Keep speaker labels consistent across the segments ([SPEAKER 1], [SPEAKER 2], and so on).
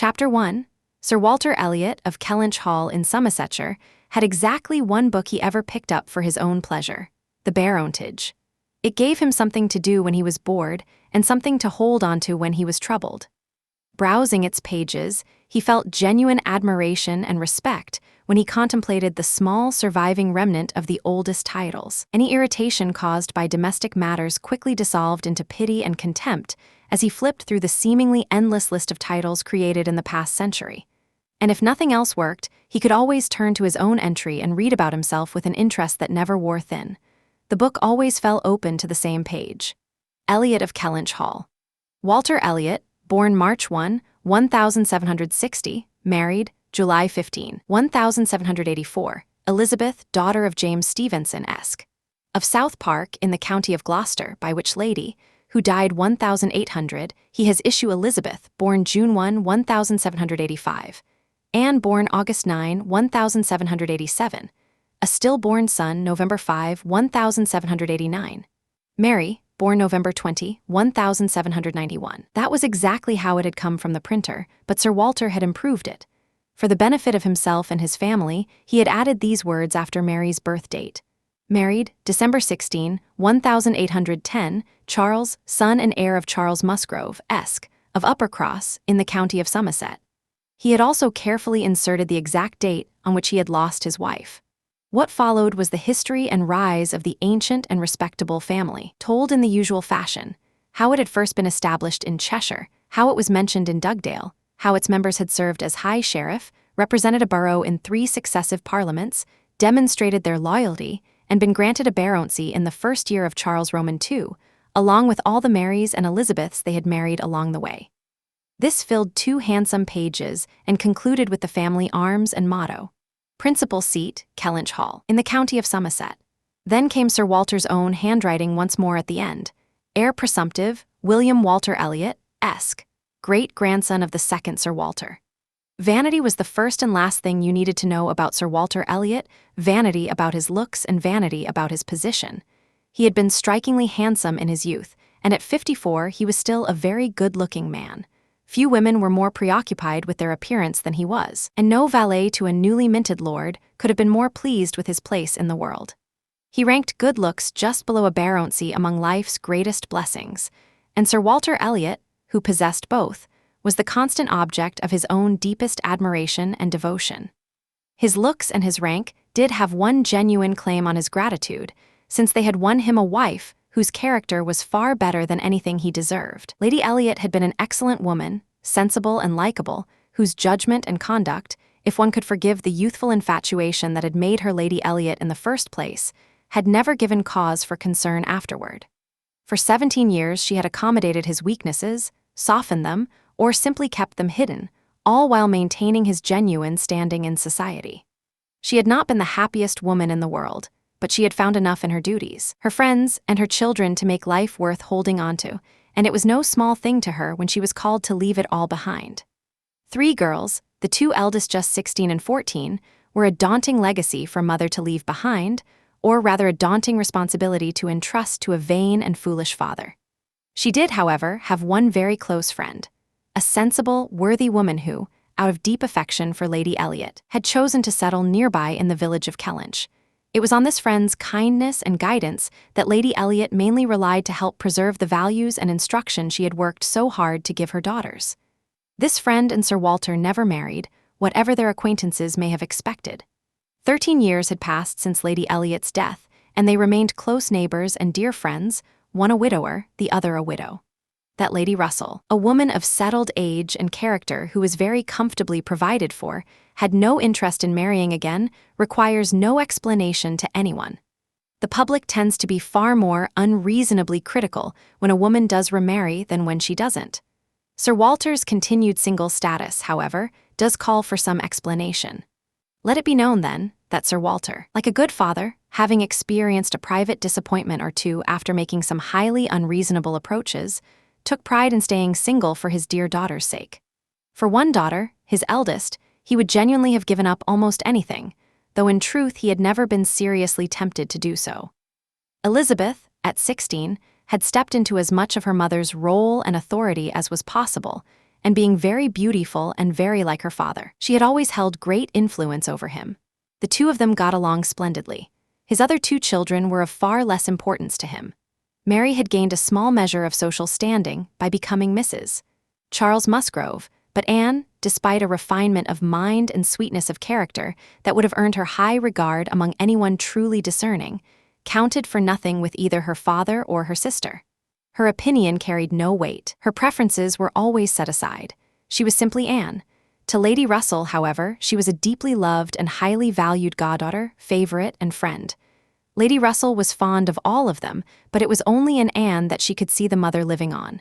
[SPEAKER 1] Chapter 1. Sir Walter Elliot of Kellynch Hall in Somersetshire had exactly one book he ever picked up for his own pleasure, the Barontage. It gave him something to do when he was bored and something to hold onto when he was troubled. Browsing its pages, he felt genuine admiration and respect when he contemplated the small surviving remnant of the oldest titles. Any irritation caused by domestic matters quickly dissolved into pity and contempt as he flipped through the seemingly endless list of titles created in the past century. And if nothing else worked, he could always turn to his own entry and read about himself with an interest that never wore thin. The book always fell open to the same page. Elliot of Kellynch Hall. Walter Elliot, born March 1, 1760, married July 15, 1784, Elizabeth, daughter of James Stevenson-esque, of South Park in the county of Gloucester, by which lady, who died 1800, he has issue Elizabeth, born June 1, 1785, Anne, born August 9, 1787, a stillborn son November 5, 1789, Mary, born November 20, 1791. That was exactly how it had come from the printer, but Sir Walter had improved it. For the benefit of himself and his family, he had added these words after Mary's birth date. Married, December 16, 1810, Charles, son and heir of Charles Musgrove, Esq, of Uppercross, in the county of Somerset. He had also carefully inserted the exact date on which he had lost his wife. What followed was the history and rise of the ancient and respectable family, told in the usual fashion: how it had first been established in Cheshire, how it was mentioned in Dugdale, how its members had served as High Sheriff, represented a borough in 3 successive parliaments, demonstrated their loyalty, and been granted a baronetcy in the first year of Charles Roman II, along with all the Marys and Elizabeths they had married along the way. This filled 2 handsome pages and concluded with the family arms and motto. Principal seat, Kellynch Hall, in the county of Somerset. Then came Sir Walter's own handwriting once more at the end. Heir presumptive, William Walter Elliot, Esq, great-grandson of the second Sir Walter. Vanity was the first and last thing you needed to know about Sir Walter Elliot, vanity about his looks and vanity about his position. He had been strikingly handsome in his youth, and at 54 he was still a very good-looking man. Few women were more preoccupied with their appearance than he was, and no valet to a newly minted lord could have been more pleased with his place in the world. He ranked good looks just below a baronetcy among life's greatest blessings, and Sir Walter Elliot, who possessed both, was the constant object of his own deepest admiration and devotion. His looks and his rank did have one genuine claim on his gratitude, since they had won him a wife whose character was far better than anything he deserved. Lady Elliot had been an excellent woman, sensible and likable, whose judgment and conduct, if one could forgive the youthful infatuation that had made her Lady Elliot in the first place, had never given cause for concern afterward. For 17 years she had accommodated his weaknesses, softened them, or simply kept them hidden, all while maintaining his genuine standing in society. She had not been the happiest woman in the world, but she had found enough in her duties, her friends, and her children to make life worth holding onto, and it was no small thing to her when she was called to leave it all behind. 3 girls, the 2 eldest just 16 and 14, were a daunting legacy for mother to leave behind, or rather a daunting responsibility to entrust to a vain and foolish father. She did, however, have one very close friend, a sensible, worthy woman who, out of deep affection for Lady Elliot, had chosen to settle nearby in the village of Kellynch. It was on this friend's kindness and guidance that Lady Elliot mainly relied to help preserve the values and instruction she had worked so hard to give her daughters. This friend and Sir Walter never married, whatever their acquaintances may have expected. 13 years had passed since Lady Elliot's death, and they remained close neighbors and dear friends, one a widower, the other a widow. That Lady Russell, a woman of settled age and character who was very comfortably provided for, had no interest in marrying again, requires no explanation to anyone. The public tends to be far more unreasonably critical when a woman does remarry than when she doesn't. Sir Walter's continued single status, however, does call for some explanation. Let it be known, then, that Sir Walter, like a good father, having experienced a private disappointment or two after making some highly unreasonable approaches, took pride in staying single for his dear daughter's sake. For one daughter, his eldest, he would genuinely have given up almost anything, though in truth he had never been seriously tempted to do so. Elizabeth, at 16, had stepped into as much of her mother's role and authority as was possible, and being very beautiful and very like her father. She had always held great influence over him. The two of them got along splendidly. His other two children were of far less importance to him. Mary had gained a small measure of social standing by becoming Mrs. Charles Musgrove, but Anne, despite a refinement of mind and sweetness of character that would have earned her high regard among anyone truly discerning, counted for nothing with either her father or her sister. Her opinion carried no weight. Her preferences were always set aside. She was simply Anne. To Lady Russell, however, she was a deeply loved and highly valued goddaughter, favorite, and friend. Lady Russell was fond of all of them, but it was only in Anne that she could see the mother living on.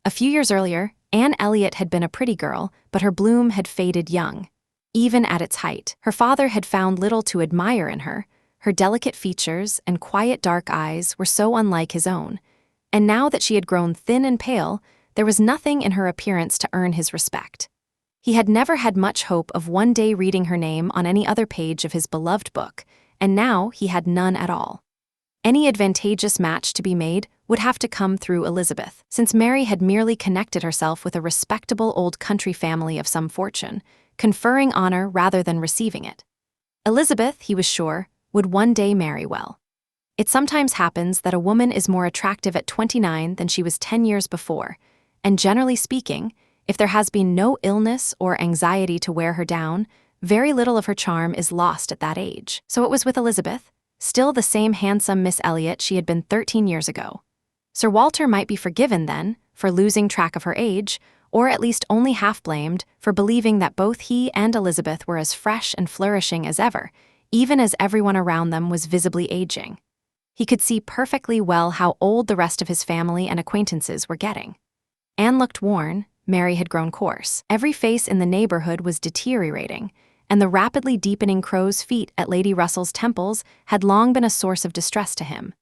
[SPEAKER 1] A few years earlier, Anne Elliot had been a pretty girl, but her bloom had faded young. Even at its height, her father had found little to admire in her. Her delicate features and quiet dark eyes were so unlike his own. And now that she had grown thin and pale, there was nothing in her appearance to earn his respect. He had never had much hope of one day reading her name on any other page of his beloved book, and now he had none at all. Any advantageous match to be made would have to come through Elizabeth, since Mary had merely connected herself with a respectable old country family of some fortune, conferring honor rather than receiving it. Elizabeth, he was sure, would one day marry well. It sometimes happens that a woman is more attractive at 29 than she was 10 years before, and generally speaking, if there has been no illness or anxiety to wear her down, very little of her charm is lost at that age. So it was with Elizabeth, still the same handsome Miss Elliot she had been 13 years ago. Sir Walter might be forgiven then for losing track of her age, or at least only half blamed for believing that both he and Elizabeth were as fresh and flourishing as ever, even as everyone around them was visibly aging. He could see perfectly well how old the rest of his family and acquaintances were getting. Anne looked worn, Mary had grown coarse. Every face in the neighborhood was deteriorating, and the rapidly deepening crow's feet at Lady Russell's temples had long been a source of distress to him.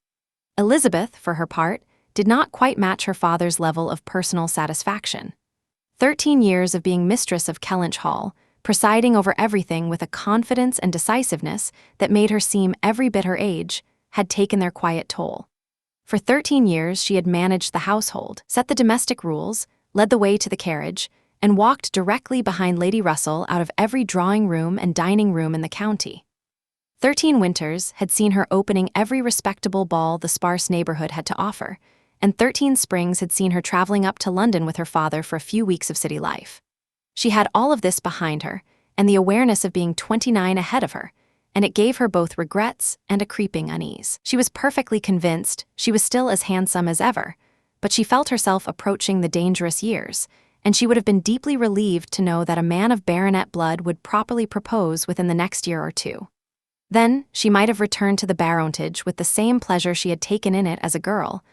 [SPEAKER 1] Elizabeth, for her part, did not quite match her father's level of personal satisfaction. 13 years of being mistress of Kellynch Hall, presiding over everything with a confidence and decisiveness that made her seem every bit her age, had taken their quiet toll. For 13 years she had managed the household, set the domestic rules, led the way to the carriage, and walked directly behind Lady Russell out of every drawing room and dining room in the county. 13 winters had seen her opening every respectable ball the sparse neighborhood had to offer, and 13 springs had seen her traveling up to London with her father for a few weeks of city life. She had all of this behind her, and the awareness of being 29 ahead of her, and it gave her both regrets and a creeping unease. She was perfectly convinced she was still as handsome as ever, but she felt herself approaching the dangerous years, and she would have been deeply relieved to know that a man of baronet blood would properly propose within the next year or two. Then she might have returned to the baronetage with the same pleasure she had taken in it as a girl,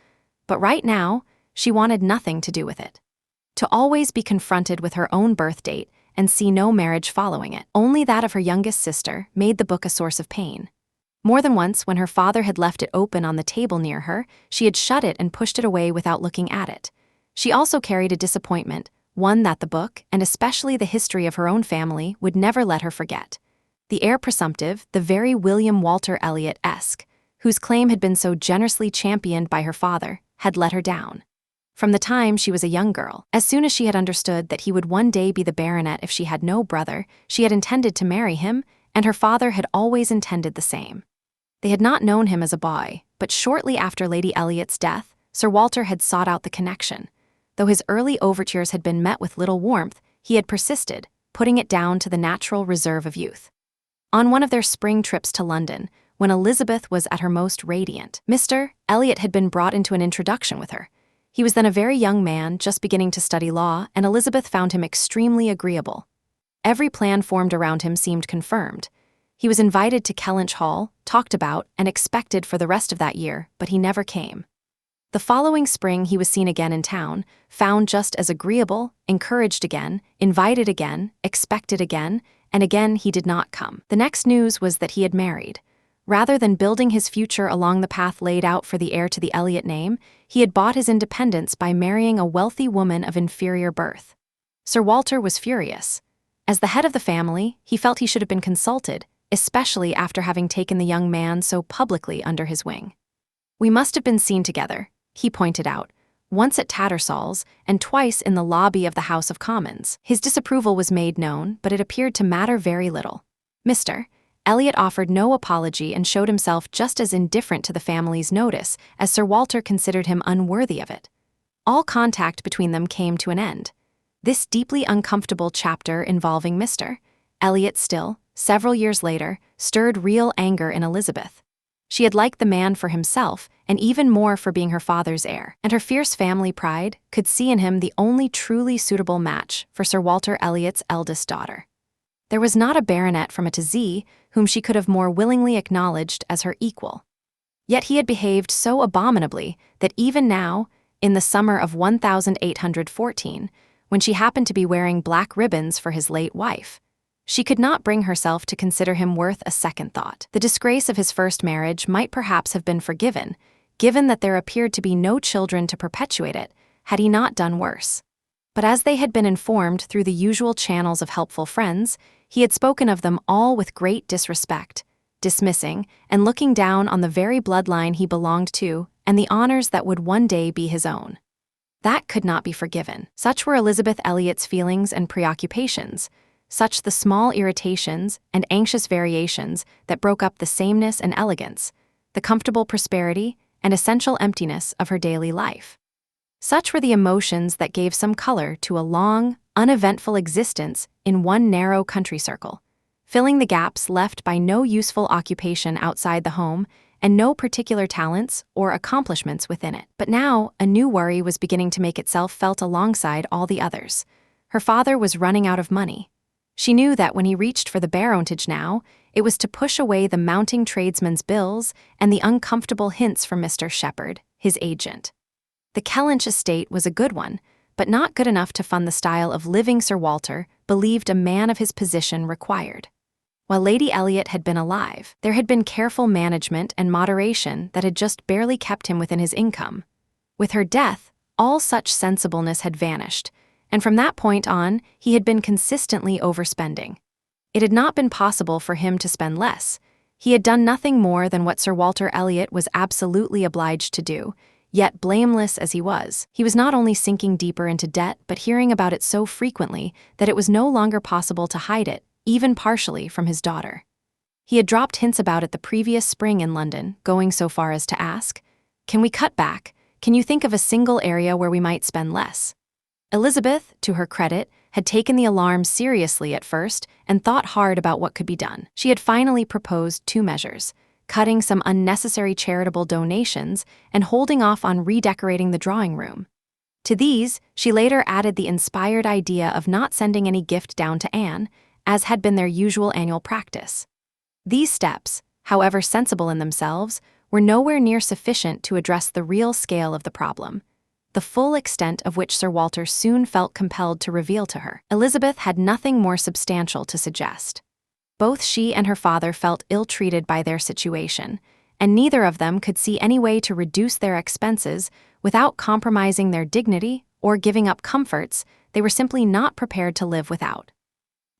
[SPEAKER 1] but right now she wanted nothing to do with it. To always be confronted with her own birth date and see no marriage following it, only that of her youngest sister, made the book a source of pain. More than once, when her father had left it open on the table near her, she had shut it and pushed it away without looking at it. She also carried a disappointment, one that the book, and especially the history of her own family, would never let her forget. The heir presumptive, the very William Walter Elliot-esque, whose claim had been so generously championed by her father, had let her down. From the time she was a young girl, as soon as she had understood that he would one day be the baronet if she had no brother, she had intended to marry him, and her father had always intended the same. They had not known him as a boy, but shortly after Lady Elliot's death, Sir Walter had sought out the connection. Though his early overtures had been met with little warmth, he had persisted, putting it down to the natural reserve of youth. On one of their spring trips to London, when Elizabeth was at her most radiant, Mr. Elliot had been brought into an introduction with her. He was then a very young man, just beginning to study law, and Elizabeth found him extremely agreeable. Every plan formed around him seemed confirmed. He was invited to Kellynch Hall, talked about, and expected for the rest of that year, but he never came. The following spring he was seen again in town, found just as agreeable, encouraged again, invited again, expected again, and again he did not come. The next news was that he had married. Rather than building his future along the path laid out for the heir to the Elliot name, he had bought his independence by marrying a wealthy woman of inferior birth. Sir Walter was furious. As the head of the family, he felt he should have been consulted, especially after having taken the young man so publicly under his wing. "We must have been seen together," he pointed out, once at Tattersall's and twice in the lobby of the House of Commons. His disapproval was made known, but it appeared to matter very little. Mr. Elliot offered no apology and showed himself just as indifferent to the family's notice as Sir Walter considered him unworthy of it. All contact between them came to an end. This deeply uncomfortable chapter involving Mr. Elliot still, several years later, stirred real anger in Elizabeth. She had liked the man for himself, and even more for being her father's heir, and her fierce family pride could see in him the only truly suitable match for Sir Walter Elliot's eldest daughter. There was not a baronet from A to Z whom she could have more willingly acknowledged as her equal. Yet he had behaved so abominably that even now, in the summer of 1814, when she happened to be wearing black ribbons for his late wife, she could not bring herself to consider him worth a second thought. The disgrace of his first marriage might perhaps have been forgiven, given that there appeared to be no children to perpetuate it, had he not done worse. But as they had been informed through the usual channels of helpful friends, he had spoken of them all with great disrespect, dismissing and looking down on the very bloodline he belonged to and the honors that would one day be his own. That could not be forgiven. Such were Elizabeth Elliot's feelings and preoccupations, such the small irritations and anxious variations that broke up the sameness and elegance, the comfortable prosperity and essential emptiness of her daily life. Such were the emotions that gave some color to a long, uneventful existence in one narrow country circle, filling the gaps left by no useful occupation outside the home and no particular talents or accomplishments within it. But now, a new worry was beginning to make itself felt alongside all the others. Her father was running out of money. She knew that when he reached for the baronetage now, it was to push away the mounting tradesmen's bills and the uncomfortable hints from Mr. Shepherd, his agent. The Kellynch estate was a good one, but not good enough to fund the style of living Sir Walter believed a man of his position required. While Lady Elliot had been alive, there had been careful management and moderation that had just barely kept him within his income. With her death, all such sensibleness had vanished, and from that point on, he had been consistently overspending. It had not been possible for him to spend less. He had done nothing more than what Sir Walter Elliot was absolutely obliged to do. Yet blameless as he was not only sinking deeper into debt but hearing about it so frequently that it was no longer possible to hide it, even partially, from his daughter. He had dropped hints about it the previous spring in London, going so far as to ask, "Can we cut back? Can you think of a single area where we might spend less?" Elizabeth, to her credit, had taken the alarm seriously at first and thought hard about what could be done. She had finally proposed 2 measures: cutting some unnecessary charitable donations and holding off on redecorating the drawing room. To these, she later added the inspired idea of not sending any gift down to Anne, as had been their usual annual practice. These steps, however sensible in themselves, were nowhere near sufficient to address the real scale of the problem, the full extent of which Sir Walter soon felt compelled to reveal to her. Elizabeth had nothing more substantial to suggest. Both she and her father felt ill-treated by their situation, and neither of them could see any way to reduce their expenses without compromising their dignity or giving up comforts they were simply not prepared to live without.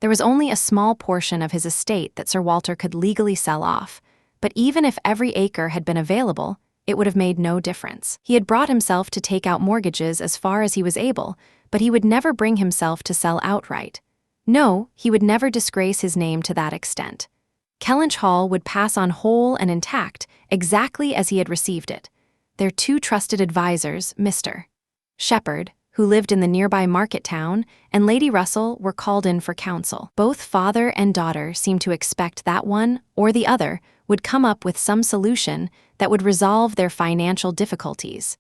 [SPEAKER 1] There was only a small portion of his estate that Sir Walter could legally sell off, but even if every acre had been available, it would have made no difference. He had brought himself to take out mortgages as far as he was able, but he would never bring himself to sell outright. No, he would never disgrace his name to that extent. Kellynch Hall would pass on whole and intact, exactly as he had received it. Their 2 trusted advisers, Mr. Shepherd, who lived in the nearby market town, and Lady Russell were called in for counsel. Both father and daughter seemed to expect that one or the other would come up with some solution that would resolve their financial difficulties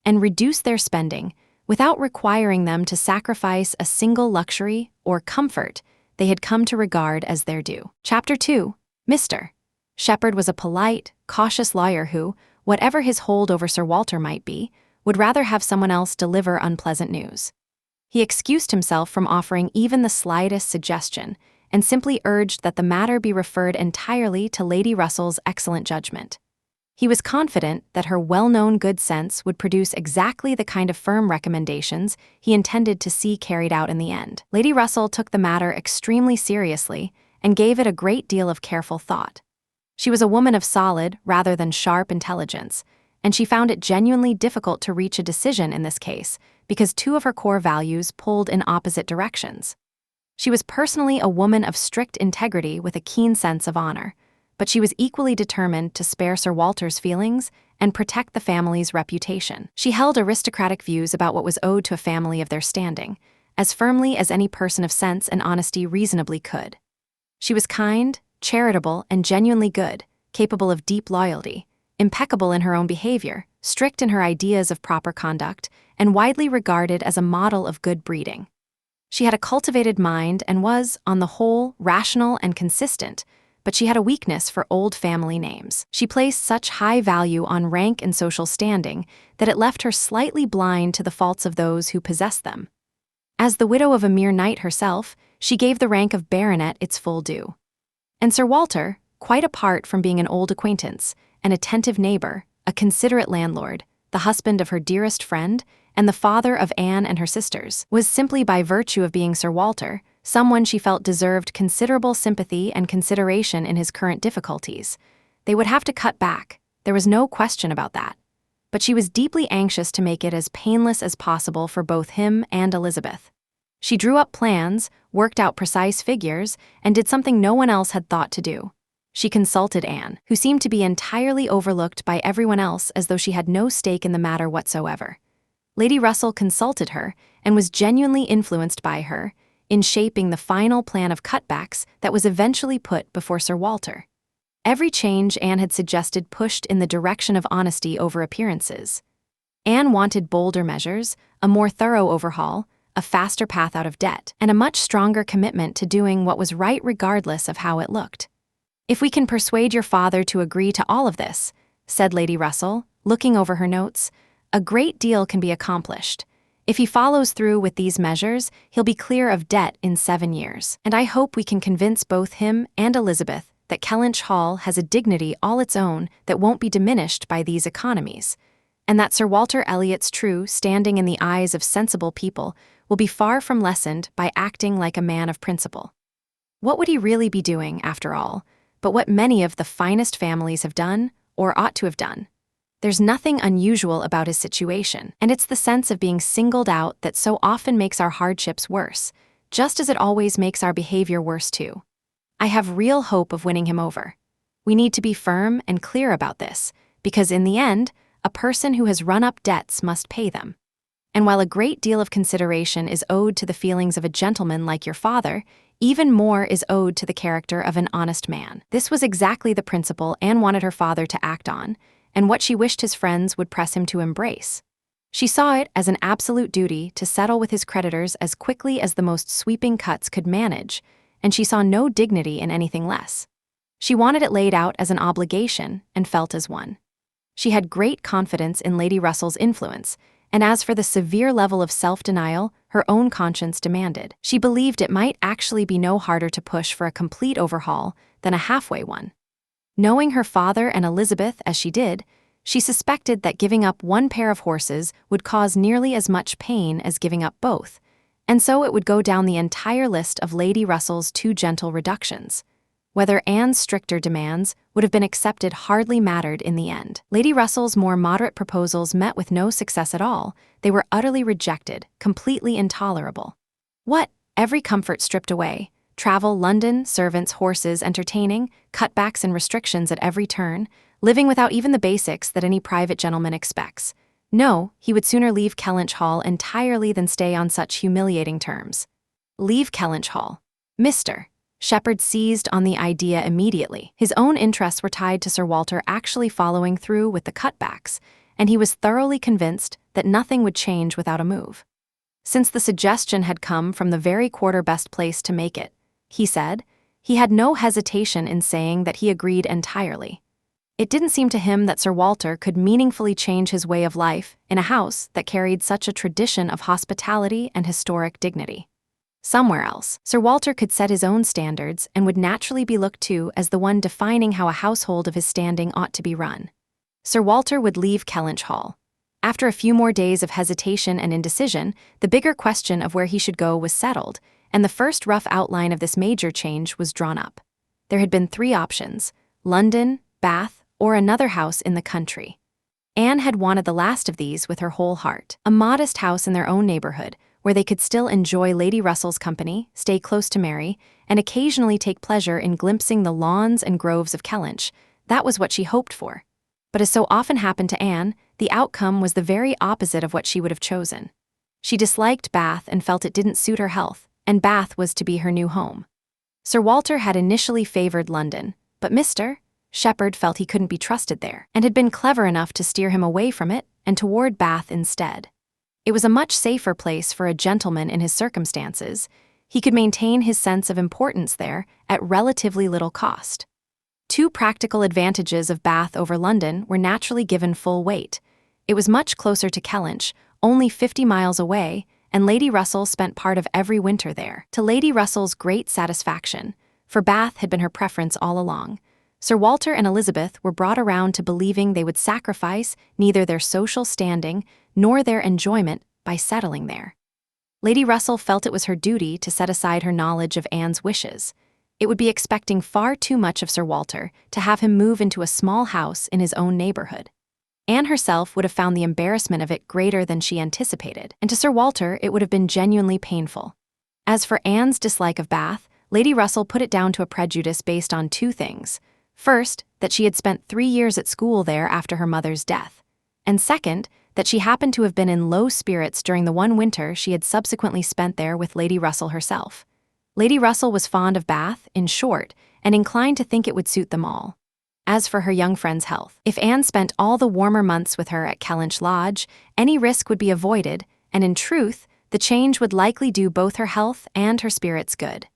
[SPEAKER 1] and reduce their spending without requiring them to sacrifice a single luxury or comfort they had come to regard as their due. Chapter 2. Mr. Shepherd was a polite, cautious lawyer who, whatever his hold over Sir Walter might be, would rather have someone else deliver unpleasant news. He excused himself from offering even the slightest suggestion and simply urged that the matter be referred entirely to Lady Russell's excellent judgment. He was confident that her well-known good sense would produce exactly the kind of firm recommendations he intended to see carried out in the end. Lady Russell took the matter extremely seriously and gave it a great deal of careful thought. She was a woman of solid, rather than sharp intelligence, and she found it genuinely difficult to reach a decision in this case because two of her core values pulled in opposite directions. She was personally a woman of strict integrity with a keen sense of honor, but she was equally determined to spare Sir Walter's feelings and protect the family's reputation. She held aristocratic views about what was owed to a family of their standing, as firmly as any person of sense and honesty reasonably could. She was kind, charitable, and genuinely good, capable of deep loyalty, impeccable in her own behavior, strict in her ideas of proper conduct, and widely regarded as a model of good breeding. She had a cultivated mind and was, on the whole, rational and consistent, but she had a weakness for old family names. She placed such high value on rank and social standing that it left her slightly blind to the faults of those who possessed them. As the widow of a mere knight herself, she gave the rank of baronet its full due. And Sir Walter, quite apart from being an old acquaintance, an attentive neighbor, a considerate landlord, the husband of her dearest friend, and the father of Anne and her sisters, was simply by virtue of being Sir Walter, someone she felt deserved considerable sympathy and consideration in his current difficulties. They would have to cut back, there was no question about that. But she was deeply anxious to make it as painless as possible for both him and Elizabeth. She drew up plans, worked out precise figures, and did something no one else had thought to do. She consulted Anne, who seemed to be entirely overlooked by everyone else as though she had no stake in the matter whatsoever. Lady Russell consulted her and was genuinely influenced by her in shaping the final plan of cutbacks that was eventually put before Sir Walter. Every change Anne had suggested pushed in the direction of honesty over appearances. Anne wanted bolder measures, a more thorough overhaul, a faster path out of debt, and a much stronger commitment to doing what was right regardless of how it looked. "If we can persuade your father to agree to all of this," said Lady Russell, looking over her notes, "a great deal can be accomplished. If he follows through with these measures, he'll be clear of debt in 7 years. And I hope we can convince both him and Elizabeth that Kellynch Hall has a dignity all its own that won't be diminished by these economies, and that Sir Walter Elliot's true standing in the eyes of sensible people will be far from lessened by acting like a man of principle. What would he really be doing, after all, but what many of the finest families have done, or ought to have done? There's nothing unusual about his situation, and it's the sense of being singled out that so often makes our hardships worse, just as it always makes our behavior worse too. I have real hope of winning him over. We need to be firm and clear about this, because in the end, a person who has run up debts must pay them. And while a great deal of consideration is owed to the feelings of a gentleman like your father, even more is owed to the character of an honest man." This was exactly the principle Anne wanted her father to act on, and what she wished his friends would press him to embrace. She saw it as an absolute duty to settle with his creditors as quickly as the most sweeping cuts could manage, and she saw no dignity in anything less. She wanted it laid out as an obligation and felt as one. She had great confidence in Lady Russell's influence, and as for the severe level of self-denial her own conscience demanded, she believed it might actually be no harder to push for a complete overhaul than a halfway one. Knowing her father and Elizabeth as she did, she suspected that giving up one pair of horses would cause nearly as much pain as giving up both, and so it would go down the entire list of Lady Russell's too gentle reductions. Whether Anne's stricter demands would have been accepted hardly mattered in the end. Lady Russell's more moderate proposals met with no success at all. They were utterly rejected, completely intolerable. What? Every comfort stripped away. Travel, London, servants, horses, entertaining, cutbacks and restrictions at every turn, living without even the basics that any private gentleman expects. No, he would sooner leave Kellynch Hall entirely than stay on such humiliating terms. Leave Kellynch Hall. Mr. Shepherd seized on the idea immediately. His own interests were tied to Sir Walter actually following through with the cutbacks, and he was thoroughly convinced that nothing would change without a move. Since the suggestion had come from the very quarter-best place to make it, he said, he had no hesitation in saying that he agreed entirely. It didn't seem to him that Sir Walter could meaningfully change his way of life in a house that carried such a tradition of hospitality and historic dignity. Somewhere else, Sir Walter could set his own standards and would naturally be looked to as the one defining how a household of his standing ought to be run. Sir Walter would leave Kellynch Hall. After a few more days of hesitation and indecision, the bigger question of where he should go was settled, and the first rough outline of this major change was drawn up. There had been 3 options: London, Bath, or another house in the country. Anne had wanted the last of these with her whole heart. A modest house in their own neighborhood, where they could still enjoy Lady Russell's company, stay close to Mary, and occasionally take pleasure in glimpsing the lawns and groves of Kellynch. That was what she hoped for. But as so often happened to Anne, the outcome was the very opposite of what she would have chosen. She disliked Bath and felt it didn't suit her health, and Bath was to be her new home. Sir Walter had initially favored London, but Mr. Shepherd felt he couldn't be trusted there, and had been clever enough to steer him away from it and toward Bath instead. It was a much safer place for a gentleman in his circumstances. He could maintain his sense of importance there at relatively little cost. Two practical advantages of Bath over London were naturally given full weight. It was much closer to Kellynch, only 50 miles away, and Lady Russell spent part of every winter there. To Lady Russell's great satisfaction, for Bath had been her preference all along, Sir Walter and Elizabeth were brought around to believing they would sacrifice neither their social standing nor their enjoyment by settling there. Lady Russell felt it was her duty to set aside her knowledge of Anne's wishes. It would be expecting far too much of Sir Walter to have him move into a small house in his own neighborhood. Anne herself would have found the embarrassment of it greater than she anticipated, and to Sir Walter it would have been genuinely painful. As for Anne's dislike of Bath, Lady Russell put it down to a prejudice based on two things. First, that she had spent 3 years at school there after her mother's death, and second, that she happened to have been in low spirits during the one winter she had subsequently spent there with Lady Russell herself. Lady Russell was fond of Bath, in short, and inclined to think it would suit them all. As for her young friend's health, if Anne spent all the warmer months with her at Kellynch Lodge, any risk would be avoided, and in truth, the change would likely do both her health and her spirits good.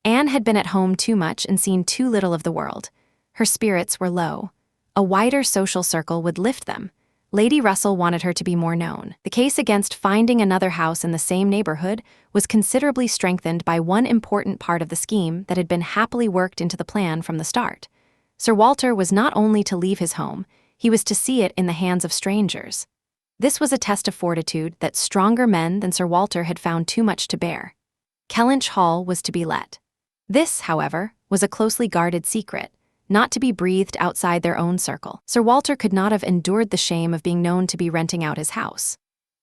[SPEAKER 1] Anne had been at home too much and seen too little of the world. Her spirits were low. A wider social circle would lift them. Lady Russell wanted her to be more known. The case against finding another house in the same neighborhood was considerably strengthened by one important part of the scheme that had been happily worked into the plan from the start. Sir Walter was not only to leave his home, he was to see it in the hands of strangers. This was a test of fortitude that stronger men than Sir Walter had found too much to bear. Kellynch Hall was to be let. This, however, was a closely guarded secret, not to be breathed outside their own circle. Sir Walter could not have endured the shame of being known to be renting out his house.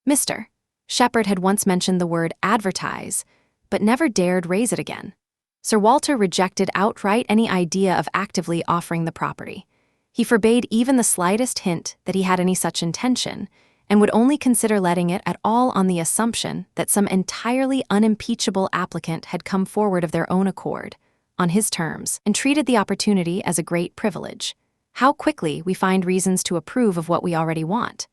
[SPEAKER 1] Mr. Shepherd had once mentioned the word advertise, but never dared raise it again. Sir Walter rejected outright any idea of actively offering the property. He forbade even the slightest hint that he had any such intention, and would only consider letting it at all on the assumption that some entirely unimpeachable applicant had come forward of their own accord, on his terms, and treated the opportunity as a great privilege. How quickly we find reasons to approve of what we already want.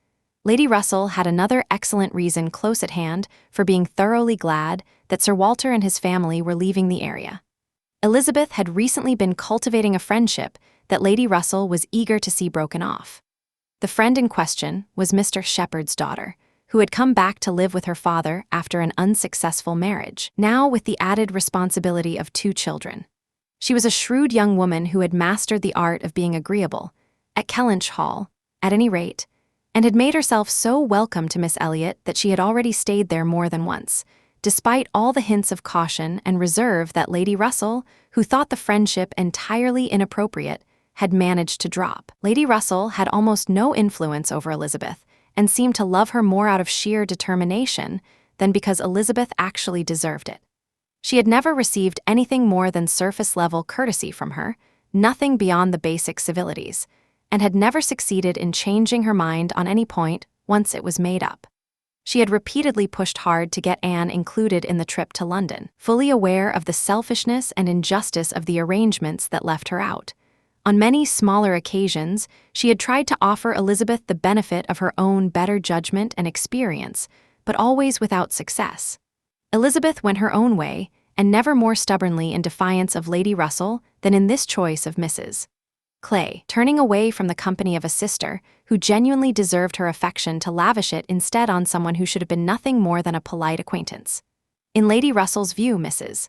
[SPEAKER 1] Lady Russell had another excellent reason close at hand for being thoroughly glad that Sir Walter and his family were leaving the area. Elizabeth had recently been cultivating a friendship that Lady Russell was eager to see broken off. The friend in question was Mr. Shepherd's daughter, who had come back to live with her father after an unsuccessful marriage, now with the added responsibility of 2 children. She was a shrewd young woman who had mastered the art of being agreeable, at Kellynch Hall, at any rate, and had made herself so welcome to Miss Elliot that she had already stayed there more than once, despite all the hints of caution and reserve that Lady Russell, who thought the friendship entirely inappropriate, had managed to drop. Lady Russell had almost no influence over Elizabeth, and seemed to love her more out of sheer determination than because Elizabeth actually deserved it. She had never received anything more than surface-level courtesy from her, nothing beyond the basic civilities, and had never succeeded in changing her mind on any point once it was made up. She had repeatedly pushed hard to get Anne included in the trip to London, fully aware of the selfishness and injustice of the arrangements that left her out. On many smaller occasions, she had tried to offer Elizabeth the benefit of her own better judgment and experience, but always without success. Elizabeth went her own way, and never more stubbornly in defiance of Lady Russell than in this choice of Mrs. Clay, turning away from the company of a sister who genuinely deserved her affection to lavish it instead on someone who should have been nothing more than a polite acquaintance. In Lady Russell's view, Mrs.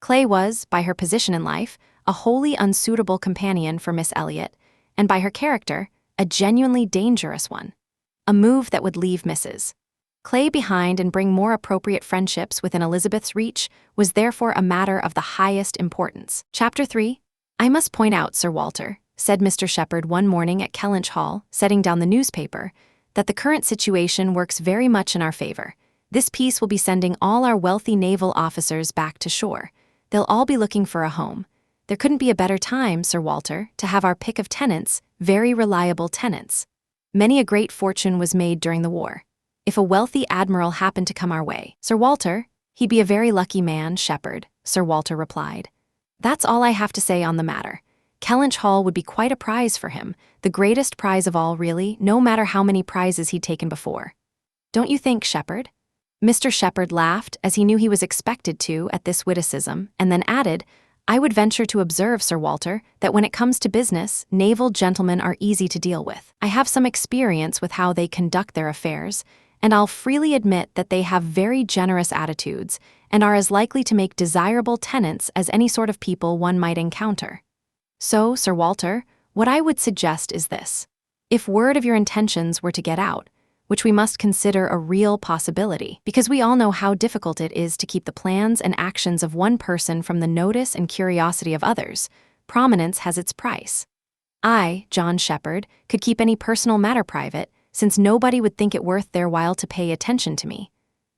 [SPEAKER 1] Clay was, by her position in life, a wholly unsuitable companion for Miss Elliot, and by her character, a genuinely dangerous one. A move that would leave Mrs. Clay behind and bring more appropriate friendships within Elizabeth's reach was therefore a matter of the highest importance. Chapter 3. I must point out, Sir Walter, said Mr. Shepherd one morning at Kellynch Hall, setting down the newspaper, that the current situation works very much in our favor. This peace will be sending all our wealthy naval officers back to shore. They'll all be looking for a home. There couldn't be a better time, Sir Walter, to have our pick of tenants, very reliable tenants. Many a great fortune was made during the war. If a wealthy admiral happened to come our way, Sir Walter, he'd be a very lucky man, Shepherd, Sir Walter replied. That's all I have to say on the matter. Kellynch Hall would be quite a prize for him, the greatest prize of all, really, no matter how many prizes he'd taken before. Don't you think, Shepherd? Mr. Shepherd laughed, as he knew he was expected to at this witticism, and then added, I would venture to observe, Sir Walter, that when it comes to business, naval gentlemen are easy to deal with. I have some experience with how they conduct their affairs, and I'll freely admit that they have very generous attitudes and are as likely to make desirable tenants as any sort of people one might encounter. So, Sir Walter, what I would suggest is this. If word of your intentions were to get out, which we must consider a real possibility, because we all know how difficult it is to keep the plans and actions of one person from the notice and curiosity of others, prominence has its price. I, John Shepherd, could keep any personal matter private, since nobody would think it worth their while to pay attention to me.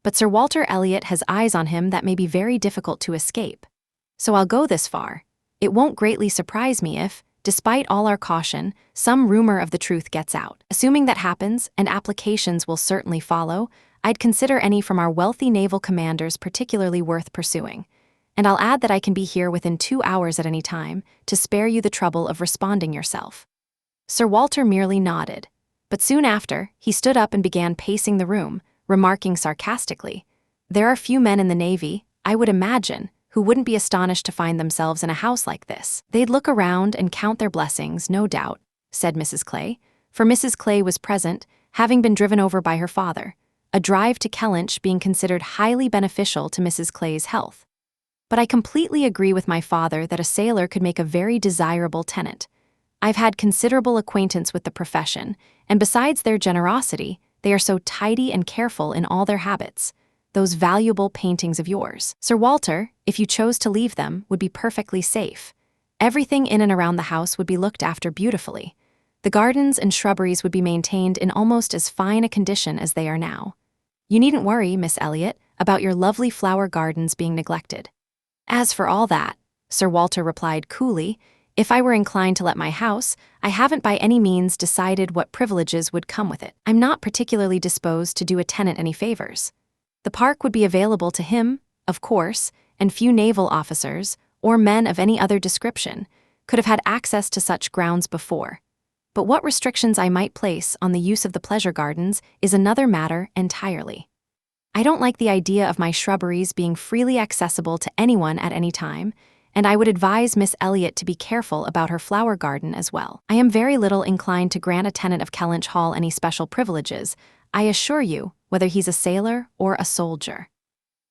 [SPEAKER 1] But Sir Walter Elliot has eyes on him that may be very difficult to escape. So I'll go this far. It won't greatly surprise me if, despite all our caution, some rumor of the truth gets out. Assuming that happens, and applications will certainly follow, I'd consider any from our wealthy naval commanders particularly worth pursuing. And I'll add that I can be here within 2 hours at any time, to spare you the trouble of responding yourself. Sir Walter merely nodded. But soon after, he stood up and began pacing the room, remarking sarcastically, There are few men in the Navy, I would imagine, who wouldn't be astonished to find themselves in a house like this. They'd look around and count their blessings, no doubt, said Mrs. Clay, for Mrs. Clay was present, having been driven over by her father, a drive to Kellynch being considered highly beneficial to Mrs. Clay's health. But I completely agree with my father that a sailor could make a very desirable tenant. I've had considerable acquaintance with the profession, and besides their generosity, they are so tidy and careful in all their habits. Those valuable paintings of yours, Sir Walter, if you chose to leave them, would be perfectly safe. Everything in and around the house would be looked after beautifully. The gardens and shrubberies would be maintained in almost as fine a condition as they are now. You needn't worry, Miss Elliot, about your lovely flower gardens being neglected. As for all that, Sir Walter replied coolly, if I were inclined to let my house, I haven't by any means decided what privileges would come with it. I'm not particularly disposed to do a tenant any favors. The park would be available to him, of course, and few naval officers, or men of any other description, could have had access to such grounds before. But what restrictions I might place on the use of the pleasure gardens is another matter entirely. I don't like the idea of my shrubberies being freely accessible to anyone at any time, and I would advise Miss Elliot to be careful about her flower garden as well. I am very little inclined to grant a tenant of Kellynch Hall any special privileges, I assure you, whether he's a sailor or a soldier.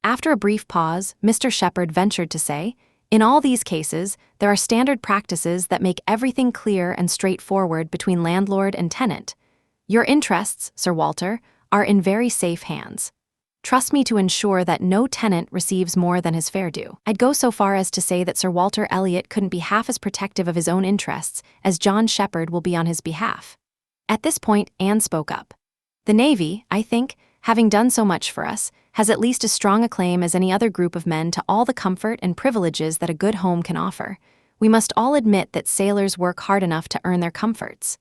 [SPEAKER 1] After a brief pause, Mr. Shepherd ventured to say, in all these cases, there are standard practices that make everything clear and straightforward between landlord and tenant. Your interests, Sir Walter, are in very safe hands. Trust me to ensure that no tenant receives more than his fair due. I'd go so far as to say that Sir Walter Elliot couldn't be half as protective of his own interests as John Shepherd will be on his behalf. At this point, Anne spoke up. The Navy, I think, having done so much for us, has at least as strong a claim as any other group of men to all the comfort and privileges that a good home can offer. We must all admit that sailors work hard enough to earn their comforts.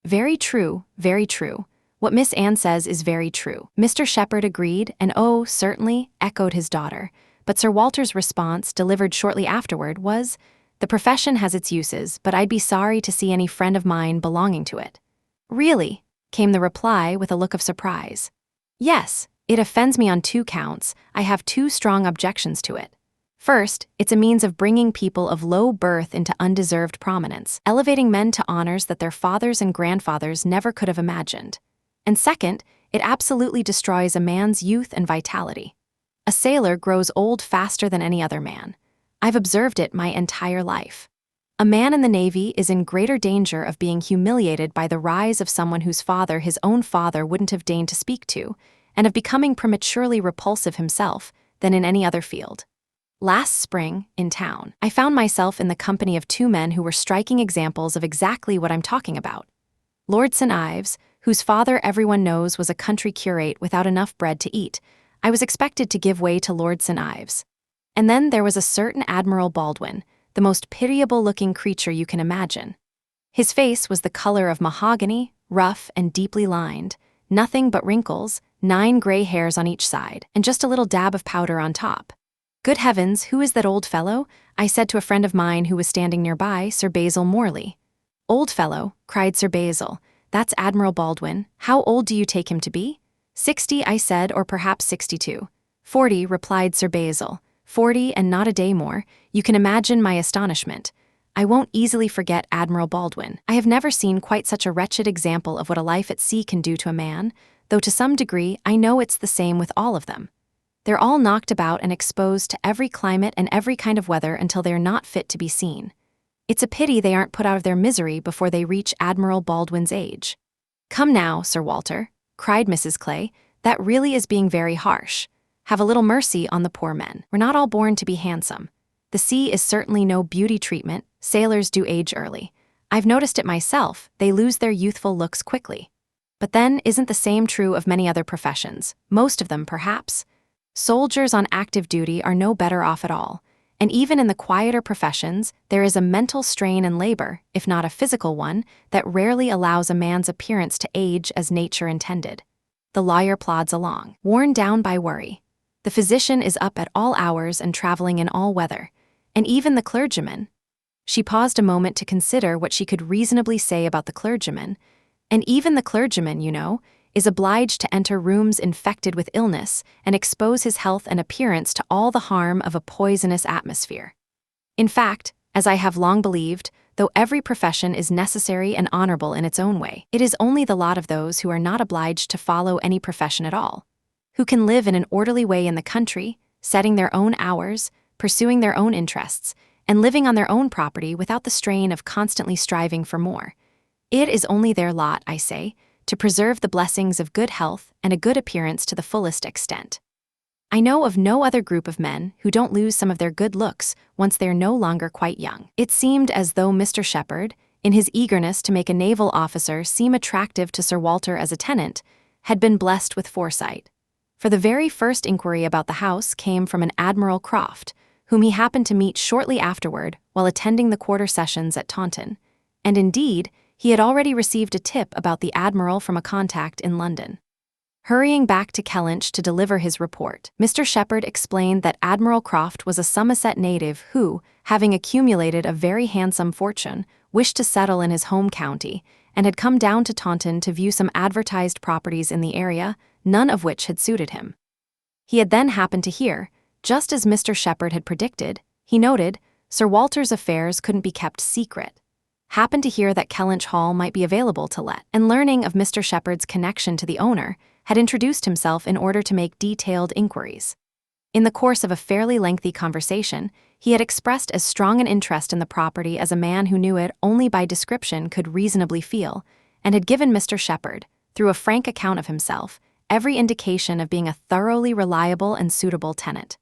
[SPEAKER 1] Very true, very true. What Miss Anne says is very true. Mr. Shepherd agreed, and oh, certainly, echoed his daughter. But Sir Walter's response, delivered shortly afterward, was, the profession has its uses, but I'd be sorry to see any friend of mine belonging to it. Really? Came the reply with a look of surprise. Yes, it offends me on 2 counts. I have 2 strong objections to it. First, it's a means of bringing people of low birth into undeserved prominence, elevating men to honors that their fathers and grandfathers never could have imagined. And second, it absolutely destroys a man's youth and vitality. A sailor grows old faster than any other man. I've observed it my entire life. A man in the Navy is in greater danger of being humiliated by the rise of someone whose father his own father wouldn't have deigned to speak to, and of becoming prematurely repulsive himself, than in any other field. Last spring, in town, I found myself in the company of two men who were striking examples of exactly what I'm talking about. Lord St. Ives, whose father everyone knows was a country curate without enough bread to eat, I was expected to give way to Lord St. Ives. And then there was a certain Admiral Baldwin, the most pitiable-looking creature you can imagine. His face was the color of mahogany, rough and deeply lined, nothing but wrinkles, 9 gray hairs on each side, and just a little dab of powder on top. "Good heavens, who is that old fellow?" I said to a friend of mine who was standing nearby, Sir Basil Morley. "Old fellow," cried Sir Basil, "that's Admiral Baldwin. How old do you take him to be?" 60, I said, or perhaps 62. 40, replied Sir Basil. 40 and not a day more. You can imagine my astonishment. I won't easily forget Admiral Baldwin. I have never seen quite such a wretched example of what a life at sea can do to a man, though to some degree I know it's the same with all of them. They're all knocked about and exposed to every climate and every kind of weather until they're not fit to be seen. It's a pity they aren't put out of their misery before they reach Admiral Baldwin's age. "Come now, Sir Walter," cried Mrs. Clay, "that really is being very harsh. Have a little mercy on the poor men. We're not all born to be handsome. The sea is certainly no beauty treatment. Sailors do age early. I've noticed it myself, they lose their youthful looks quickly. But then, isn't the same true of many other professions? Most of them, perhaps. Soldiers on active duty are no better off at all, and even in the quieter professions, there is a mental strain and labor, if not a physical one, that rarely allows a man's appearance to age as nature intended. The lawyer plods along, worn down by worry. The physician is up at all hours and traveling in all weather, and even the clergyman." She paused a moment to consider what she could reasonably say about the clergyman. "And even the clergyman, you know, is obliged to enter rooms infected with illness and expose his health and appearance to all the harm of a poisonous atmosphere. In fact, as I have long believed, though every profession is necessary and honorable in its own way, it is only the lot of those who are not obliged to follow any profession at all, who can live in an orderly way in the country, setting their own hours, pursuing their own interests, and living on their own property without the strain of constantly striving for more. It is only their lot, I say, to preserve the blessings of good health and a good appearance to the fullest extent. I know of no other group of men who don't lose some of their good looks once they are no longer quite young." It seemed as though Mr. Shepherd, in his eagerness to make a naval officer seem attractive to Sir Walter as a tenant, had been blessed with foresight. For the very first inquiry about the house came from an Admiral Croft, whom he happened to meet shortly afterward while attending the quarter sessions at Taunton, and indeed, he had already received a tip about the Admiral from a contact in London. Hurrying back to Kellynch to deliver his report, Mr. Shepherd explained that Admiral Croft was a Somerset native who, having accumulated a very handsome fortune, wished to settle in his home county, and had come down to Taunton to view some advertised properties in the area, none of which had suited him. He had then happened to hear, just as Mr. Shepherd had predicted, he noted, Sir Walter's affairs couldn't be kept secret. Happened to hear that Kellynch Hall might be available to let, and learning of Mr. Shepherd's connection to the owner, had introduced himself in order to make detailed inquiries. In the course of a fairly lengthy conversation, he had expressed as strong an interest in the property as a man who knew it only by description could reasonably feel, and had given Mr. Shepherd, through a frank account of himself, every indication of being a thoroughly reliable and suitable tenant.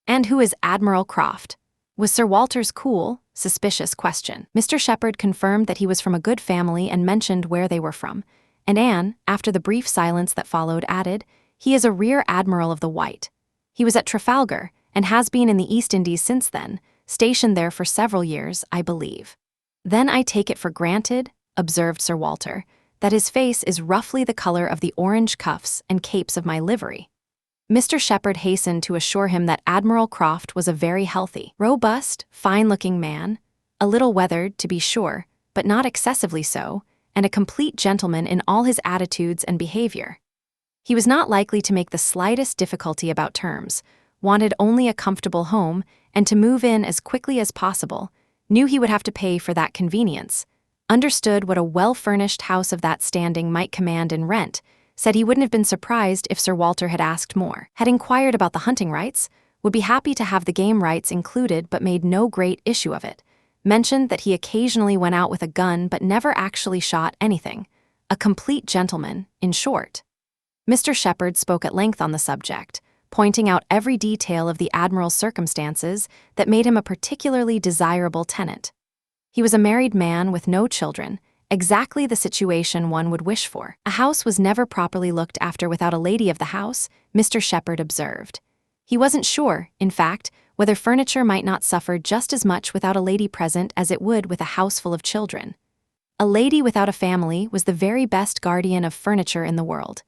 [SPEAKER 1] "And who is Admiral Croft?" was Sir Walter's cool, suspicious question. Mr. Shepherd confirmed that he was from a good family and mentioned where they were from, and Anne, after the brief silence that followed, added, "He is a rear admiral of the White. He was at Trafalgar, and has been in the East Indies since then, stationed there for several years, I believe." "Then I take it for granted," observed Sir Walter, "that his face is roughly the color of the orange cuffs and capes of my livery." Mr. Shepherd hastened to assure him that Admiral Croft was a very healthy, robust, fine-looking man, a little weathered, to be sure, but not excessively so, and a complete gentleman in all his attitudes and behavior. He was not likely to make the slightest difficulty about terms, wanted only a comfortable home, and to move in as quickly as possible, knew he would have to pay for that convenience, understood what a well-furnished house of that standing might command in rent, said he wouldn't have been surprised if Sir Walter had asked more, had inquired about the hunting rights, would be happy to have the game rights included but made no great issue of it, mentioned that he occasionally went out with a gun but never actually shot anything, a complete gentleman, in short. Mr. Shepherd spoke at length on the subject, pointing out every detail of the admiral's circumstances that made him a particularly desirable tenant. He was a married man with no children, exactly the situation one would wish for. A house was never properly looked after without a lady of the house, Mr. Shepherd observed. He wasn't sure, in fact, whether furniture might not suffer just as much without a lady present as it would with a house full of children. A lady without a family was the very best guardian of furniture in the world.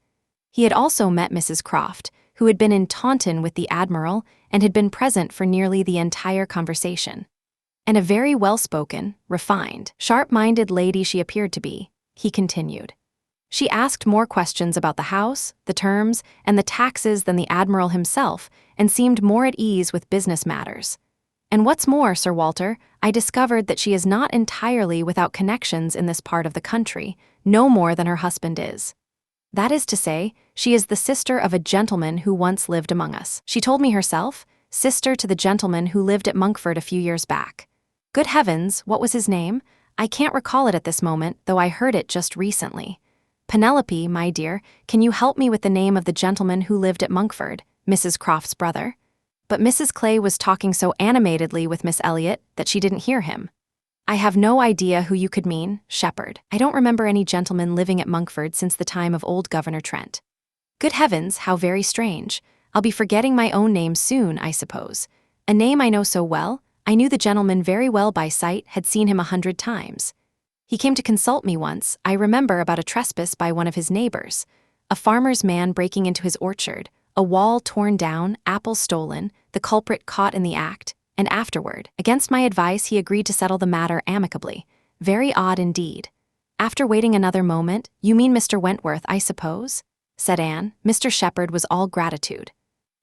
[SPEAKER 1] He had also met Mrs. Croft, who had been in Taunton with the Admiral and had been present for nearly the entire conversation. And a very well-spoken, refined, sharp-minded lady she appeared to be, he continued. She asked more questions about the house, the terms, and the taxes than the Admiral himself, and seemed more at ease with business matters. And what's more, Sir Walter, I discovered that she is not entirely without connections in this part of the country, no more than her husband is. That is to say, she is the sister of a gentleman who once lived among us. She told me herself, sister to the gentleman who lived at Monkford a few years back. Good heavens, what was his name? I can't recall it at this moment, though I heard it just recently. Penelope, my dear, can you help me with the name of the gentleman who lived at Monkford, Mrs. Croft's brother? But Mrs. Clay was talking so animatedly with Miss Elliot that she didn't hear him. I have no idea who you could mean, Shepherd. I don't remember any gentleman living at Monkford since the time of old Governor Trent. Good heavens, how very strange. I'll be forgetting my own name soon, I suppose. A name I know so well. I knew the gentleman very well by sight, had seen him 100 times. He came to consult me once, I remember, about a trespass by one of his neighbors. A farmer's man breaking into his orchard, a wall torn down, apples stolen, the culprit caught in the act, and afterward, against my advice, he agreed to settle the matter amicably. Very odd indeed. After waiting another moment, you mean Mr. Wentworth, I suppose? Said Anne. Mr. Shepherd was all gratitude.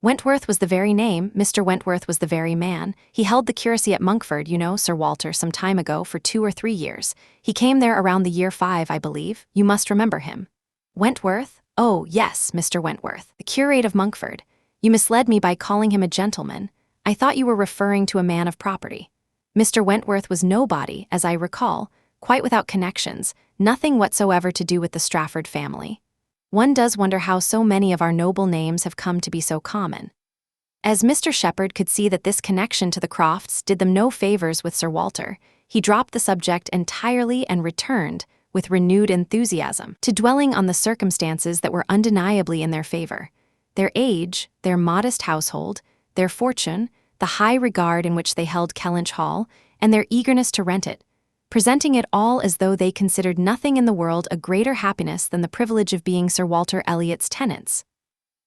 [SPEAKER 1] Wentworth was the very name, Mr. Wentworth was the very man. He held the curacy at Monkford, you know, Sir Walter, some time ago, for 2 or 3 years. He came there around the year 5, I believe. You must remember him. Wentworth? Oh, yes, Mr. Wentworth, the curate of Monkford. You misled me by calling him a gentleman. I thought you were referring to a man of property. Mr. Wentworth was nobody, as I recall, quite without connections, nothing whatsoever to do with the Strafford family. One does wonder how so many of our noble names have come to be so common. As Mr. Shepherd could see that this connection to the Crofts did them no favors with Sir Walter, he dropped the subject entirely and returned, with renewed enthusiasm, to dwelling on the circumstances that were undeniably in their favor. Their age, their modest household, their fortune, the high regard in which they held Kellynch Hall, and their eagerness to rent it, presenting it all as though they considered nothing in the world a greater happiness than the privilege of being Sir Walter Elliot's tenants.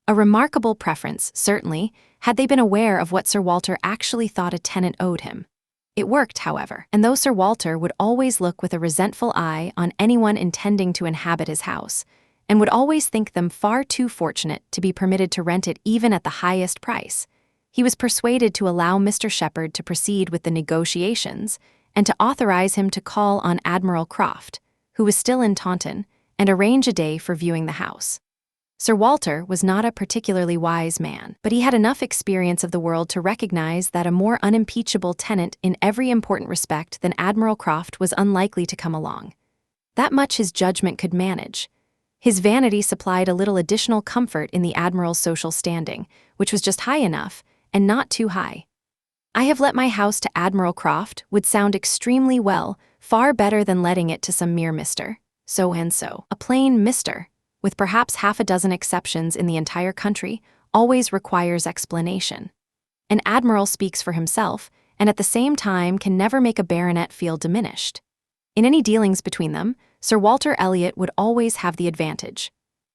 [SPEAKER 1] A remarkable preference, certainly, had they been aware of what Sir Walter actually thought a tenant owed him. It worked, however, and though Sir Walter would always look with a resentful eye on anyone intending to inhabit his house, and would always think them far too fortunate to be permitted to rent it even at the highest price, he was persuaded to allow Mr. Shepherd to proceed with the negotiations and to authorize him to call on Admiral Croft, who was still in Taunton, and arrange a day for viewing the house. Sir Walter was not a particularly wise man, but he had enough experience of the world to recognize that a more unimpeachable tenant in every important respect than Admiral Croft was unlikely to come along. That much his judgment could manage. His vanity supplied a little additional comfort in the Admiral's social standing, which was just high enough, and not too high. I have let my house to Admiral Croft would sound extremely well, far better than letting it to some mere Mr. So-and-so. A plain Mr., with perhaps half a dozen exceptions in the entire country, always requires explanation. An admiral speaks for himself, and at the same time can never make a baronet feel diminished. In any dealings between them, Sir Walter Elliot would always have the advantage.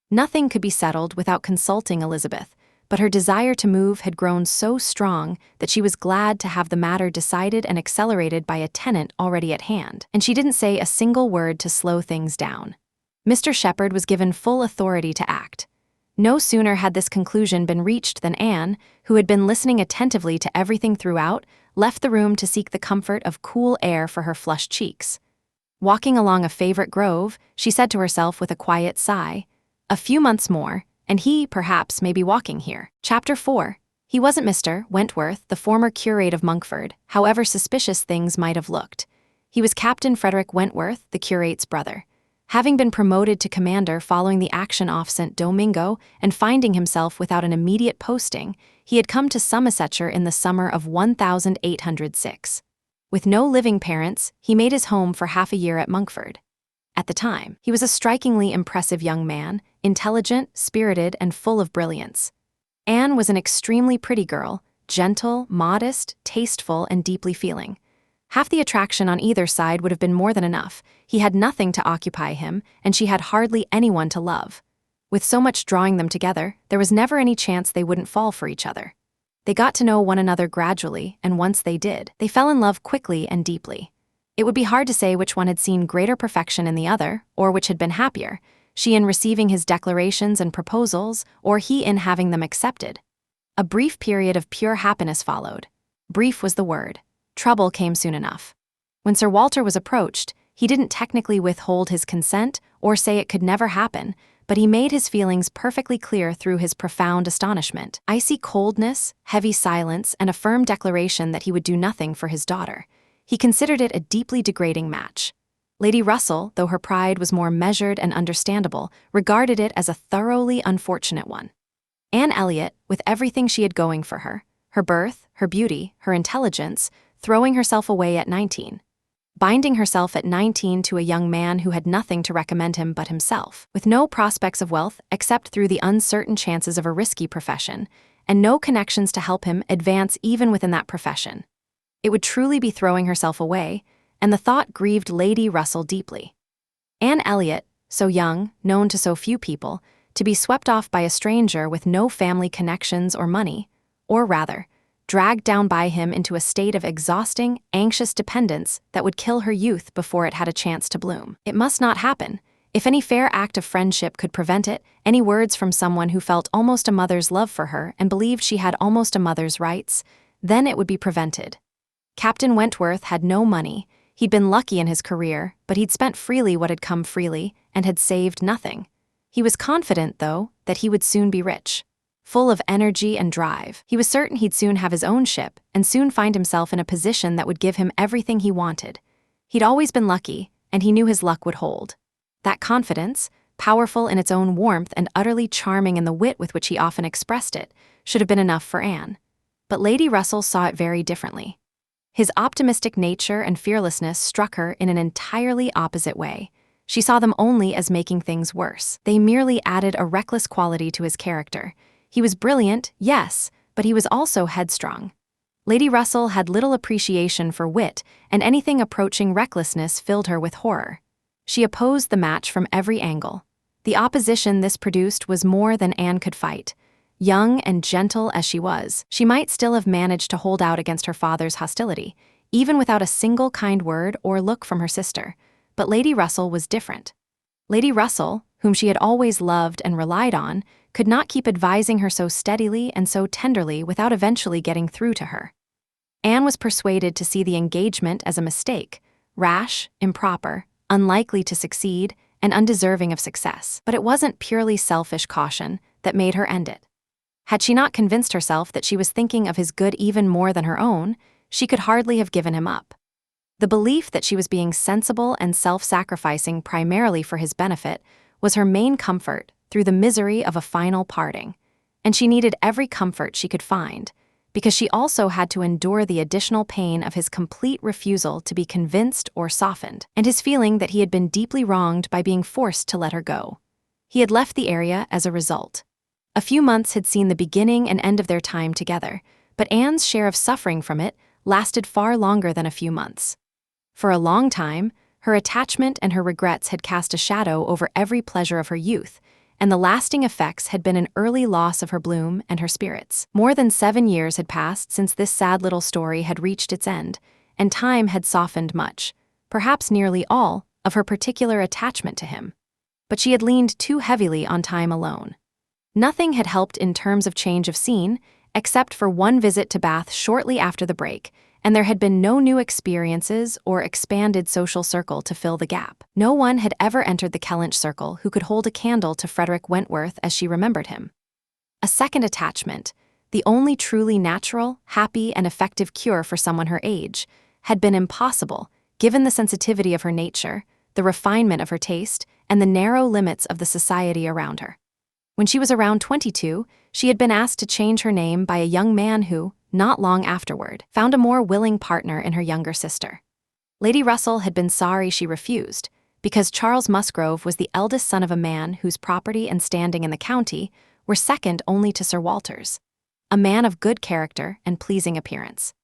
[SPEAKER 1] Nothing could be settled without consulting Elizabeth, but her desire to move had grown so strong that she was glad to have the matter decided and accelerated by a tenant already at hand, and she didn't say a single word to slow things down. Mr. Shepherd was given full authority to act. No sooner had this conclusion been reached than Anne, who had been listening attentively to everything throughout, left the room to seek the comfort of cool air for her flushed cheeks. Walking along a favorite grove, she said to herself with a quiet sigh, "A few months more, and he, perhaps, may be walking here." Chapter 4. He wasn't Mr. Wentworth, the former curate of Monkford, however suspicious things might have looked. He was Captain Frederick Wentworth, the curate's brother. Having been promoted to commander following the action off St. Domingo and finding himself without an immediate posting, he had come to Somersetshire in the summer of 1806. With no living parents, he made his home for half a year at Monkford. At the time, he was a strikingly impressive young man, intelligent, spirited, and full of brilliance. Anne was an extremely pretty girl, gentle, modest, tasteful, and deeply feeling. Half the attraction on either side would have been more than enough. He had nothing to occupy him, and she had hardly anyone to love. With so much drawing them together, there was never any chance they wouldn't fall for each other. They got to know one another gradually, and once they did, they fell in love quickly and deeply. It would be hard to say which one had seen greater perfection in the other, or which had been happier, she in receiving his declarations and proposals, or he in having them accepted. A brief period of pure happiness followed. Brief was the word. Trouble came soon enough. When Sir Walter was approached, he didn't technically withhold his consent or say it could never happen, but he made his feelings perfectly clear through his profound astonishment, icy coldness, heavy silence, and a firm declaration that he would do nothing for his daughter. He considered it a deeply degrading match. Lady Russell, though her pride was more measured and understandable, regarded it as a thoroughly unfortunate one. Anne Elliot, with everything she had going for her, her birth, her beauty, her intelligence, throwing herself away at 19. Binding herself at 19 to a young man who had nothing to recommend him but himself, with no prospects of wealth except through the uncertain chances of a risky profession, and no connections to help him advance even within that profession. It would truly be throwing herself away, and the thought grieved Lady Russell deeply. Anne Elliot, so young, known to so few people, to be swept off by a stranger with no family connections or money, or rather, dragged down by him into a state of exhausting, anxious dependence that would kill her youth before it had a chance to bloom. It must not happen. If any fair act of friendship could prevent it, any words from someone who felt almost a mother's love for her and believed she had almost a mother's rights, then it would be prevented. Captain Wentworth had no money. He'd been lucky in his career, but he'd spent freely what had come freely and had saved nothing. He was confident, though, that he would soon be rich. Full of energy and drive, he was certain he'd soon have his own ship and soon find himself in a position that would give him everything he wanted. He'd always been lucky, and he knew his luck would hold. That confidence, powerful in its own warmth and utterly charming in the wit with which he often expressed it, should have been enough for Anne. But Lady Russell saw it very differently. His optimistic nature and fearlessness struck her in an entirely opposite way. She saw them only as making things worse. They merely added a reckless quality to his character. He was brilliant, yes, but he was also headstrong. Lady Russell had little appreciation for wit, and anything approaching recklessness filled her with horror. She opposed the match from every angle. The opposition this produced was more than Anne could fight. Young and gentle as she was, she might still have managed to hold out against her father's hostility, even without a single kind word or look from her sister. But Lady Russell was different. Lady Russell, whom she had always loved and relied on, could not keep advising her so steadily and so tenderly without eventually getting through to her. Anne was persuaded to see the engagement as a mistake, rash, improper, unlikely to succeed, and undeserving of success. But it wasn't purely selfish caution that made her end it. Had she not convinced herself that she was thinking of his good even more than her own, she could hardly have given him up. The belief that she was being sensible and self-sacrificing primarily for his benefit was her main comfort through the misery of a final parting, and she needed every comfort she could find, because she also had to endure the additional pain of his complete refusal to be convinced or softened, and his feeling that he had been deeply wronged by being forced to let her go. He had left the area as a result. A few months had seen the beginning and end of their time together, but Anne's share of suffering from it lasted far longer than a few months. For a long time, her attachment and her regrets had cast a shadow over every pleasure of her youth, and the lasting effects had been an early loss of her bloom and her spirits. More than 7 years had passed since this sad little story had reached its end, and time had softened much, perhaps nearly all, of her particular attachment to him. But she had leaned too heavily on time alone. Nothing had helped in terms of change of scene, except for one visit to Bath shortly after the break, and there had been no new experiences or expanded social circle to fill the gap. No one had ever entered the Kellynch circle who could hold a candle to Frederick Wentworth as she remembered him. A second attachment, the only truly natural, happy, and effective cure for someone her age, had been impossible, given the sensitivity of her nature, the refinement of her taste, and the narrow limits of the society around her. When she was around 22, she had been asked to change her name by a young man who, not long afterward, found a more willing partner in her younger sister. Lady Russell had been sorry she refused, because Charles Musgrove was the eldest son of a man whose property and standing in the county were second only to Sir Walter's, a man of good character and pleasing appearance.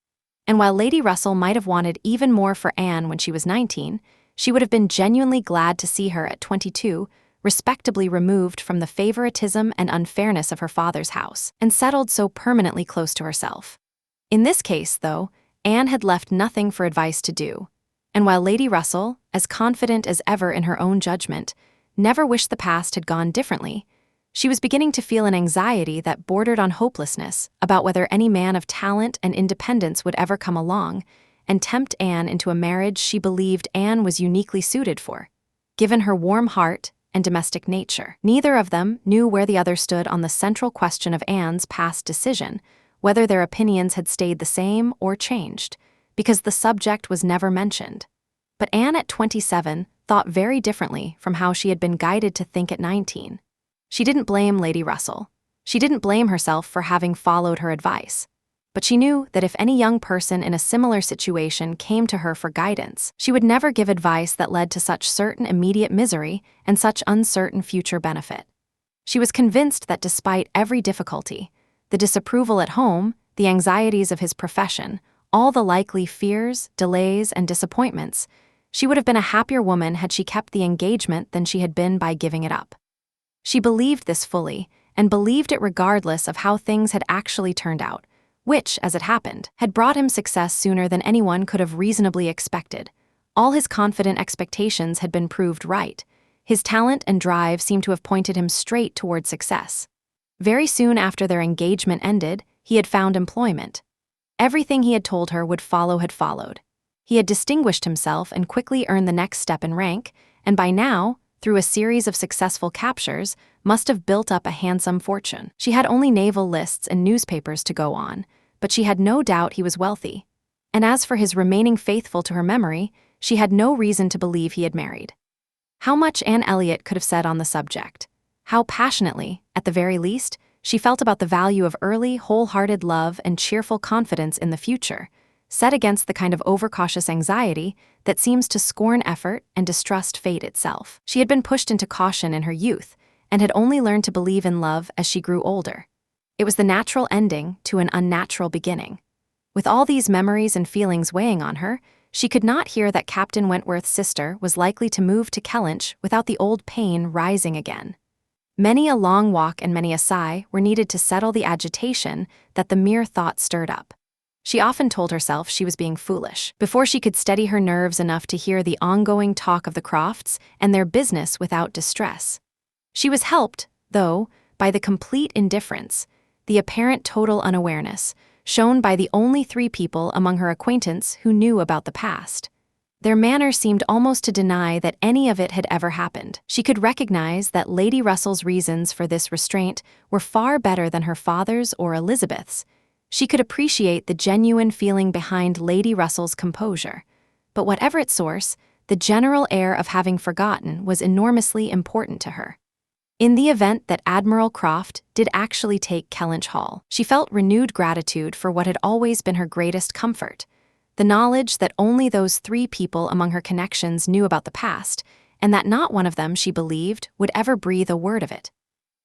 [SPEAKER 1] And while Lady Russell might have wanted even more for Anne when she was 19, she would have been genuinely glad to see her at 22, respectably removed from the favoritism and unfairness of her father's house, and settled so permanently close to herself. In this case, though, Anne had left nothing for advice to do, and while Lady Russell, as confident as ever in her own judgment, never wished the past had gone differently, she was beginning to feel an anxiety that bordered on hopelessness about whether any man of talent and independence would ever come along and tempt Anne into a marriage she believed Anne was uniquely suited for, given her warm heart and domestic nature. Neither of them knew where the other stood on the central question of Anne's past decision, whether their opinions had stayed the same or changed, because the subject was never mentioned. But Anne at 27 thought very differently from how she had been guided to think at 19. She didn't blame Lady Russell. She didn't blame herself for having followed her advice. But she knew that if any young person in a similar situation came to her for guidance, she would never give advice that led to such certain immediate misery and such uncertain future benefit. She was convinced that despite every difficulty, the disapproval at home, the anxieties of his profession, all the likely fears, delays, and disappointments, she would have been a happier woman had she kept the engagement than she had been by giving it up. She believed this fully, and believed it regardless of how things had actually turned out, which, as it happened, had brought him success sooner than anyone could have reasonably expected. All his confident expectations had been proved right. His talent and drive seemed to have pointed him straight toward success. Very soon after their engagement ended, he had found employment. Everything he had told her would follow had followed. He had distinguished himself and quickly earned the next step in rank, and by now, through a series of successful captures, must have built up a handsome fortune. She had only naval lists and newspapers to go on, but she had no doubt he was wealthy. And as for his remaining faithful to her memory, she had no reason to believe he had married. How much Anne Elliot could have said on the subject. How passionately, at the very least, she felt about the value of early, wholehearted love and cheerful confidence in the future, set against the kind of overcautious anxiety that seems to scorn effort and distrust fate itself. She had been pushed into caution in her youth, and had only learned to believe in love as she grew older. It was the natural ending to an unnatural beginning. With all these memories and feelings weighing on her, she could not hear that Captain Wentworth's sister was likely to move to Kellynch without the old pain rising again. Many a long walk and many a sigh were needed to settle the agitation that the mere thought stirred up. She often told herself she was being foolish, before she could steady her nerves enough to hear the ongoing talk of the Crofts and their business without distress. She was helped, though, by the complete indifference, the apparent total unawareness, shown by the only 3 people among her acquaintance who knew about the past. Their manner seemed almost to deny that any of it had ever happened. She could recognize that Lady Russell's reasons for this restraint were far better than her father's or Elizabeth's. She could appreciate the genuine feeling behind Lady Russell's composure. But whatever its source, the general air of having forgotten was enormously important to her. In the event that Admiral Croft did actually take Kellynch Hall, she felt renewed gratitude for what had always been her greatest comfort, the knowledge that only those 3 people among her connections knew about the past, and that not one of them, she believed, would ever breathe a word of it.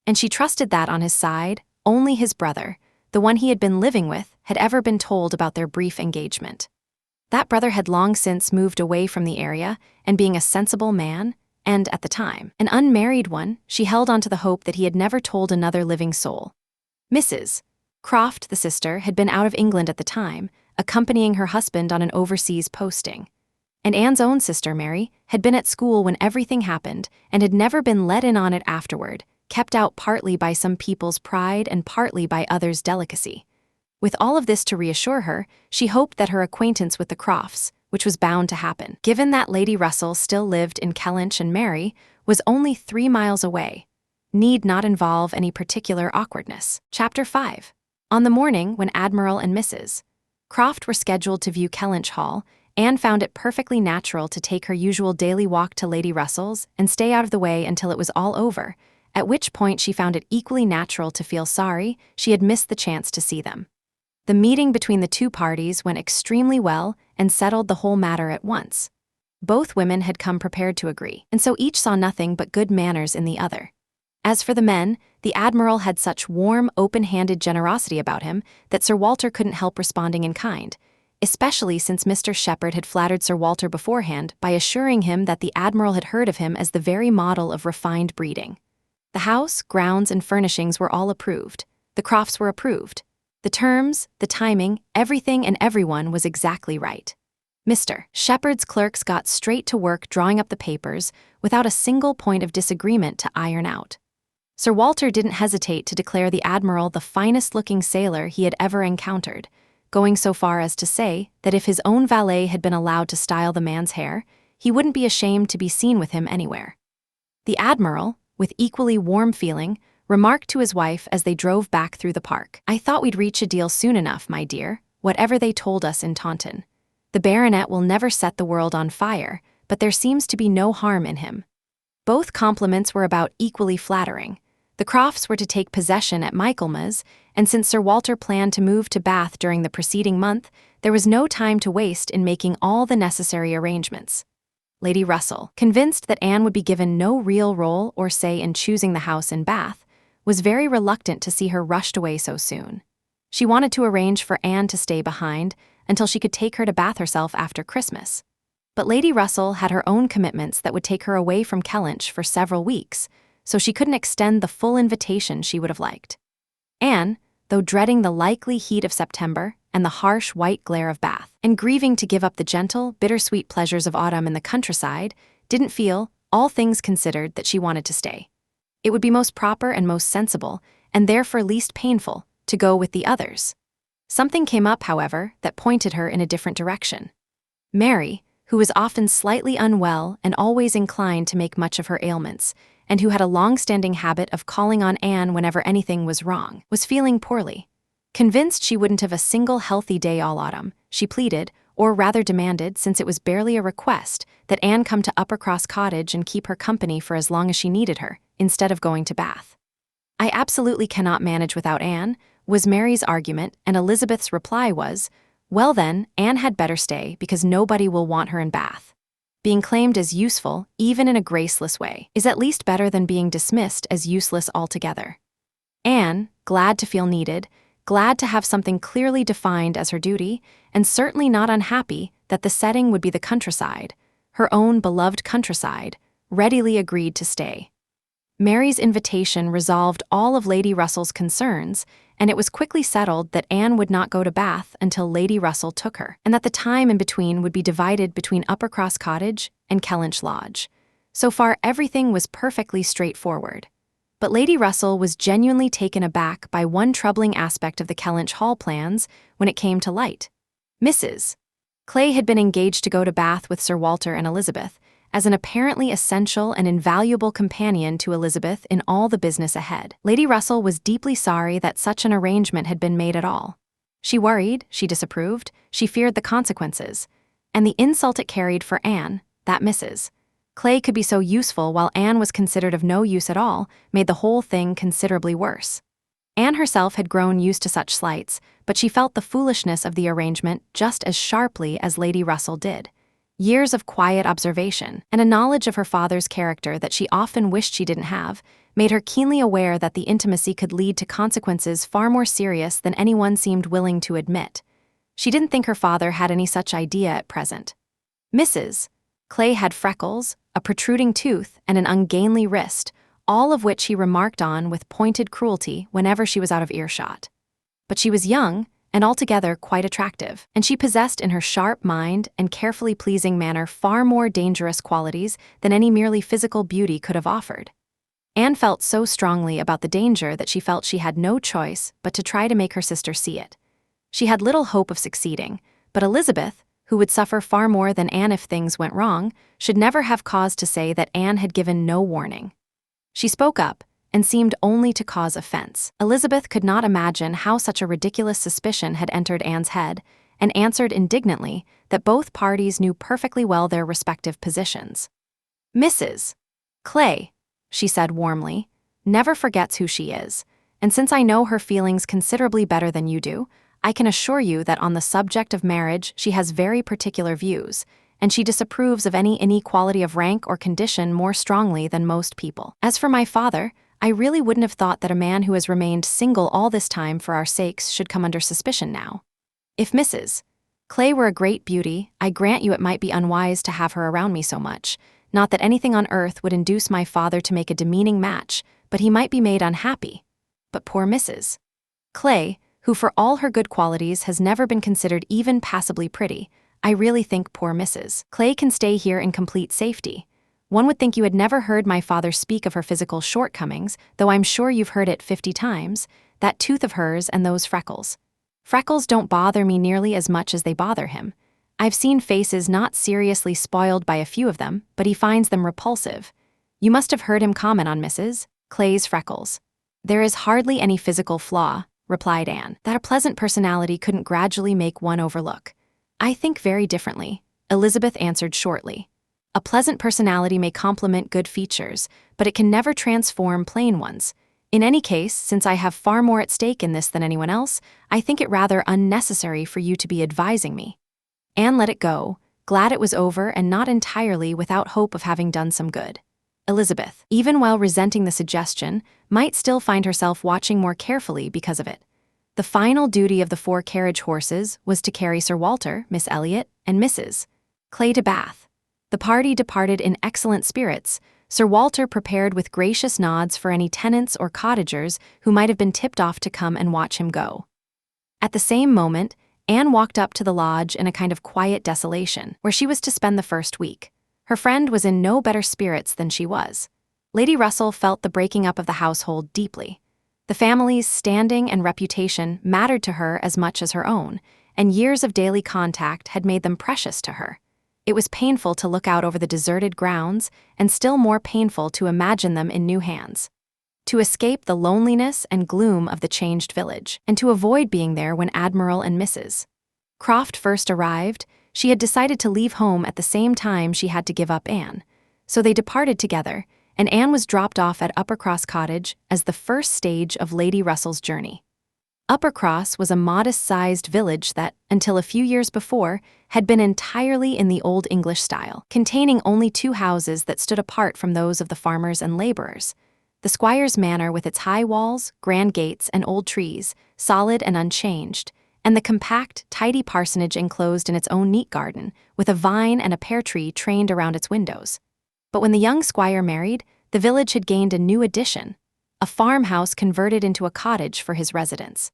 [SPEAKER 1] And she trusted that on his side, only his brother, the one he had been living with, had ever been told about their brief engagement. That brother had long since moved away from the area, and being a sensible man, and, at the time, an unmarried one, she held on to the hope that he had never told another living soul. Mrs. Croft, the sister, had been out of England at the time, accompanying her husband on an overseas posting. And Anne's own sister, Mary, had been at school when everything happened and had never been let in on it afterward, kept out partly by some people's pride and partly by others' delicacy. With all of this to reassure her, she hoped that her acquaintance with the Crofts, which was bound to happen, given that Lady Russell still lived in Kellynch and Mary, was only 3 miles away, need not involve any particular awkwardness. Chapter 5. On the morning when Admiral and Mrs. Croft were scheduled to view Kellynch Hall, Anne found it perfectly natural to take her usual daily walk to Lady Russell's and stay out of the way until it was all over, at which point she found it equally natural to feel sorry she had missed the chance to see them. The meeting between the two parties went extremely well and settled the whole matter at once. Both women had come prepared to agree, and so each saw nothing but good manners in the other. As for the men, the Admiral had such warm, open-handed generosity about him that Sir Walter couldn't help responding in kind, especially since Mr. Shepherd had flattered Sir Walter beforehand by assuring him that the Admiral had heard of him as the very model of refined breeding. The house, grounds, and furnishings were all approved. The Crofts were approved. The terms, the timing, everything and everyone was exactly right. Mr. Shepherd's clerks got straight to work drawing up the papers without a single point of disagreement to iron out. Sir Walter didn't hesitate to declare the Admiral the finest-looking sailor he had ever encountered, going so far as to say that if his own valet had been allowed to style the man's hair, he wouldn't be ashamed to be seen with him anywhere. The Admiral, with equally warm feeling, remarked to his wife as they drove back through the park, "I thought we'd reach a deal soon enough, my dear, whatever they told us in Taunton. The baronet will never set the world on fire, but there seems to be no harm in him." Both compliments were about equally flattering. The Crofts were to take possession at Michaelmas, and since Sir Walter planned to move to Bath during the preceding month, there was no time to waste in making all the necessary arrangements. Lady Russell, convinced that Anne would be given no real role or say in choosing the house in Bath, was very reluctant to see her rushed away so soon. She wanted to arrange for Anne to stay behind until she could take her to Bath herself after Christmas. But Lady Russell had her own commitments that would take her away from Kellynch for several weeks, so she couldn't extend the full invitation she would have liked. Anne, though dreading the likely heat of September and the harsh white glare of Bath, and grieving to give up the gentle, bittersweet pleasures of autumn in the countryside, didn't feel, all things considered, that she wanted to stay. It would be most proper and most sensible, and therefore least painful, to go with the others. Something came up, however, that pointed her in a different direction. Mary, who was often slightly unwell and always inclined to make much of her ailments, and who had a long-standing habit of calling on Anne whenever anything was wrong, was feeling poorly. Convinced she wouldn't have a single healthy day all autumn, she pleaded, or rather demanded, since it was barely a request, that Anne come to Uppercross Cottage and keep her company for as long as she needed her, instead of going to Bath. "I absolutely cannot manage without Anne," was Mary's argument, and Elizabeth's reply was, "Well then, Anne had better stay, because nobody will want her in Bath. Being claimed as useful, even in a graceless way, is at least better than being dismissed as useless altogether." Anne, glad to feel needed, glad to have something clearly defined as her duty, and certainly not unhappy that the setting would be the countryside, her own beloved countryside, readily agreed to stay. Mary's invitation resolved all of Lady Russell's concerns, and it was quickly settled that Anne would not go to Bath until Lady Russell took her, and that the time in between would be divided between Uppercross Cottage and Kellynch Lodge. So far, everything was perfectly straightforward. But Lady Russell was genuinely taken aback by one troubling aspect of the Kellynch Hall plans when it came to light. Mrs. Clay had been engaged to go to Bath with Sir Walter and Elizabeth, as an apparently essential and invaluable companion to Elizabeth in all the business ahead. Lady Russell was deeply sorry that such an arrangement had been made at all. She worried, she disapproved, she feared the consequences, and the insult it carried for Anne, that Mrs. Clay could be so useful while Anne was considered of no use at all, made the whole thing considerably worse. Anne herself had grown used to such slights, but she felt the foolishness of the arrangement just as sharply as Lady Russell did. Years of quiet observation, and a knowledge of her father's character that she often wished she didn't have, made her keenly aware that the intimacy could lead to consequences far more serious than anyone seemed willing to admit. She didn't think her father had any such idea at present. Mrs. Clay had freckles, a protruding tooth, and an ungainly wrist, all of which he remarked on with pointed cruelty whenever she was out of earshot. But she was young, and altogether quite attractive, and she possessed in her sharp mind and carefully pleasing manner far more dangerous qualities than any merely physical beauty could have offered. Anne felt so strongly about the danger that she felt she had no choice but to try to make her sister see it. She had little hope of succeeding, but Elizabeth, who would suffer far more than Anne if things went wrong, should never have cause to say that Anne had given no warning. She spoke up, and seemed only to cause offense. Elizabeth could not imagine how such a ridiculous suspicion had entered Anne's head, and answered indignantly that both parties knew perfectly well their respective positions. "Mrs. Clay," she said warmly, "never forgets who she is, and since I know her feelings considerably better than you do, I can assure you that on the subject of marriage she has very particular views, and she disapproves of any inequality of rank or condition more strongly than most people. As for my father, I really wouldn't have thought that a man who has remained single all this time for our sakes should come under suspicion now. If Mrs. Clay were a great beauty, I grant you it might be unwise to have her around me so much. Not that anything on earth would induce my father to make a demeaning match, but he might be made unhappy. But poor Mrs. Clay, who for all her good qualities has never been considered even passably pretty, I really think poor Mrs. Clay can stay here in complete safety. One would think you had never heard my father speak of her physical shortcomings, though I'm sure you've heard it 50 times, that tooth of hers and those freckles. Freckles don't bother me nearly as much as they bother him. I've seen faces not seriously spoiled by a few of them, but he finds them repulsive. You must have heard him comment on Mrs. Clay's freckles. There is hardly any physical flaw, replied Anne, that a pleasant personality couldn't gradually make one overlook. I think very differently, Elizabeth answered shortly. A pleasant personality may complement good features, but it can never transform plain ones. In any case, since I have far more at stake in this than anyone else, I think it rather unnecessary for you to be advising me. Anne let it go, glad it was over and not entirely without hope of having done some good. Elizabeth, even while resenting the suggestion, might still find herself watching more carefully because of it. The final duty of the 4 carriage horses was to carry Sir Walter, Miss Elliot, and Mrs. Clay to Bath. The party departed in excellent spirits, Sir Walter prepared with gracious nods for any tenants or cottagers who might have been tipped off to come and watch him go. At the same moment, Anne walked up to the lodge in a kind of quiet desolation, where she was to spend the first week. Her friend was in no better spirits than she was. Lady Russell felt the breaking up of the household deeply. The family's standing and reputation mattered to her as much as her own, and years of daily contact had made them precious to her. It was painful to look out over the deserted grounds, and still more painful to imagine them in new hands. To escape the loneliness and gloom of the changed village, and to avoid being there when Admiral and Mrs. Croft first arrived, she had decided to leave home at the same time she had to give up Anne. So they departed together, and Anne was dropped off at Uppercross Cottage as the first stage of Lady Russell's journey. Uppercross was a modest-sized village that, until a few years before, had been entirely in the Old English style, containing only 2 houses that stood apart from those of the farmers and laborers. The squire's manor with its high walls, grand gates, and old trees, solid and unchanged, and the compact, tidy parsonage enclosed in its own neat garden, with a vine and a pear tree trained around its windows. But when the young squire married, the village had gained a new addition, a farmhouse converted into a cottage for his residence.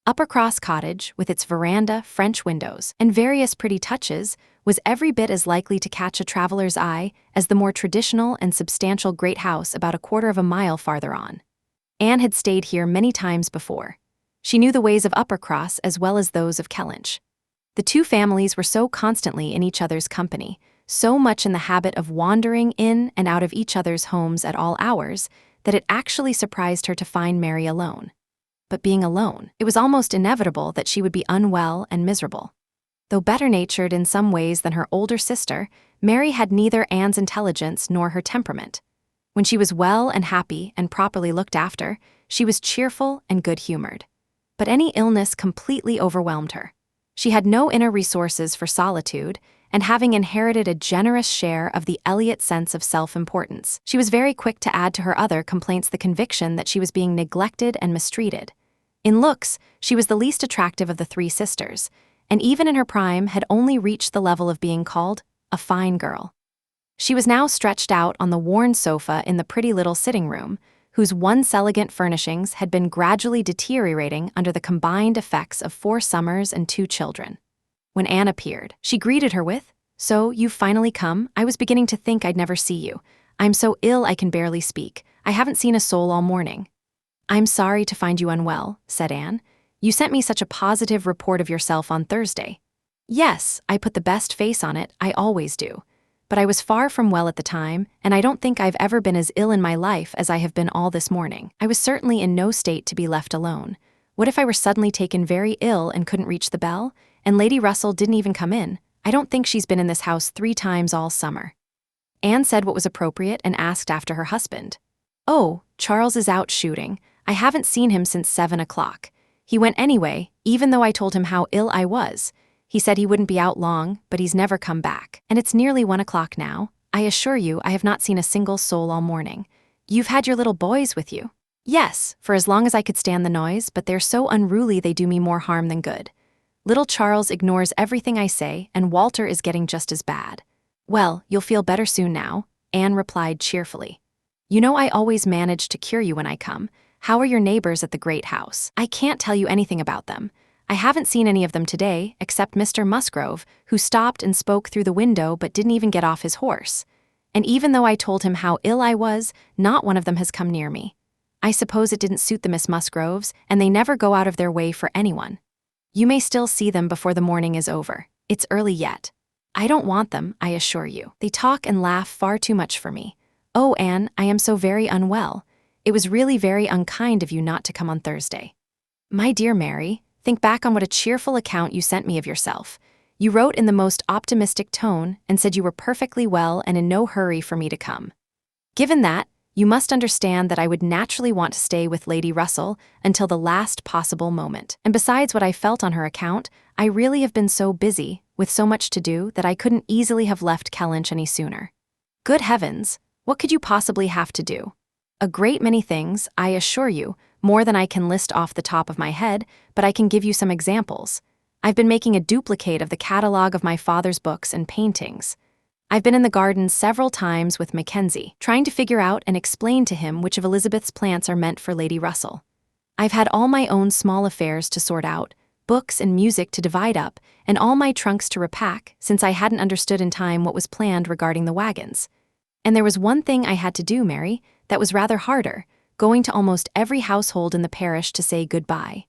[SPEAKER 1] Uppercross Cottage, with its veranda, French windows, and various pretty touches, was every bit as likely to catch a traveler's eye as the more traditional and substantial great house about a quarter of a mile farther on. Anne had stayed here many times before. She knew the ways of Uppercross as well as those of Kellynch. The 2 families were so constantly in each other's company, so much in the habit of wandering in and out of each other's homes at all hours, that it actually surprised her to find Mary alone. But being alone, it was almost inevitable that she would be unwell and miserable. Though better-natured in some ways than her older sister, Mary had neither Anne's intelligence nor her temperament. When she was well and happy and properly looked after, she was cheerful and good-humored. But any illness completely overwhelmed her. She had no inner resources for solitude, and having inherited a generous share of the Elliot sense of self-importance, she was very quick to add to her other complaints the conviction that she was being neglected and mistreated. In looks, she was the least attractive of the 3 sisters, and even in her prime had only reached the level of being called a fine girl. She was now stretched out on the worn sofa in the pretty little sitting room, whose once elegant furnishings had been gradually deteriorating under the combined effects of 4 summers and 2 children. When Anne appeared, she greeted her with, "So, you've finally come? I was beginning to think I'd never see you. I'm so ill I can barely speak. I haven't seen a soul all morning." "I'm sorry to find you unwell," said Anne. "You sent me such a positive report of yourself on Thursday." "Yes, I put the best face on it, I always do. But I was far from well at the time, and I don't think I've ever been as ill in my life as I have been all this morning. I was certainly in no state to be left alone. What if I were suddenly taken very ill and couldn't reach the bell? And Lady Russell didn't even come in. I don't think she's been in this house 3 times all summer." Anne said what was appropriate and asked after her husband. "Oh, Charles is out shooting. I haven't seen him since 7 o'clock. He went anyway, even though I told him how ill I was. He said he wouldn't be out long, but he's never come back. And it's nearly 1 o'clock now. I assure you, I have not seen a single soul all morning." "You've had your little boys with you?" "Yes, for as long as I could stand the noise, but they're so unruly they do me more harm than good. Little Charles ignores everything I say, and Walter is getting just as bad." "Well, you'll feel better soon now," Anne replied cheerfully. "You know I always manage to cure you when I come. How are your neighbors at the great house?" "I can't tell you anything about them. I haven't seen any of them today, except Mr. Musgrove, who stopped and spoke through the window but didn't even get off his horse. And even though I told him how ill I was, not one of them has come near me. I suppose it didn't suit the Miss Musgroves, and they never go out of their way for anyone. You may still see them before the morning is over. It's early yet. I don't want them, I assure you. They talk and laugh far too much for me. Oh, Anne, I am so very unwell. It was really very unkind of you not to come on Thursday." "My dear Mary, think back on what a cheerful account you sent me of yourself. You wrote in the most optimistic tone and said you were perfectly well and in no hurry for me to come. Given that, you must understand that I would naturally want to stay with Lady Russell until the last possible moment. And besides what I felt on her account, I really have been so busy, with so much to do, that I couldn't easily have left Kellynch any sooner." "Good heavens, what could you possibly have to do?" "A great many things, I assure you, more than I can list off the top of my head, but I can give you some examples. I've been making a duplicate of the catalogue of my father's books and paintings. I've been in the garden several times with Mackenzie, trying to figure out and explain to him which of Elizabeth's plants are meant for Lady Russell. I've had all my own small affairs to sort out, books and music to divide up, and all my trunks to repack, since I hadn't understood in time what was planned regarding the wagons. And there was one thing I had to do, Mary, that was rather harder, going to almost every household in the parish to say goodbye.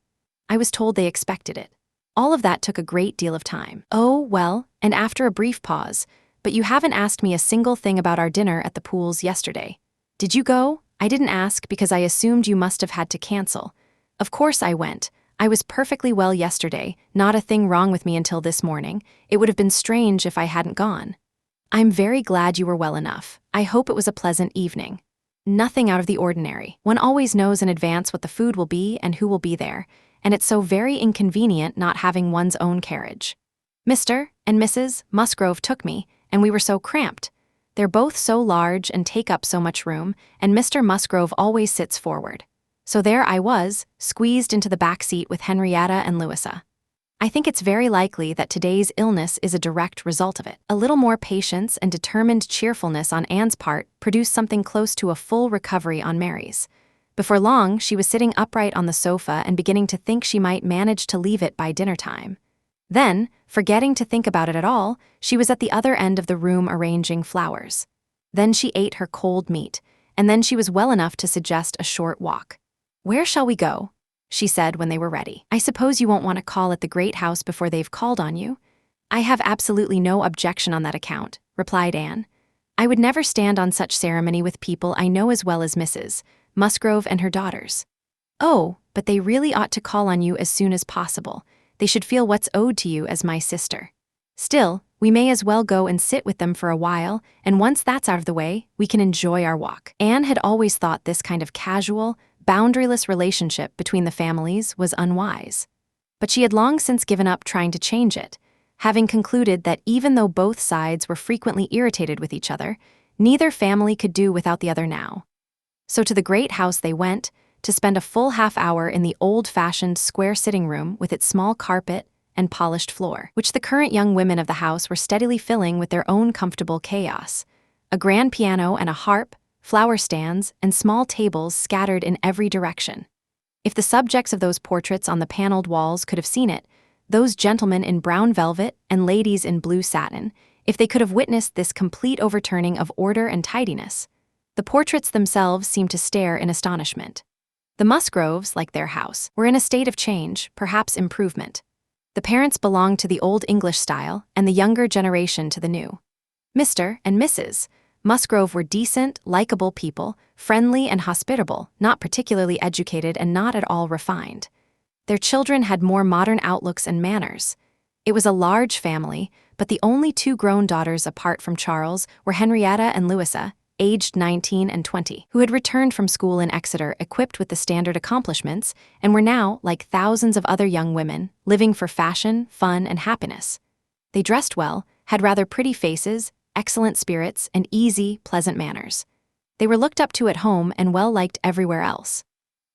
[SPEAKER 1] I was told they expected it. All of that took a great deal of time." "Oh, well," and after a brief pause, "but you haven't asked me a single thing about our dinner at the Pools yesterday. Did you go?" "I didn't ask because I assumed you must have had to cancel. Of course I went. I was perfectly well yesterday, not a thing wrong with me until this morning. It would have been strange if I hadn't gone." "I'm very glad you were well enough. I hope it was a pleasant evening." "Nothing out of the ordinary. One always knows in advance what the food will be and who will be there, and it's so very inconvenient not having one's own carriage. Mr. and Mrs. Musgrove took me, and we were so cramped. They're both so large and take up so much room, and Mr. Musgrove always sits forward. So there I was, squeezed into the back seat with Henrietta and Louisa. I think it's very likely that today's illness is a direct result of it. A little more patience and determined cheerfulness on Anne's part produced something close to a full recovery on Mary's. Before long, she was sitting upright on the sofa and beginning to think she might manage to leave it by dinner time. Then, forgetting to think about it at all, she was at the other end of the room arranging flowers. Then she ate her cold meat, and then she was well enough to suggest a short walk. "Where shall we go?" she said when they were ready. "I suppose you won't want to call at the great house before they've called on you?" "I have absolutely no objection on that account," replied Anne. "I would never stand on such ceremony with people I know as well as Mrs. Musgrove and her daughters." "Oh, but they really ought to call on you as soon as possible. They should feel what's owed to you as my sister. Still, we may as well go and sit with them for a while, and once that's out of the way, we can enjoy our walk." Anne had always thought this kind of casual, boundaryless relationship between the families was unwise. But she had long since given up trying to change it, having concluded that even though both sides were frequently irritated with each other, neither family could do without the other now. So to the great house they went, to spend a full half-hour in the old-fashioned square sitting room with its small carpet and polished floor, which the current young women of the house were steadily filling with their own comfortable chaos. A grand piano and a harp, flower stands, and small tables scattered in every direction. If the subjects of those portraits on the paneled walls could have seen it, those gentlemen in brown velvet and ladies in blue satin, if they could have witnessed this complete overturning of order and tidiness, the portraits themselves seemed to stare in astonishment. The Musgroves, like their house, were in a state of change, perhaps improvement. The parents belonged to the old English style, and the younger generation to the new. Mr. and Mrs. Musgrove were decent, likable people, friendly and hospitable, not particularly educated and not at all refined. Their children had more modern outlooks and manners. It was a large family, but the only two grown daughters apart from Charles were Henrietta and Louisa, aged 19 and 20, who had returned from school in Exeter equipped with the standard accomplishments and were now, like thousands of other young women, living for fashion, fun, and happiness. They dressed well, had rather pretty faces, excellent spirits, and easy, pleasant manners. They were looked up to at home and well-liked everywhere else.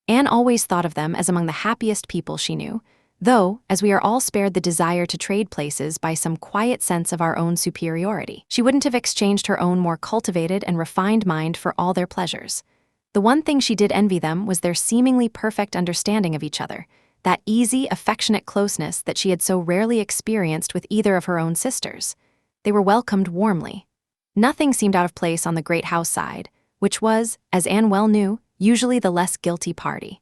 [SPEAKER 1] Anne always thought of them as among the happiest people she knew, though, as we are all spared the desire to trade places by some quiet sense of our own superiority, she wouldn't have exchanged her own more cultivated and refined mind for all their pleasures. The one thing she did envy them was their seemingly perfect understanding of each other, that easy, affectionate closeness that she had so rarely experienced with either of her own sisters. They were welcomed warmly. Nothing seemed out of place on the great house side, which was, as Anne well knew, usually the less guilty party.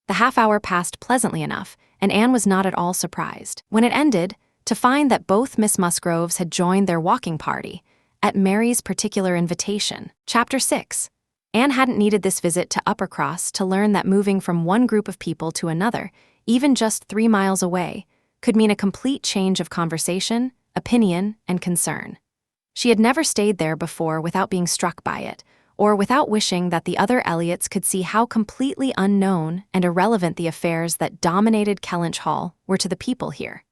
[SPEAKER 1] The half-hour passed pleasantly enough, and Anne was not at all surprised, when it ended, to find that both Miss Musgroves had joined their walking party, at Mary's particular invitation. Chapter 6. Anne hadn't needed this visit to Uppercross to learn that moving from one group of people to another, even just 3 miles away, could mean a complete change of conversation, opinion, and concern. She had never stayed there before without being struck by it, or without wishing that the other Elliots could see how completely unknown and irrelevant the affairs that dominated Kellynch Hall were to the people here.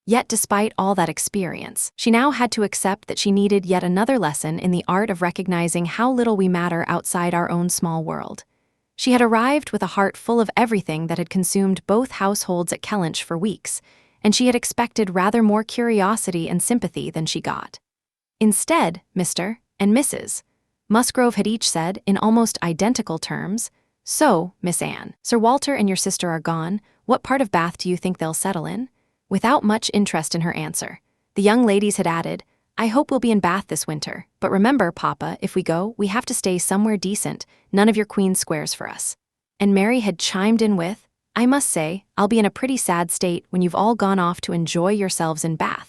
[SPEAKER 1] Yet despite all that experience, she now had to accept that she needed yet another lesson in the art of recognizing how little we matter outside our own small world. She had arrived with a heart full of everything that had consumed both households at Kellynch for weeks, and she had expected rather more curiosity and sympathy than she got. Instead, Mr. and Mrs. Musgrove had each said, in almost identical terms, "So, Miss Anne, Sir Walter and your sister are gone. What part of Bath do you think they'll settle in?" Without much interest in her answer, the young ladies had added, "I hope we'll be in Bath this winter, but remember, Papa, if we go, we have to stay somewhere decent, none of your Queen's squares for us." And Mary had chimed in with, "I must say, I'll be in a pretty sad state when you've all gone off to enjoy yourselves in Bath."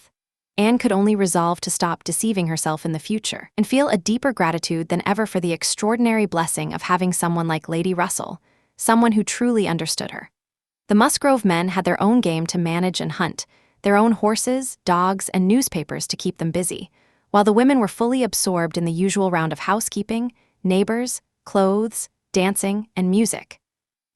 [SPEAKER 1] Anne could only resolve to stop deceiving herself in the future, and feel a deeper gratitude than ever for the extraordinary blessing of having someone like Lady Russell, someone who truly understood her. The Musgrove men had their own game to manage and hunt, their own horses, dogs, and newspapers to keep them busy, while the women were fully absorbed in the usual round of housekeeping, neighbors, clothes, dancing, and music.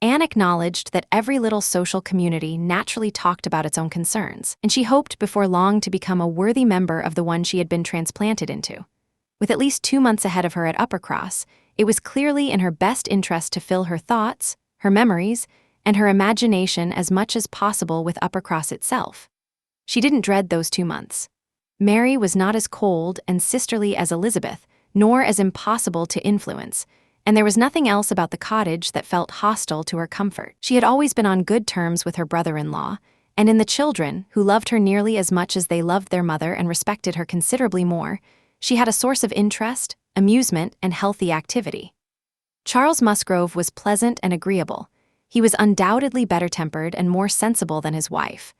[SPEAKER 1] Anne acknowledged that every little social community naturally talked about its own concerns, and she hoped before long to become a worthy member of the one she had been transplanted into. With at least 2 months ahead of her at Uppercross, it was clearly in her best interest to fill her thoughts, her memories, and her imagination as much as possible with Uppercross itself. She didn't dread those 2 months. Mary was not as cold and sisterly as Elizabeth, nor as impossible to influence, and there was nothing else about the cottage that felt hostile to her comfort. She had always been on good terms with her brother-in-law, and in the children, who loved her nearly as much as they loved their mother and respected her considerably more, she had a source of interest, amusement, and healthy activity. Charles Musgrove was pleasant and agreeable. He was undoubtedly better-tempered and more sensible than his wife,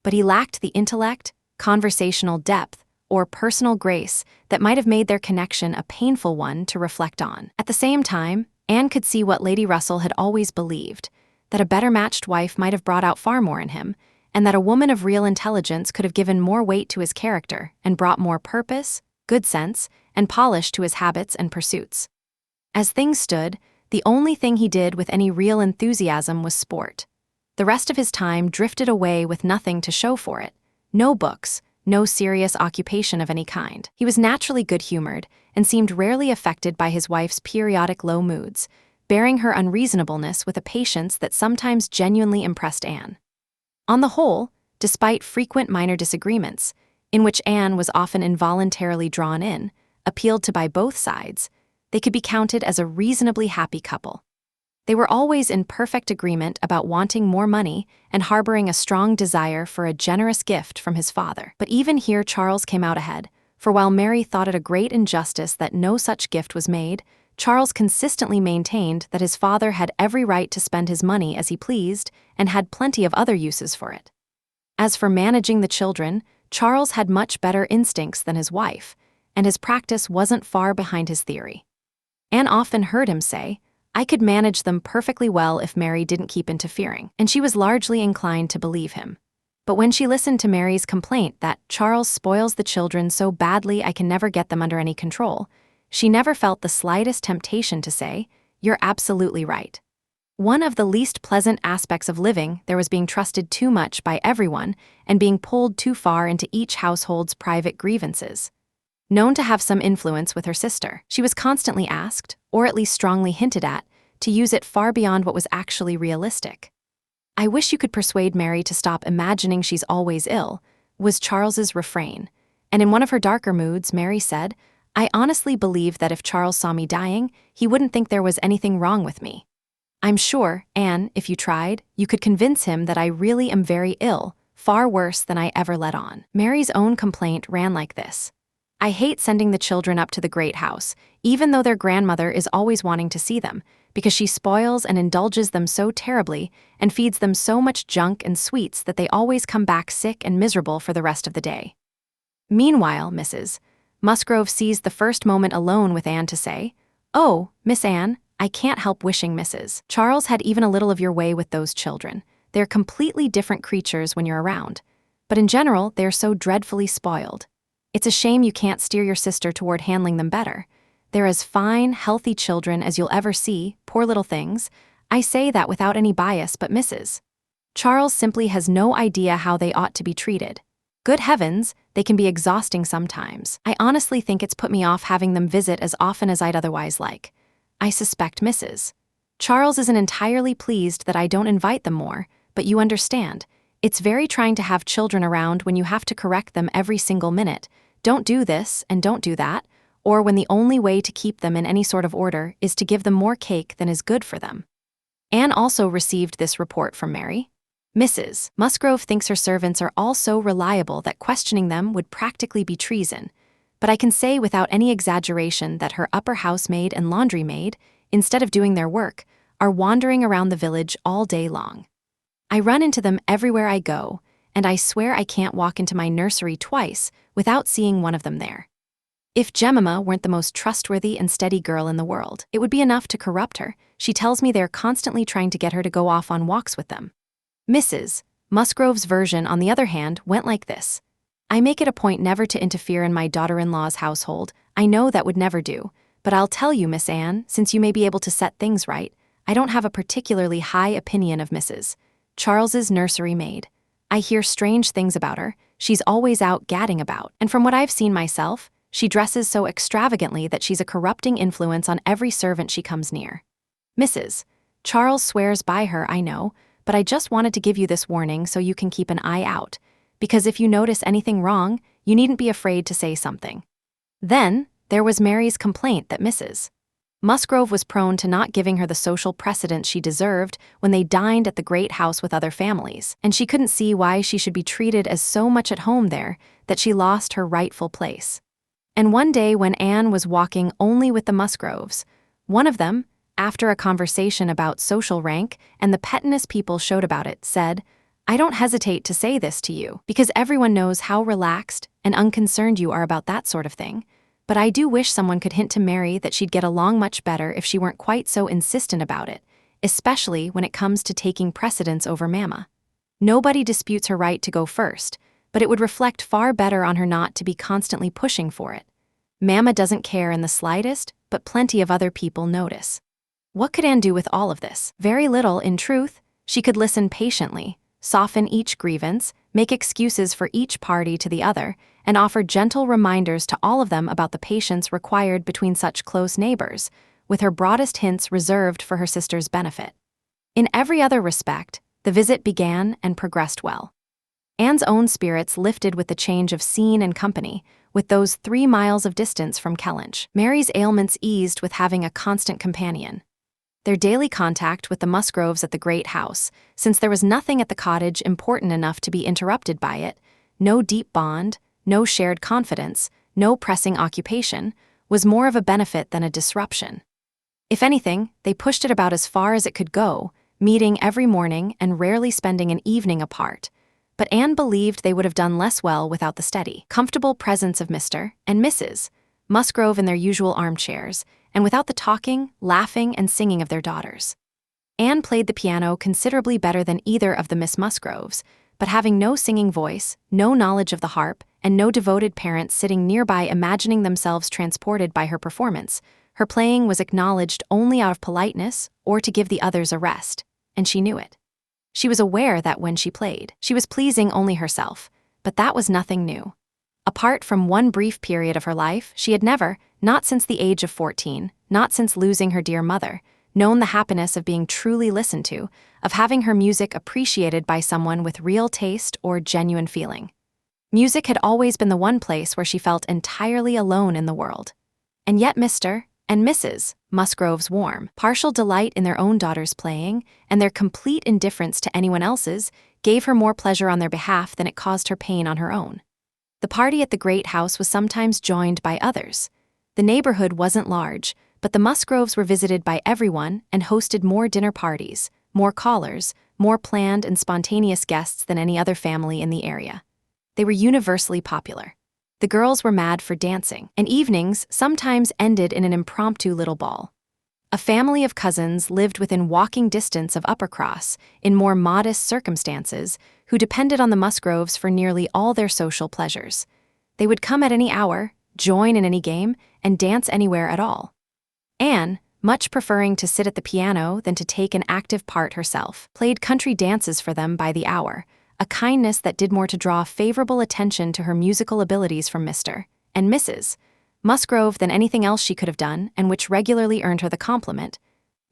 [SPEAKER 1] but he lacked the intellect, conversational depth, or personal grace that might have made their connection a painful one to reflect on. At the same time, Anne could see what Lady Russell had always believed, that a better-matched wife might have brought out far more in him, and that a woman of real intelligence could have given more weight to his character and brought more purpose, good sense, and polish to his habits and pursuits. As things stood, the only thing he did with any real enthusiasm was sport. The rest of his time drifted away with nothing to show for it, no books, no serious occupation of any kind. He was naturally good-humored and seemed rarely affected by his wife's periodic low moods, bearing her unreasonableness with a patience that sometimes genuinely impressed Anne. On the whole, despite frequent minor disagreements, in which Anne was often involuntarily drawn in, appealed to by both sides, they could be counted as a reasonably happy couple. They were always in perfect agreement about wanting more money and harboring a strong desire for a generous gift from his father. But even here Charles came out ahead, for while Mary thought it a great injustice that no such gift was made, Charles consistently maintained that his father had every right to spend his money as he pleased and had plenty of other uses for it. As for managing the children, Charles had much better instincts than his wife, and his practice wasn't far behind his theory. Anne often heard him say, "I could manage them perfectly well if Mary didn't keep interfering," and she was largely inclined to believe him. But when she listened to Mary's complaint that Charles spoils the children so badly I can never get them under any control, she never felt the slightest temptation to say, "You're absolutely right." One of the least pleasant aspects of living there was being trusted too much by everyone and being pulled too far into each household's private grievances. Known to have some influence with her sister, she was constantly asked, or at least strongly hinted at, to use it far beyond what was actually realistic. "I wish you could persuade Mary to stop imagining she's always ill," was Charles's refrain, and in one of her darker moods, Mary said, "I honestly believe that if Charles saw me dying, he wouldn't think there was anything wrong with me. I'm sure, Anne, if you tried, you could convince him that I really am very ill, far worse than I ever let on." Mary's own complaint ran like this: "I hate sending the children up to the great house, even though their grandmother is always wanting to see them, because she spoils and indulges them so terribly and feeds them so much junk and sweets that they always come back sick and miserable for the rest of the day." Meanwhile, Mrs. Musgrove seized the first moment alone with Anne to say, "Oh, Miss Anne, I can't help wishing Mrs. Charles had even a little of your way with those children. They're completely different creatures when you're around, but in general, they're so dreadfully spoiled. It's a shame you can't steer your sister toward handling them better. They're as fine, healthy children as you'll ever see, poor little things. I say that without any bias, but Mrs. Charles simply has no idea how they ought to be treated. Good heavens, they can be exhausting sometimes. I honestly think it's put me off having them visit as often as I'd otherwise like. I suspect Mrs. Charles isn't entirely pleased that I don't invite them more, but you understand. It's very trying to have children around when you have to correct them every single minute. Don't do this and don't do that, or when the only way to keep them in any sort of order is to give them more cake than is good for them." Anne also received this report from Mary. "Mrs. Musgrove thinks her servants are all so reliable that questioning them would practically be treason. But I can say without any exaggeration that her upper housemaid and laundry maid, instead of doing their work, are wandering around the village all day long. I run into them everywhere I go, and I swear I can't walk into my nursery twice without seeing one of them there. If Jemima weren't the most trustworthy and steady girl in the world, it would be enough to corrupt her. She tells me they're constantly trying to get her to go off on walks with them." Mrs. Musgrove's version, on the other hand, went like this: "I make it a point never to interfere in my daughter-in-law's household. I know that would never do, but I'll tell you, Miss Anne, since you may be able to set things right, I don't have a particularly high opinion of Mrs. Charles's nursery maid. I hear strange things about her. She's always out gadding about, and from what I've seen myself, she dresses so extravagantly that she's a corrupting influence on every servant she comes near. Mrs. Charles swears by her, I know, but I just wanted to give you this warning so you can keep an eye out, because if you notice anything wrong, you needn't be afraid to say something." Then, there was Mary's complaint that Mrs. Musgrove was prone to not giving her the social precedence she deserved when they dined at the great house with other families, and she couldn't see why she should be treated as so much at home there that she lost her rightful place. And one day when Anne was walking only with the Musgroves, one of them, after a conversation about social rank and the pettiness people showed about it, said, "I don't hesitate to say this to you, because everyone knows how relaxed and unconcerned you are about that sort of thing, but I do wish someone could hint to Mary that she'd get along much better if she weren't quite so insistent about it, especially when it comes to taking precedence over Mama. Nobody disputes her right to go first, but it would reflect far better on her not to be constantly pushing for it. Mama doesn't care in the slightest, but plenty of other people notice." What could Anne do with all of this? Very little, in truth. She could listen patiently, soften each grievance, make excuses for each party to the other, and offer gentle reminders to all of them about the patience required between such close neighbors, with her broadest hints reserved for her sister's benefit. In every other respect, the visit began and progressed well. Anne's own spirits lifted with the change of scene and company, with those 3 miles of distance from Kellynch. Mary's ailments eased with having a constant companion. Their daily contact with the Musgroves at the great house, since there was nothing at the cottage important enough to be interrupted by it, no deep bond, no shared confidence, no pressing occupation, was more of a benefit than a disruption. If anything, they pushed it about as far as it could go, meeting every morning and rarely spending an evening apart. But Anne believed they would have done less well without the steady, comfortable presence of Mr. and Mrs. Musgrove in their usual armchairs, and without the talking, laughing, and singing of their daughters. Anne played the piano considerably better than either of the Miss Musgroves, but having no singing voice, no knowledge of the harp, and no devoted parents sitting nearby imagining themselves transported by her performance, her playing was acknowledged only out of politeness or to give the others a rest, and she knew it. She was aware that when she played, she was pleasing only herself, but that was nothing new. Apart from one brief period of her life, she had never, not since the age of 14, not since losing her dear mother, known the happiness of being truly listened to, of having her music appreciated by someone with real taste or genuine feeling. Music had always been the one place where she felt entirely alone in the world. And yet Mr. and Mrs. Musgrove's warm, partial delight in their own daughter's playing, and their complete indifference to anyone else's, gave her more pleasure on their behalf than it caused her pain on her own. The party at the great house was sometimes joined by others. The neighborhood wasn't large, but the Musgroves were visited by everyone and hosted more dinner parties, more callers, more planned and spontaneous guests than any other family in the area. They were universally popular. The girls were mad for dancing, and evenings sometimes ended in an impromptu little ball. A family of cousins lived within walking distance of Uppercross, in more modest circumstances, who depended on the Musgroves for nearly all their social pleasures. They would come at any hour, join in any game, and dance anywhere at all. Anne, much preferring to sit at the piano than to take an active part herself, played country dances for them by the hour, a kindness that did more to draw favorable attention to her musical abilities from Mr. and Mrs. Musgrove than anything else she could have done, and which regularly earned her the compliment,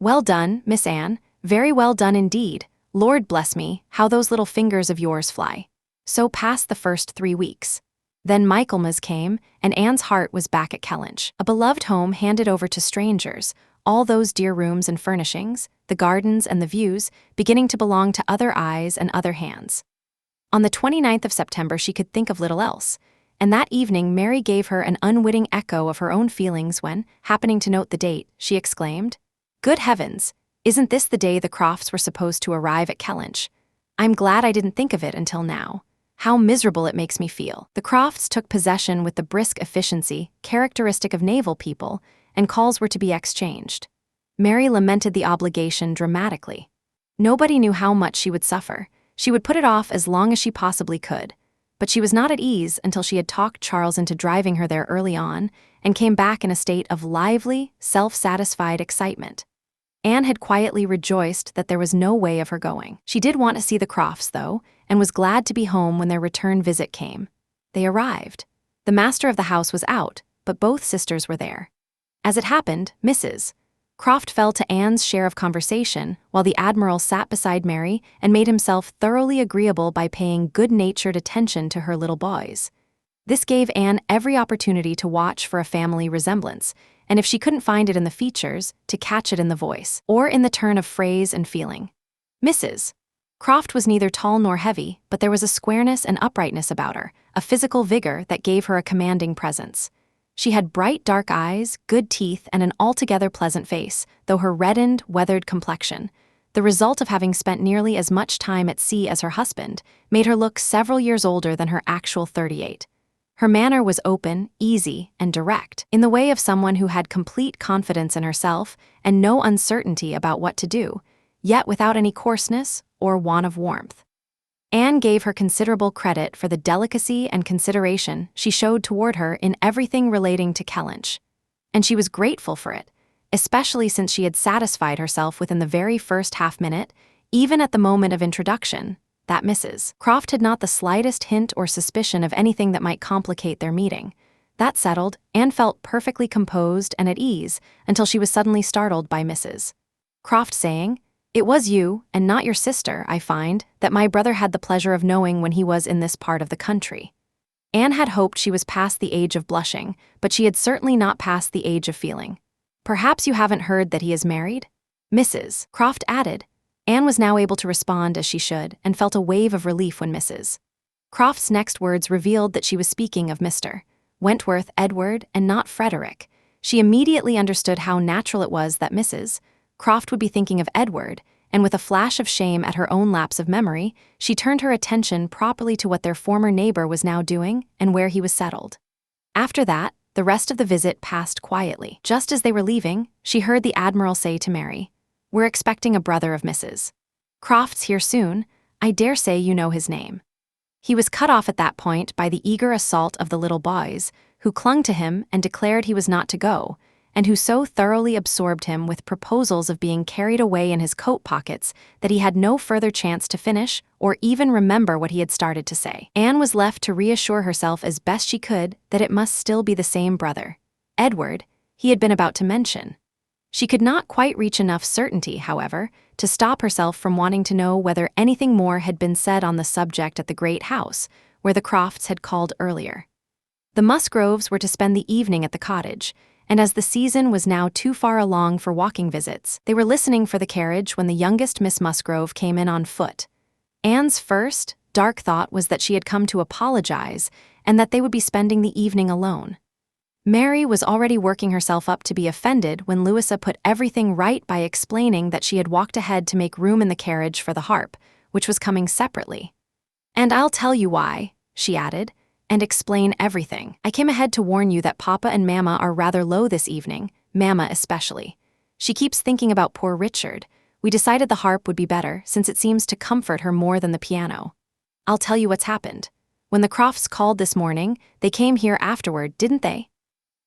[SPEAKER 1] "Well done, Miss Anne, very well done indeed. Lord bless me, how those little fingers of yours fly." So passed the first 3 weeks. Then Michaelmas came, and Anne's heart was back at Kellynch, a beloved home handed over to strangers, all those dear rooms and furnishings, the gardens and the views, beginning to belong to other eyes and other hands. On the 29th of September she could think of little else, and that evening Mary gave her an unwitting echo of her own feelings when, happening to note the date, she exclaimed, "Good heavens, isn't this the day the Crofts were supposed to arrive at Kellynch? I'm glad I didn't think of it until now. How miserable it makes me feel." The Crofts took possession with the brisk efficiency characteristic of naval people, and calls were to be exchanged. Mary lamented the obligation dramatically. Nobody knew how much she would suffer. She would put it off as long as she possibly could, but she was not at ease until she had talked Charles into driving her there early on, and came back in a state of lively, self-satisfied excitement. Anne had quietly rejoiced that there was no way of her going. She did want to see the Crofts, though, and was glad to be home when their return visit came. They arrived. The master of the house was out, but both sisters were there. As it happened, Mrs. Croft fell to Anne's share of conversation, while the Admiral sat beside Mary and made himself thoroughly agreeable by paying good-natured attention to her little boys. This gave Anne every opportunity to watch for a family resemblance, and if she couldn't find it in the features, to catch it in the voice, or in the turn of phrase and feeling. Mrs. Croft was neither tall nor heavy, but there was a squareness and uprightness about her, a physical vigor that gave her a commanding presence. She had bright dark eyes, good teeth, and an altogether pleasant face, though her reddened, weathered complexion, the result of having spent nearly as much time at sea as her husband, made her look several years older than her actual 38. Her manner was open, easy, and direct, in the way of someone who had complete confidence in herself and no uncertainty about what to do, yet without any coarseness or want of warmth. Anne gave her considerable credit for the delicacy and consideration she showed toward her in everything relating to Kellynch, and she was grateful for it, especially since she had satisfied herself within the very first half-minute, even at the moment of introduction, that Mrs. Croft had not the slightest hint or suspicion of anything that might complicate their meeting. That settled, Anne felt perfectly composed and at ease until she was suddenly startled by Mrs. Croft saying, "It was you, and not your sister, I find, that my brother had the pleasure of knowing when he was in this part of the country." Anne had hoped she was past the age of blushing, but she had certainly not passed the age of feeling. "Perhaps you haven't heard that he is married?" Mrs. Croft added. Anne was now able to respond as she should, and felt a wave of relief when Mrs. Croft's next words revealed that she was speaking of Mr. Wentworth Edward and not Frederick. She immediately understood how natural it was that Mrs. Croft would be thinking of Edward, and with a flash of shame at her own lapse of memory, she turned her attention properly to what their former neighbor was now doing and where he was settled. After that, the rest of the visit passed quietly. Just as they were leaving, she heard the Admiral say to Mary, "We're expecting a brother of Mrs. Croft's here soon. I dare say you know his name." He was cut off at that point by the eager assault of the little boys, who clung to him and declared he was not to go, and who so thoroughly absorbed him with proposals of being carried away in his coat pockets that he had no further chance to finish or even remember what he had started to say. Anne was left to reassure herself as best she could that it must still be the same brother, Edward, he had been about to mention. She could not quite reach enough certainty, however, to stop herself from wanting to know whether anything more had been said on the subject at the great house, where the Crofts had called earlier. The Musgroves were to spend the evening at the cottage, and as the season was now too far along for walking visits, they were listening for the carriage when the youngest Miss Musgrove came in on foot. Anne's first, dark thought was that she had come to apologize and that they would be spending the evening alone. Mary was already working herself up to be offended when Louisa put everything right by explaining that she had walked ahead to make room in the carriage for the harp, which was coming separately. "And I'll tell you why," she added, "and explain everything. I came ahead to warn you that Papa and Mamma are rather low this evening, Mamma especially. She keeps thinking about poor Richard. We decided the harp would be better, since it seems to comfort her more than the piano. I'll tell you what's happened. When the Crofts called this morning, they came here afterward, didn't they?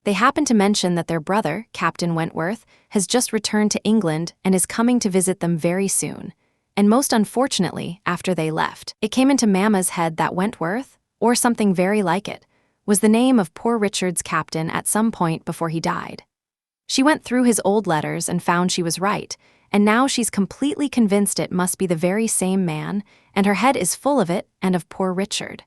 [SPEAKER 1] They happened to mention that their brother, Captain Wentworth, has just returned to England and is coming to visit them very soon. And most unfortunately, after they left, it came into Mamma's head that Wentworth, or something very like it, was the name of poor Richard's captain at some point before he died. She went through his old letters and found she was right, and now she's completely convinced it must be the very same man, and her head is full of it and of poor Richard.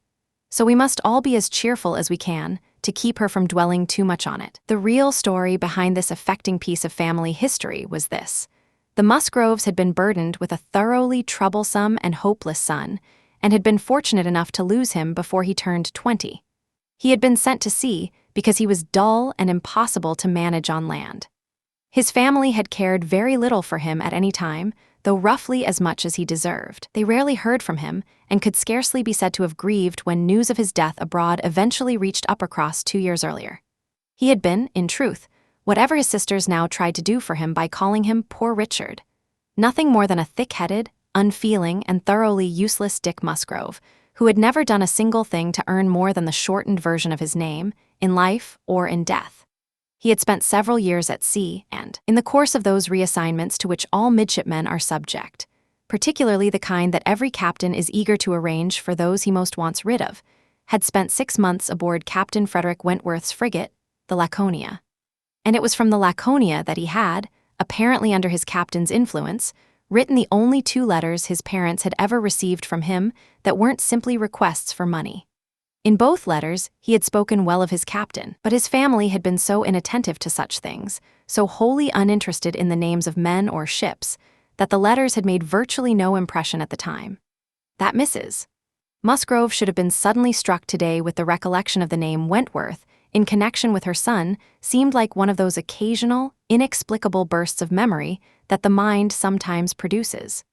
[SPEAKER 1] So we must all be as cheerful as we can, to keep her from dwelling too much on it. The real story behind this affecting piece of family history was this. The Musgroves had been burdened with a thoroughly troublesome and hopeless son, and had been fortunate enough to lose him before he turned 20. He had been sent to sea because he was dull and impossible to manage on land. His family had cared very little for him at any time, though roughly as much as he deserved. They rarely heard from him, and could scarcely be said to have grieved when news of his death abroad eventually reached Uppercross 2 years earlier. He had been, in truth, whatever his sisters now tried to do for him by calling him poor Richard. Nothing more than a thick-headed, unfeeling, and thoroughly useless Dick Musgrove, who had never done a single thing to earn more than the shortened version of his name, in life or in death. He had spent several years at sea and, in the course of those reassignments to which all midshipmen are subject, particularly the kind that every captain is eager to arrange for those he most wants rid of, had spent 6 months aboard Captain Frederick Wentworth's frigate, the Laconia. And it was from the Laconia that he had, apparently under his captain's influence, written the only 2 letters his parents had ever received from him that weren't simply requests for money. In both letters, he had spoken well of his captain, but his family had been so inattentive to such things, so wholly uninterested in the names of men or ships, that the letters had made virtually no impression at the time. That Mrs. Musgrove should have been suddenly struck today with the recollection of the name Wentworth in connection with her son seemed like one of those occasional, inexplicable bursts of memory that the mind sometimes produces.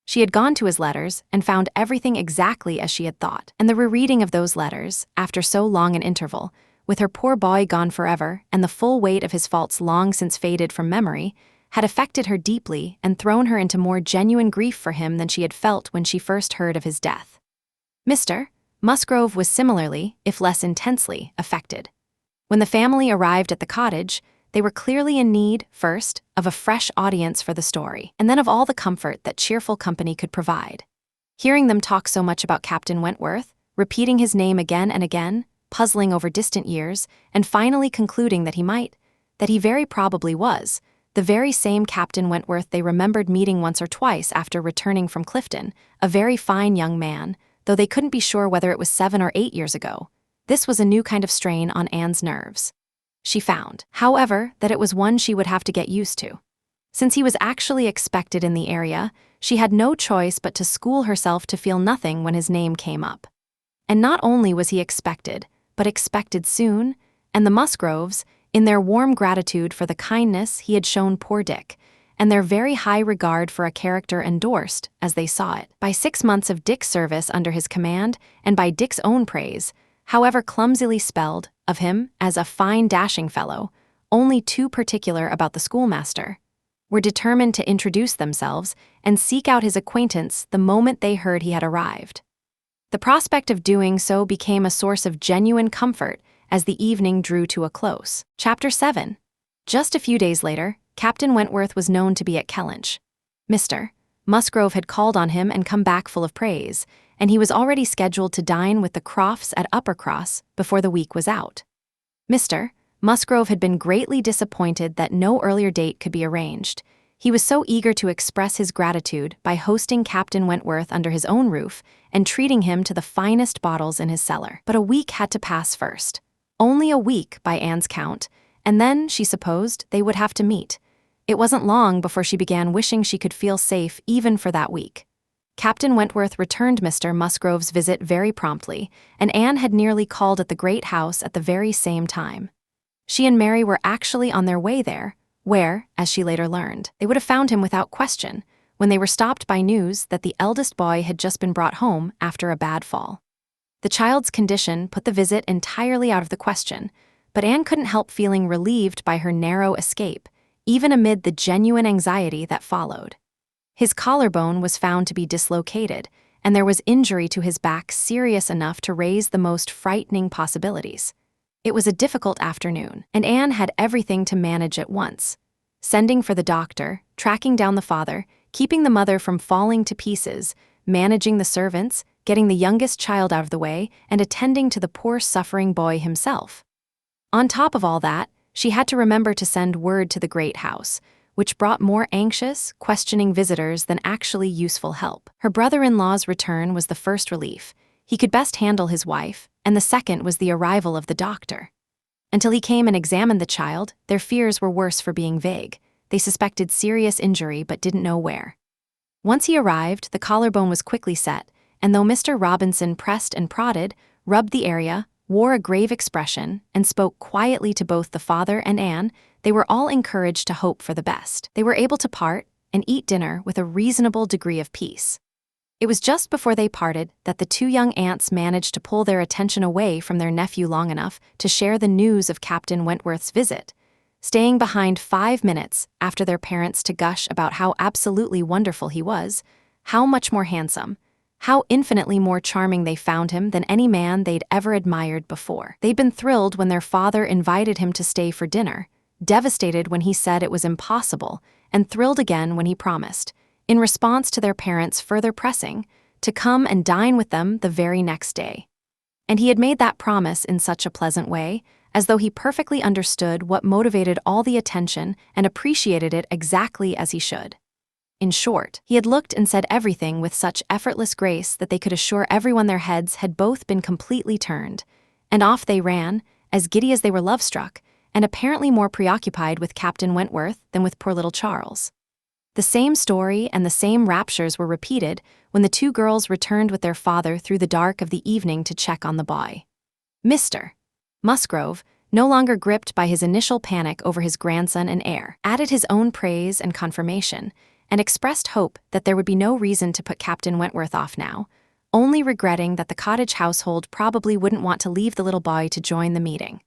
[SPEAKER 1] She had gone to his letters and found everything exactly as she had thought, and the rereading of those letters, after so long an interval, with her poor boy gone forever and the full weight of his faults long since faded from memory, had affected her deeply and thrown her into more genuine grief for him than she had felt when she first heard of his death. Mr. Musgrove was similarly, if less intensely, affected. When the family arrived at the cottage, they were clearly in need, first, of a fresh audience for the story, and then of all the comfort that cheerful company could provide. Hearing them talk so much about Captain Wentworth, repeating his name again and again, puzzling over distant years, and finally concluding that he very probably was, the very same Captain Wentworth they remembered meeting once or twice after returning from Clifton, a very fine young man, though they couldn't be sure whether it was 7 or 8 years ago. This was a new kind of strain on Anne's nerves. She found, however, that it was one she would have to get used to. Since he was actually expected in the area, she had no choice but to school herself to feel nothing when his name came up. And not only was he expected, but expected soon, and the Musgroves, in their warm gratitude for the kindness he had shown poor Dick, and their very high regard for a character endorsed, as they saw it, by 6 months of Dick's service under his command and by Dick's own praise, however clumsily spelled, of him as a fine dashing fellow, only too particular about the schoolmaster, were determined to introduce themselves and seek out his acquaintance the moment they heard he had arrived. The prospect of doing so became a source of genuine comfort as the evening drew to a close. Chapter 7. Just a few days later, Captain Wentworth was known to be at Kellynch. Mr. Musgrove had called on him and come back full of praise, and he was already scheduled to dine with the Crofts at Uppercross before the week was out. Mr. Musgrove had been greatly disappointed that no earlier date could be arranged. He was so eager to express his gratitude by hosting Captain Wentworth under his own roof and treating him to the finest bottles in his cellar. But a week had to pass first. Only a week, by Anne's count, and then, she supposed, they would have to meet. It wasn't long before she began wishing she could feel safe even for that week. Captain Wentworth returned Mr. Musgrove's visit very promptly, and Anne had nearly called at the great house at the very same time. She and Mary were actually on their way there, where, as she later learned, they would have found him without question, when they were stopped by news that the eldest boy had just been brought home after a bad fall. The child's condition put the visit entirely out of the question, but Anne couldn't help feeling relieved by her narrow escape, even amid the genuine anxiety that followed. His collarbone was found to be dislocated, and there was injury to his back serious enough to raise the most frightening possibilities. It was a difficult afternoon, and Anne had everything to manage at once. Sending for the doctor, tracking down the father, keeping the mother from falling to pieces, managing the servants, getting the youngest child out of the way, and attending to the poor suffering boy himself. On top of all that, she had to remember to send word to the great house, which brought more anxious, questioning visitors than actually useful help. Her brother-in-law's return was the first relief. He could best handle his wife, and the second was the arrival of the doctor. Until he came and examined the child, their fears were worse for being vague. They suspected serious injury but didn't know where. Once he arrived, the collarbone was quickly set, and though Mr. Robinson pressed and prodded, rubbed the area, wore a grave expression, and spoke quietly to both the father and Anne, they were all encouraged to hope for the best. They were able to part and eat dinner with a reasonable degree of peace. It was just before they parted that the two young aunts managed to pull their attention away from their nephew long enough to share the news of Captain Wentworth's visit, staying behind 5 minutes after their parents to gush about how absolutely wonderful he was, how much more handsome, how infinitely more charming they found him than any man they'd ever admired before. They'd been thrilled when their father invited him to stay for dinner, devastated when he said it was impossible, and thrilled again when he promised, in response to their parents' further pressing, to come and dine with them the very next day. And he had made that promise in such a pleasant way, as though he perfectly understood what motivated all the attention and appreciated it exactly as he should. In short, he had looked and said everything with such effortless grace that they could assure everyone their heads had both been completely turned, and off they ran, as giddy as they were love-struck, and apparently more preoccupied with Captain Wentworth than with poor little Charles. The same story and the same raptures were repeated when the two girls returned with their father through the dark of the evening to check on the boy. Mr. Musgrove, no longer gripped by his initial panic over his grandson and heir, added his own praise and confirmation, and expressed hope that there would be no reason to put Captain Wentworth off now, only regretting that the cottage household probably wouldn't want to leave the little boy to join the meeting.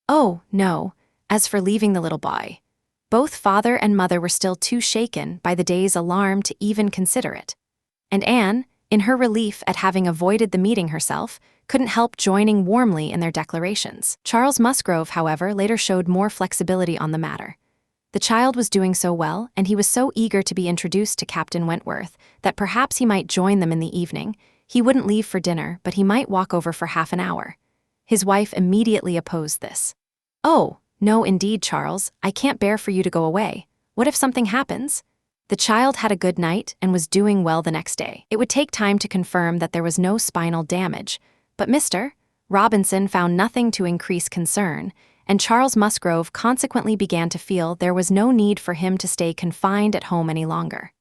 [SPEAKER 1] Oh, no, as for leaving the little boy, both father and mother were still too shaken by the day's alarm to even consider it. And Anne, in her relief at having avoided the meeting herself, couldn't help joining warmly in their declarations. Charles Musgrove, however, later showed more flexibility on the matter. The child was doing so well, and he was so eager to be introduced to Captain Wentworth that perhaps he might join them in the evening. He wouldn't leave for dinner, but he might walk over for half an hour. His wife immediately opposed this. "Oh, no indeed, Charles, I can't bear for you to go away. What if something happens?" The child had a good night and was doing well the next day. It would take time to confirm that there was no spinal damage, but Mr. Robinson found nothing to increase concern, and Charles Musgrove consequently began to feel there was no need for him to stay confined at home any longer.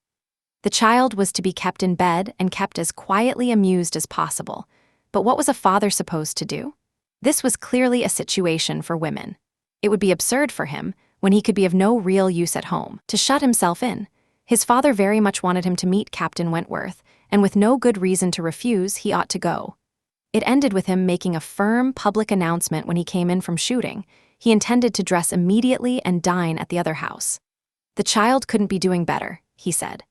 [SPEAKER 1] The child was to be kept in bed and kept as quietly amused as possible, but what was a father supposed to do? This was clearly a situation for women. It would be absurd for him, when he could be of no real use at home, to shut himself in. His father very much wanted him to meet Captain Wentworth, and with no good reason to refuse, he ought to go. It ended with him making a firm, public announcement when he came in from shooting. He intended to dress immediately and dine at the other house. "The child couldn't be doing better," he said.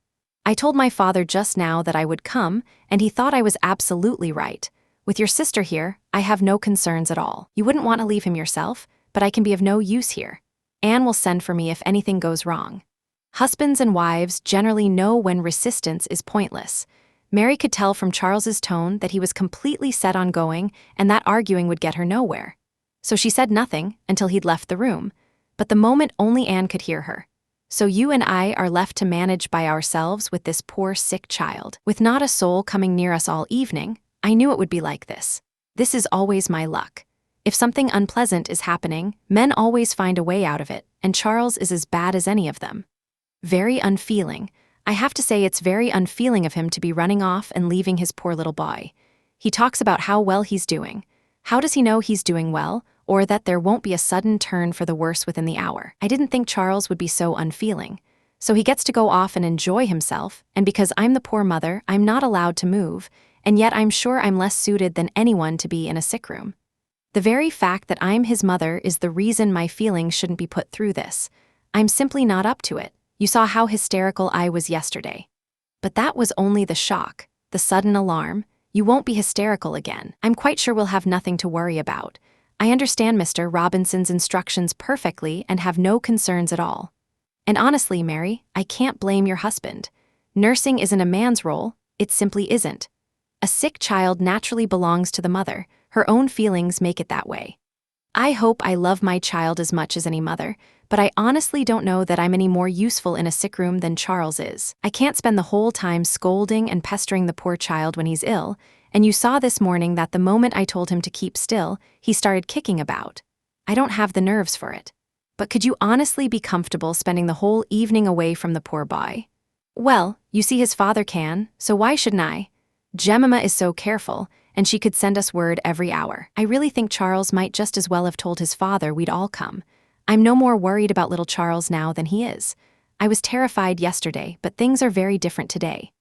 [SPEAKER 1] "I told my father just now that I would come, and he thought I was absolutely right. With your sister here, I have no concerns at all. You wouldn't want to leave him yourself, but I can be of no use here. Anne will send for me if anything goes wrong." Husbands and wives generally know when resistance is pointless. Mary could tell from Charles's tone that he was completely set on going, and that arguing would get her nowhere. So she said nothing until he'd left the room, but the moment only Anne could hear her. "So you and I are left to manage by ourselves with this poor sick child, with not a soul coming near us all evening. I knew it would be like this. This is always my luck. If something unpleasant is happening, men always find a way out of it, and Charles is as bad as any of them. Very unfeeling. I have to say it's very unfeeling of him to be running off and leaving his poor little boy. He talks about how well he's doing. How does he know he's doing well, or that there won't be a sudden turn for the worse within the hour? I didn't think Charles would be so unfeeling. So he gets to go off and enjoy himself, and because I'm the poor mother, I'm not allowed to move, and yet I'm sure I'm less suited than anyone to be in a sick room. The very fact that I'm his mother is the reason my feelings shouldn't be put through this. I'm simply not up to it. You saw how hysterical I was yesterday. But that was only the shock, the sudden alarm. You won't be hysterical again. I'm quite sure we'll have nothing to worry about. I understand Mr. Robinson's instructions perfectly and have no concerns at all. And honestly, Mary, I can't blame your husband. Nursing isn't a man's role, it simply isn't. A sick child naturally belongs to the mother. Her own feelings make it that way. I hope I love my child as much as any mother, but I honestly don't know that I'm any more useful in a sick room than Charles is. I can't spend the whole time scolding and pestering the poor child when he's ill, and you saw this morning that the moment I told him to keep still, he started kicking about. I don't have the nerves for it. But could you honestly be comfortable spending the whole evening away from the poor boy? Well, you see his father can, so why shouldn't I? Jemima is so careful, and she could send us word every hour. I really think Charles might just as well have told his father we'd all come. I'm no more worried about little Charles now than he is. I was terrified yesterday, but things are very different today.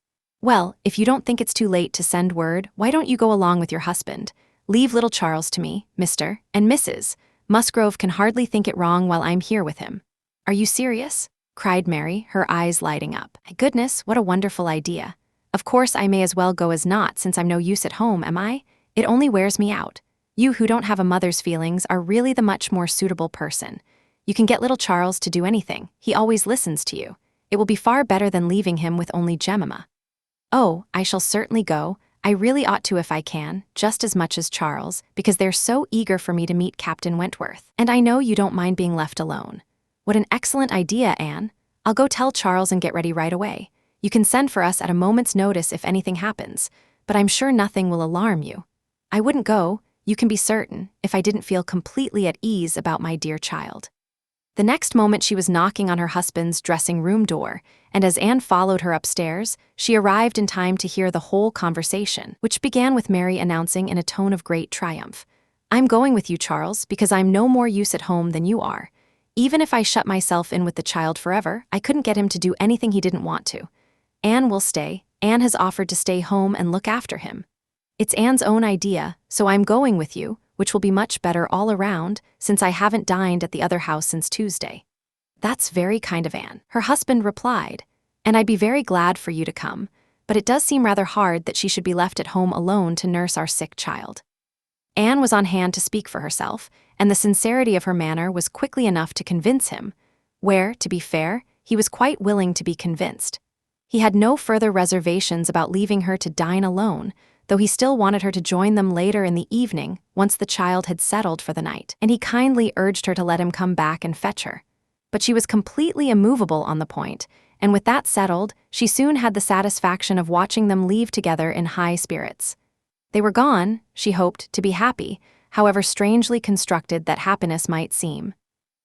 [SPEAKER 1] Well, if you don't think it's too late to send word, why don't you go along with your husband? Leave little Charles to me, Mr. and Mrs. Musgrove can hardly think it wrong while I'm here with him. Are you serious? Cried Mary, her eyes lighting up. My goodness, what a wonderful idea. Of course I may as well go as not, since I'm no use at home, am I? It only wears me out. You who don't have a mother's feelings are really the much more suitable person. You can get little Charles to do anything. He always listens to you. It will be far better than leaving him with only Jemima. Oh, I shall certainly go. I really ought to if I can, just as much as Charles, because they're so eager for me to meet Captain Wentworth. And I know you don't mind being left alone. What an excellent idea, Anne. I'll go tell Charles and get ready right away. You can send for us at a moment's notice if anything happens, but I'm sure nothing will alarm you. I wouldn't go, you can be certain, if I didn't feel completely at ease about my dear child. The next moment she was knocking on her husband's dressing room door, and as Anne followed her upstairs, she arrived in time to hear the whole conversation, which began with Mary announcing in a tone of great triumph, "I'm going with you, Charles, because I'm no more use at home than you are. Even if I shut myself in with the child forever, I couldn't get him to do anything he didn't want to. Anne will stay. Anne has offered to stay home and look after him. It's Anne's own idea, so I'm going with you, which will be much better all around, since I haven't dined at the other house since Tuesday." "That's very kind of Anne," her husband replied, "and I'd be very glad for you to come, but it does seem rather hard that she should be left at home alone to nurse our sick child." Anne was on hand to speak for herself, and the sincerity of her manner was quickly enough to convince him, where, to be fair, he was quite willing to be convinced. He had no further reservations about leaving her to dine alone, though he still wanted her to join them later in the evening once the child had settled for the night, and he kindly urged her to let him come back and fetch her. But she was completely immovable on the point, and with that settled, she soon had the satisfaction of watching them leave together in high spirits. They were gone, she hoped, to be happy, however strangely constructed that happiness might seem.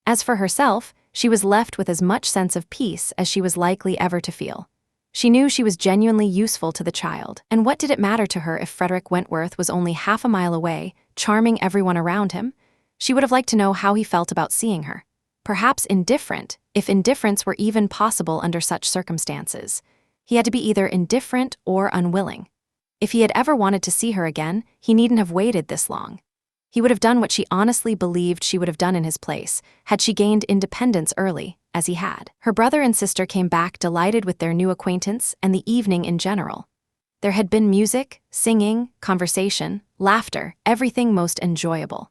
[SPEAKER 1] As for herself, she was left with as much sense of peace as she was likely ever to feel. She knew she was genuinely useful to the child, and what did it matter to her if Frederick Wentworth was only half a mile away, charming everyone around him? She would have liked to know how he felt about seeing her. Perhaps indifferent, if indifference were even possible under such circumstances. He had to be either indifferent or unwilling. If he had ever wanted to see her again, he needn't have waited this long. He would have done what she honestly believed she would have done in his place, had she gained independence early, as he had. Her brother and sister came back delighted with their new acquaintance and the evening in general. There had been music, singing, conversation, laughter, everything most enjoyable.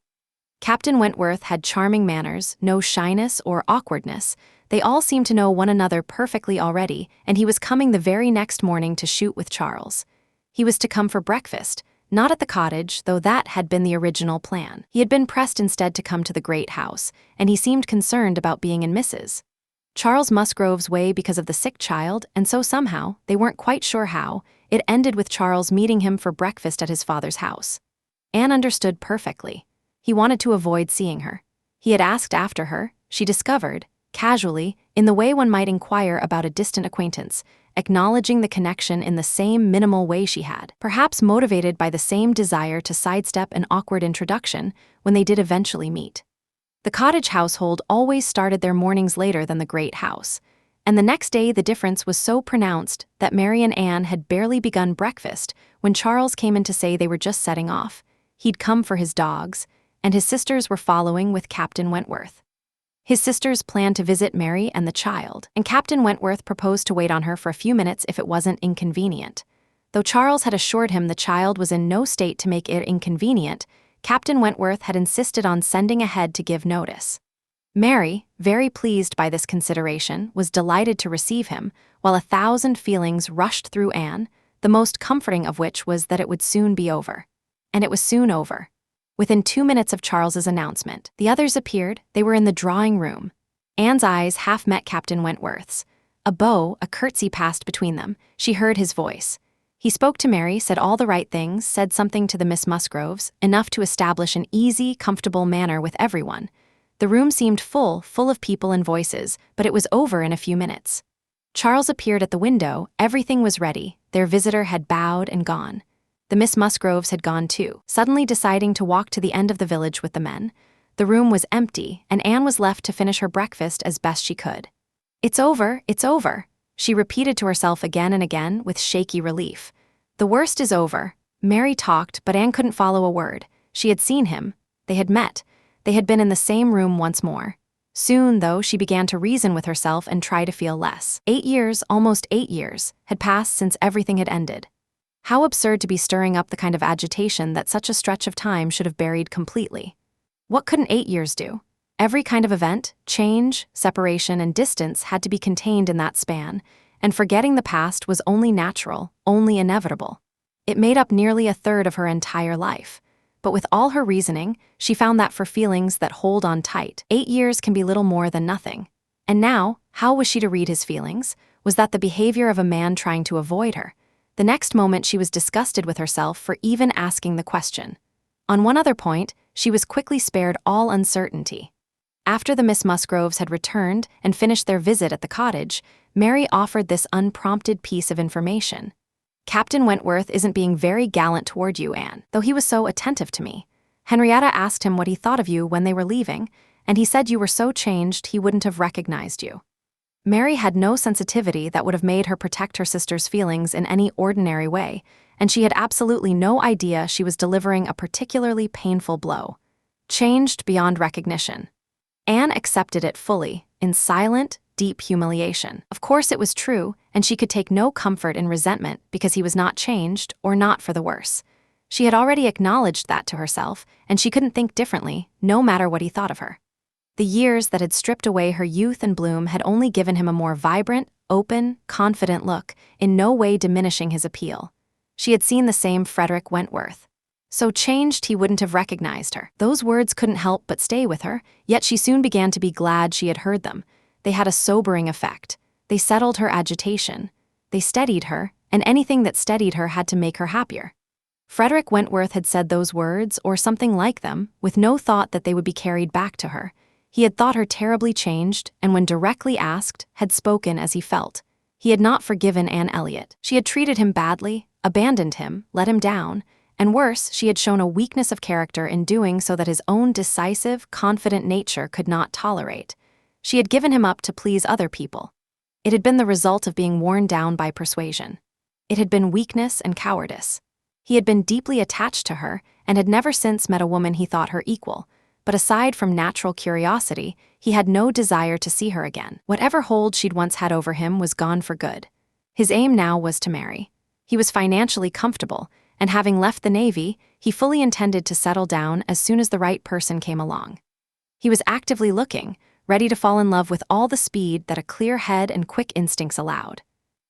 [SPEAKER 1] Captain Wentworth had charming manners, no shyness or awkwardness. They all seemed to know one another perfectly already, and he was coming the very next morning to shoot with Charles. He was to come for breakfast, not at the cottage, though that had been the original plan. He had been pressed instead to come to the great house, and he seemed concerned about being in Mrs. Charles Musgrove's way because of the sick child, and so somehow, they weren't quite sure how, it ended with Charles meeting him for breakfast at his father's house. Anne understood perfectly. He wanted to avoid seeing her. He had asked after her, she discovered, casually, in the way one might inquire about a distant acquaintance, acknowledging the connection in the same minimal way she had, perhaps motivated by the same desire to sidestep an awkward introduction when they did eventually meet. The cottage household always started their mornings later than the great house, and the next day the difference was so pronounced that Mary and Anne had barely begun breakfast when Charles came in to say they were just setting off. He'd come for his dogs, and his sisters were following with Captain Wentworth. His sisters planned to visit Mary and the child, and Captain Wentworth proposed to wait on her for a few minutes if it wasn't inconvenient. Though Charles had assured him the child was in no state to make it inconvenient, Captain Wentworth had insisted on sending ahead to give notice. Mary, very pleased by this consideration, was delighted to receive him, while 1,000 feelings rushed through Anne, the most comforting of which was that it would soon be over. And it was soon over. Within 2 minutes of Charles's announcement, the others appeared. They were in the drawing room. Anne's eyes half met Captain Wentworth's. A curtsy passed between them. She heard his voice. He spoke to Mary, said all the right things, said something to the Miss Musgroves, enough to establish an easy, comfortable manner with everyone. The room seemed full of people and voices, but it was over in a few minutes. Charles appeared at the window. Everything was ready. Their visitor had bowed and gone. The Miss Musgroves had gone too, suddenly deciding to walk to the end of the village with the men. The room was empty, and Anne was left to finish her breakfast as best she could. "It's over, it's over," she repeated to herself again and again with shaky relief. The worst is over. Mary talked, but Anne couldn't follow a word. She had seen him. They had met. They had been in the same room once more. Soon, though, she began to reason with herself and try to feel less. 8 years, almost 8 years, had passed since everything had ended. How absurd to be stirring up the kind of agitation that such a stretch of time should have buried completely. What couldn't 8 years do? Every kind of event, change, separation, and distance had to be contained in that span, and forgetting the past was only natural, only inevitable. It made up nearly a third of her entire life. But with all her reasoning, she found that for feelings that hold on tight, 8 years can be little more than nothing. And now, how was she to read his feelings? Was that the behavior of a man trying to avoid her? The next moment she was disgusted with herself for even asking the question. On one other point, she was quickly spared all uncertainty. After the Miss Musgroves had returned and finished their visit at the cottage, Mary offered this unprompted piece of information. "Captain Wentworth isn't being very gallant toward you, Anne, though he was so attentive to me. Henrietta asked him what he thought of you when they were leaving, and he said you were so changed he wouldn't have recognized you." Mary had no sensitivity that would have made her protect her sister's feelings in any ordinary way, and she had absolutely no idea she was delivering a particularly painful blow. Changed beyond recognition. Anne accepted it fully, in silent, deep humiliation. Of course it was true, and she could take no comfort in resentment because he was not changed or not for the worse. She had already acknowledged that to herself, and she couldn't think differently, no matter what he thought of her. The years that had stripped away her youth and bloom had only given him a more vibrant, open, confident look, in no way diminishing his appeal. She had seen the same Frederick Wentworth. So changed he wouldn't have recognized her. Those words couldn't help but stay with her, yet she soon began to be glad she had heard them. They had a sobering effect. They settled her agitation. They steadied her, and anything that steadied her had to make her happier. Frederick Wentworth had said those words, or something like them, with no thought that they would be carried back to her. He had thought her terribly changed, and when directly asked, had spoken as he felt. He had not forgiven Anne Elliot. She had treated him badly, abandoned him, let him down, and worse, she had shown a weakness of character in doing so that his own decisive, confident nature could not tolerate. She had given him up to please other people. It had been the result of being worn down by persuasion. It had been weakness and cowardice. He had been deeply attached to her, and had never since met a woman he thought her equal. but aside from natural curiosity, he had no desire to see her again. Whatever hold she'd once had over him was gone for good. His aim now was to marry. He was financially comfortable, and having left the Navy, he fully intended to settle down as soon as the right person came along. He was actively looking, ready to fall in love with all the speed that a clear head and quick instincts allowed.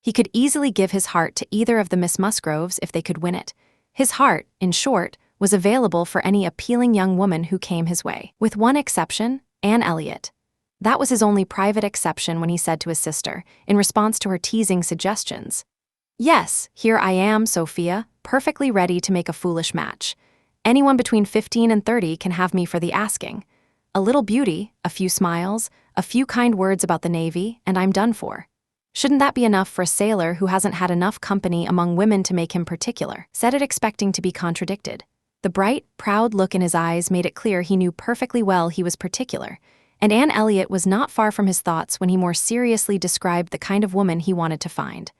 [SPEAKER 1] He could easily give his heart to either of the Miss Musgroves if they could win it. His heart, in short, was available for any appealing young woman who came his way. With one exception, Anne Elliot. That was his only private exception when he said to his sister, in response to her teasing suggestions, "Yes, here I am, Sophia, perfectly ready to make a foolish match. Anyone between 15 and 30 can have me for the asking. A little beauty, a few smiles, a few kind words about the Navy, and I'm done for. Shouldn't that be enough for a sailor who hasn't had enough company among women to make him particular?" Said it expecting to be contradicted. The bright, proud look in his eyes made it clear he knew perfectly well he was particular, and Anne Elliot was not far from his thoughts when he more seriously described the kind of woman he wanted to find.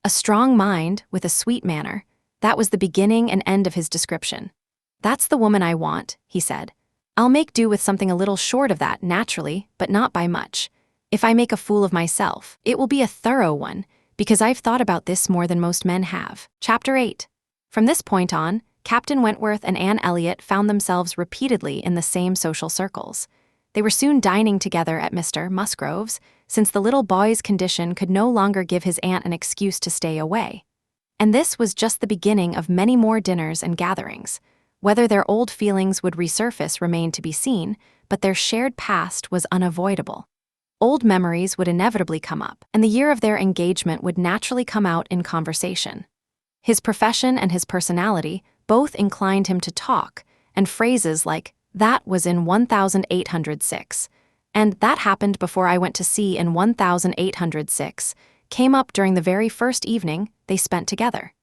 [SPEAKER 1] A strong mind, with a sweet manner, that was the beginning and end of his description. "That's the woman I want," he said. "I'll make do with something a little short of that, naturally, but not by much. If I make a fool of myself, it will be a thorough one, because I've thought about this more than most men have." Chapter 8. From this point on, Captain Wentworth and Anne Elliot found themselves repeatedly in the same social circles. They were soon dining together at Mr. Musgrove's, since the little boy's condition could no longer give his aunt an excuse to stay away. And this was just the beginning of many more dinners and gatherings. Whether their old feelings would resurface remained to be seen, but their shared past was unavoidable. Old memories would inevitably come up, and the year of their engagement would naturally come out in conversation. His profession and his personality both inclined him to talk, and phrases like, "That was in 1806, and "That happened before I went to sea in 1806, came up during the very first evening they spent together.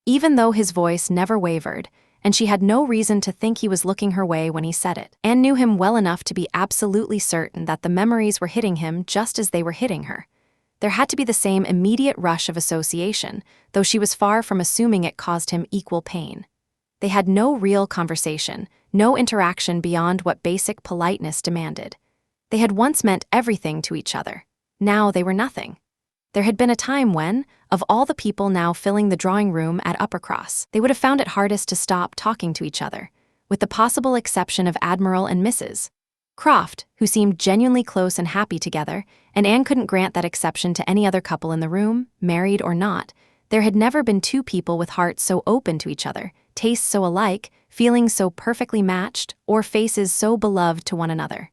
[SPEAKER 1] Even though his voice never wavered, and she had no reason to think he was looking her way when he said it, Anne knew him well enough to be absolutely certain that the memories were hitting him just as they were hitting her. There had to be the same immediate rush of association, though she was far from assuming it caused him equal pain. They had no real conversation, no interaction beyond what basic politeness demanded. They had once meant everything to each other. Now they were nothing. There had been a time when, of all the people now filling the drawing room at Uppercross, they would have found it hardest to stop talking to each other, with the possible exception of Admiral and Mrs. Croft, who seemed genuinely close and happy together, and Anne couldn't grant that exception to any other couple in the room, married or not. There had never been two people with hearts so open to each other, tastes so alike, feelings so perfectly matched, or faces so beloved to one another.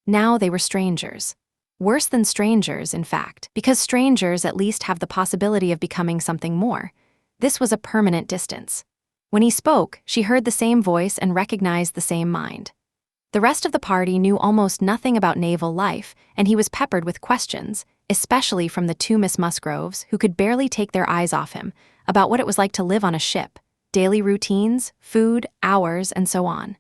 [SPEAKER 1] Now they were strangers. Worse than strangers, in fact, because strangers at least have the possibility of becoming something more. This was a permanent distance. When he spoke, she heard the same voice and recognized the same mind. The rest of the party knew almost nothing about naval life, and he was peppered with questions, especially from the two Miss Musgroves, who could barely take their eyes off him, about what it was like to live on a ship, daily routines, food, hours, and so on.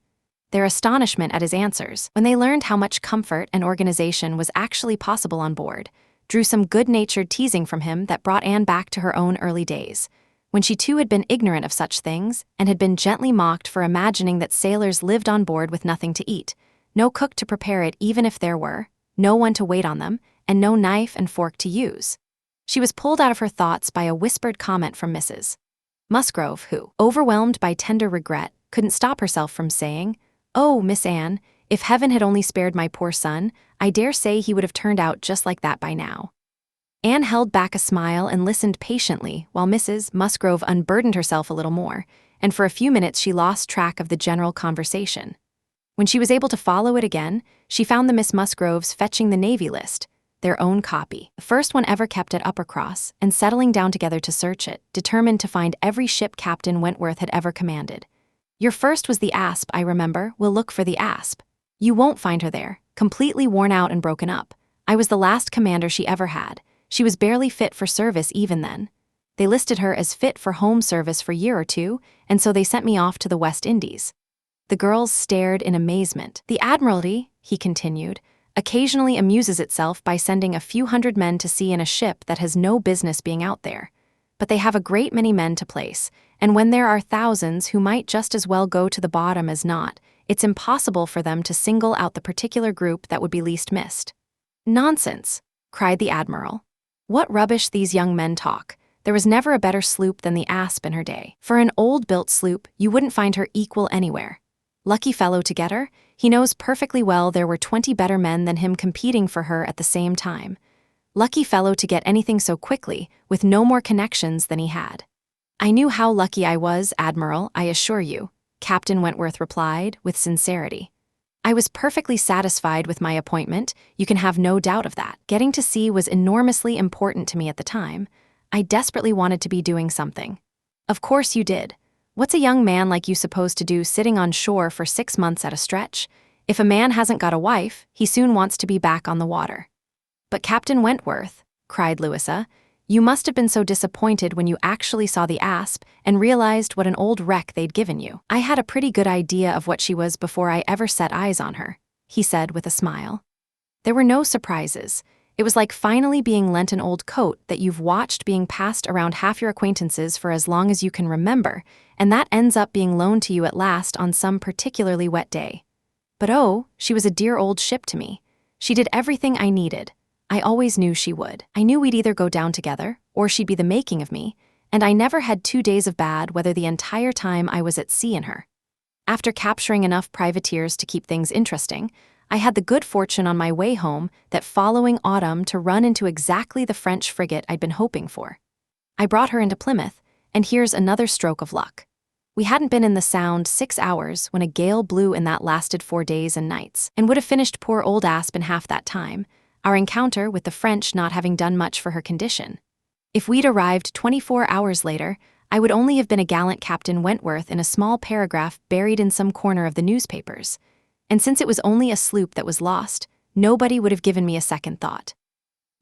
[SPEAKER 1] Their astonishment at his answers, when they learned how much comfort and organization was actually possible on board, drew some good-natured teasing from him that brought Anne back to her own early days, when she too had been ignorant of such things and had been gently mocked for imagining that sailors lived on board with nothing to eat, no cook to prepare it even if there were, no one to wait on them, and no knife and fork to use. She was pulled out of her thoughts by a whispered comment from Mrs. Musgrove, who, overwhelmed by tender regret, couldn't stop herself from saying, "Oh, Miss Anne, if heaven had only spared my poor son, I dare say he would have turned out just like that by now." Anne held back a smile and listened patiently while Mrs. Musgrove unburdened herself a little more, and for a few minutes she lost track of the general conversation. When she was able to follow it again, she found the Miss Musgroves fetching the Navy list, their own copy, the first one ever kept at Uppercross, and settling down together to search it, determined to find every ship Captain Wentworth had ever commanded. "Your first was the Asp, I remember. We'll look for the Asp. You won't find her there, completely worn out and broken up. I was the last commander she ever had. She was barely fit for service even then. They listed her as fit for home service for a year or two, and so they sent me off to the West Indies." The girls stared in amazement. "The Admiralty," he continued, "occasionally amuses itself by sending a few hundred men to sea in a ship that has no business being out there. But they have a great many men to place, and when there are thousands who might just as well go to the bottom as not, it's impossible for them to single out the particular group that would be least missed. "Nonsense," cried the Admiral. "What rubbish these young men talk. There was never a better sloop than the Asp in her day. For an old-built sloop, you wouldn't find her equal anywhere. Lucky fellow to get her. He knows perfectly well there were 20 better men than him competing for her at the same time. Lucky fellow to get anything so quickly, with no more connections than he had." "I knew how lucky I was, Admiral, I assure you," Captain Wentworth replied, with sincerity. "I was perfectly satisfied with my appointment, you can have no doubt of that. Getting to sea was enormously important to me at the time. I desperately wanted to be doing something." "Of course you did. What's a young man like you supposed to do sitting on shore for 6 months at a stretch? If a man hasn't got a wife, he soon wants to be back on the water." "But Captain Wentworth," cried Louisa, "you must have been so disappointed when you actually saw the Asp and realized what an old wreck they'd given you." "I had a pretty good idea of what she was before I ever set eyes on her," he said with a smile. "There were no surprises. It was like finally being lent an old coat that you've watched being passed around half your acquaintances for as long as you can remember, and that ends up being loaned to you at last on some particularly wet day. But oh, she was a dear old ship to me. She did everything I needed. I always knew she would. I knew we'd either go down together, or she'd be the making of me, and I never had 2 days of bad weather the entire time I was at sea in her. After capturing enough privateers to keep things interesting, I had the good fortune on my way home that following autumn to run into exactly the French frigate I'd been hoping for. I brought her into Plymouth, and here's another stroke of luck. We hadn't been in the Sound 6 hours when a gale blew in that lasted 4 days and nights, and would have finished poor old Asp in half that time, our encounter with the French not having done much for her condition. If we'd arrived 24 hours later, I would only have been a gallant Captain Wentworth in a small paragraph buried in some corner of the newspapers. And since it was only a sloop that was lost, nobody would have given me a second thought."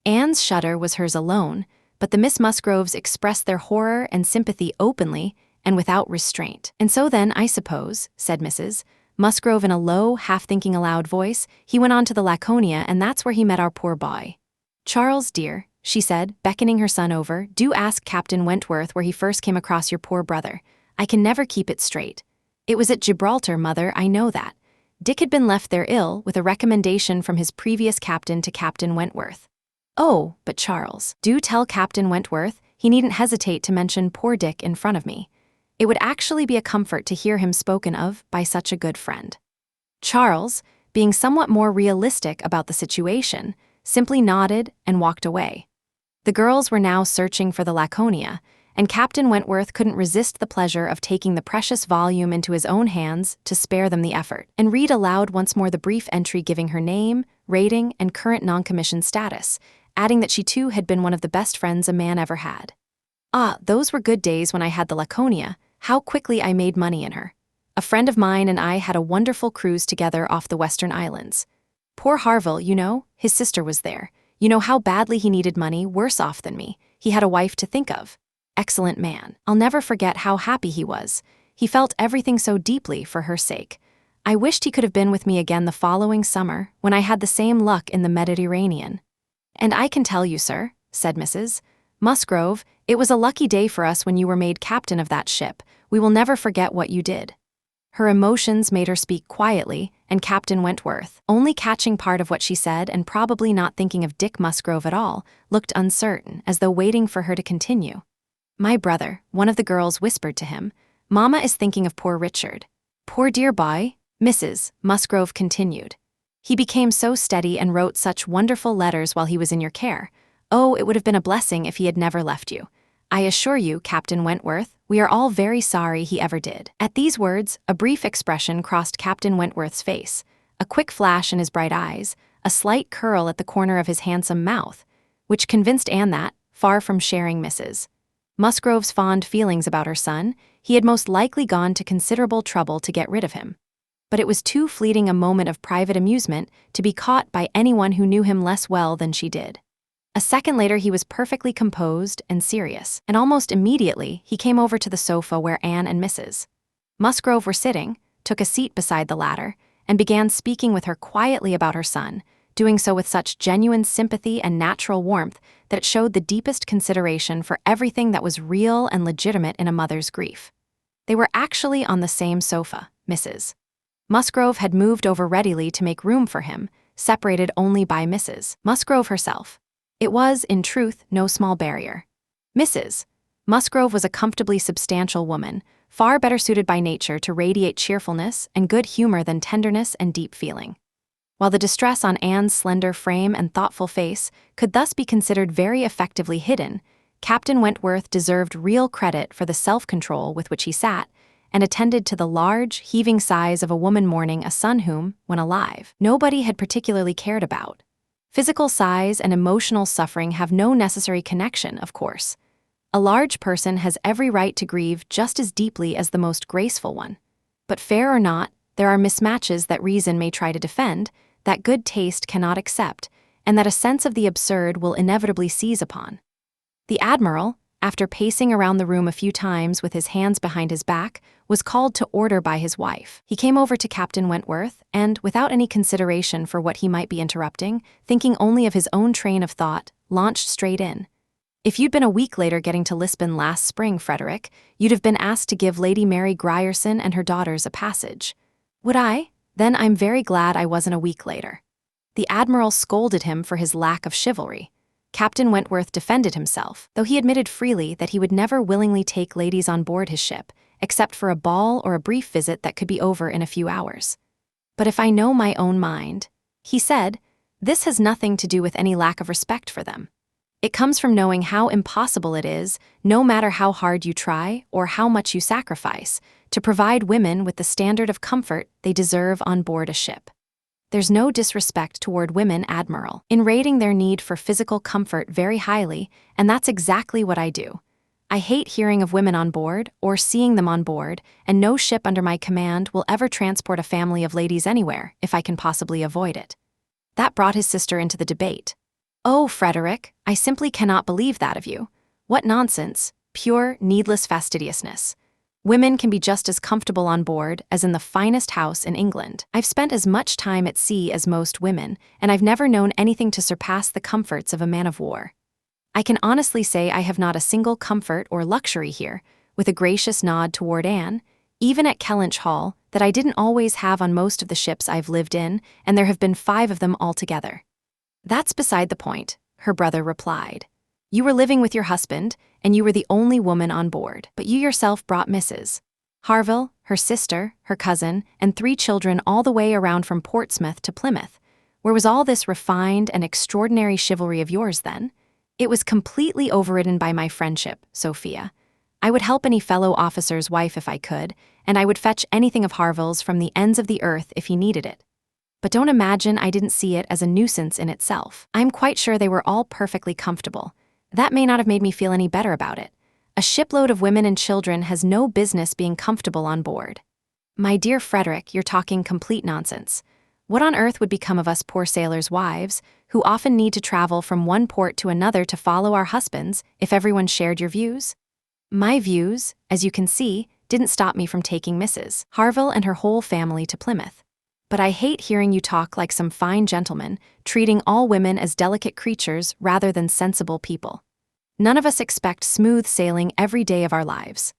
[SPEAKER 1] Anne's shudder was hers alone, but the Miss Musgroves expressed their horror and sympathy openly and without restraint. "And so then, I suppose," said Mrs. Musgrove in a low, half-thinking aloud voice, "he went on to the Laconia, and that's where he met our poor boy. Charles, dear," she said, beckoning her son over, "do ask Captain Wentworth where he first came across your poor brother. I can never keep it straight. It was at Gibraltar, mother, I know that. Dick had been left there ill, with a recommendation from his previous captain to Captain Wentworth." "Oh, but Charles, do tell Captain Wentworth he needn't hesitate to mention poor Dick in front of me. It would actually be a comfort to hear him spoken of by such a good friend." Charles, being somewhat more realistic about the situation, simply nodded and walked away. The girls were now searching for the Laconia, and Captain Wentworth couldn't resist the pleasure of taking the precious volume into his own hands to spare them the effort, and read aloud once more the brief entry giving her name, rating, and current non-commissioned status, adding that she too had been one of the best friends a man ever had. "Ah, those were good days when I had the Laconia. How quickly I made money in her. A friend of mine and I had a wonderful cruise together off the Western Islands. Poor Harville, you know, his sister was there. You know how badly he needed money, worse off than me. He had a wife to think of. Excellent man. I'll never forget how happy he was. He felt everything so deeply for her sake. I wished he could have been with me again the following summer, when I had the same luck in the Mediterranean. And I can tell you, sir," said Mrs. Musgrove, "it was a lucky day for us when you were made captain of that ship. We will never forget what you did." Her emotions made her speak quietly, and Captain Wentworth, only catching part of what she said and probably not thinking of Dick Musgrove at all, looked uncertain, as though waiting for her to continue. "My brother," one of the girls whispered to him, "Mamma is thinking of poor Richard." "Poor dear boy," Mrs. Musgrove continued. "He became so steady and wrote such wonderful letters while he was in your care. Oh, it would have been a blessing if he had never left you. I assure you, Captain Wentworth, we are all very sorry he ever did." At these words, a brief expression crossed Captain Wentworth's face, a quick flash in his bright eyes, a slight curl at the corner of his handsome mouth, which convinced Anne that, far from sharing Mrs. Musgrove's fond feelings about her son, he had most likely gone to considerable trouble to get rid of him. But it was too fleeting a moment of private amusement to be caught by anyone who knew him less well than she did. A second later he was perfectly composed and serious, and almost immediately he came over to the sofa where Anne and Mrs. Musgrove were sitting, took a seat beside the latter, and began speaking with her quietly about her son, doing so with such genuine sympathy and natural warmth that it showed the deepest consideration for everything that was real and legitimate in a mother's grief. They were actually on the same sofa, Mrs. Musgrove had moved over readily to make room for him, separated only by Mrs. Musgrove herself. It was, in truth, no small barrier. Mrs. Musgrove was a comfortably substantial woman, far better suited by nature to radiate cheerfulness and good humor than tenderness and deep feeling. While the distress on Anne's slender frame and thoughtful face could thus be considered very effectively hidden, Captain Wentworth deserved real credit for the self-control with which he sat and attended to the large, heaving sighs of a woman mourning a son whom, when alive, nobody had particularly cared about. Physical sighs and emotional suffering have no necessary connection, of course. A large person has every right to grieve just as deeply as the most graceful one. But fair or not, there are mismatches that reason may try to defend, that good taste cannot accept, and that a sense of the absurd will inevitably seize upon. The Admiral, after pacing around the room a few times with his hands behind his back, was called to order by his wife. He came over to Captain Wentworth and, without any consideration for what he might be interrupting, thinking only of his own train of thought, launched straight in. "If you'd been a week later getting to Lisbon last spring, Frederick, you'd have been asked to give Lady Mary Grierson and her daughters a passage." "Would I? Then I'm very glad I wasn't a week later." The Admiral scolded him for his lack of chivalry. Captain Wentworth defended himself, though he admitted freely that he would never willingly take ladies on board his ship, except for a ball or a brief visit that could be over in a few hours. "But if I know my own mind," he said, "this has nothing to do with any lack of respect for them. It comes from knowing how impossible it is, no matter how hard you try or how much you sacrifice, to provide women with the standard of comfort they deserve on board a ship. There's no disrespect toward women, Admiral, in rating their need for physical comfort very highly, and that's exactly what I do. I hate hearing of women on board or seeing them on board, and no ship under my command will ever transport a family of ladies anywhere if I can possibly avoid it." That brought his sister into the debate. "Oh, Frederick, I simply cannot believe that of you. What nonsense, pure, needless fastidiousness. Women can be just as comfortable on board as in the finest house in England. I've spent as much time at sea as most women, and I've never known anything to surpass the comforts of a man of war. I can honestly say I have not a single comfort or luxury here," with a gracious nod toward Anne, "even at Kellynch Hall, that I didn't always have on most of the ships I've lived in, and there have been 5 of them altogether." "That's beside the point," her brother replied. "You were living with your husband, and you were the only woman on board, but you yourself brought Mrs. Harville, her sister, her cousin, and 3 children all the way around from Portsmouth to Plymouth. Where was all this refined and extraordinary chivalry of yours then? It was completely overridden by my friendship, Sophia. I would help any fellow officer's wife if I could, and I would fetch anything of Harville's from the ends of the earth if he needed it. But don't imagine I didn't see it as a nuisance in itself. I'm quite sure they were all perfectly comfortable. That may not have made me feel any better about it. A shipload of women and children has no business being comfortable on board." "My dear Frederick, you're talking complete nonsense. What on earth would become of us poor sailors' wives, who often need to travel from one port to another to follow our husbands, if everyone shared your views?" "My views, as you can see, didn't stop me from taking Mrs. Harville and her whole family to Plymouth. But I hate hearing you talk like some fine gentleman, treating all women as delicate creatures rather than sensible people. None of us expect smooth sailing every day of our lives."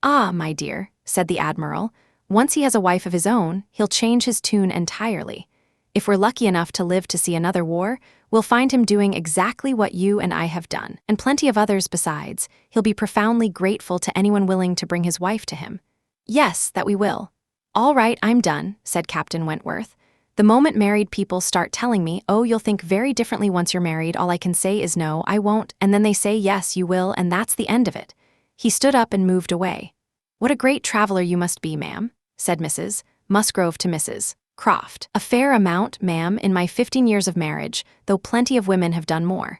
[SPEAKER 1] "Ah, my dear," said the Admiral, "once he has a wife of his own, he'll change his tune entirely. If we're lucky enough to live to see another war, we'll find him doing exactly what you and I have done, and plenty of others besides. He'll be profoundly grateful to anyone willing to bring his wife to him." "Yes, that we will." "All right, I'm done," said Captain Wentworth. "The moment married people start telling me, 'Oh, you'll think very differently once you're married,' all I can say is no, I won't, and then they say yes, you will, and that's the end of it." He stood up and moved away. "What a great traveler you must be, ma'am," said Mrs. Musgrove to Mrs. Croft. "A fair amount, ma'am, in my 15 years of marriage, though plenty of women have done more.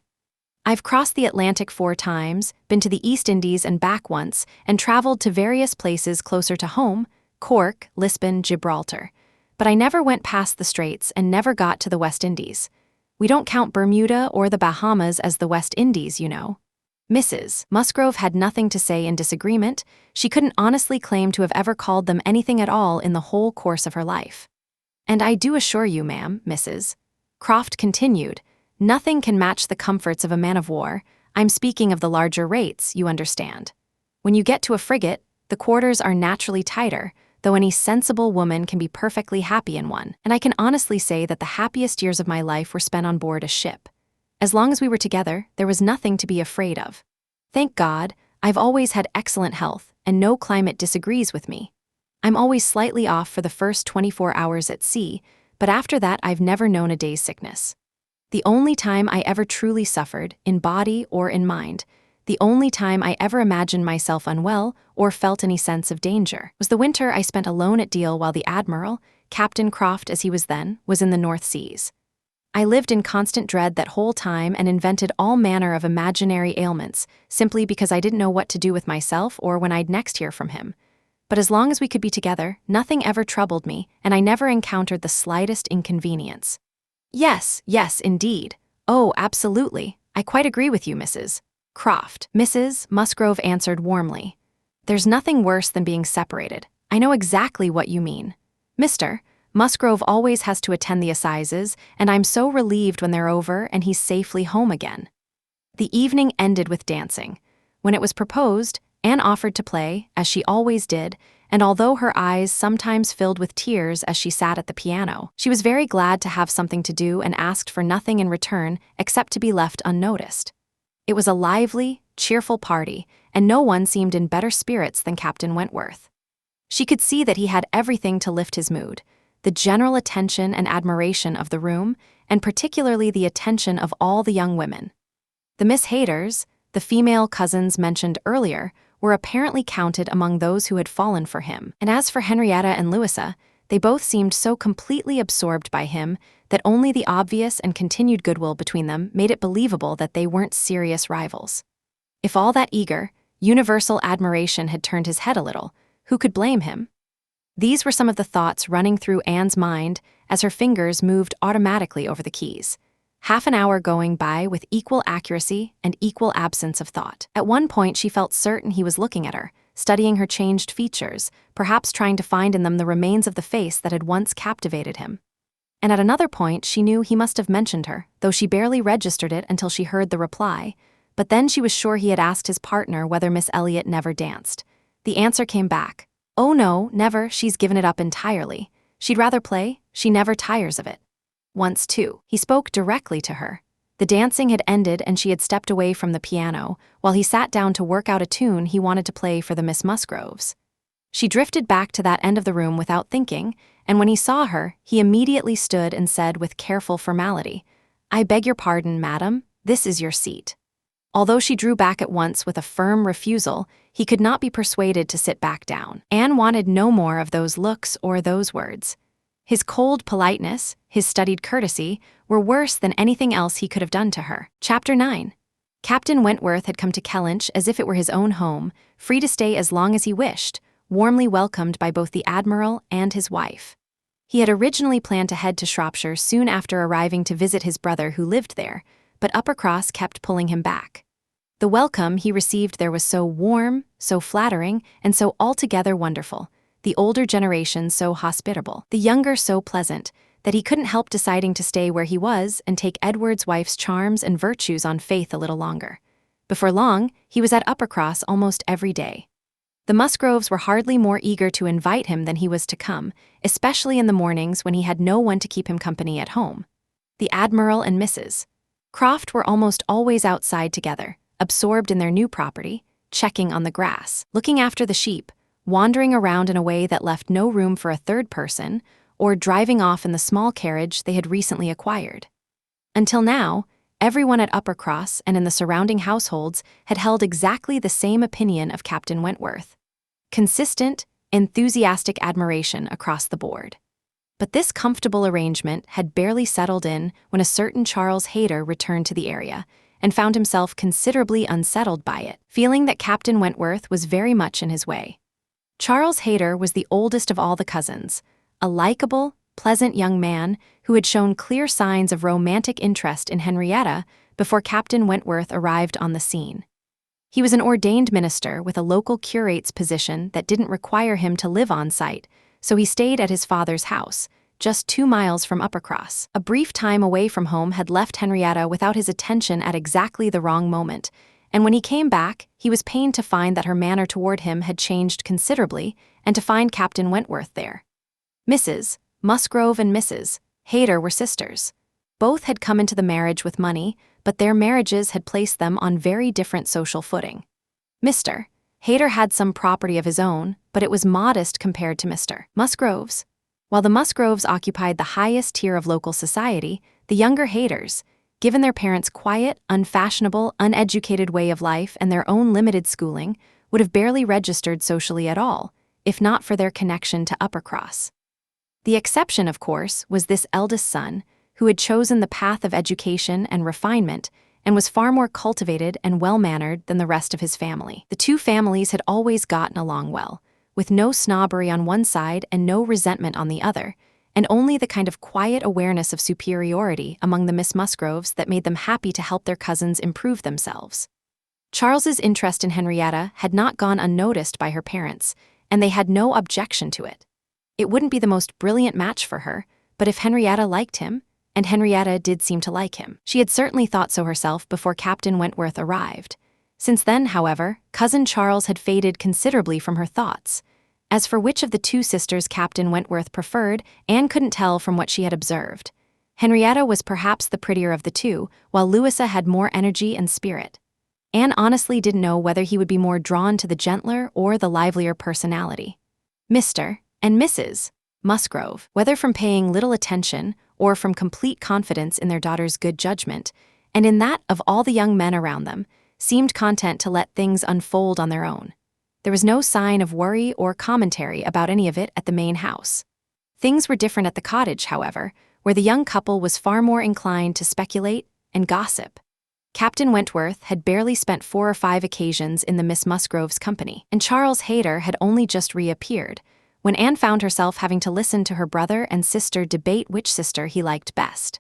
[SPEAKER 1] I've crossed the Atlantic 4 times, been to the East Indies and back once, and traveled to various places closer to home, Cork, Lisbon, Gibraltar. But I never went past the Straits and never got to the West Indies. We don't count Bermuda or the Bahamas as the West Indies, you know." Mrs. Musgrove had nothing to say in disagreement. She couldn't honestly claim to have ever called them anything at all in the whole course of her life. "And I do assure you, ma'am," Mrs. Croft continued, "nothing can match the comforts of a man of war. I'm speaking of the larger rates, you understand. When you get to a frigate, the quarters are naturally tighter, though any sensible woman can be perfectly happy in one, and I can honestly say that the happiest years of my life were spent on board a ship. As long as we were together, there was nothing to be afraid of. Thank God, I've always had excellent health, and no climate disagrees with me. I'm always slightly off for the first 24 hours at sea, but after that I've never known a day's sickness. The only time I ever truly suffered, in body or in mind, the only time I ever imagined myself unwell or felt any sense of danger, was the winter I spent alone at Deal while the Admiral, Captain Croft as he was then, was in the North Seas. I lived in constant dread that whole time and invented all manner of imaginary ailments, simply because I didn't know what to do with myself or when I'd next hear from him. But as long as we could be together, nothing ever troubled me, and I never encountered the slightest inconvenience. Yes, indeed. Oh, absolutely. I quite agree with you, Mrs. Croft. Mrs. Musgrove answered warmly. There's nothing worse than being separated. I know exactly what you mean. Mr. Musgrove always has to attend the assizes, and I'm so relieved when they're over and he's safely home again. The evening ended with dancing. When it was proposed, Anne offered to play, as she always did, and although her eyes sometimes filled with tears as she sat at the piano, she was very glad to have something to do and asked for nothing in return except to be left unnoticed. It was a lively, cheerful party, and no one seemed in better spirits than Captain Wentworth. She could see that he had everything to lift his mood: the general attention and admiration of the room, and particularly the attention of all the young women. The Miss Hayters, the female cousins mentioned earlier, were apparently counted among those who had fallen for him, and as for Henrietta and Louisa, they both seemed so completely absorbed by him that only the obvious and continued goodwill between them made it believable that they weren't serious rivals. If all that eager, universal admiration had turned his head a little, who could blame him? These were some of the thoughts running through Anne's mind as her fingers moved automatically over the keys. Half an hour going by with equal accuracy and equal absence of thought. At one point she felt certain he was looking at her, studying her changed features, perhaps trying to find in them the remains of the face that had once captivated him. And at another point she knew he must have mentioned her, though she barely registered it until she heard the reply, but then she was sure he had asked his partner whether Miss Elliot never danced. The answer came back. Oh no, never, she's given it up entirely. She'd rather play, she never tires of it. Once, too, he spoke directly to her. The dancing had ended and she had stepped away from the piano, while he sat down to work out a tune he wanted to play for the Miss Musgroves. She drifted back to that end of the room without thinking, and when he saw her, he immediately stood and said with careful formality, "I beg your pardon, madam, this is your seat." Although she drew back at once with a firm refusal, he could not be persuaded to sit back down. Anne wanted no more of those looks or those words. His cold politeness, his studied courtesy, were worse than anything else he could have done to her. Chapter 9. Captain Wentworth had come to Kellynch as if it were his own home, free to stay as long as he wished, warmly welcomed by both the Admiral and his wife. He had originally planned to head to Shropshire soon after arriving to visit his brother who lived there, but Uppercross kept pulling him back. The welcome he received there was so warm, so flattering, and so altogether wonderful, the older generation so hospitable, the younger so pleasant, that he couldn't help deciding to stay where he was and take Edward's wife's charms and virtues on faith a little longer. Before long, he was at Uppercross almost every day. The Musgroves were hardly more eager to invite him than he was to come, especially in the mornings when he had no one to keep him company at home. The Admiral and Mrs. Croft were almost always outside together, absorbed in their new property, checking on the grass, looking after the sheep, wandering around in a way that left no room for a third person, or driving off in the small carriage they had recently acquired. Until now, everyone at Uppercross and in the surrounding households had held exactly the same opinion of Captain Wentworth. Consistent, enthusiastic admiration across the board. But this comfortable arrangement had barely settled in when a certain Charles Hayter returned to the area, and found himself considerably unsettled by it, feeling that Captain Wentworth was very much in his way. Charles Hayter was the oldest of all the cousins, a likable, pleasant young man who had shown clear signs of romantic interest in Henrietta before Captain Wentworth arrived on the scene. He was an ordained minister with a local curate's position that didn't require him to live on site, so he stayed at his father's house, just 2 miles from Uppercross. A brief time away from home had left Henrietta without his attention at exactly the wrong moment, and when he came back, he was pained to find that her manner toward him had changed considerably and to find Captain Wentworth there. Mrs. Musgrove and Mrs. Hayter were sisters. Both had come into the marriage with money, but their marriages had placed them on very different social footing. Mr. Hayter had some property of his own, but it was modest compared to Mr. Musgrove's. While the Musgroves occupied the highest tier of local society, the younger Hayters, given their parents' quiet, unfashionable, uneducated way of life and their own limited schooling, would have barely registered socially at all, if not for their connection to Uppercross. The exception, of course, was this eldest son, who had chosen the path of education and refinement and was far more cultivated and well-mannered than the rest of his family. The two families had always gotten along well, with no snobbery on one side and no resentment on the other, and only the kind of quiet awareness of superiority among the Miss Musgroves that made them happy to help their cousins improve themselves. Charles's interest in Henrietta had not gone unnoticed by her parents, and they had no objection to it. It wouldn't be the most brilliant match for her, but if Henrietta liked him, and Henrietta did seem to like him. She had certainly thought so herself before Captain Wentworth arrived. Since then, however, Cousin Charles had faded considerably from her thoughts. As for which of the two sisters Captain Wentworth preferred, Anne couldn't tell from what she had observed. Henrietta was perhaps the prettier of the two, while Louisa had more energy and spirit. Anne honestly didn't know whether he would be more drawn to the gentler or the livelier personality. Mr. and Mrs. Musgrove, whether from paying little attention or from complete confidence in their daughter's good judgment, and in that of all the young men around them, seemed content to let things unfold on their own. There was no sign of worry or commentary about any of it at the main house. Things were different at the cottage, however, where the young couple was far more inclined to speculate and gossip. Captain Wentworth had barely spent 4 or 5 occasions in the Miss Musgrove's company, and Charles Hayter had only just reappeared, when Anne found herself having to listen to her brother and sister debate which sister he liked best.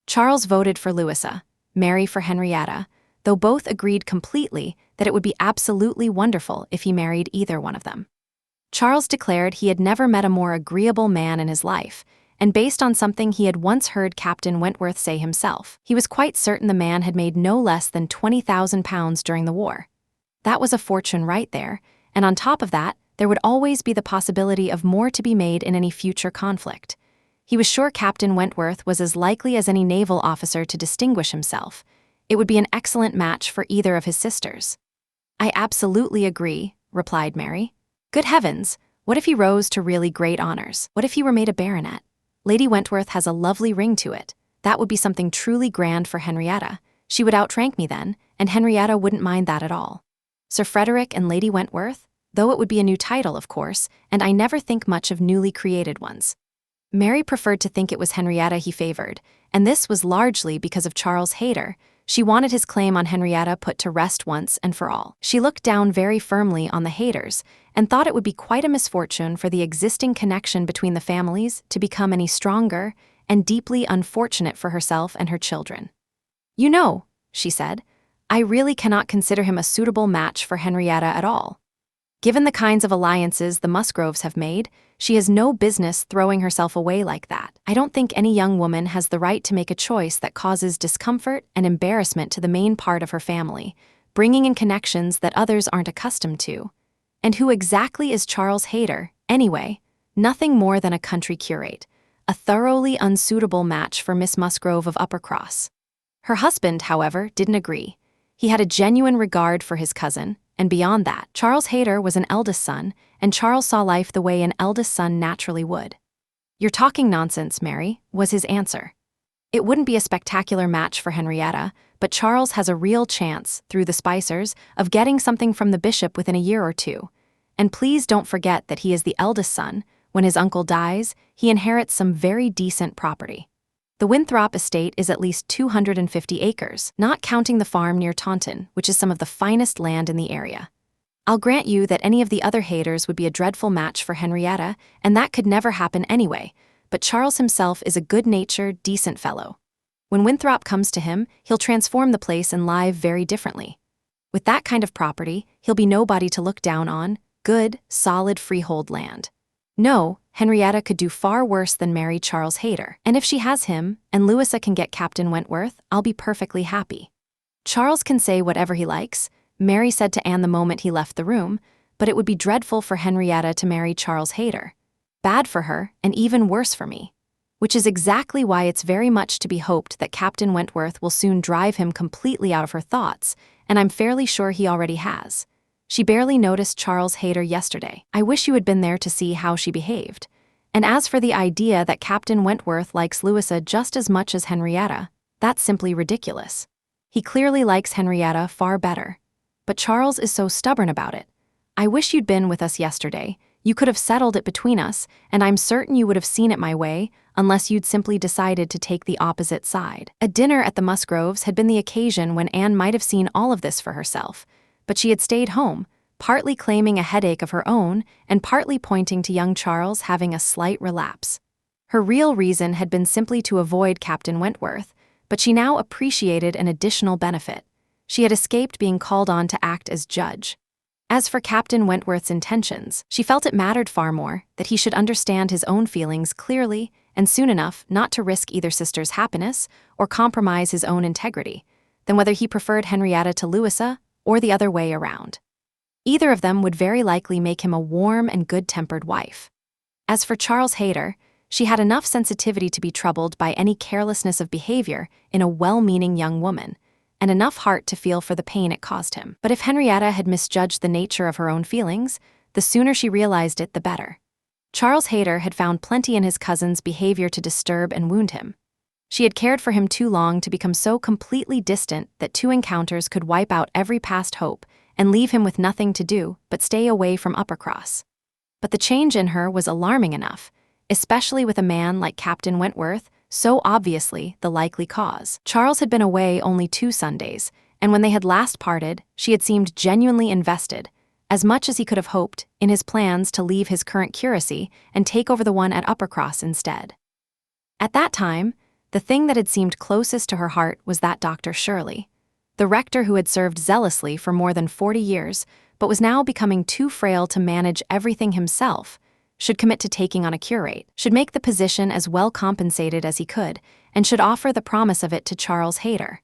[SPEAKER 1] Charles voted for Louisa, Mary for Henrietta, though both agreed completely that it would be absolutely wonderful if he married either one of them. Charles declared he had never met a more agreeable man in his life, and based on something he had once heard Captain Wentworth say himself, he was quite certain the man had made no less than £20,000 during the war. That was a fortune right there, and on top of that, there would always be the possibility of more to be made in any future conflict. He was sure Captain Wentworth was as likely as any naval officer to distinguish himself. It would be an excellent match for either of his sisters. "I absolutely agree," replied Mary. "Good heavens, what if he rose to really great honors? What if he were made a baronet? Lady Wentworth has a lovely ring to it. That would be something truly grand for Henrietta. She would outrank me then, and Henrietta wouldn't mind that at all. Sir Frederick and Lady Wentworth, though it would be a new title, of course, and I never think much of newly created ones." Mary preferred to think it was Henrietta he favored, and this was largely because of Charles Hayter. She wanted his claim on Henrietta put to rest once and for all. She looked down very firmly on the Hayters and thought it would be quite a misfortune for the existing connection between the families to become any stronger, and deeply unfortunate for herself and her children. "You know," she said, "I really cannot consider him a suitable match for Henrietta at all. Given the kinds of alliances the Musgroves have made, she has no business throwing herself away like that. I don't think any young woman has the right to make a choice that causes discomfort and embarrassment to the main part of her family, bringing in connections that others aren't accustomed to. And who exactly is Charles Hayter, anyway? Nothing more than a country curate, a thoroughly unsuitable match for Miss Musgrove of Uppercross." Her husband, however, didn't agree. He had a genuine regard for his cousin, and beyond that, Charles Hayter was an eldest son, and Charles saw life the way an eldest son naturally would. "You're talking nonsense, Mary," was his answer. "It wouldn't be a spectacular match for Henrietta, but Charles has a real chance, through the Spicers, of getting something from the bishop within a year or two. And please don't forget that he is the eldest son. When his uncle dies, he inherits some very decent property. The Winthrop estate is at least 250 acres, not counting the farm near Taunton, which is some of the finest land in the area. I'll grant you that any of the other Hayters would be a dreadful match for Henrietta, and that could never happen anyway, but Charles himself is a good-natured, decent fellow. When Winthrop comes to him, he'll transform the place and live very differently. With that kind of property, he'll be nobody to look down on, good, solid freehold land. No, Henrietta could do far worse than marry Charles Hayter, and if she has him, and Louisa can get Captain Wentworth, I'll be perfectly happy." "Charles can say whatever he likes," Mary said to Anne the moment he left the room, but it would be dreadful for Henrietta to marry Charles Hayter. Bad for her, and even worse for me. Which is exactly why it's very much to be hoped that Captain Wentworth will soon drive him completely out of her thoughts, and I'm fairly sure he already has. She barely noticed Charles Hayter yesterday. I wish you had been there to see how she behaved. And as for the idea that Captain Wentworth likes Louisa just as much as Henrietta, that's simply ridiculous. He clearly likes Henrietta far better. But Charles is so stubborn about it. I wish you'd been with us yesterday. You could have settled it between us, and I'm certain you would have seen it my way, unless you'd simply decided to take the opposite side. A dinner at the Musgroves had been the occasion when Anne might have seen all of this for herself, but she had stayed home, partly claiming a headache of her own and partly pointing to young Charles having a slight relapse. Her real reason had been simply to avoid Captain Wentworth, but she now appreciated an additional benefit. She had escaped being called on to act as judge. As for Captain Wentworth's intentions, she felt it mattered far more that he should understand his own feelings clearly and soon enough not to risk either sister's happiness or compromise his own integrity, than whether he preferred Henrietta to Louisa or the other way around. Either of them would very likely make him a warm and good-tempered wife. As for Charles Hayter, she had enough sensitivity to be troubled by any carelessness of behavior in a well-meaning young woman, and enough heart to feel for the pain it caused him. But if Henrietta had misjudged the nature of her own feelings, the sooner she realized it, the better. Charles Hayter had found plenty in his cousin's behavior to disturb and wound him. She had cared for him too long to become so completely distant that 2 encounters could wipe out every past hope and leave him with nothing to do but stay away from Uppercross. But the change in her was alarming enough, especially with a man like Captain Wentworth, so obviously the likely cause. Charles had been away only 2 Sundays, and when they had last parted, she had seemed genuinely invested, as much as he could have hoped, in his plans to leave his current curacy and take over the one at Uppercross instead. At that time, the thing that had seemed closest to her heart was that Dr. Shirley, the rector who had served zealously for more than 40 years, but was now becoming too frail to manage everything himself, should commit to taking on a curate, should make the position as well compensated as he could, and should offer the promise of it to Charles Hayter.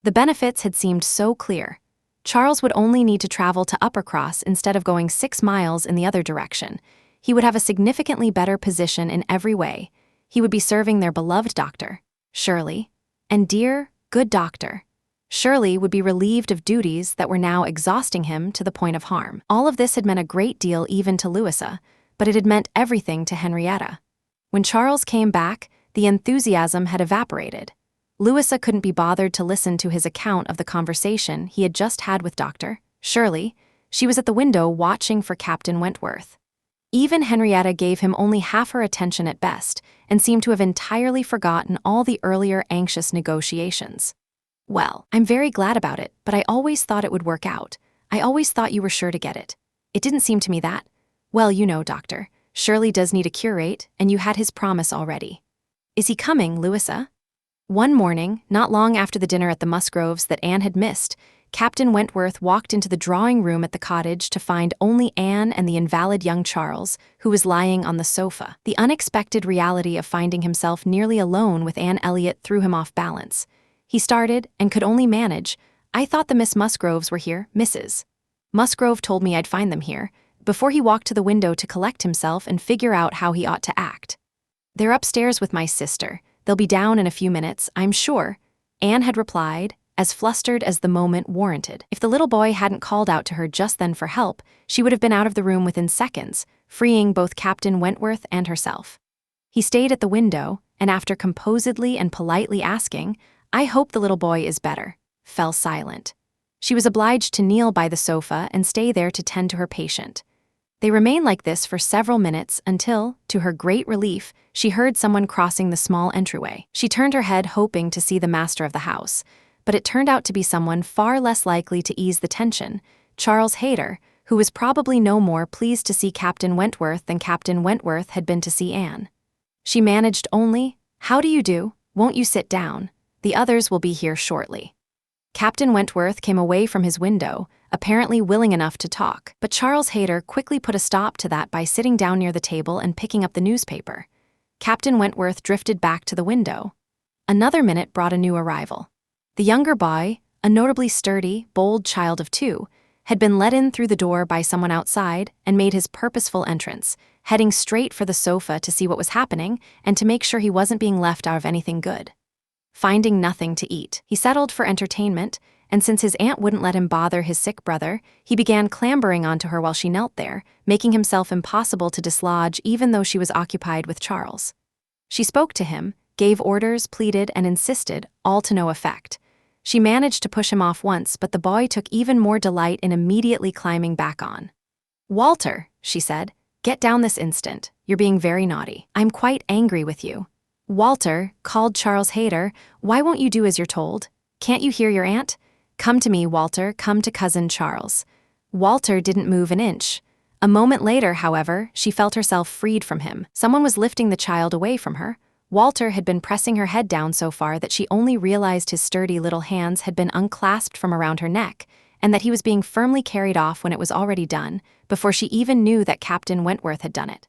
[SPEAKER 1] The benefits had seemed so clear. Charles would only need to travel to Uppercross instead of going 6 miles in the other direction. He would have a significantly better position in every way. He would be serving their beloved Dr. Shirley, and dear, good Dr. Shirley would be relieved of duties that were now exhausting him to the point of harm. All of this had meant a great deal even to Louisa, but it had meant everything to Henrietta. When Charles came back, the enthusiasm had evaporated. Louisa couldn't be bothered to listen to his account of the conversation he had just had with Dr. Shirley. She was at the window watching for Captain Wentworth. Even Henrietta gave him only half her attention at best and seemed to have entirely forgotten all the earlier anxious negotiations. Well, I'm very glad about it, but I always thought it would work out. I always thought you were sure to get it. It didn't seem to me that. Well, you know, Doctor, Shirley does need a curate, and you had his promise already. Is he coming, Louisa? One morning, not long after the dinner at the Musgroves that Anne had missed, Captain Wentworth walked into the drawing room at the cottage to find only Anne and the invalid young Charles, who was lying on the sofa. The unexpected reality of finding himself nearly alone with Anne Elliot threw him off balance. He started, and could only manage, "I thought the Miss Musgroves were here, Mrs. Musgrove told me I'd find them here," before he walked to the window to collect himself and figure out how he ought to act. "They're upstairs with my sister. They'll be down in a few minutes, I'm sure," Anne had replied, as flustered as the moment warranted. If the little boy hadn't called out to her just then for help, she would have been out of the room within seconds, freeing both Captain Wentworth and herself. He stayed at the window, and after composedly and politely asking, "I hope the little boy is better," fell silent. She was obliged to kneel by the sofa and stay there to tend to her patient. They remained like this for several minutes until, to her great relief, she heard someone crossing the small entryway. She turned her head hoping to see the master of the house, but it turned out to be someone far less likely to ease the tension, Charles Hayter, who was probably no more pleased to see Captain Wentworth than Captain Wentworth had been to see Anne. She managed only, "How do you do? Won't you sit down? The others will be here shortly." Captain Wentworth came away from his window, apparently willing enough to talk, but Charles Hayter quickly put a stop to that by sitting down near the table and picking up the newspaper. Captain Wentworth drifted back to the window. Another minute brought a new arrival. The younger boy, a notably sturdy, bold child of 2, had been let in through the door by someone outside and made his purposeful entrance, heading straight for the sofa to see what was happening and to make sure he wasn't being left out of anything good. Finding nothing to eat, he settled for entertainment, and since his aunt wouldn't let him bother his sick brother, he began clambering onto her while she knelt there, making himself impossible to dislodge even though she was occupied with Charles. She spoke to him, gave orders, pleaded, and insisted, all to no effect. She managed to push him off once, but the boy took even more delight in immediately climbing back on. "Walter," she said, "get down this instant. You're being very naughty. I'm quite angry with you." "Walter," called Charles Hayter, "why won't you do as you're told? Can't you hear your aunt? Come to me, Walter, come to Cousin Charles." Walter didn't move an inch. A moment later, however, she felt herself freed from him. Someone was lifting the child away from her. Walter had been pressing her head down so far that she only realized his sturdy little hands had been unclasped from around her neck, and that he was being firmly carried off when it was already done, before she even knew that Captain Wentworth had done it.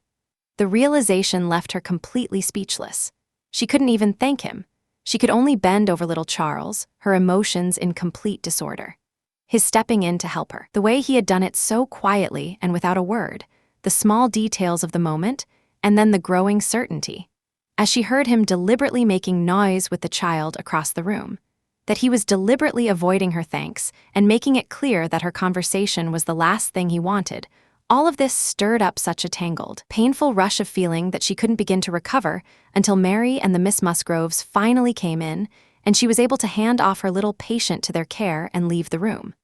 [SPEAKER 1] The realization left her completely speechless. She couldn't even thank him. She could only bend over little Charles, her emotions in complete disorder. His stepping in to help her, the way he had done it so quietly and without a word, the small details of the moment, and then the growing certainty, as she heard him deliberately making noise with the child across the room, that he was deliberately avoiding her thanks and making it clear that her conversation was the last thing he wanted. All of this stirred up such a tangled, painful rush of feeling that she couldn't begin to recover until Mary and the Miss Musgroves finally came in, and she was able to hand off her little patient to their care and leave the room.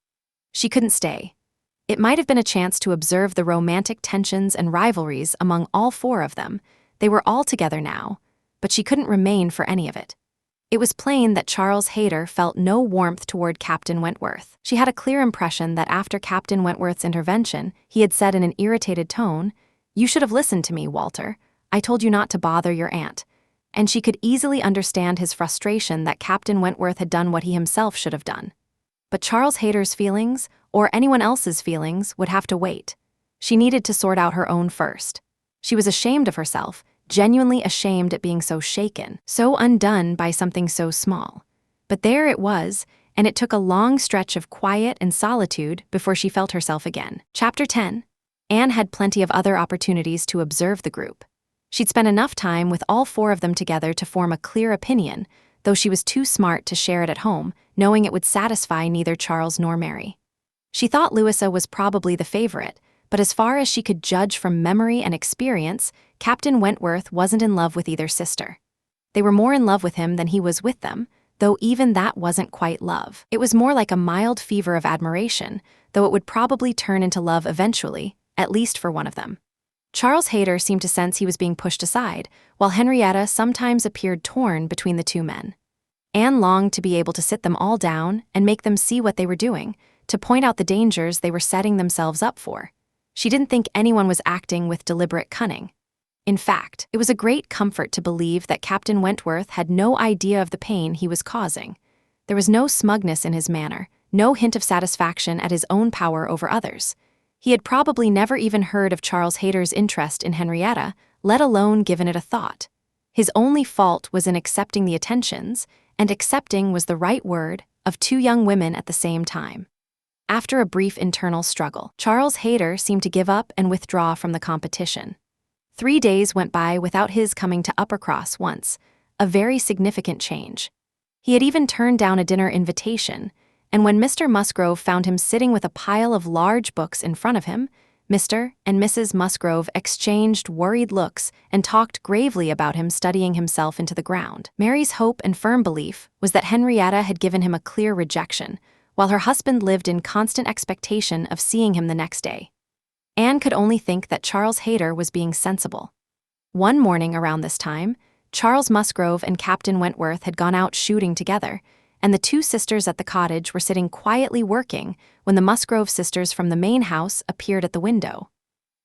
[SPEAKER 1] She couldn't stay. It might have been a chance to observe the romantic tensions and rivalries among all four of them. They were all together now, but she couldn't remain for any of it. It was plain that Charles Hayter felt no warmth toward Captain Wentworth. She had a clear impression that after Captain Wentworth's intervention, he had said in an irritated tone, "You should have listened to me, Walter. I told you not to bother your aunt." And she could easily understand his frustration that Captain Wentworth had done what he himself should have done. But Charles Hayter's feelings, or anyone else's feelings, would have to wait. She needed to sort out her own first. She was ashamed of herself, genuinely ashamed at being so shaken, so undone by something so small. But there it was, and it took a long stretch of quiet and solitude before she felt herself again. Chapter 10. Anne had plenty of other opportunities to observe the group. She'd spent enough time with all four of them together to form a clear opinion, though she was too smart to share it at home, knowing it would satisfy neither Charles nor Mary. She thought Louisa was probably the favorite, but as far as she could judge from memory and experience, Captain Wentworth wasn't in love with either sister. They were more in love with him than he was with them, though even that wasn't quite love. It was more like a mild fever of admiration, though it would probably turn into love eventually, at least for one of them. Charles Hayter seemed to sense he was being pushed aside, while Henrietta sometimes appeared torn between the two men. Anne longed to be able to sit them all down and make them see what they were doing, to point out the dangers they were setting themselves up for. She didn't think anyone was acting with deliberate cunning. In fact, it was a great comfort to believe that Captain Wentworth had no idea of the pain he was causing. There was no smugness in his manner, no hint of satisfaction at his own power over others. He had probably never even heard of Charles Hayter's interest in Henrietta, let alone given it a thought. His only fault was in accepting the attentions, and accepting was the right word, of two young women at the same time. After a brief internal struggle, Charles Hayter seemed to give up and withdraw from the competition. 3 days went by without his coming to Uppercross once, a very significant change. He had even turned down a dinner invitation, and when Mr. Musgrove found him sitting with a pile of large books in front of him, Mr. and Mrs. Musgrove exchanged worried looks and talked gravely about him studying himself into the ground. Mary's hope and firm belief was that Henrietta had given him a clear rejection, while her husband lived in constant expectation of seeing him the next day. Anne could only think that Charles Hayter was being sensible. One morning around this time, Charles Musgrove and Captain Wentworth had gone out shooting together, and the two sisters at the cottage were sitting quietly working when the Musgrove sisters from the main house appeared at the window.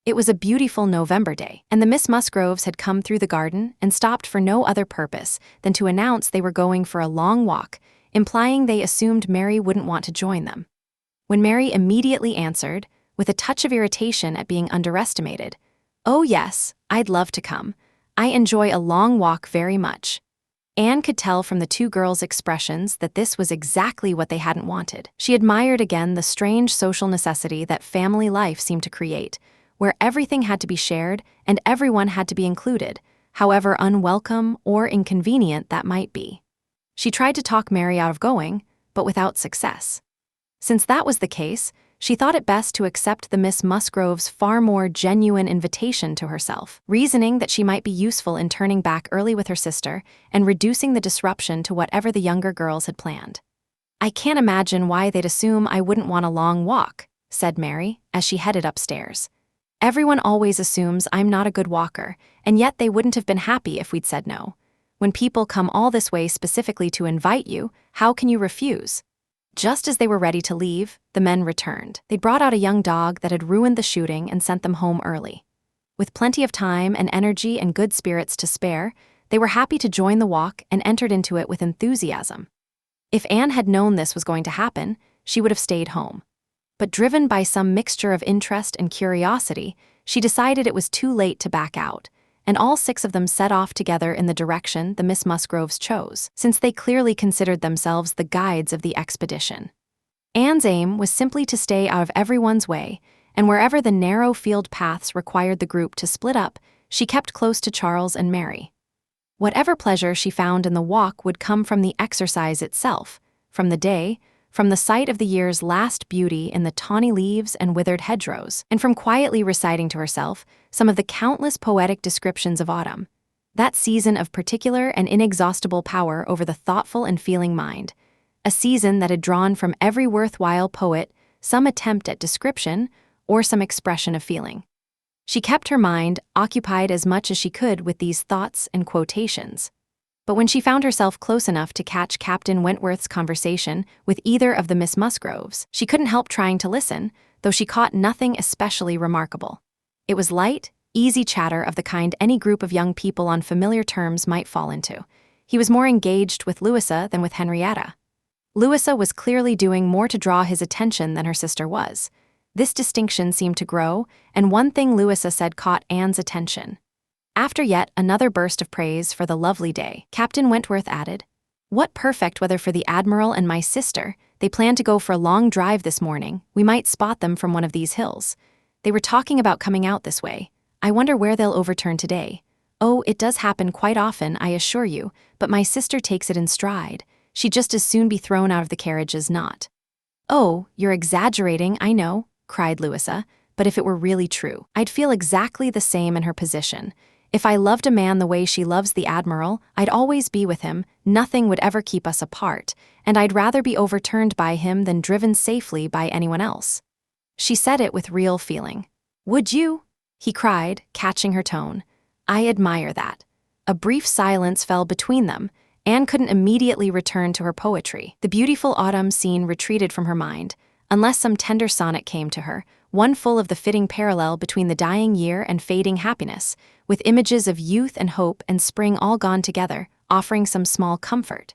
[SPEAKER 1] It was a beautiful November day, and the Miss Musgroves had come through the garden and stopped for no other purpose than to announce they were going for a long walk, implying they assumed Mary wouldn't want to join them. When Mary immediately answered, with a touch of irritation at being underestimated, "Oh yes, I'd love to come. I enjoy a long walk very much." Anne could tell from the two girls' expressions that this was exactly what they hadn't wanted. She admired again the strange social necessity that family life seemed to create, where everything had to be shared and everyone had to be included, however unwelcome or inconvenient that might be. She tried to talk Mary out of going, but without success. Since that was the case, she thought it best to accept the Miss Musgrove's far more genuine invitation to herself, reasoning that she might be useful in turning back early with her sister and reducing the disruption to whatever the younger girls had planned. "I can't imagine why they'd assume I wouldn't want a long walk," said Mary, as she headed upstairs. "Everyone always assumes I'm not a good walker, and yet they wouldn't have been happy if we'd said no. When people come all this way specifically to invite you, how can you refuse?" Just as they were ready to leave, the men returned. They'd brought out a young dog that had ruined the shooting and sent them home early. With plenty of time and energy and good spirits to spare, they were happy to join the walk and entered into it with enthusiasm. If Anne had known this was going to happen, she would have stayed home. But driven by some mixture of interest and curiosity, she decided it was too late to back out, and all 6 of them set off together in the direction the Miss Musgroves chose, since they clearly considered themselves the guides of the expedition. Anne's aim was simply to stay out of everyone's way, and wherever the narrow field paths required the group to split up, she kept close to Charles and Mary. Whatever pleasure she found in the walk would come from the exercise itself, from the day, from the sight of the year's last beauty in the tawny leaves and withered hedgerows, and from quietly reciting to herself some of the countless poetic descriptions of autumn, that season of particular and inexhaustible power over the thoughtful and feeling mind, a season that had drawn from every worthwhile poet some attempt at description or some expression of feeling. She kept her mind occupied as much as she could with these thoughts and quotations. But when she found herself close enough to catch Captain Wentworth's conversation with either of the Miss Musgroves, she couldn't help trying to listen, though she caught nothing especially remarkable. It was light, easy chatter of the kind any group of young people on familiar terms might fall into. He was more engaged with Louisa than with Henrietta. Louisa was clearly doing more to draw his attention than her sister was. This distinction seemed to grow, and one thing Louisa said caught Anne's attention. After yet another burst of praise for the lovely day, Captain Wentworth added, "What perfect weather for the Admiral and my sister. They plan to go for a long drive this morning. We might spot them from one of these hills. They were talking about coming out this way. I wonder where they'll overturn today. Oh, it does happen quite often, I assure you, but my sister takes it in stride. She'd just as soon be thrown out of the carriage as not." "Oh, you're exaggerating, I know," cried Louisa, "but if it were really true, I'd feel exactly the same in her position. If I loved a man the way she loves the Admiral, I'd always be with him, nothing would ever keep us apart, and I'd rather be overturned by him than driven safely by anyone else." She said it with real feeling. "Would you?" he cried, catching her tone. "I admire that." A brief silence fell between them. Anne couldn't immediately return to her poetry. The beautiful autumn scene retreated from her mind, unless some tender sonnet came to her, one full of the fitting parallel between the dying year and fading happiness, with images of youth and hope and spring all gone together, offering some small comfort.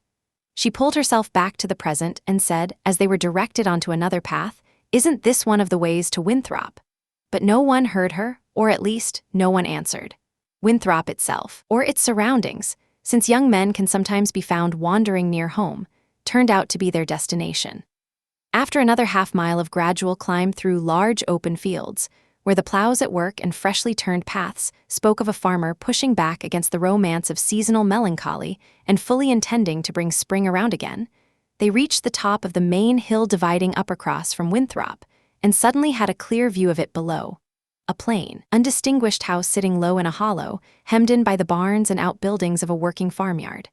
[SPEAKER 1] She pulled herself back to the present and said, as they were directed onto another path, "Isn't this one of the ways to Winthrop?" But no one heard her, or at least, no one answered. Winthrop itself, or its surroundings, since young men can sometimes be found wandering near home, turned out to be their destination. After another half-mile of gradual climb through large open fields, where the plows at work and freshly turned paths spoke of a farmer pushing back against the romance of seasonal melancholy and fully intending to bring spring around again, they reached the top of the main hill dividing Uppercross from Winthrop, and suddenly had a clear view of it below. A plain, undistinguished house sitting low in a hollow, hemmed in by the barns and outbuildings of a working farmyard.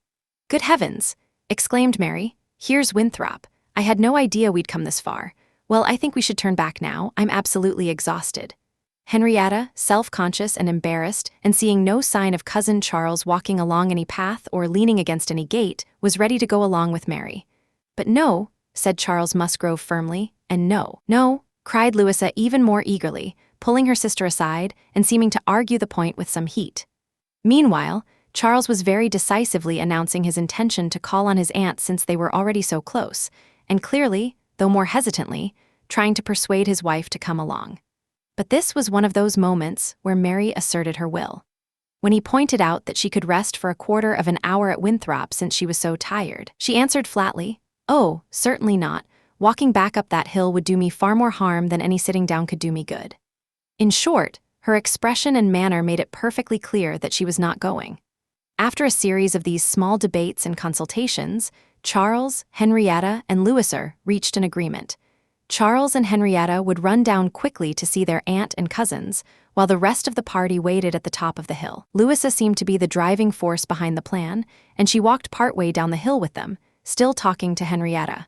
[SPEAKER 1] "Good heavens!" exclaimed Mary. "Here's Winthrop. I had no idea we'd come this far. Well, I think we should turn back now. I'm absolutely exhausted." Henrietta, self-conscious and embarrassed, and seeing no sign of Cousin Charles walking along any path or leaning against any gate, was ready to go along with Mary. "But no," said Charles Musgrove firmly, and no, cried Louisa even more eagerly, pulling her sister aside and seeming to argue the point with some heat. Meanwhile, Charles was very decisively announcing his intention to call on his aunt since they were already so close, and clearly, though more hesitantly, trying to persuade his wife to come along. But this was one of those moments where Mary asserted her will. when he pointed out that she could rest for a quarter of an hour at Winthrop since she was so tired. She answered flatly, "Oh, certainly not. Walking back up that hill would do me far more harm than any sitting down could do me good." In short, her expression and manner made it perfectly clear that she was not going. After a series of these small debates and consultations, Charles, Henrietta, and Louisa reached an agreement. Charles and Henrietta would run down quickly to see their aunt and cousins, while the rest of the party waited at the top of the hill. Louisa seemed to be the driving force behind the plan, and she walked partway down the hill with them, still talking to Henrietta.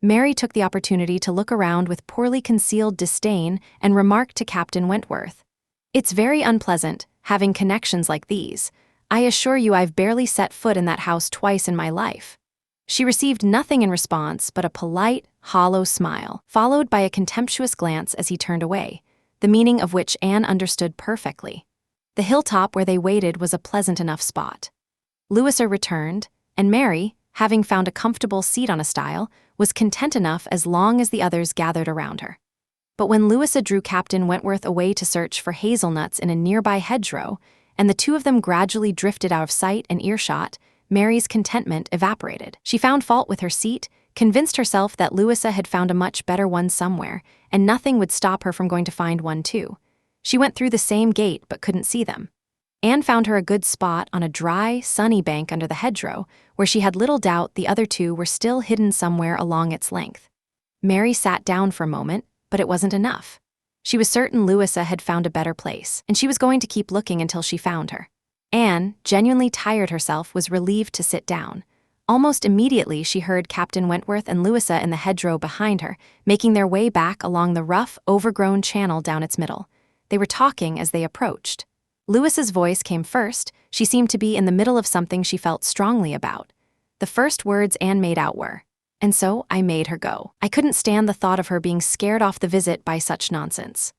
[SPEAKER 1] Mary took the opportunity to look around with poorly concealed disdain and remarked to Captain Wentworth, "It's very unpleasant, having connections like these. I assure you I've barely set foot in that house twice in my life." She received nothing in response but a polite, hollow smile, followed by a contemptuous glance as he turned away, the meaning of which Anne understood perfectly. The hilltop where they waited was a pleasant enough spot. Louisa returned, and Mary, having found a comfortable seat on a stile, was content enough as long as the others gathered around her. But when Louisa drew Captain Wentworth away to search for hazelnuts in a nearby hedgerow, and the two of them gradually drifted out of sight and earshot, Mary's contentment evaporated. She found fault with her seat, convinced herself that Louisa had found a much better one somewhere, and nothing would stop her from going to find one too. She went through the same gate but couldn't see them. Anne found her a good spot on a dry, sunny bank under the hedgerow, where she had little doubt the other two were still hidden somewhere along its length. Mary sat down for a moment, but it wasn't enough. She was certain Louisa had found a better place, and she was going to keep looking until she found her. Anne, genuinely tired herself, was relieved to sit down. Almost immediately she heard Captain Wentworth and Louisa in the hedgerow behind her, making their way back along the rough, overgrown channel down its middle. They were talking as they approached. Louisa's voice came first. She seemed to be in the middle of something she felt strongly about. The first words Anne made out were, "And so I made her go. I couldn't stand the thought of her being scared off the visit by such nonsense.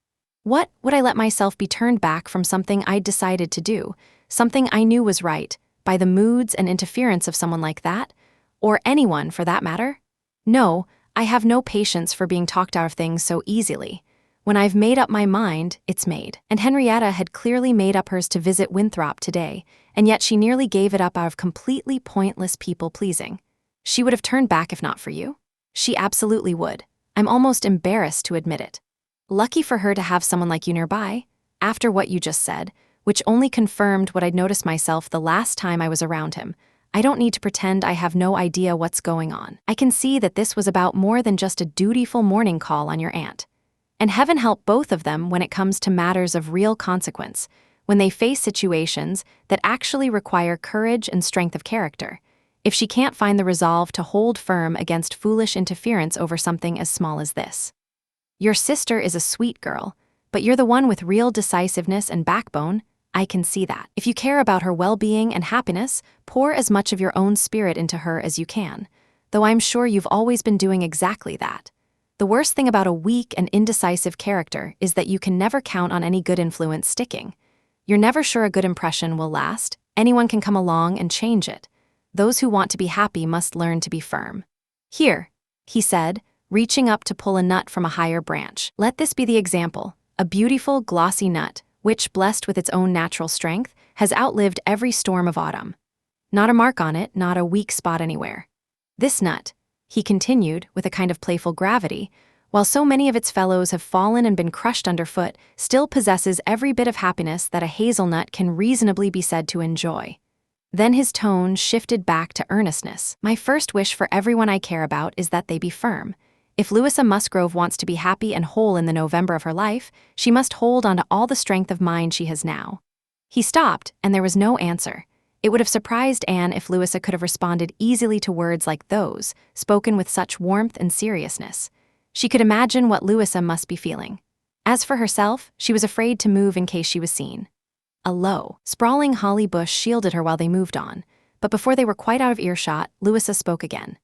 [SPEAKER 1] What would I let myself be turned back from something I'd decided to do, something I knew was right, by the moods and interference of someone like that? Or anyone, for that matter? No, I have no patience for being talked out of things so easily. When I've made up my mind, it's made." And Henrietta had clearly made up hers to visit Winthrop today, and yet she nearly gave it up out of completely pointless people-pleasing. She would have turned back if not for you? She absolutely would. I'm almost embarrassed to admit it. Lucky for her to have someone like you nearby, after what you just said, which only confirmed what I'd noticed myself the last time I was around him. I don't need to pretend I have no idea what's going on. I can see that this was about more than just a dutiful morning call on your aunt. And heaven help both of them when it comes to matters of real consequence, when they face situations that actually require courage and strength of character, if she can't find the resolve to hold firm against foolish interference over something as small as this. Your sister is a sweet girl, but you're the one with real decisiveness and backbone. I can see that. If you care about her well-being and happiness, pour as much of your own spirit into her as you can, though I'm sure you've always been doing exactly that. The worst thing about a weak and indecisive character is that you can never count on any good influence sticking. You're never sure a good impression will last. Anyone can come along and change it. Those who want to be happy must learn to be firm. Here, he said, reaching up to pull a nut from a higher branch. Let this be the example, a beautiful, glossy nut, which, blessed with its own natural strength, has outlived every storm of autumn. Not a mark on it, not a weak spot anywhere. This nut, he continued with a kind of playful gravity, while so many of its fellows have fallen and been crushed underfoot, still possesses every bit of happiness that a hazelnut can reasonably be said to enjoy. Then his tone shifted back to earnestness. My first wish for everyone I care about is that they be firm. If Louisa Musgrove wants to be happy and whole in the November of her life, she must hold on to all the strength of mind she has now. He stopped, and there was no answer. It would have surprised Anne if Louisa could have responded easily to words like those, spoken with such warmth and seriousness. She could imagine what Louisa must be feeling. As for herself, she was afraid to move in case she was seen. A low, sprawling holly bush shielded her while they moved on, but before they were quite out of earshot, Louisa spoke again.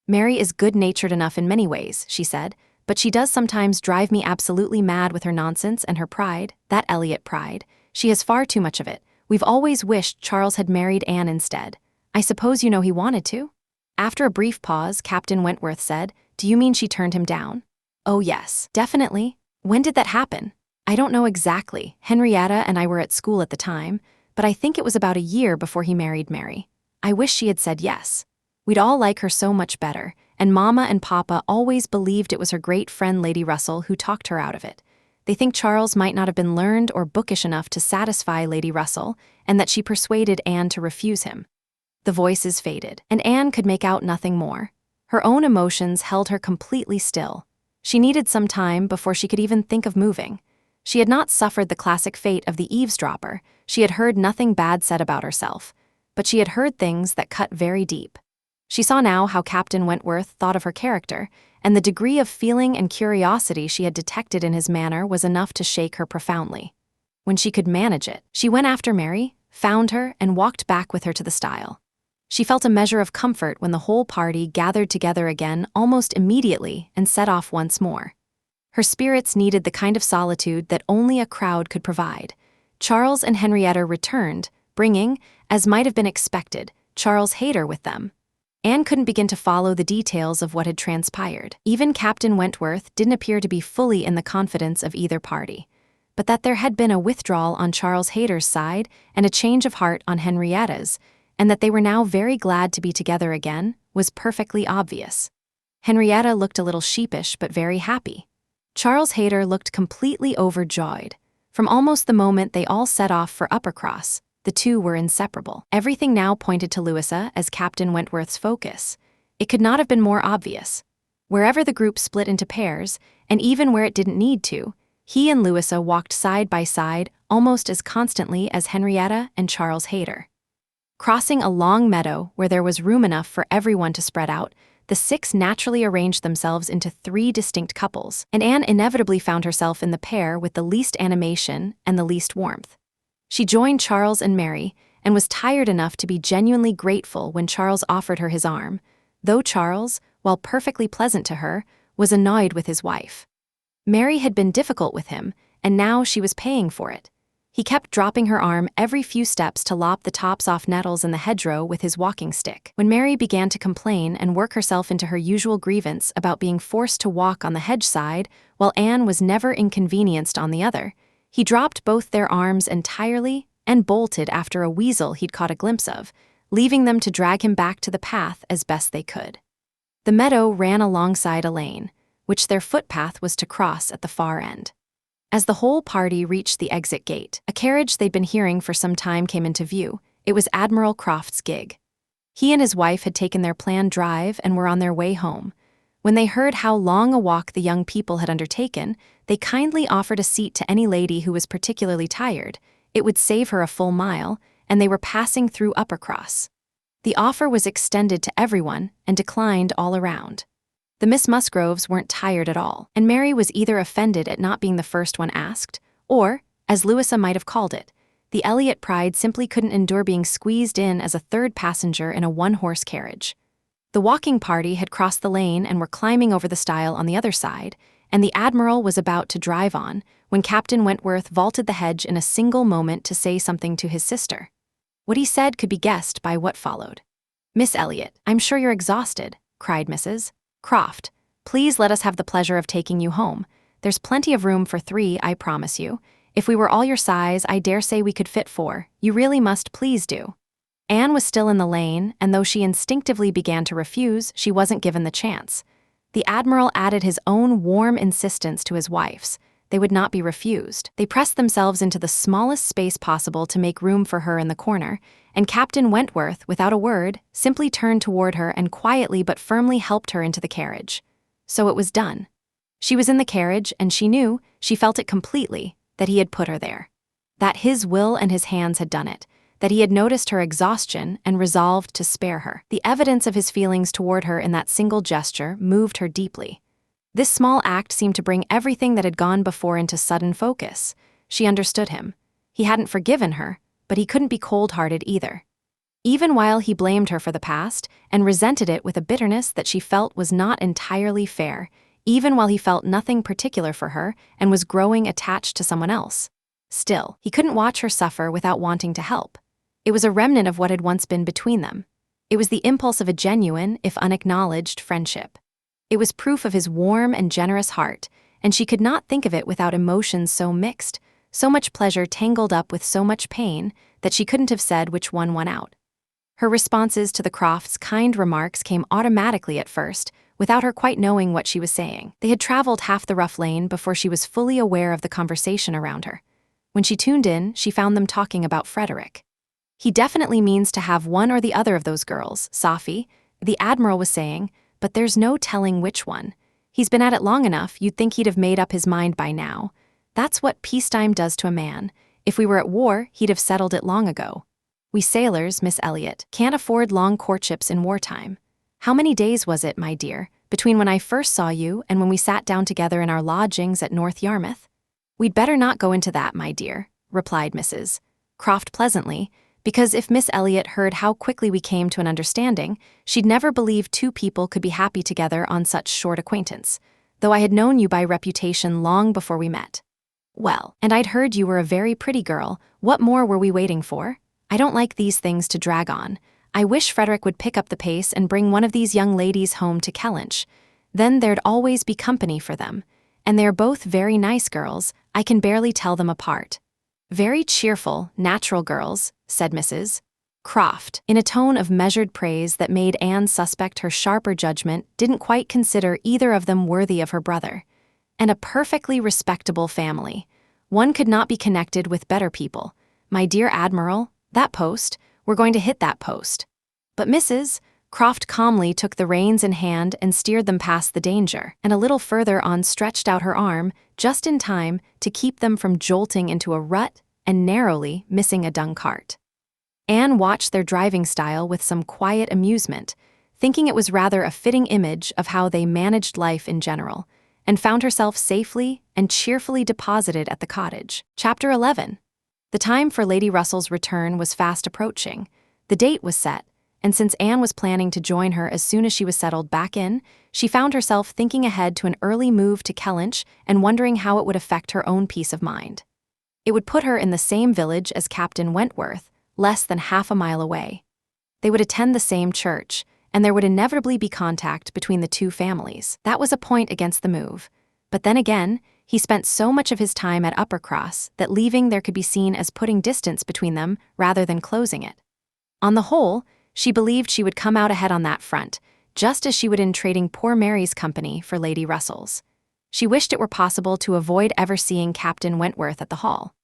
[SPEAKER 1] Mary is good-natured enough in many ways, she said, but she does sometimes drive me absolutely mad with her nonsense and her pride, that Elliot pride. She has far too much of it. We've always wished Charles had married Anne instead. I suppose you know he wanted to? After a brief pause, Captain Wentworth said, "Do you mean she turned him down?" "Oh yes, definitely. When did that happen?" "I don't know exactly. Henrietta and I were at school at the time, but I think it was about a year before he married Mary. I wish she had said yes. We'd all like her so much better, and Mama and Papa always believed it was her great friend Lady Russell who talked her out of it. They think Charles might not have been learned or bookish enough to satisfy Lady Russell, and that she persuaded Anne to refuse him. The voices faded, and Anne could make out nothing more. Her own emotions held her completely still. She needed some time before she could even think of moving. She had not suffered the classic fate of the eavesdropper. She had heard nothing bad said about herself, but she had heard things that cut very deep. She saw now how Captain Wentworth thought of her character, and the degree of feeling and curiosity she had detected in his manner was enough to shake her profoundly. When she could manage it, she went after Mary, found her, and walked back with her to the stile. She felt a measure of comfort when the whole party gathered together again almost immediately and set off once more. Her spirits needed the kind of solitude that only a crowd could provide. Charles and Henrietta returned, bringing, as might have been expected, Charles Hayter with them. Anne couldn't begin to follow the details of what had transpired. Even Captain Wentworth didn't appear to be fully in the confidence of either party. But that there had been a withdrawal on Charles Hayter's side and a change of heart on Henrietta's, and that they were now very glad to be together again, was perfectly obvious. Henrietta looked a little sheepish but very happy. Charles Hayter looked completely overjoyed. From almost the moment they all set off for Uppercross, the two were inseparable. Everything now pointed to Louisa as Captain Wentworth's focus. It could not have been more obvious. Wherever the group split into pairs, and even where it didn't need to, he and Louisa walked side by side almost as constantly as Henrietta and Charles Hayter. Crossing a long meadow where there was room enough for everyone to spread out, the six naturally arranged themselves into 3 distinct couples, and Anne inevitably found herself in the pair with the least animation and the least warmth. She joined Charles and Mary, and was tired enough to be genuinely grateful when Charles offered her his arm, though Charles, while perfectly pleasant to her, was annoyed with his wife. Mary had been difficult with him, and now she was paying for it. He kept dropping her arm every few steps to lop the tops off nettles in the hedgerow with his walking stick. When Mary began to complain and work herself into her usual grievance about being forced to walk on the hedge side, while Anne was never inconvenienced on the other, he dropped both their arms entirely and bolted after a weasel he'd caught a glimpse of, leaving them to drag him back to the path as best they could. The meadow ran alongside a lane, which their footpath was to cross at the far end. As the whole party reached the exit gate, a carriage they'd been hearing for some time came into view. It was Admiral Croft's gig. He and his wife had taken their planned drive and were on their way home. When they heard how long a walk the young people had undertaken, they kindly offered a seat to any lady who was particularly tired. It would save her a full mile, and they were passing through Uppercross. The offer was extended to everyone and declined all around. The Miss Musgroves weren't tired at all, and Mary was either offended at not being the first one asked, or, as Louisa might have called it, the Elliot pride simply couldn't endure being squeezed in as a third passenger in a one-horse carriage. The walking party had crossed the lane and were climbing over the stile on the other side, and the Admiral was about to drive on, when Captain Wentworth vaulted the hedge in a single moment to say something to his sister. What he said could be guessed by what followed. "Miss Elliot, I'm sure you're exhausted," cried Mrs. Croft. "Please let us have the pleasure of taking you home. There's plenty of room for 3, I promise you. If we were all your size, I dare say we could fit 4. You really must please do." Anne was still in the lane, and though she instinctively began to refuse, she wasn't given the chance. The Admiral added his own warm insistence to his wife's. They would not be refused. They pressed themselves into the smallest space possible to make room for her in the corner, and Captain Wentworth, without a word, simply turned toward her and quietly but firmly helped her into the carriage. So it was done. She was in the carriage, and she knew, she felt it completely, that he had put her there. That his will and his hands had done it. That he had noticed her exhaustion and resolved to spare her. The evidence of his feelings toward her in that single gesture moved her deeply. This small act seemed to bring everything that had gone before into sudden focus. She understood him. He hadn't forgiven her, but he couldn't be cold-hearted either. Even while he blamed her for the past and resented it with a bitterness that she felt was not entirely fair, even while he felt nothing particular for her and was growing attached to someone else, still, he couldn't watch her suffer without wanting to help. It was a remnant of what had once been between them. It was the impulse of a genuine, if unacknowledged, friendship. It was proof of his warm and generous heart, and she could not think of it without emotions so mixed, so much pleasure tangled up with so much pain that she couldn't have said which one won out. Her responses to the Crofts' kind remarks came automatically at first, without her quite knowing what she was saying. They had traveled half the rough lane before she was fully aware of the conversation around her. When she tuned in, she found them talking about Frederick. "He definitely means to have one or the other of those girls, Sophie," the Admiral was saying, "but there's no telling which one. He's been at it long enough, you'd think he'd have made up his mind by now. That's what peacetime does to a man. If we were at war, he'd have settled it long ago. We sailors, Miss Elliot, can't afford long courtships in wartime. How many days was it, my dear, between when I first saw you and when we sat down together in our lodgings at North Yarmouth?" "We'd better not go into that, my dear," replied Mrs. Croft pleasantly, because if Miss Elliot heard how quickly we came to an understanding, she'd never believe two people could be happy together on such short acquaintance, though I had known you by reputation long before we met. "Well, and I'd heard you were a very pretty girl. What more were we waiting for? I don't like these things to drag on. I wish Frederick would pick up the pace and bring one of these young ladies home to Kellynch. Then there'd always be company for them. And they're both very nice girls. I can barely tell them apart." "Very cheerful, natural girls," said Mrs. Croft, in a tone of measured praise that made Anne suspect her sharper judgment didn't quite consider either of them worthy of her brother. "And a perfectly respectable family. One could not be connected with better people. My dear Admiral, that post, we're going to hit that post." But Mrs. Croft calmly took the reins in hand and steered them past the danger, and a little further on stretched out her arm, just in time to keep them from jolting into a rut and narrowly missing a dung cart. Anne watched their driving style with some quiet amusement, thinking it was rather a fitting image of how they managed life in general, and found herself safely and cheerfully deposited at the cottage. Chapter 11. The time for Lady Russell's return was fast approaching. The date was set, and since Anne was planning to join her as soon as she was settled back in, she found herself thinking ahead to an early move to Kellynch and wondering how it would affect her own peace of mind. It would put her in the same village as Captain Wentworth, less than half a mile away. They would attend the same church, and there would inevitably be contact between the two families. That was a point against the move. But then again, he spent so much of his time at Uppercross that leaving there could be seen as putting distance between them rather than closing it. On the whole, she believed she would come out ahead on that front, just as she would in trading poor Mary's company for Lady Russell's. She wished it were possible to avoid ever seeing Captain Wentworth at the hall.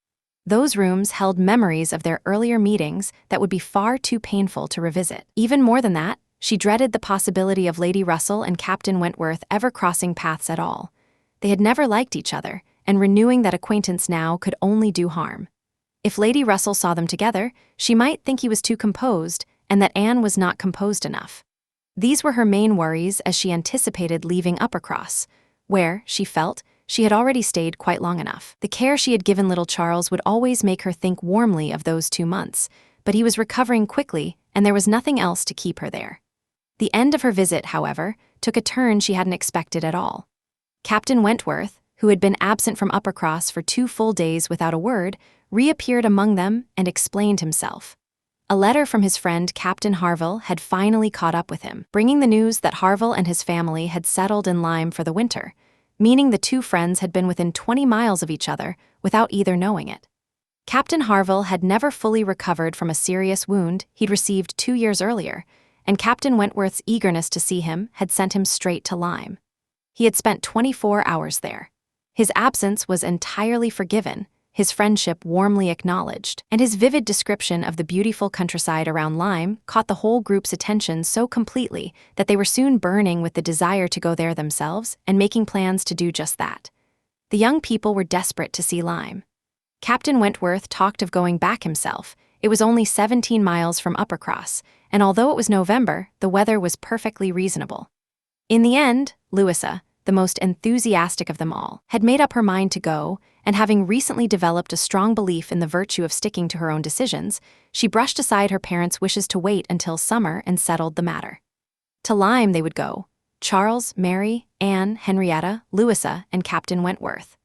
[SPEAKER 1] Those rooms held memories of their earlier meetings that would be far too painful to revisit. Even more than that, she dreaded the possibility of Lady Russell and Captain Wentworth ever crossing paths at all. They had never liked each other, and renewing that acquaintance now could only do harm. If Lady Russell saw them together, she might think he was too composed, and that Anne was not composed enough. These were her main worries as she anticipated leaving Uppercross, where, she felt, she had already stayed quite long enough. The care she had given little Charles would always make her think warmly of those 2 months, but he was recovering quickly, and there was nothing else to keep her there. The end of her visit, however, took a turn she hadn't expected at all. Captain Wentworth, who had been absent from Uppercross for 2 full days without a word, reappeared among them and explained himself. A letter from his friend Captain Harville had finally caught up with him, bringing the news that Harville and his family had settled in Lyme for the winter, meaning the two friends had been within 20 miles of each other without either knowing it. Captain Harville had never fully recovered from a serious wound he'd received 2 years earlier, and Captain Wentworth's eagerness to see him had sent him straight to Lyme. He had spent 24 hours there. His absence was entirely forgiven, his friendship warmly acknowledged, and his vivid description of the beautiful countryside around Lyme caught the whole group's attention so completely that they were soon burning with the desire to go there themselves and making plans to do just that. The young people were desperate to see Lyme. Captain Wentworth talked of going back himself. It was only 17 miles from Uppercross, and although it was November, the weather was perfectly reasonable. In the end, Louisa, the most enthusiastic of them all, had made up her mind to go, and having recently developed a strong belief in the virtue of sticking to her own decisions, she brushed aside her parents' wishes to wait until summer and settled the matter. To Lyme they would go: Charles, Mary, Anne, Henrietta, Louisa, and Captain Wentworth.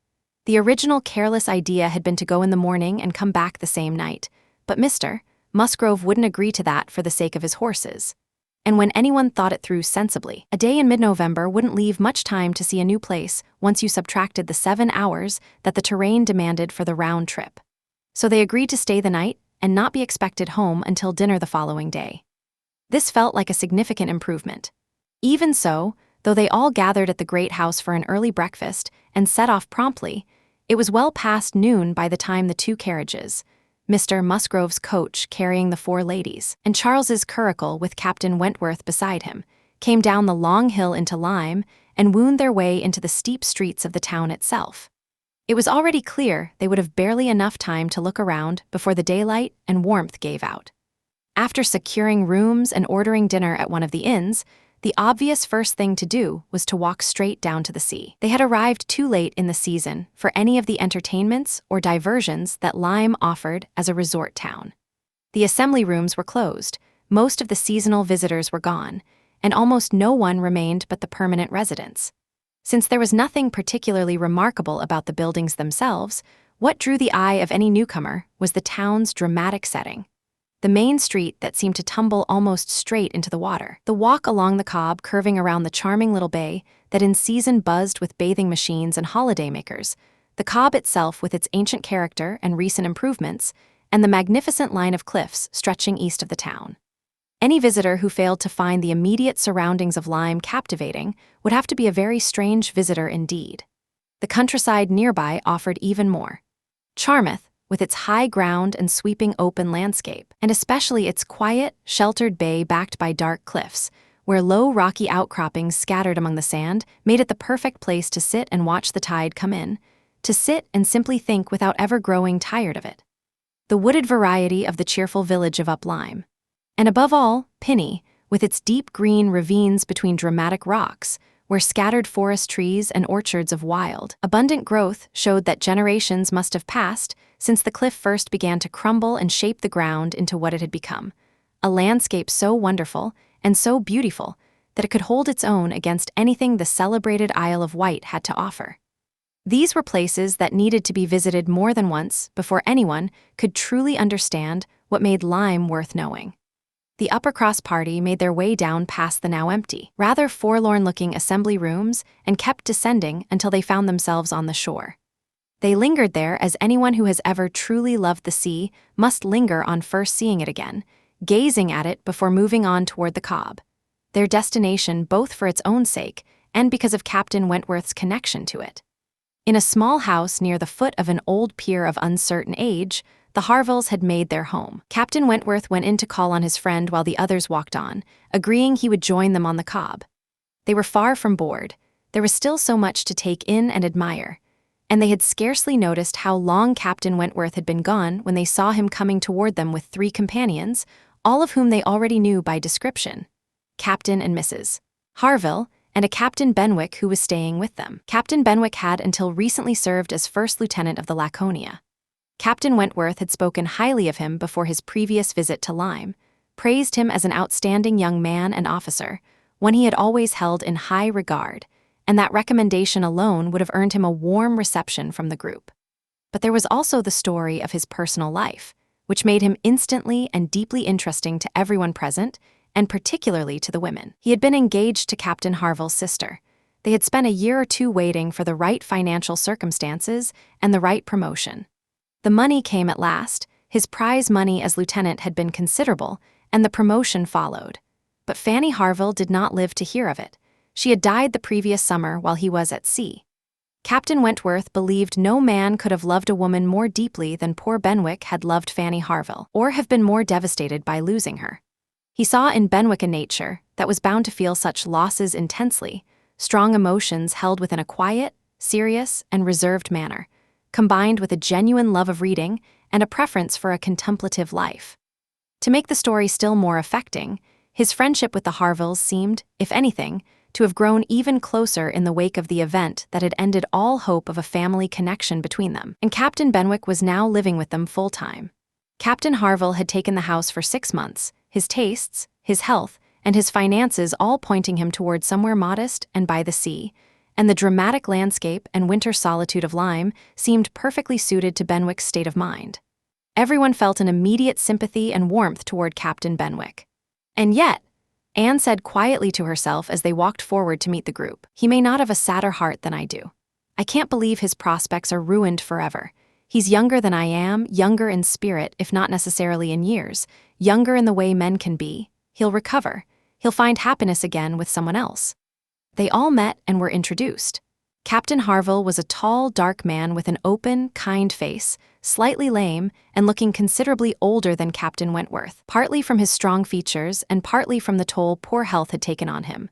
[SPEAKER 1] The original careless idea had been to go in the morning and come back the same night, but Mr. Musgrove wouldn't agree to that for the sake of his horses. And when anyone thought it through sensibly, a day in mid-November wouldn't leave much time to see a new place once you subtracted the 7 hours that the terrain demanded for the round trip. So they agreed to stay the night and not be expected home until dinner the following day. This felt like a significant improvement. Even so, though they all gathered at the great house for an early breakfast and set off promptly, it was well past noon by the time the 2 carriages, Mr. Musgrove's coach carrying the 4 ladies, and Charles's curricle with Captain Wentworth beside him, came down the long hill into Lyme and wound their way into the steep streets of the town itself. It was already clear they would have barely enough time to look around before the daylight and warmth gave out. After securing rooms and ordering dinner at one of the inns, the obvious first thing to do was to walk straight down to the sea. They had arrived too late in the season for any of the entertainments or diversions that Lyme offered as a resort town. The assembly rooms were closed, most of the seasonal visitors were gone, and almost no one remained but the permanent residents. Since there was nothing particularly remarkable about the buildings themselves, what drew the eye of any newcomer was the town's dramatic setting. The main street that seemed to tumble almost straight into the water. The walk along the Cobb curving around the charming little bay that in season buzzed with bathing machines and holidaymakers, the Cobb itself with its ancient character and recent improvements, and the magnificent line of cliffs stretching east of the town. Any visitor who failed to find the immediate surroundings of Lyme captivating would have to be a very strange visitor indeed. The countryside nearby offered even more. Charmouth, with its high ground and sweeping open landscape, and especially its quiet, sheltered bay backed by dark cliffs, where low rocky outcroppings scattered among the sand made it the perfect place to sit and watch the tide come in, to sit and simply think without ever growing tired of it. The wooded variety of the cheerful village of Up Lyme. And above all, Pinny, with its deep green ravines between dramatic rocks, where scattered forest trees and orchards of wild, abundant growth showed that generations must have passed since the cliff first began to crumble and shape the ground into what it had become, a landscape so wonderful and so beautiful that it could hold its own against anything the celebrated Isle of Wight had to offer. These were places that needed to be visited more than once before anyone could truly understand what made Lyme worth knowing. The upper-cross party made their way down past the now empty, rather forlorn-looking assembly rooms and kept descending until they found themselves on the shore. They lingered there as anyone who has ever truly loved the sea must linger on first seeing it again, gazing at it before moving on toward the Cobb, their destination both for its own sake and because of Captain Wentworth's connection to it. In a small house near the foot of an old pier of uncertain age, the Harvilles had made their home. Captain Wentworth went in to call on his friend while the others walked on, agreeing he would join them on the Cobb. They were far from bored. There was still so much to take in and admire, and they had scarcely noticed how long Captain Wentworth had been gone when they saw him coming toward them with 3 companions, all of whom they already knew by description: Captain and Mrs. Harville, and a Captain Benwick who was staying with them. Captain Benwick had until recently served as first lieutenant of the Laconia. Captain Wentworth had spoken highly of him before his previous visit to Lyme, praised him as an outstanding young man and officer, one he had always held in high regard, and that recommendation alone would have earned him a warm reception from the group. But there was also the story of his personal life, which made him instantly and deeply interesting to everyone present, and particularly to the women. He had been engaged to Captain Harville's sister. They had spent a year or 2 waiting for the right financial circumstances and the right promotion. The money came at last. His prize money as lieutenant had been considerable, and the promotion followed. But Fanny Harville did not live to hear of it. She had died the previous summer while he was at sea. Captain Wentworth believed no man could have loved a woman more deeply than poor Benwick had loved Fanny Harville, or have been more devastated by losing her. He saw in Benwick a nature that was bound to feel such losses intensely, strong emotions held within a quiet, serious, and reserved manner, combined with a genuine love of reading and a preference for a contemplative life. To make the story still more affecting, his friendship with the Harvilles seemed, if anything, to have grown even closer in the wake of the event that had ended all hope of a family connection between them, and Captain Benwick was now living with them full-time. Captain Harville had taken the house for 6 months, his tastes, his health, and his finances all pointing him toward somewhere modest and by the sea, and the dramatic landscape and winter solitude of Lyme seemed perfectly suited to Benwick's state of mind. Everyone felt an immediate sympathy and warmth toward Captain Benwick. And yet, Anne said quietly to herself as they walked forward to meet the group. "He may not have a sadder heart than I do. I can't believe his prospects are ruined forever. He's younger than I am, younger in spirit, if not necessarily in years, younger in the way men can be. He'll recover. He'll find happiness again with someone else." They all met and were introduced. Captain Harville was a tall, dark man with an open, kind face, slightly lame, and looking considerably older than Captain Wentworth, partly from his strong features and partly from the toll poor health had taken on him.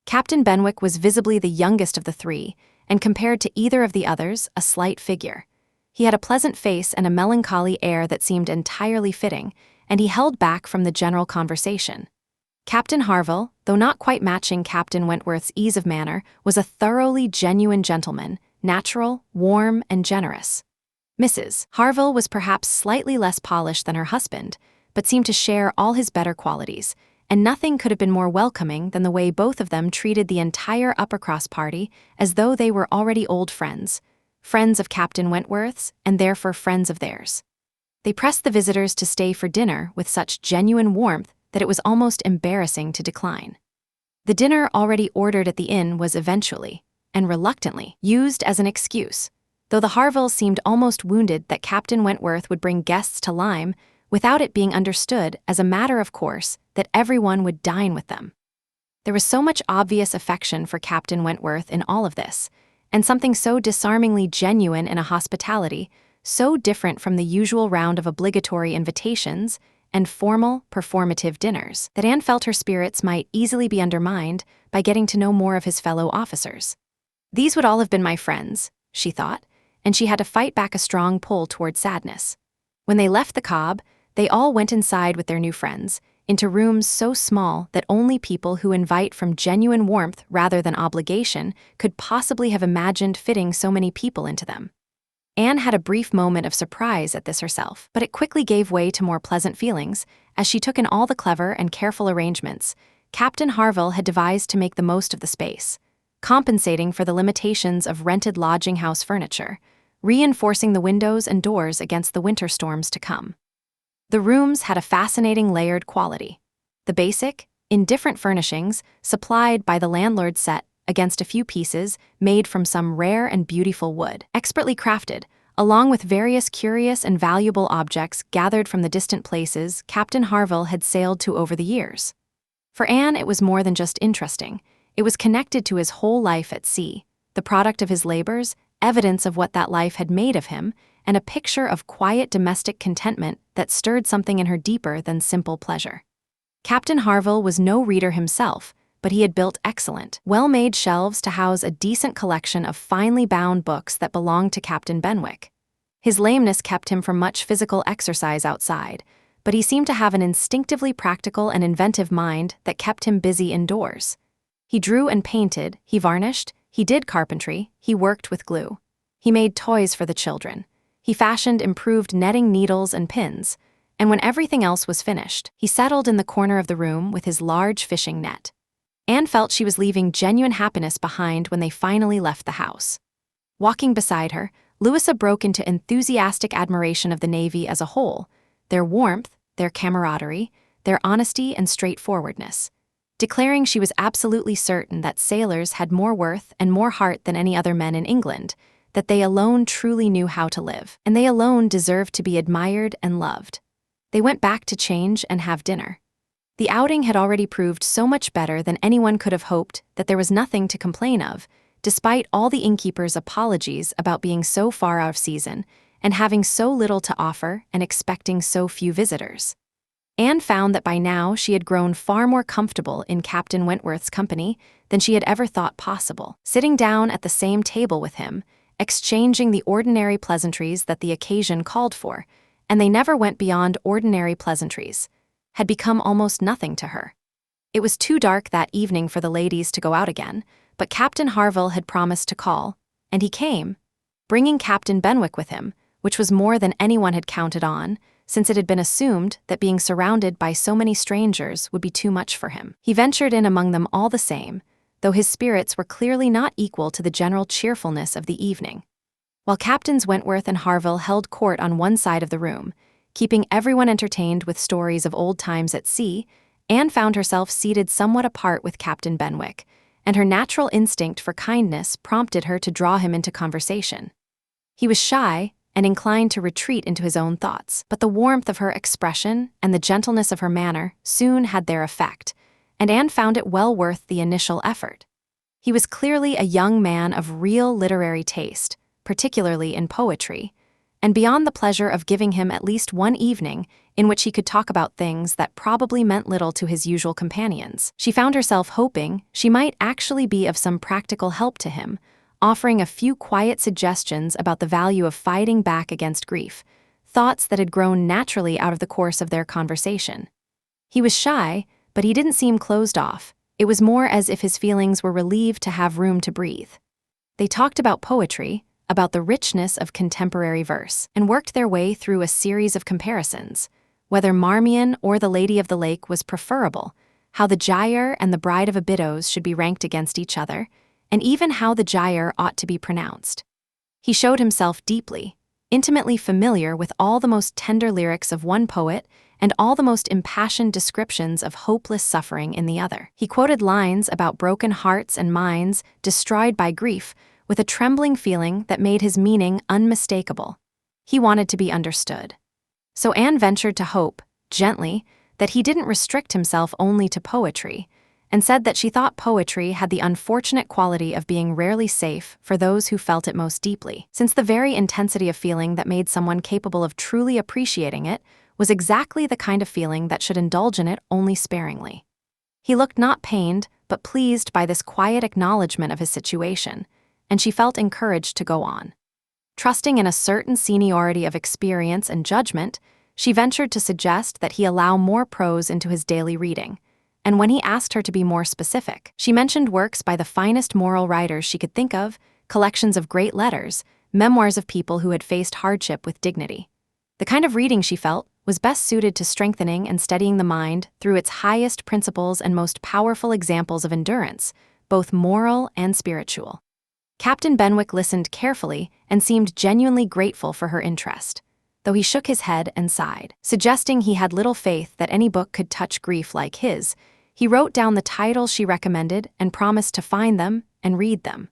[SPEAKER 1] Captain Benwick was visibly the youngest of the three, and compared to either of the others, a slight figure. He had a pleasant face and a melancholy air that seemed entirely fitting, and he held back from the general conversation. Captain Harville, though not quite matching Captain Wentworth's ease of manner, was a thoroughly genuine gentleman, natural, warm, and generous. Mrs. Harville was perhaps slightly less polished than her husband, but seemed to share all his better qualities, and nothing could have been more welcoming than the way both of them treated the entire Uppercross party as though they were already old friends of Captain Wentworth's, and therefore friends of theirs. They pressed the visitors to stay for dinner with such genuine warmth that it was almost embarrassing to decline. The dinner already ordered at the inn was eventually, and reluctantly, used as an excuse, though the Harvilles seemed almost wounded that Captain Wentworth would bring guests to Lyme without it being understood as a matter of course that everyone would dine with them. There was so much obvious affection for Captain Wentworth in all of this, and something so disarmingly genuine in a hospitality, so different from the usual round of obligatory invitations and formal, performative dinners, that Anne felt her spirits might easily be undermined by getting to know more of his fellow officers. These would all have been my friends, she thought, and she had to fight back a strong pull toward sadness. When they left the Cobb, they all went inside with their new friends, into rooms so small that only people who invite from genuine warmth rather than obligation could possibly have imagined fitting so many people into them. Anne had a brief moment of surprise at this herself, but it quickly gave way to more pleasant feelings as she took in all the clever and careful arrangements Captain Harville had devised to make the most of the space, compensating for the limitations of rented lodging house furniture, reinforcing the windows and doors against the winter storms to come. The rooms had a fascinating layered quality. The basic, indifferent furnishings supplied by the landlord set against a few pieces made from some rare and beautiful wood, expertly crafted, along with various curious and valuable objects gathered from the distant places Captain Harville had sailed to over the years. For Anne, it was more than just interesting. It was connected to his whole life at sea, the product of his labors, evidence of what that life had made of him, and a picture of quiet domestic contentment that stirred something in her deeper than simple pleasure. Captain Harville was no reader himself, but he had built excellent, well-made shelves to house a decent collection of finely bound books that belonged to Captain Benwick. His lameness kept him from much physical exercise outside, but he seemed to have an instinctively practical and inventive mind that kept him busy indoors. He drew and painted, he varnished, he did carpentry, he worked with glue. He made toys for the children. He fashioned improved netting needles and pins, and when everything else was finished, he settled in the corner of the room with his large fishing net. Anne felt she was leaving genuine happiness behind when they finally left the house. Walking beside her, Louisa broke into enthusiastic admiration of the Navy as a whole, their warmth, their camaraderie, their honesty and straightforwardness, declaring she was absolutely certain that sailors had more worth and more heart than any other men in England, that they alone truly knew how to live, and they alone deserved to be admired and loved. They went back to change and have dinner. The outing had already proved so much better than anyone could have hoped that there was nothing to complain of, despite all the innkeeper's apologies about being so far out of season and having so little to offer and expecting so few visitors. Anne found that by now she had grown far more comfortable in Captain Wentworth's company than she had ever thought possible, sitting down at the same table with him, exchanging the ordinary pleasantries that the occasion called for, and they never went beyond ordinary pleasantries, had become almost nothing to her. It was too dark that evening for the ladies to go out again, but Captain Harville had promised to call, and he came, bringing Captain Benwick with him, which was more than anyone had counted on, since it had been assumed that being surrounded by so many strangers would be too much for him. He ventured in among them all the same, though his spirits were clearly not equal to the general cheerfulness of the evening. While Captains Wentworth and Harville held court on one side of the room, keeping everyone entertained with stories of old times at sea Anne found herself seated somewhat apart with Captain Benwick, and her natural instinct for kindness prompted her to draw him into conversation. He was shy and inclined to retreat into his own thoughts, but the warmth of her expression and the gentleness of her manner soon had their effect, and Anne found it well worth the initial effort. He was clearly a young man of real literary taste, particularly in poetry, and beyond the pleasure of giving him at least one evening in which he could talk about things that probably meant little to his usual companions, she found herself hoping she might actually be of some practical help to him, offering a few quiet suggestions about the value of fighting back against grief, thoughts that had grown naturally out of the course of their conversation. He was shy, but he didn't seem closed off. It was more as if his feelings were relieved to have room to breathe. They talked about poetry, about the richness of contemporary verse, and worked their way through a series of comparisons, whether Marmion or the Lady of the Lake was preferable, how the Gyre and the Bride of Abydos should be ranked against each other, and even how the Gyre ought to be pronounced. He showed himself deeply, intimately familiar with all the most tender lyrics of one poet and all the most impassioned descriptions of hopeless suffering in the other. He quoted lines about broken hearts and minds destroyed by grief with a trembling feeling that made his meaning unmistakable. He wanted to be understood. So Anne ventured to hope, gently, that he didn't restrict himself only to poetry, and said that she thought poetry had the unfortunate quality of being rarely safe for those who felt it most deeply, since the very intensity of feeling that made someone capable of truly appreciating it was exactly the kind of feeling that should indulge in it only sparingly. He looked not pained, but pleased by this quiet acknowledgement of his situation, and she felt encouraged to go on. Trusting in a certain seniority of experience and judgment, she ventured to suggest that he allow more prose into his daily reading, and when he asked her to be more specific, she mentioned works by the finest moral writers she could think of, collections of great letters, memoirs of people who had faced hardship with dignity. The kind of reading, she felt, was best suited to strengthening and steadying the mind through its highest principles and most powerful examples of endurance, both moral and spiritual. Captain Benwick listened carefully and seemed genuinely grateful for her interest, though he shook his head and sighed. Suggesting he had little faith that any book could touch grief like his, he wrote down the titles she recommended and promised to find them and read them.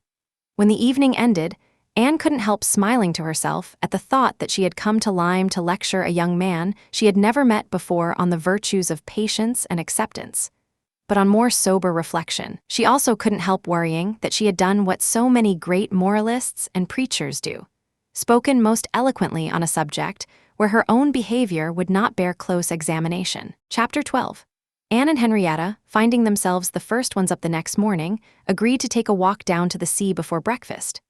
[SPEAKER 1] When the evening ended, Anne couldn't help smiling to herself at the thought that she had come to Lyme to lecture a young man she had never met before on the virtues of patience and acceptance. But on more sober reflection, she also couldn't help worrying that she had done what so many great moralists and preachers do, spoken most eloquently on a subject where her own behavior would not bear close examination. Chapter 12. Anne and Henrietta, finding themselves the first ones up the next morning, agreed to take a walk down to the sea before breakfast.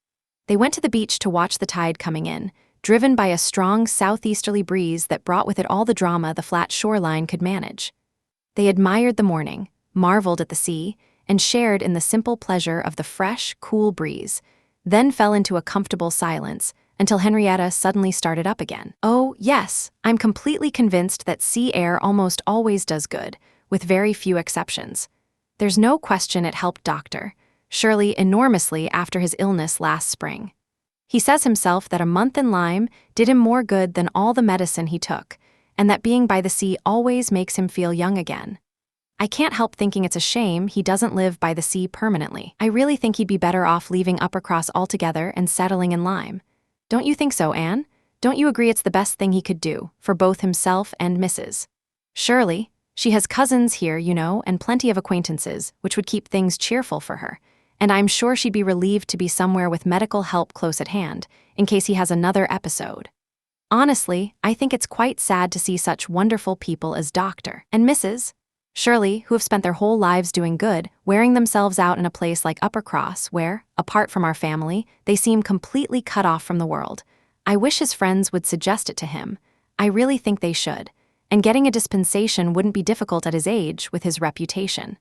[SPEAKER 1] They went to the beach to watch the tide coming in, driven by a strong southeasterly breeze that brought with it all the drama the flat shoreline could manage. They admired the morning, marveled at the sea, and shared in the simple pleasure of the fresh, cool breeze, then fell into a comfortable silence until Henrietta suddenly started up again. "Oh, yes, I'm completely convinced that sea air almost always does good, with very few exceptions. There's no question it helped Dr. Shirley enormously after his illness last spring. He says himself that a month in Lyme did him more good than all the medicine he took, and that being by the sea always makes him feel young again. I can't help thinking it's a shame he doesn't live by the sea permanently. I really think he'd be better off leaving Uppercross altogether and settling in Lyme. Don't you think so, Anne? Don't you agree it's the best thing he could do, for both himself and Mrs. Shirley? She has cousins here, you know, and plenty of acquaintances, which would keep things cheerful for her, and I'm sure she'd be relieved to be somewhere with medical help close at hand, in case he has another episode. Honestly, I think it's quite sad to see such wonderful people as Dr. and Mrs. Shirley, who have spent their whole lives doing good, wearing themselves out in a place like Uppercross where, apart from our family, they seem completely cut off from the world. I wish his friends would suggest it to him. I really think they should. And getting a dispensation wouldn't be difficult at his age with his reputation.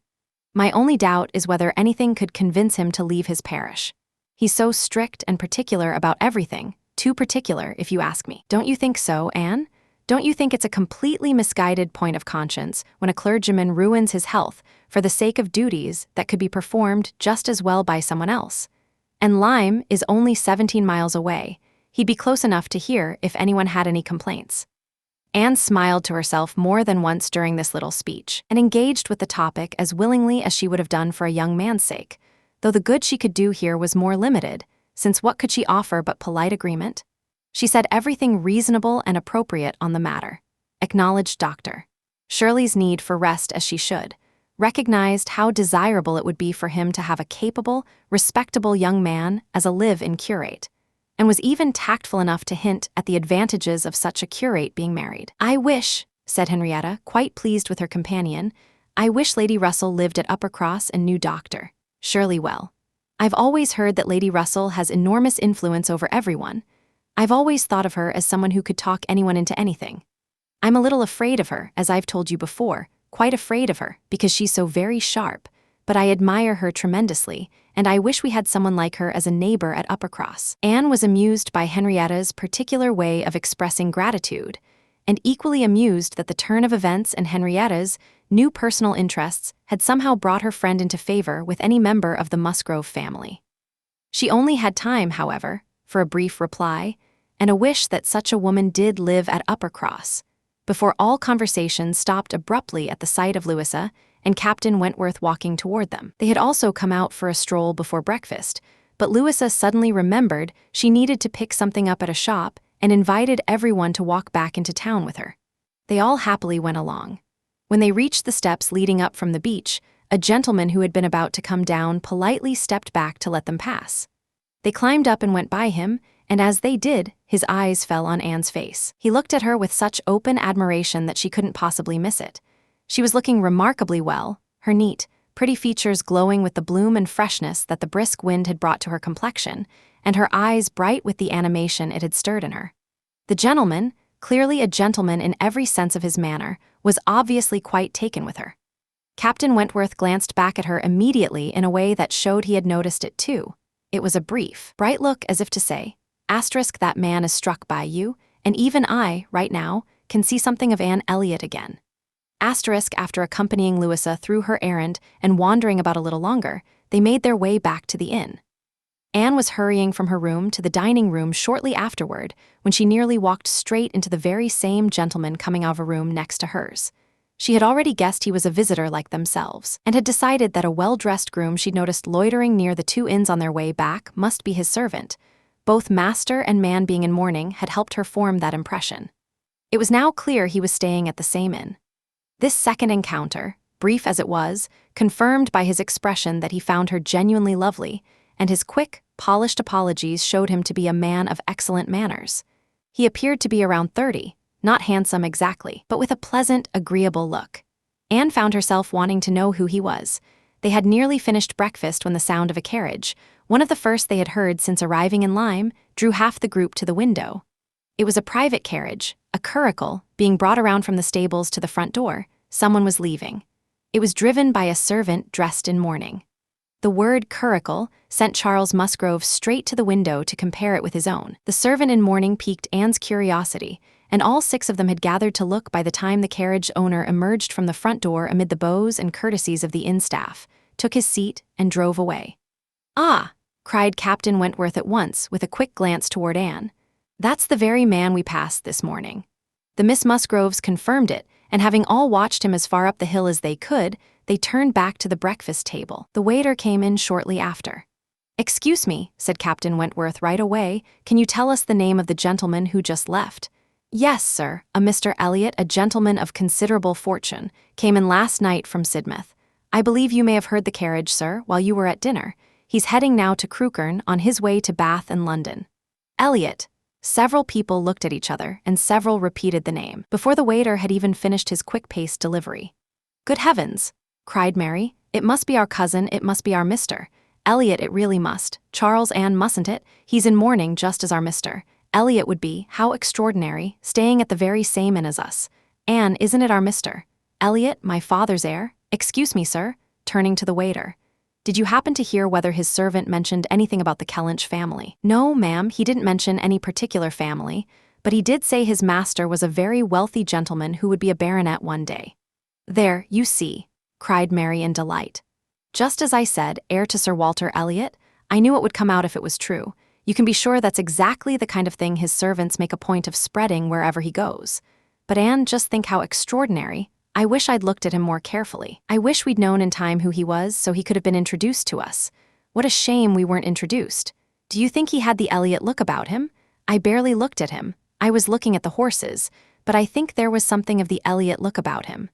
[SPEAKER 1] My only doubt is whether anything could convince him to leave his parish. He's so strict and particular about everything, too particular if you ask me. Don't you think so, Anne? Don't you think it's a completely misguided point of conscience when a clergyman ruins his health for the sake of duties that could be performed just as well by someone else? And Lyme is only 17 miles away. He'd be close enough to hear if anyone had any complaints. Anne smiled to herself more than once during this little speech, and engaged with the topic as willingly as she would have done for a young man's sake, though the good she could do here was more limited, since what could she offer but polite agreement? She said everything reasonable and appropriate on the matter, acknowledged Dr. Shirley's need for rest as she should, recognized how desirable it would be for him to have a capable, respectable young man as a live-in curate, and was even tactful enough to hint at the advantages of such a curate being married. "I wish," said Henrietta, quite pleased with her companion, "I wish Lady Russell lived at Uppercross and knew Dr. Shirley well. I've always heard that Lady Russell has enormous influence over everyone. I've always thought of her as someone who could talk anyone into anything. I'm a little afraid of her, as I've told you before, quite afraid of her, because she's so very sharp, but I admire her tremendously, and I wish we had someone like her as a neighbor at Uppercross." Anne was amused by Henrietta's particular way of expressing gratitude, and equally amused that the turn of events and Henrietta's new personal interests had somehow brought her friend into favor with any member of the Musgrove family. She only had time, however, for a brief reply, and a wish that such a woman did live at Uppercross, before all conversation stopped abruptly at the sight of Louisa and Captain Wentworth walking toward them. They had also come out for a stroll before breakfast, but Louisa suddenly remembered she needed to pick something up at a shop and invited everyone to walk back into town with her. They all happily went along. When they reached the steps leading up from the beach, a gentleman who had been about to come down politely stepped back to let them pass. They climbed up and went by him, and as they did, his eyes fell on Anne's face. He looked at her with such open admiration that she couldn't possibly miss it. She was looking remarkably well, her neat, pretty features glowing with the bloom and freshness that the brisk wind had brought to her complexion, and her eyes bright with the animation it had stirred in her. The gentleman, clearly a gentleman in every sense of his manner, was obviously quite taken with her. Captain Wentworth glanced back at her immediately in a way that showed he had noticed it too. It was a brief, bright look as if to say, "Asterisk, that man is struck by you, and even I, right now, can see something of Anne Elliot again." Asterisk, after accompanying Louisa through her errand and wandering about a little longer, they made their way back to the inn. Anne was hurrying from her room to the dining room shortly afterward when she nearly walked straight into the very same gentleman coming out of a room next to hers. She had already guessed he was a visitor like themselves, and had decided that a well-dressed groom she'd noticed loitering near the two inns on their way back must be his servant. Both master and man being in mourning had helped her form that impression. It was now clear he was staying at the same inn. This second encounter, brief as it was, confirmed by his expression that he found her genuinely lovely, and his quick, polished apologies showed him to be a man of excellent manners. He appeared to be around 30, not handsome exactly, but with a pleasant, agreeable look. Anne found herself wanting to know who he was. They had nearly finished breakfast when the sound of a carriage, one of the first they had heard since arriving in Lyme, drew half the group to the window. It was a private carriage, a curricle, being brought around from the stables to the front door. Someone was leaving. It was driven by a servant dressed in mourning. The word curricle sent Charles Musgrove straight to the window to compare it with his own. The servant in mourning piqued Anne's curiosity, and all 6 of them had gathered to look by the time the carriage owner emerged from the front door amid the bows and courtesies of the inn staff, took his seat, and drove away. "Ah!" cried Captain Wentworth at once, with a quick glance toward Anne. "That's the very man we passed this morning." The Miss Musgroves confirmed it, and having all watched him as far up the hill as they could, they turned back to the breakfast table. The waiter came in shortly after. "Excuse me," said Captain Wentworth right away, "can you tell us the name of the gentleman who just left?" "Yes, sir, a Mr. Elliot, a gentleman of considerable fortune, came in last night from Sidmouth. I believe you may have heard the carriage, sir, while you were at dinner. He's heading now to Crewkerne on his way to Bath and London." "Elliot." Several people looked at each other, and several repeated the name, before the waiter had even finished his quick-paced delivery. "Good heavens!" cried Mary. "It must be our cousin, it must be our Mr. Elliot, it really must. Charles, Anne, mustn't it? He's in mourning just as our Mr. Elliot would be, how extraordinary, staying at the very same inn as us. Anne, isn't it our Mr. Elliot, my father's heir? Excuse me, sir," turning to the waiter. "Did you happen to hear whether his servant mentioned anything about the Kellynch family?" "No, ma'am, he didn't mention any particular family, but he did say his master was a very wealthy gentleman who would be a baronet one day." "There, you see," cried Mary in delight. "Just as I said, heir to Sir Walter Elliot. I knew it would come out if it was true. You can be sure that's exactly the kind of thing his servants make a point of spreading wherever he goes. But Anne, just think how extraordinary. I wish I'd looked at him more carefully. I wish we'd known in time who he was so he could have been introduced to us. What a shame we weren't introduced. Do you think he had the Elliot look about him? I barely looked at him. I was looking at the horses, but I think there was something of the Elliot look about him.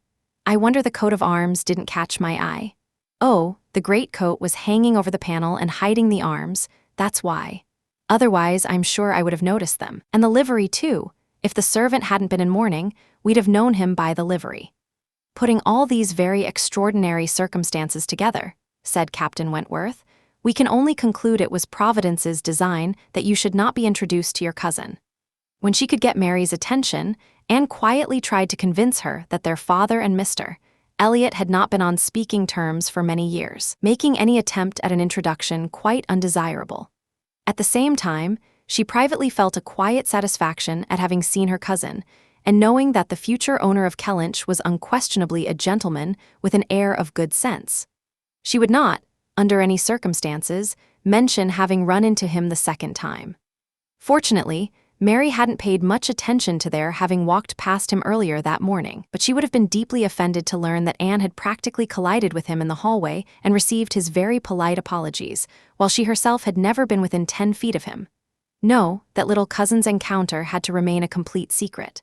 [SPEAKER 1] I wonder the coat of arms didn't catch my eye. Oh, the great coat was hanging over the panel and hiding the arms, that's why. Otherwise, I'm sure I would have noticed them. And the livery, too. If the servant hadn't been in mourning, we'd have known him by the livery. Putting all these very extraordinary circumstances together, said Captain Wentworth, we can only conclude it was Providence's design that you should not be introduced to your cousin. When she could get Mary's attention, Anne quietly tried to convince her that their father and Mr. Elliot had not been on speaking terms for many years, making any attempt at an introduction quite undesirable. At the same time, she privately felt a quiet satisfaction at having seen her cousin, and knowing that the future owner of Kellynch was unquestionably a gentleman with an air of good sense. She would not, under any circumstances, mention having run into him the second time. Fortunately, Mary hadn't paid much attention to their having walked past him earlier that morning, but she would have been deeply offended to learn that Anne had practically collided with him in the hallway and received his very polite apologies, while she herself had never been within 10 feet of him. No, that little cousin's encounter had to remain a complete secret.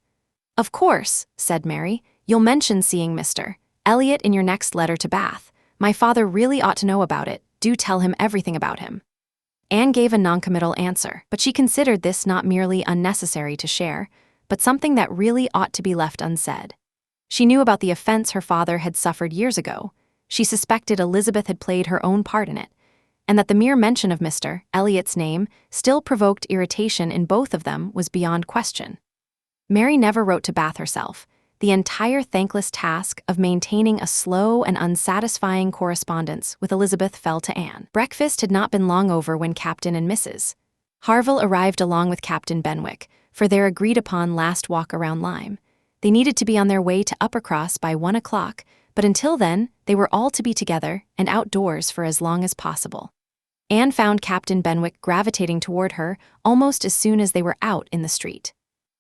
[SPEAKER 1] Of course, said Mary, you'll mention seeing Mr. Elliot in your next letter to Bath. My father really ought to know about it. Do tell him everything about him. Anne gave a noncommittal answer, but she considered this not merely unnecessary to share, but something that really ought to be left unsaid. She knew about the offense her father had suffered years ago. She suspected Elizabeth had played her own part in it, and that the mere mention of Mr. Elliot's name still provoked irritation in both of them was beyond question. Mary never wrote to Bath herself. The entire thankless task of maintaining a slow and unsatisfying correspondence with Elizabeth fell to Anne. Breakfast had not been long over when Captain and Mrs. Harville arrived along with Captain Benwick for their agreed-upon last walk around Lyme. They needed to be on their way to Uppercross by 1 o'clock, but until then, they were all to be together and outdoors for as long as possible. Anne found Captain Benwick gravitating toward her almost as soon as they were out in the street.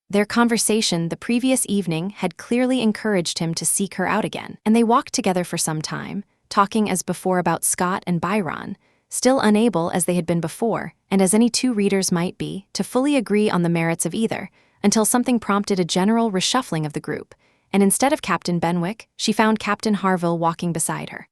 [SPEAKER 1] Their conversation the previous evening had clearly encouraged him to seek her out again, and they walked together for some time, talking as before about Scott and Byron, still unable as they had been before, and as any two readers might be, to fully agree on the merits of either, until something prompted a general reshuffling of the group, and instead of Captain Benwick, she found Captain Harville walking beside her.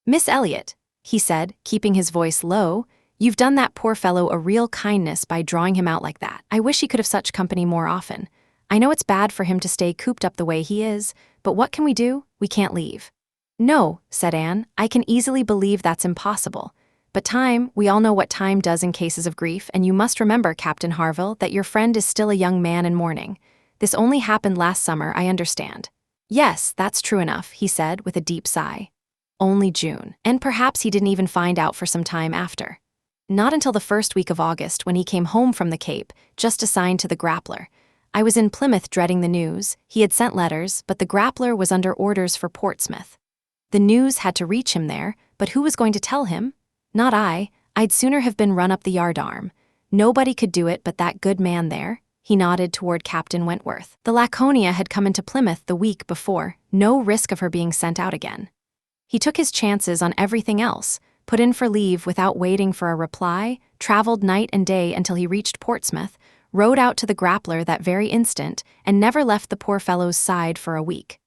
[SPEAKER 1] "Miss Elliot," he said, keeping his voice low, "you've done that poor fellow a real kindness by drawing him out like that. I wish he could have such company more often. I know it's bad for him to stay cooped up the way he is, but what can we do? We can't leave." "No," said Anne, "I can easily believe that's impossible. But time, we all know what time does in cases of grief, and you must remember, Captain Harville, that your friend is still a young man in mourning. This only happened last summer, I understand." "Yes, that's true enough," he said with a deep sigh. "Only June. And perhaps he didn't even find out for some time after. Not until the first week of August, when he came home from the Cape, just assigned to the Grappler. I was in Plymouth dreading the news. He had sent letters, but the Grappler was under orders for Portsmouth. The news had to reach him there, but who was going to tell him? Not I. I'd sooner have been run up the yardarm. Nobody could do it but that good man there." He nodded toward Captain Wentworth. "The Laconia had come into Plymouth the week before, no risk of her being sent out again. He took his chances on everything else, put in for leave without waiting for a reply, traveled night and day until he reached Portsmouth, rode out to the Grappler that very instant, and never left the poor fellow's side for a week.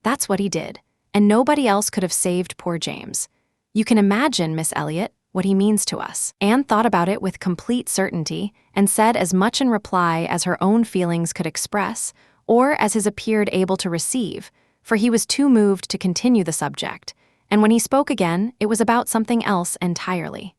[SPEAKER 1] That's what he did, and nobody else could have saved poor James. You can imagine, Miss Elliot, what he means to us." Anne thought about it with complete certainty and said as much in reply as her own feelings could express, or as his appeared able to receive, for he was too moved to continue the subject, and when he spoke again, it was about something else entirely.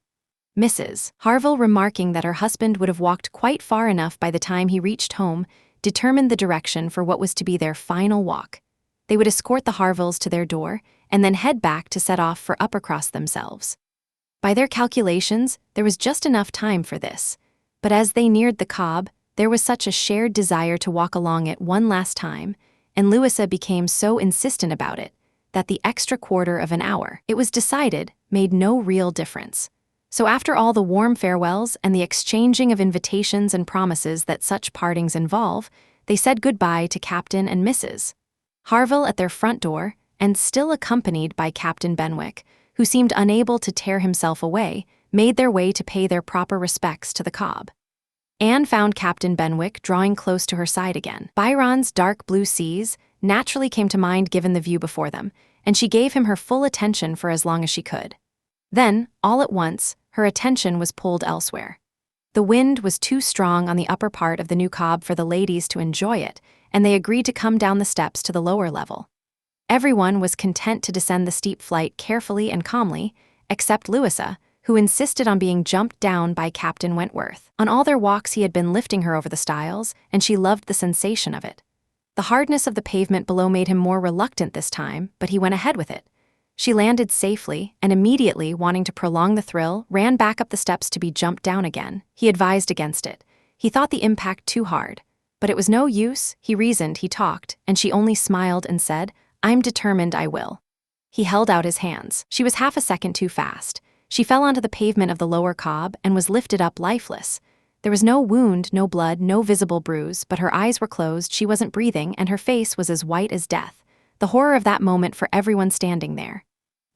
[SPEAKER 1] Mrs. Harville, remarking that her husband would have walked quite far enough by the time he reached home, determined the direction for what was to be their final walk. They would escort the Harvilles to their door, and then head back to set off for Uppercross themselves. By their calculations, there was just enough time for this, but as they neared the Cobb, there was such a shared desire to walk along it one last time, and Louisa became so insistent about it, that the extra quarter of an hour, it was decided, made no real difference. So after all the warm farewells and the exchanging of invitations and promises that such partings involve, They said goodbye to Captain and Mrs. Harville at their front door, and still accompanied by Captain Benwick, who seemed unable to tear himself away, made their way to pay their proper respects to the Cobb. Anne found Captain Benwick drawing close to her side again. Byron's dark blue seas naturally came to mind given the view before them, and she gave him her full attention for as long as she could. Then, all at once, her attention was pulled elsewhere. The wind was too strong on the upper part of the new Cobb for the ladies to enjoy it, and they agreed to come down the steps to the lower level. Everyone was content to descend the steep flight carefully and calmly, except Louisa, who insisted on being jumped down by Captain Wentworth. On all their walks he had been lifting her over the stiles, and she loved the sensation of it. The hardness of the pavement below made him more reluctant this time, but he went ahead with it. She landed safely, and immediately, wanting to prolong the thrill, ran back up the steps to be jumped down again. He advised against it. He thought the impact too hard. But it was no use, he reasoned, he talked, and she only smiled and said, "I'm determined I will." He held out his hands. She was half a second too fast. She fell onto the pavement of the lower Cobb and was lifted up lifeless. There was no wound, no blood, no visible bruise, but her eyes were closed, she wasn't breathing, and her face was as white as death. The horror of that moment for everyone standing there.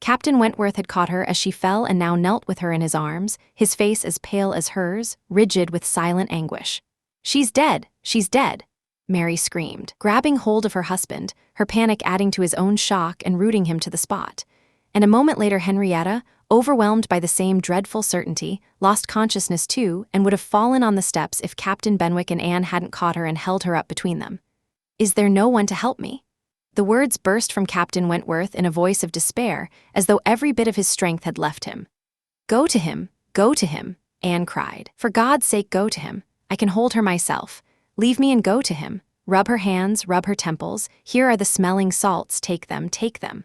[SPEAKER 1] Captain Wentworth had caught her as she fell and now knelt with her in his arms, his face as pale as hers, rigid with silent anguish. "She's dead! She's dead!" Mary screamed, grabbing hold of her husband, her panic adding to his own shock and rooting him to the spot. And a moment later Henrietta, overwhelmed by the same dreadful certainty, lost consciousness too and would have fallen on the steps if Captain Benwick and Anne hadn't caught her and held her up between them. "Is there no one to help me?" The words burst from Captain Wentworth in a voice of despair, as though every bit of his strength had left him. Go to him, Anne cried. "For God's sake, go to him. I can hold her myself. Leave me and go to him. Rub her hands, rub her temples. Here are the smelling salts, take them, take them."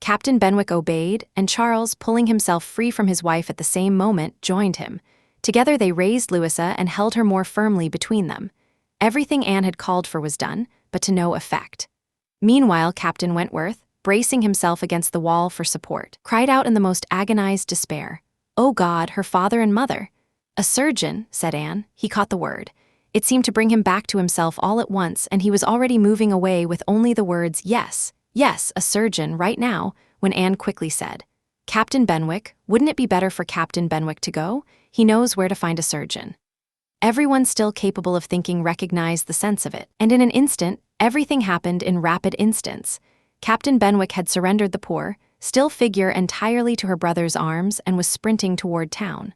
[SPEAKER 1] Captain Benwick obeyed, and Charles, pulling himself free from his wife at the same moment, joined him. Together they raised Louisa and held her more firmly between them. Everything Anne had called for was done, but to no effect. Meanwhile, Captain Wentworth, bracing himself against the wall for support, cried out in the most agonized despair, "Oh God, her father and mother!" "A surgeon," said Anne. He caught the word. It seemed to bring him back to himself all at once, and he was already moving away with only the words, "Yes, yes, a surgeon, right now," when Anne quickly said, "Captain Benwick, wouldn't it be better for Captain Benwick to go? He knows where to find a surgeon." Everyone still capable of thinking recognized the sense of it, and in an instant, everything happened in rapid instants. Captain Benwick had surrendered the poor, still figure entirely to her brother's arms and was sprinting toward town.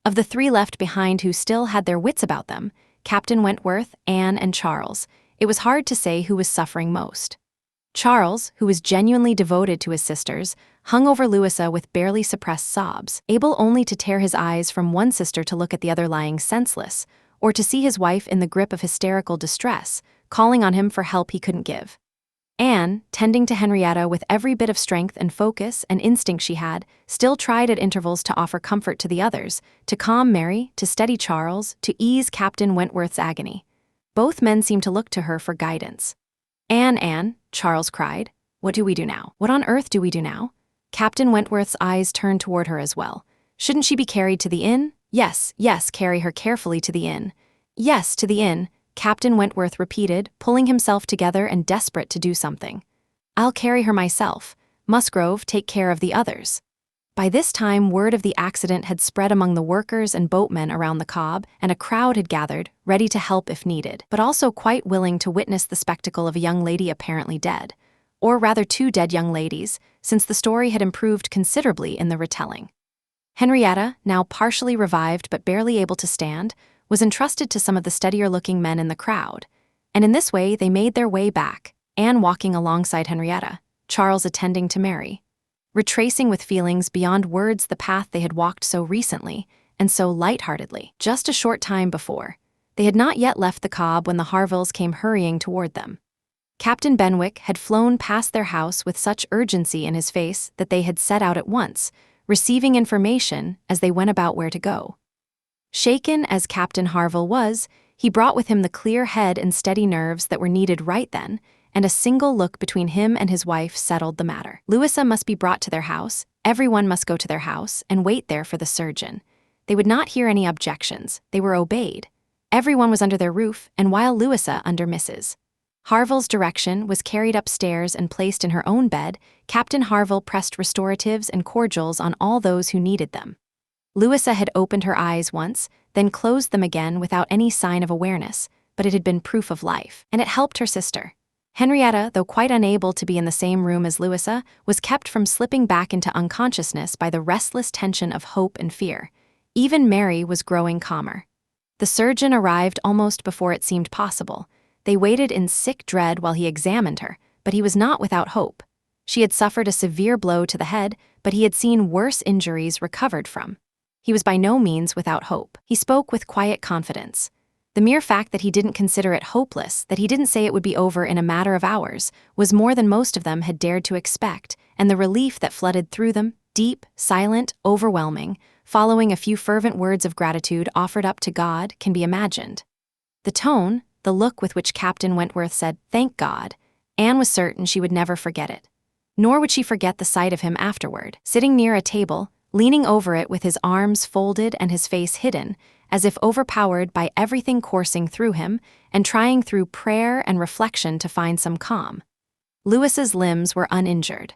[SPEAKER 1] Of the three left behind who still had their wits about them, Captain Wentworth, Anne, and Charles, it was hard to say who was suffering most. Charles, who was genuinely devoted to his sisters, hung over Louisa with barely suppressed sobs, able only to tear his eyes from one sister to look at the other lying senseless, or to see his wife in the grip of hysterical distress, calling on him for help he couldn't give. Anne, tending to Henrietta with every bit of strength and focus and instinct she had, still tried at intervals to offer comfort to the others, to calm Mary, to steady Charles, to ease Captain Wentworth's agony. Both men seemed to look to her for guidance. Anne, Charles cried. "What do we do now? What on earth do we do now?" Captain Wentworth's eyes turned toward her as well. "Shouldn't she be carried to the inn?" Yes, carry her carefully to the inn." "Yes, to the inn," Captain Wentworth repeated, pulling himself together and desperate to do something. "I'll carry her myself. Musgrove, take care of the others." By this time, word of the accident had spread among the workers and boatmen around the Cobb, and a crowd had gathered, ready to help if needed, but also quite willing to witness the spectacle of a young lady apparently dead. Or rather two dead young ladies, since the story had improved considerably in the retelling. Henrietta, now partially revived but barely able to stand, was entrusted to some of the steadier-looking men in the crowd, and in this way they made their way back, Anne walking alongside Henrietta, Charles attending to Mary, retracing with feelings beyond words the path they had walked so recently and so light-heartedly, just a short time before. They had not yet left the Cobb when the Harvilles came hurrying toward them. Captain Benwick had flown past their house with such urgency in his face that they had set out at once, receiving information as they went about where to go. Shaken as Captain Harville was, he brought with him the clear head and steady nerves that were needed right then, and a single look between him and his wife settled the matter. Louisa must be brought to their house, everyone must go to their house, and wait there for the surgeon. They would not hear any objections, they were obeyed. Everyone was under their roof, and while Louisa under Mrs. Harville's direction was carried upstairs and placed in her own bed, Captain Harville pressed restoratives and cordials on all those who needed them. Louisa had opened her eyes once, then closed them again without any sign of awareness, but it had been proof of life, and it helped her sister. Henrietta, though quite unable to be in the same room as Louisa, was kept from slipping back into unconsciousness by the restless tension of hope and fear. Even Mary was growing calmer. The surgeon arrived almost before it seemed possible. They waited in sick dread while he examined her, but he was not without hope. She had suffered a severe blow to the head, but he had seen worse injuries recovered from. He was by no means without hope. He spoke with quiet confidence. The mere fact that he didn't consider it hopeless, that he didn't say it would be over in a matter of hours, was more than most of them had dared to expect, and the relief that flooded through them, deep, silent, overwhelming, following a few fervent words of gratitude offered up to God, can be imagined. The tone, the look with which Captain Wentworth said, "Thank God," Anne was certain she would never forget it. Nor would she forget the sight of him afterward, sitting near a table, leaning over it with his arms folded and his face hidden, as if overpowered by everything coursing through him, and trying through prayer and reflection to find some calm. Louisa's limbs were uninjured.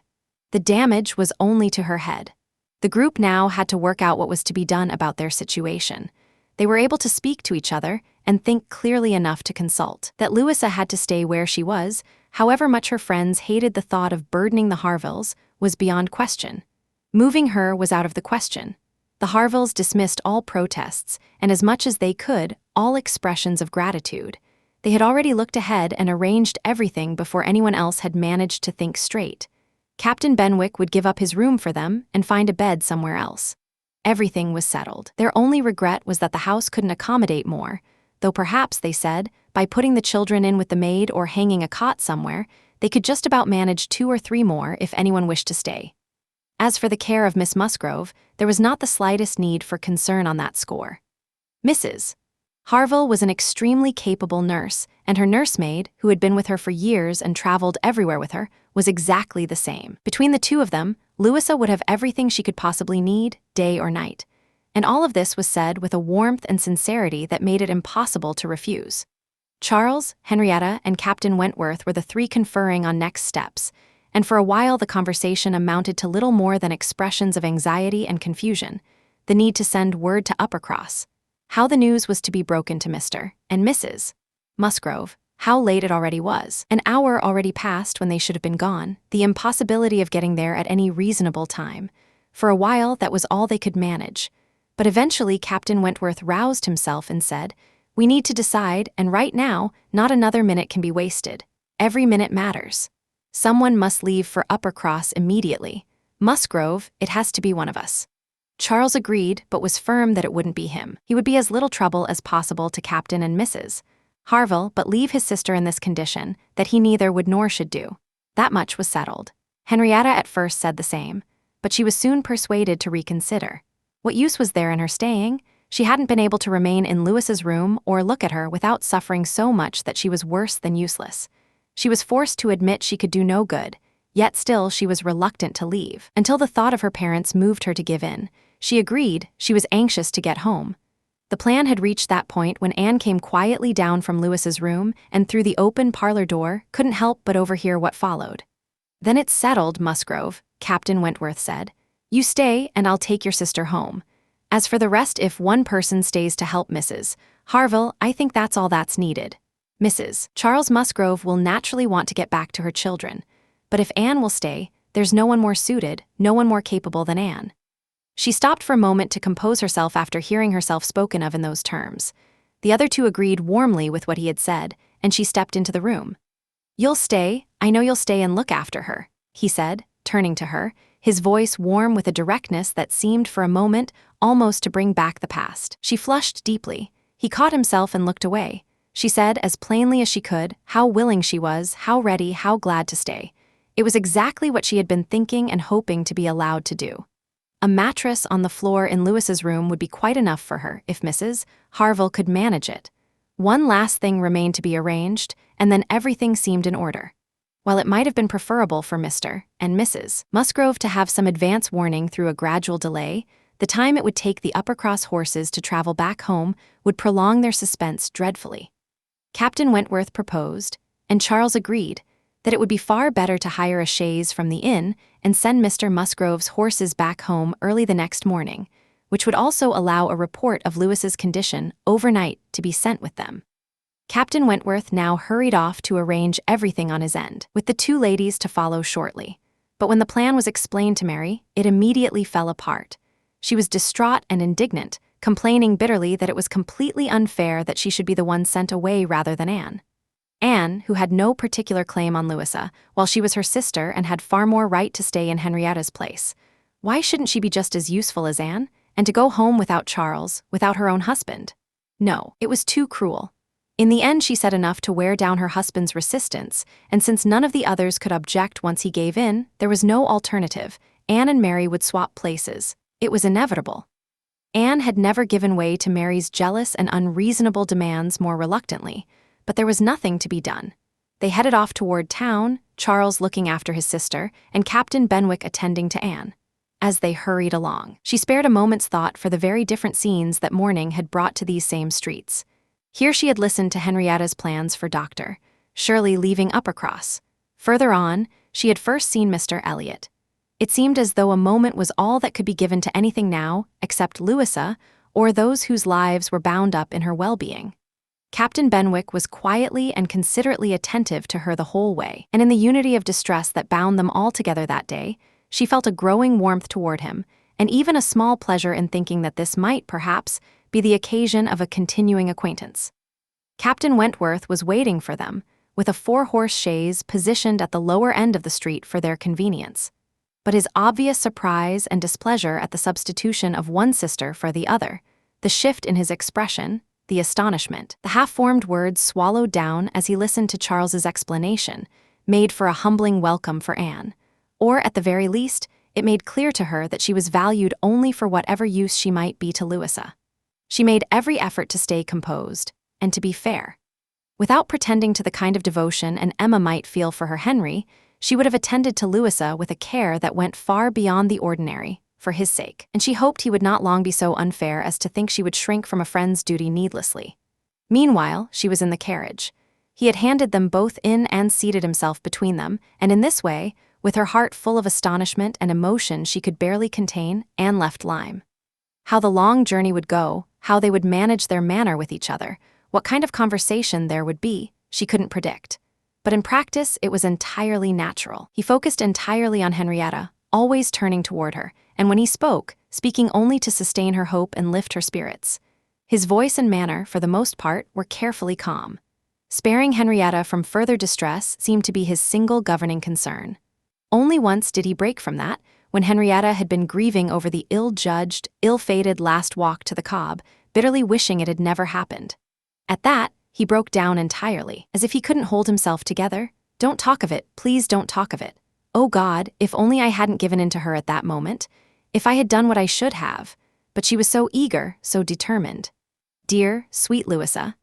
[SPEAKER 1] The damage was only to her head. The group now had to work out what was to be done about their situation. They were able to speak to each other and think clearly enough to consult. That Louisa had to stay where she was, however much her friends hated the thought of burdening the Harvilles, was beyond question. Moving her was out of the question. The Harvilles dismissed all protests, and as much as they could, all expressions of gratitude. They had already looked ahead and arranged everything before anyone else had managed to think straight. Captain Benwick would give up his room for them and find a bed somewhere else. Everything was settled. Their only regret was that the house couldn't accommodate more, though perhaps, they said, by putting the children in with the maid or hanging a cot somewhere, they could just about manage 2 or 3 more if anyone wished to stay. As for the care of Miss Musgrove, there was not the slightest need for concern on that score. Mrs. Harville was an extremely capable nurse, and her nursemaid, who had been with her for years and traveled everywhere with her, was exactly the same. Between the two of them, Louisa would have everything she could possibly need, day or night. And all of this was said with a warmth and sincerity that made it impossible to refuse. Charles, Henrietta, and Captain Wentworth were the 3 conferring on next steps, and for a while the conversation amounted to little more than expressions of anxiety and confusion, the need to send word to Uppercross, how the news was to be broken to Mr. and Mrs. Musgrove, how late it already was, an hour already passed when they should have been gone, the impossibility of getting there at any reasonable time. For a while that was all they could manage, but eventually Captain Wentworth roused himself and said, "We need to decide, and right now, not another minute can be wasted. Every minute matters. Someone must leave for Uppercross immediately. Musgrove, it has to be one of us." Charles agreed, but was firm that it wouldn't be him. He would be as little trouble as possible to Captain and Mrs. Harville, but leave his sister in this condition, that he neither would nor should do. That much was settled. Henrietta at first said the same, but she was soon persuaded to reconsider. What use was there in her staying? She hadn't been able to remain in Louisa's room or look at her without suffering so much that she was worse than useless. She was forced to admit she could do no good, yet still she was reluctant to leave, until the thought of her parents moved her to give in. She agreed, she was anxious to get home. The plan had reached that point when Anne came quietly down from Louisa's room and through the open parlor door couldn't help but overhear what followed. "Then it's settled, Musgrove," Captain Wentworth said. "You stay and I'll take your sister home. As for the rest, if one person stays to help Mrs. Harville, I think that's all that's needed. Mrs. Charles Musgrove will naturally want to get back to her children, but if Anne will stay, there's no one more suited, no one more capable than Anne." She stopped for a moment to compose herself after hearing herself spoken of in those terms. The other 2 agreed warmly with what he had said, and she stepped into the room. "You'll stay, I know you'll stay and look after her," he said, turning to her, his voice warm with a directness that seemed for a moment almost to bring back the past. She flushed deeply. He caught himself and looked away. She said, as plainly as she could, how willing she was, how ready, how glad to stay. It was exactly what she had been thinking and hoping to be allowed to do. A mattress on the floor in Louisa's room would be quite enough for her if Mrs. Harville could manage it. One last thing remained to be arranged, and then everything seemed in order. While it might have been preferable for Mr. and Mrs. Musgrove to have some advance warning through a gradual delay, The time it would take the Uppercross horses to travel back home would prolong their suspense dreadfully. Captain Wentworth proposed, and Charles agreed, that it would be far better to hire a chaise from the inn and send Mr. Musgrove's horses back home early the next morning, which would also allow a report of Lewis's condition overnight to be sent with them. Captain Wentworth now hurried off to arrange everything on his end, with the two ladies to follow shortly. But when the plan was explained to Mary, it immediately fell apart. She was distraught and indignant, complaining bitterly that it was completely unfair that she should be the one sent away rather than Anne. Anne, who had no particular claim on Louisa, while she was her sister and had far more right to stay in Henrietta's place. Why shouldn't she be just as useful as Anne, and to go home without Charles, without her own husband? No, it was too cruel. In the end, she said enough to wear down her husband's resistance, and since none of the others could object once he gave in, there was no alternative. Anne and Mary would swap places. It was inevitable. Anne had never given way to Mary's jealous and unreasonable demands more reluctantly, but there was nothing to be done. They headed off toward town, Charles looking after his sister, and Captain Benwick attending to Anne. As they hurried along, she spared a moment's thought for the very different scenes that morning had brought to these same streets. Here she had listened to Henrietta's plans for Dr. Shirley leaving Uppercross. Further on, she had first seen Mr. Elliot. It seemed as though a moment was all that could be given to anything now, except Louisa, or those whose lives were bound up in her well-being. Captain Benwick was quietly and considerately attentive to her the whole way, and in the unity of distress that bound them all together that day, she felt a growing warmth toward him, and even a small pleasure in thinking that this might, perhaps, be the occasion of a continuing acquaintance. Captain Wentworth was waiting for them, with a 4-horse chaise positioned at the lower end of the street for their convenience. But his obvious surprise and displeasure at the substitution of one sister for the other, the shift in his expression, the astonishment, the half-formed words swallowed down as he listened to Charles's explanation, made for a humbling welcome for Anne. Or, at the very least, it made clear to her that she was valued only for whatever use she might be to Louisa. She made every effort to stay composed, and to be fair. Without pretending to the kind of devotion an Emma might feel for her Henry, she would have attended to Louisa with a care that went far beyond the ordinary, for his sake, and she hoped he would not long be so unfair as to think she would shrink from a friend's duty needlessly. Meanwhile, she was in the carriage. He had handed them both in and seated himself between them, and in this way, with her heart full of astonishment and emotion she could barely contain, Anne left Lyme. How the long journey would go, how they would manage their manner with each other, what kind of conversation there would be, she couldn't predict. But in practice, it was entirely natural. He focused entirely on Henrietta, always turning toward her, and when he spoke, speaking only to sustain her hope and lift her spirits. His voice and manner, for the most part, were carefully calm. Sparing Henrietta from further distress seemed to be his single governing concern. Only once did he break from that, when Henrietta had been grieving over the ill-judged, ill-fated last walk to the Cobb, bitterly wishing it had never happened. At that, he broke down entirely, as if he couldn't hold himself together. "Don't talk of it, please don't talk of it. Oh God, if only I hadn't given in to her at that moment. If I had done what I should have. But she was so eager, so determined. Dear, sweet Louisa."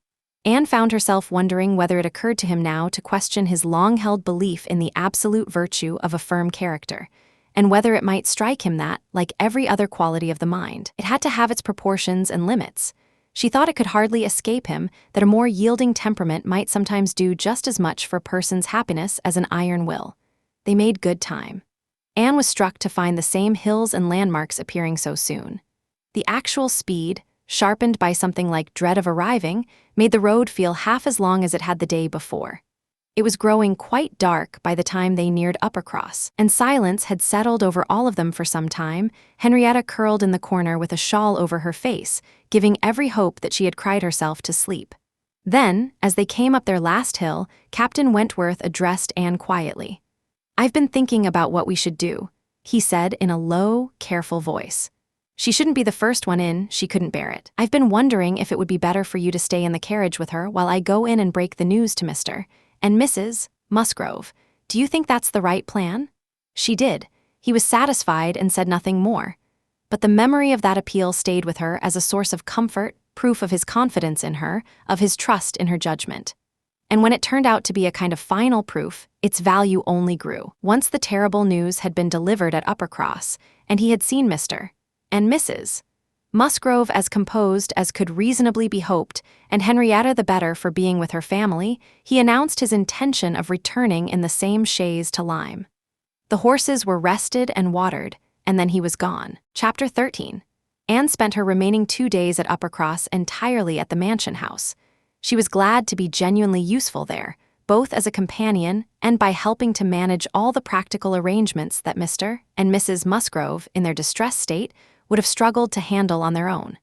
[SPEAKER 1] Anne found herself wondering whether it occurred to him now to question his long-held belief in the absolute virtue of a firm character, and whether it might strike him that, like every other quality of the mind, it had to have its proportions and limits. She thought it could hardly escape him that a more yielding temperament might sometimes do just as much for a person's happiness as an iron will. They made good time. Anne was struck to find the same hills and landmarks appearing so soon. The actual speed, sharpened by something like dread of arriving, made the road feel half as long as it had the day before. It was growing quite dark by the time they neared Uppercross, and silence had settled over all of them for some time, Henrietta curled in the corner with a shawl over her face, giving every hope that she had cried herself to sleep. Then, as they came up their last hill, Captain Wentworth addressed Anne quietly. "I've been thinking about what we should do," he said in a low, careful voice. "She shouldn't be the first one in, she couldn't bear it. I've been wondering if it would be better for you to stay in the carriage with her while I go in and break the news to Mr. and Mrs. Musgrove. Do you think that's the right plan?" She did. He was satisfied and said nothing more. But the memory of that appeal stayed with her as a source of comfort, proof of his confidence in her, of his trust in her judgment. And when it turned out to be a kind of final proof, its value only grew. Once the terrible news had been delivered at Uppercross, and he had seen Mr. and Mrs. Musgrove as composed as could reasonably be hoped, and Henrietta the better for being with her family, he announced his intention of returning in the same chaise to Lyme. The horses were rested and watered, and then he was gone. Chapter 13. Anne spent her remaining 2 days at Uppercross entirely at the mansion house. She was glad to be genuinely useful there, both as a companion and by helping to manage all the practical arrangements that Mr. and Mrs. Musgrove, in their distressed state, would have struggled to handle on their own.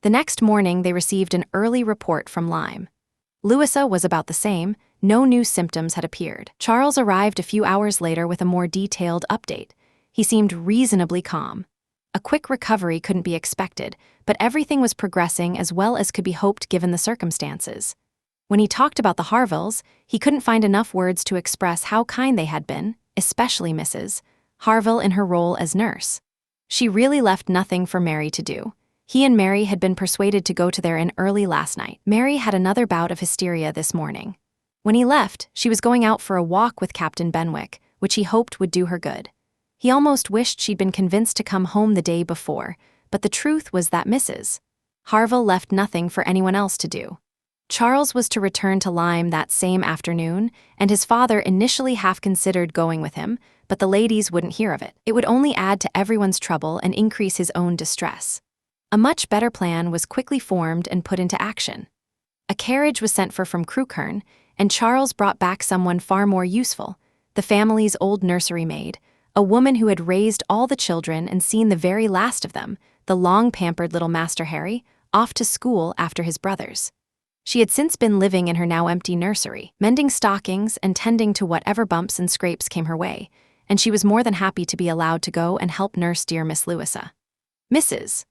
[SPEAKER 1] The next morning they received an early report from Lyme. Louisa was about the same, no new symptoms had appeared. Charles arrived a few hours later with a more detailed update. He seemed reasonably calm. A quick recovery couldn't be expected, but everything was progressing as well as could be hoped given the circumstances. When he talked about the Harvilles, he couldn't find enough words to express how kind they had been, especially Mrs. Harville in her role as nurse. She really left nothing for Mary to do. He and Mary had been persuaded to go to their inn early last night. Mary had another bout of hysteria this morning. When he left, she was going out for a walk with Captain Benwick, which he hoped would do her good. He almost wished she'd been convinced to come home the day before, but the truth was that Mrs. Harville left nothing for anyone else to do. Charles was to return to Lyme that same afternoon, and his father initially half considered going with him, but the ladies wouldn't hear of it. It would only add to everyone's trouble and increase his own distress. A much better plan was quickly formed and put into action. A carriage was sent for from Crewkerne, and Charles brought back someone far more useful, the family's old nursery maid, a woman who had raised all the children and seen the very last of them, the long-pampered little Master Harry, off to school after his brothers. She had since been living in her now empty nursery, mending stockings and tending to whatever bumps and scrapes came her way, and she was more than happy to be allowed to go and help nurse dear Miss Louisa. Mrs.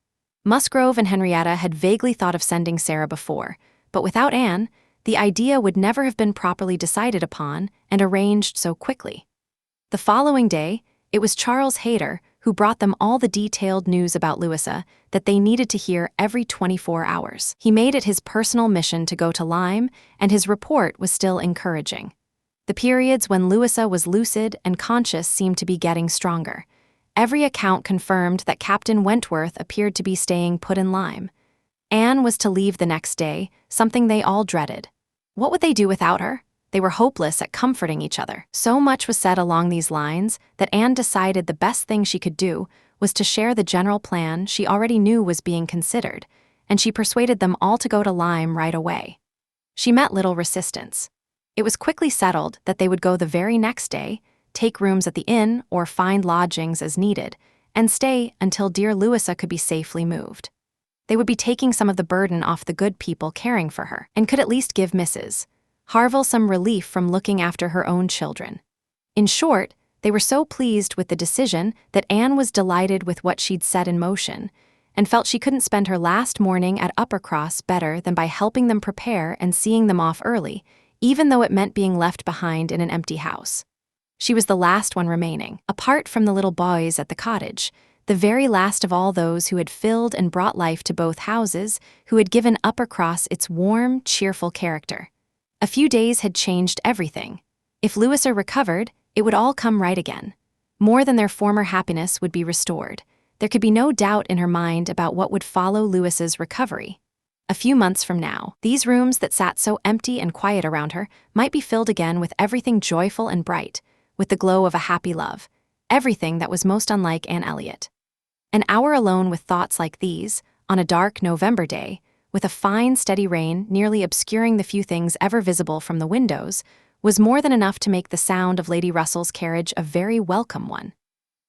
[SPEAKER 1] Musgrove and Henrietta had vaguely thought of sending Sarah before, but without Anne, the idea would never have been properly decided upon and arranged so quickly. The following day, it was Charles Hayter who brought them all the detailed news about Louisa that they needed to hear every 24 hours. He made it his personal mission to go to Lyme, and his report was still encouraging. The periods when Louisa was lucid and conscious seemed to be getting stronger. Every account confirmed that Captain Wentworth appeared to be staying put in Lyme. Anne was to leave the next day, something they all dreaded. What would they do without her? They were hopeless at comforting each other. So much was said along these lines that Anne decided the best thing she could do was to share the general plan she already knew was being considered, and she persuaded them all to go to Lyme right away. She met little resistance. It was quickly settled that they would go the very next day, take rooms at the inn or find lodgings as needed, and stay until dear Louisa could be safely moved. They would be taking some of the burden off the good people caring for her, and could at least give Mrs. Harville some relief from looking after her own children. In short, they were so pleased with the decision that Anne was delighted with what she'd set in motion, and felt she couldn't spend her last morning at Uppercross better than by helping them prepare and seeing them off early, even though it meant being left behind in an empty house. She was the last one remaining, apart from the little boys at the cottage, the very last of all those who had filled and brought life to both houses, who had given Uppercross its warm, cheerful character. A few days had changed everything. If Louisa recovered, it would all come right again. More than their former happiness would be restored. There could be no doubt in her mind about what would follow Louisa's recovery. A few months from now, these rooms that sat so empty and quiet around her might be filled again with everything joyful and bright, with the glow of a happy love, everything that was most unlike Anne Elliot. An hour alone with thoughts like these, on a dark November day, with a fine steady rain nearly obscuring the few things ever visible from the windows, was more than enough to make the sound of Lady Russell's carriage a very welcome one.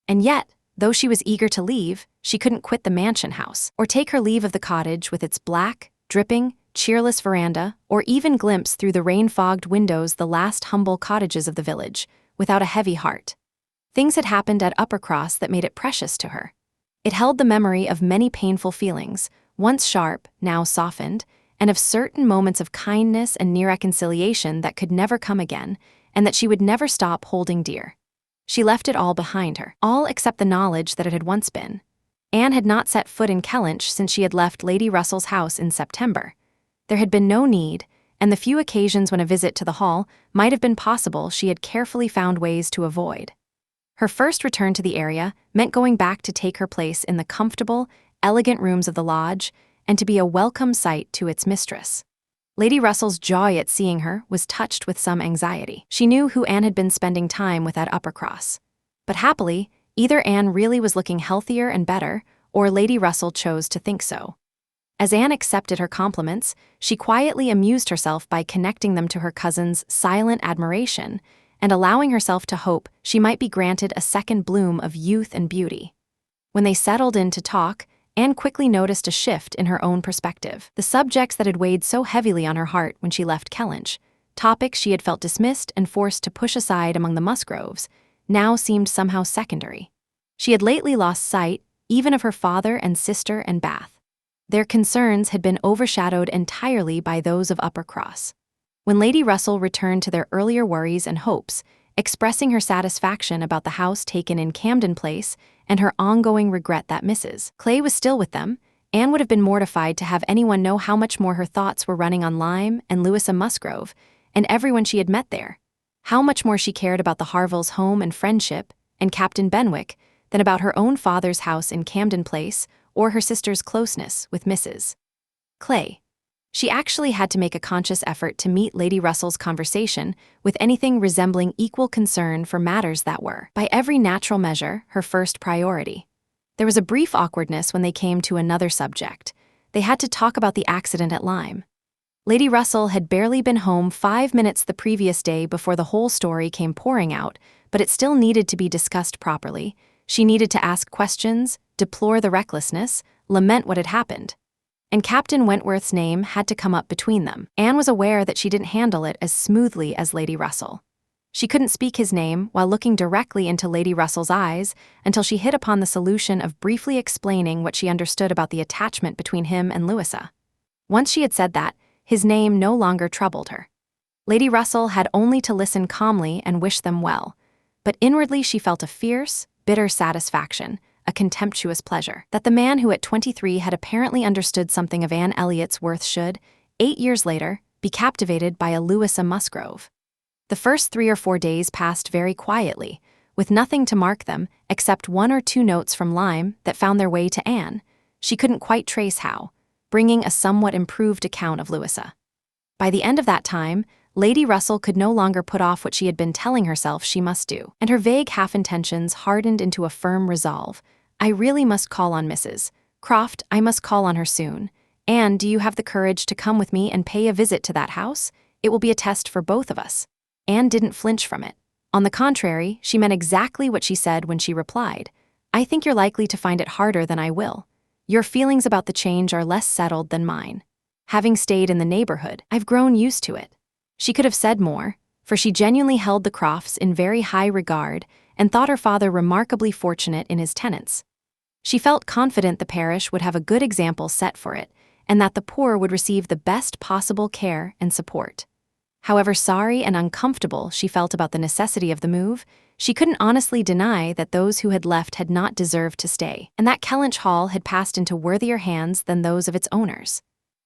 [SPEAKER 1] And yet, though she was eager to leave, she couldn't quit the mansion house, or take her leave of the cottage with its black, dripping, cheerless veranda, or even glimpse through the rain-fogged windows the last humble cottages of the village, without a heavy heart. Things had happened at Uppercross that made it precious to her. It held the memory of many painful feelings, once sharp, now softened, and of certain moments of kindness and near reconciliation that could never come again, and that she would never stop holding dear. She left it all behind her, all except the knowledge that it had once been. Anne had not set foot in Kellynch since she had left Lady Russell's house in September. There had been no need, and the few occasions when a visit to the Hall might have been possible she had carefully found ways to avoid. Her first return to the area meant going back to take her place in the comfortable, elegant rooms of the lodge and to be a welcome sight to its mistress. Lady Russell's joy at seeing her was touched with some anxiety. She knew who Anne had been spending time with at Uppercross. But happily, either Anne really was looking healthier and better, or Lady Russell chose to think so. As Anne accepted her compliments, she quietly amused herself by connecting them to her cousin's silent admiration and allowing herself to hope she might be granted a second bloom of youth and beauty. When they settled in to talk, Anne quickly noticed a shift in her own perspective. The subjects that had weighed so heavily on her heart when she left Kellynch, topics she had felt dismissed and forced to push aside among the Musgroves, now seemed somehow secondary. She had lately lost sight even of her father and sister and Bath. Their concerns had been overshadowed entirely by those of Uppercross. When Lady Russell returned to their earlier worries and hopes, expressing her satisfaction about the house taken in Camden Place and her ongoing regret that Mrs. Clay was still with them, Anne would have been mortified to have anyone know how much more her thoughts were running on Lyme and Louisa Musgrove and everyone she had met there, how much more she cared about the Harvilles' home and friendship and Captain Benwick than about her own father's house in Camden Place or her sister's closeness with Mrs. Clay. She actually had to make a conscious effort to meet Lady Russell's conversation with anything resembling equal concern for matters that were, by every natural measure, her first priority. There was a brief awkwardness when they came to another subject. They had to talk about the accident at Lyme. Lady Russell had barely been home 5 minutes the previous day before the whole story came pouring out, but it still needed to be discussed properly. She needed to ask questions, deplore the recklessness, lament what had happened. And Captain Wentworth's name had to come up between them. Anne was aware that she didn't handle it as smoothly as Lady Russell. She couldn't speak his name while looking directly into Lady Russell's eyes until she hit upon the solution of briefly explaining what she understood about the attachment between him and Louisa. Once she had said that, his name no longer troubled her. Lady Russell had only to listen calmly and wish them well, but inwardly she felt a fierce, bitter satisfaction, a contemptuous pleasure, that the man who at 23 had apparently understood something of Anne Elliot's worth should, 8 years later, be captivated by a Louisa Musgrove. The first 3 or 4 days passed very quietly, with nothing to mark them except 1 or 2 notes from Lyme that found their way to Anne. She couldn't quite trace how, bringing a somewhat improved account of Louisa. By the end of that time, Lady Russell could no longer put off what she had been telling herself she must do, and her vague half-intentions hardened into a firm resolve. I really must call on Mrs. Croft. I must call on her soon. Anne, do you have the courage to come with me and pay a visit to that house? It will be a test for both of us. Anne didn't flinch from it. On the contrary, she meant exactly what she said when she replied. I think you're likely to find it harder than I will. Your feelings about the change are less settled than mine. Having stayed in the neighborhood, I've grown used to it. She could have said more, for she genuinely held the Crofts in very high regard and thought her father remarkably fortunate in his tenants. She felt confident the parish would have a good example set for it, and that the poor would receive the best possible care and support. However sorry and uncomfortable she felt about the necessity of the move, she couldn't honestly deny that those who had left had not deserved to stay, and that Kellynch Hall had passed into worthier hands than those of its owners.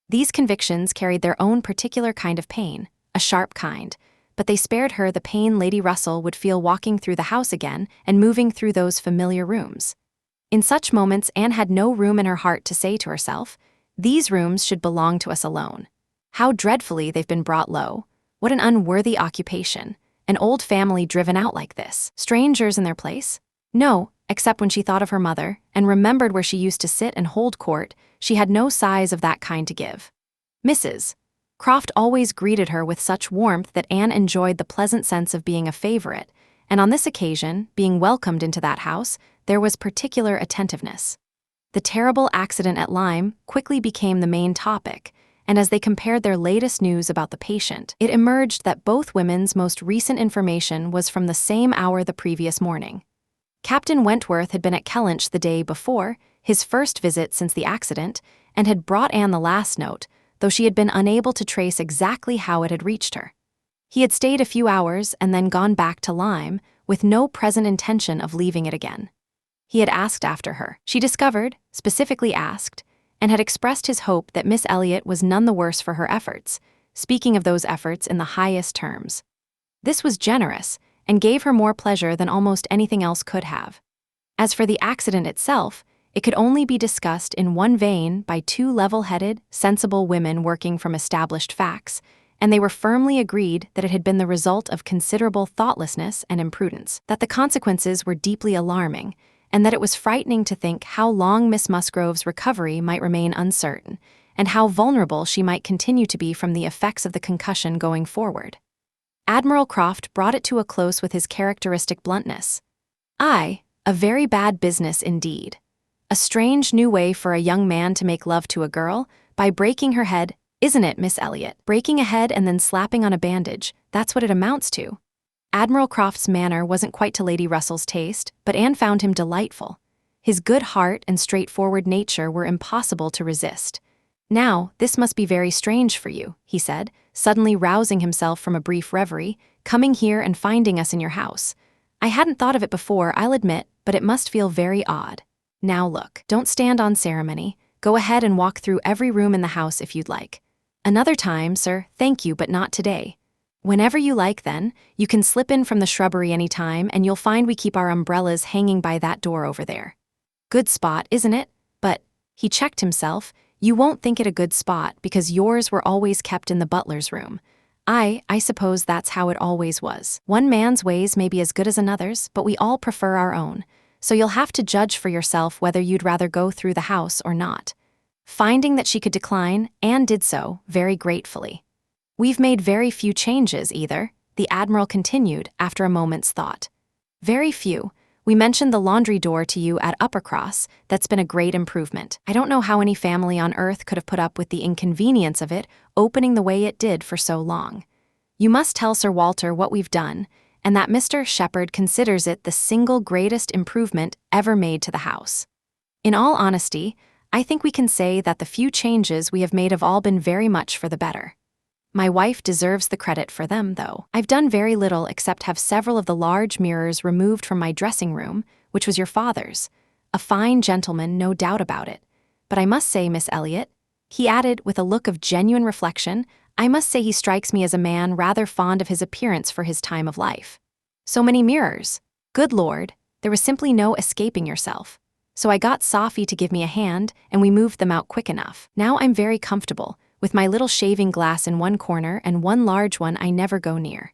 [SPEAKER 1] These convictions carried their own particular kind of pain, a sharp kind, but they spared her the pain Lady Russell would feel walking through the house again and moving through those familiar rooms. In such moments, Anne had no room in her heart to say to herself, these rooms should belong to us alone. How dreadfully they've been brought low. What an unworthy occupation. An old family driven out like this. Strangers in their place? No, except when she thought of her mother and remembered where she used to sit and hold court, she had no sighs of that kind to give. Mrs. Croft always greeted her with such warmth that Anne enjoyed the pleasant sense of being a favorite, and on this occasion, being welcomed into that house, there was particular attentiveness. The terrible accident at Lyme quickly became the main topic, and as they compared their latest news about the patient, it emerged that both women's most recent information was from the same hour the previous morning. Captain Wentworth had been at Kellynch the day before, his first visit since the accident, and had brought Anne the last note, though she had been unable to trace exactly how it had reached her. He had stayed a few hours and then gone back to Lyme, with no present intention of leaving it again. He had asked after her, she discovered, specifically asked, and had expressed his hope that Miss Elliot was none the worse for her efforts, speaking of those efforts in the highest terms. This was generous, and gave her more pleasure than almost anything else could have. As for the accident itself, it could only be discussed in one vein by two level-headed, sensible women working from established facts, and they were firmly agreed that it had been the result of considerable thoughtlessness and imprudence, that the consequences were deeply alarming, and that it was frightening to think how long Miss Musgrove's recovery might remain uncertain, and how vulnerable she might continue to be from the effects of the concussion going forward. Admiral Croft brought it to a close with his characteristic bluntness. "Aye, a very bad business indeed. A strange new way for a young man to make love to a girl, by breaking her head, isn't it, Miss Elliot? Breaking a head and then slapping on a bandage, that's what it amounts to." Admiral Croft's manner wasn't quite to Lady Russell's taste, but Anne found him delightful. His good heart and straightforward nature were impossible to resist. "Now, this must be very strange for you," he said, suddenly rousing himself from a brief reverie, "coming here and finding us in your house. I hadn't thought of it before, I'll admit, but it must feel very odd. Now look, don't stand on ceremony. Go ahead and walk through every room in the house if you'd like. Another time, sir, thank you, but not today. Whenever you like then, you can slip in from the shrubbery any time and you'll find we keep our umbrellas hanging by that door over there. Good spot, isn't it? But," he checked himself, "you won't think it a good spot because yours were always kept in the butler's room. I suppose that's how it always was. One man's ways may be as good as another's, but we all prefer our own. So you'll have to judge for yourself whether you'd rather go through the house or not." Finding that she could decline, Anne did so, very gratefully. "We've made very few changes, either," the Admiral continued after a moment's thought. "Very few. We mentioned the laundry door to you at Uppercross. That's been a great improvement. I don't know how any family on earth could have put up with the inconvenience of it opening the way it did for so long. You must tell Sir Walter what we've done, and that Mr. Shepherd considers it the single greatest improvement ever made to the house. In all honesty, I think we can say that the few changes we have made have all been very much for the better. My wife deserves the credit for them, though. I've done very little except have several of the large mirrors removed from my dressing room, which was your father's. A fine gentleman, no doubt about it. But I must say, Miss Elliot," he added with a look of genuine reflection, "I must say he strikes me as a man rather fond of his appearance for his time of life. So many mirrors. Good Lord, there was simply no escaping yourself. So I got Sophy to give me a hand, and we moved them out quick enough. Now I'm very comfortable, with my little shaving glass in one corner and one large one I never go near."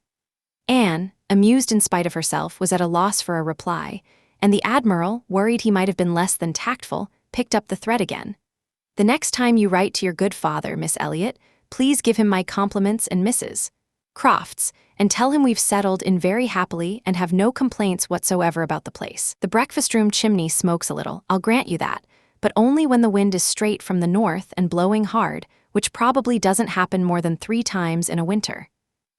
[SPEAKER 1] Anne, amused in spite of herself, was at a loss for a reply, and the Admiral, worried he might have been less than tactful, picked up the thread again. "The next time you write to your good father, Miss Elliot, please give him my compliments and Mrs. Croft's, and tell him we've settled in very happily and have no complaints whatsoever about the place. The breakfast-room chimney smokes a little, I'll grant you that, but only when the wind is straight from the north and blowing hard, which probably doesn't happen more than 3 times in a winter.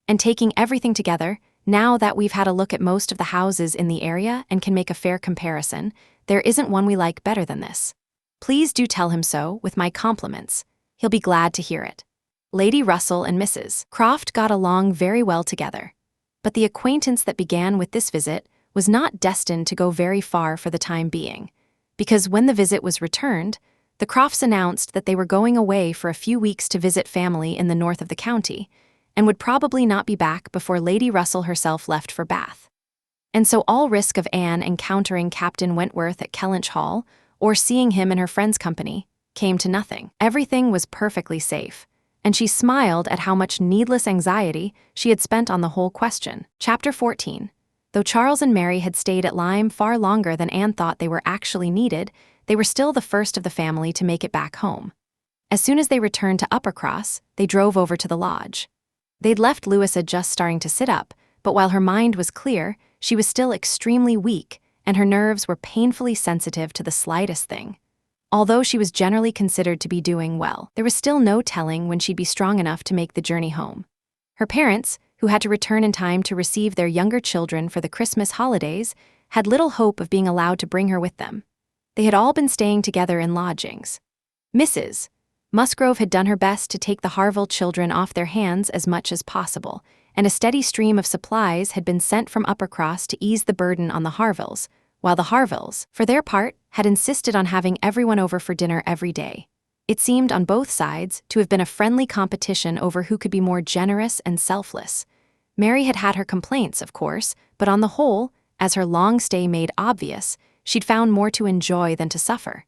[SPEAKER 1] And taking everything together, now that we've had a look at most of the houses in the area and can make a fair comparison, there isn't one we like better than this. Please do tell him so, with my compliments. He'll be glad to hear it." Lady Russell and Mrs. Croft got along very well together. But the acquaintance that began with this visit was not destined to go very far for the time being, because when the visit was returned, the Crofts announced that they were going away for a few weeks to visit family in the north of the county, and would probably not be back before Lady Russell herself left for Bath. And so all risk of Anne encountering Captain Wentworth at Kellynch Hall, or seeing him in her friend's company, came to nothing. Everything was perfectly safe, and she smiled at how much needless anxiety she had spent on the whole question. Chapter 14. Though Charles and Mary had stayed at Lyme far longer than Anne thought they were actually needed, they were still the first of the family to make it back home. As soon as they returned to Uppercross, they drove over to the lodge. They'd left Louisa just starting to sit up, but while her mind was clear, she was still extremely weak, and her nerves were painfully sensitive to the slightest thing. Although she was generally considered to be doing well, there was still no telling when she'd be strong enough to make the journey home. Her parents, who had to return in time to receive their younger children for the Christmas holidays, had little hope of being allowed to bring her with them. They had all been staying together in lodgings. Mrs. Musgrove had done her best to take the Harville children off their hands as much as possible, and a steady stream of supplies had been sent from Uppercross to ease the burden on the Harvilles, while the Harvilles, for their part, had insisted on having everyone over for dinner every day. It seemed on both sides to have been a friendly competition over who could be more generous and selfless. Mary had had her complaints, of course, but on the whole, as her long stay made obvious, she'd found more to enjoy than to suffer.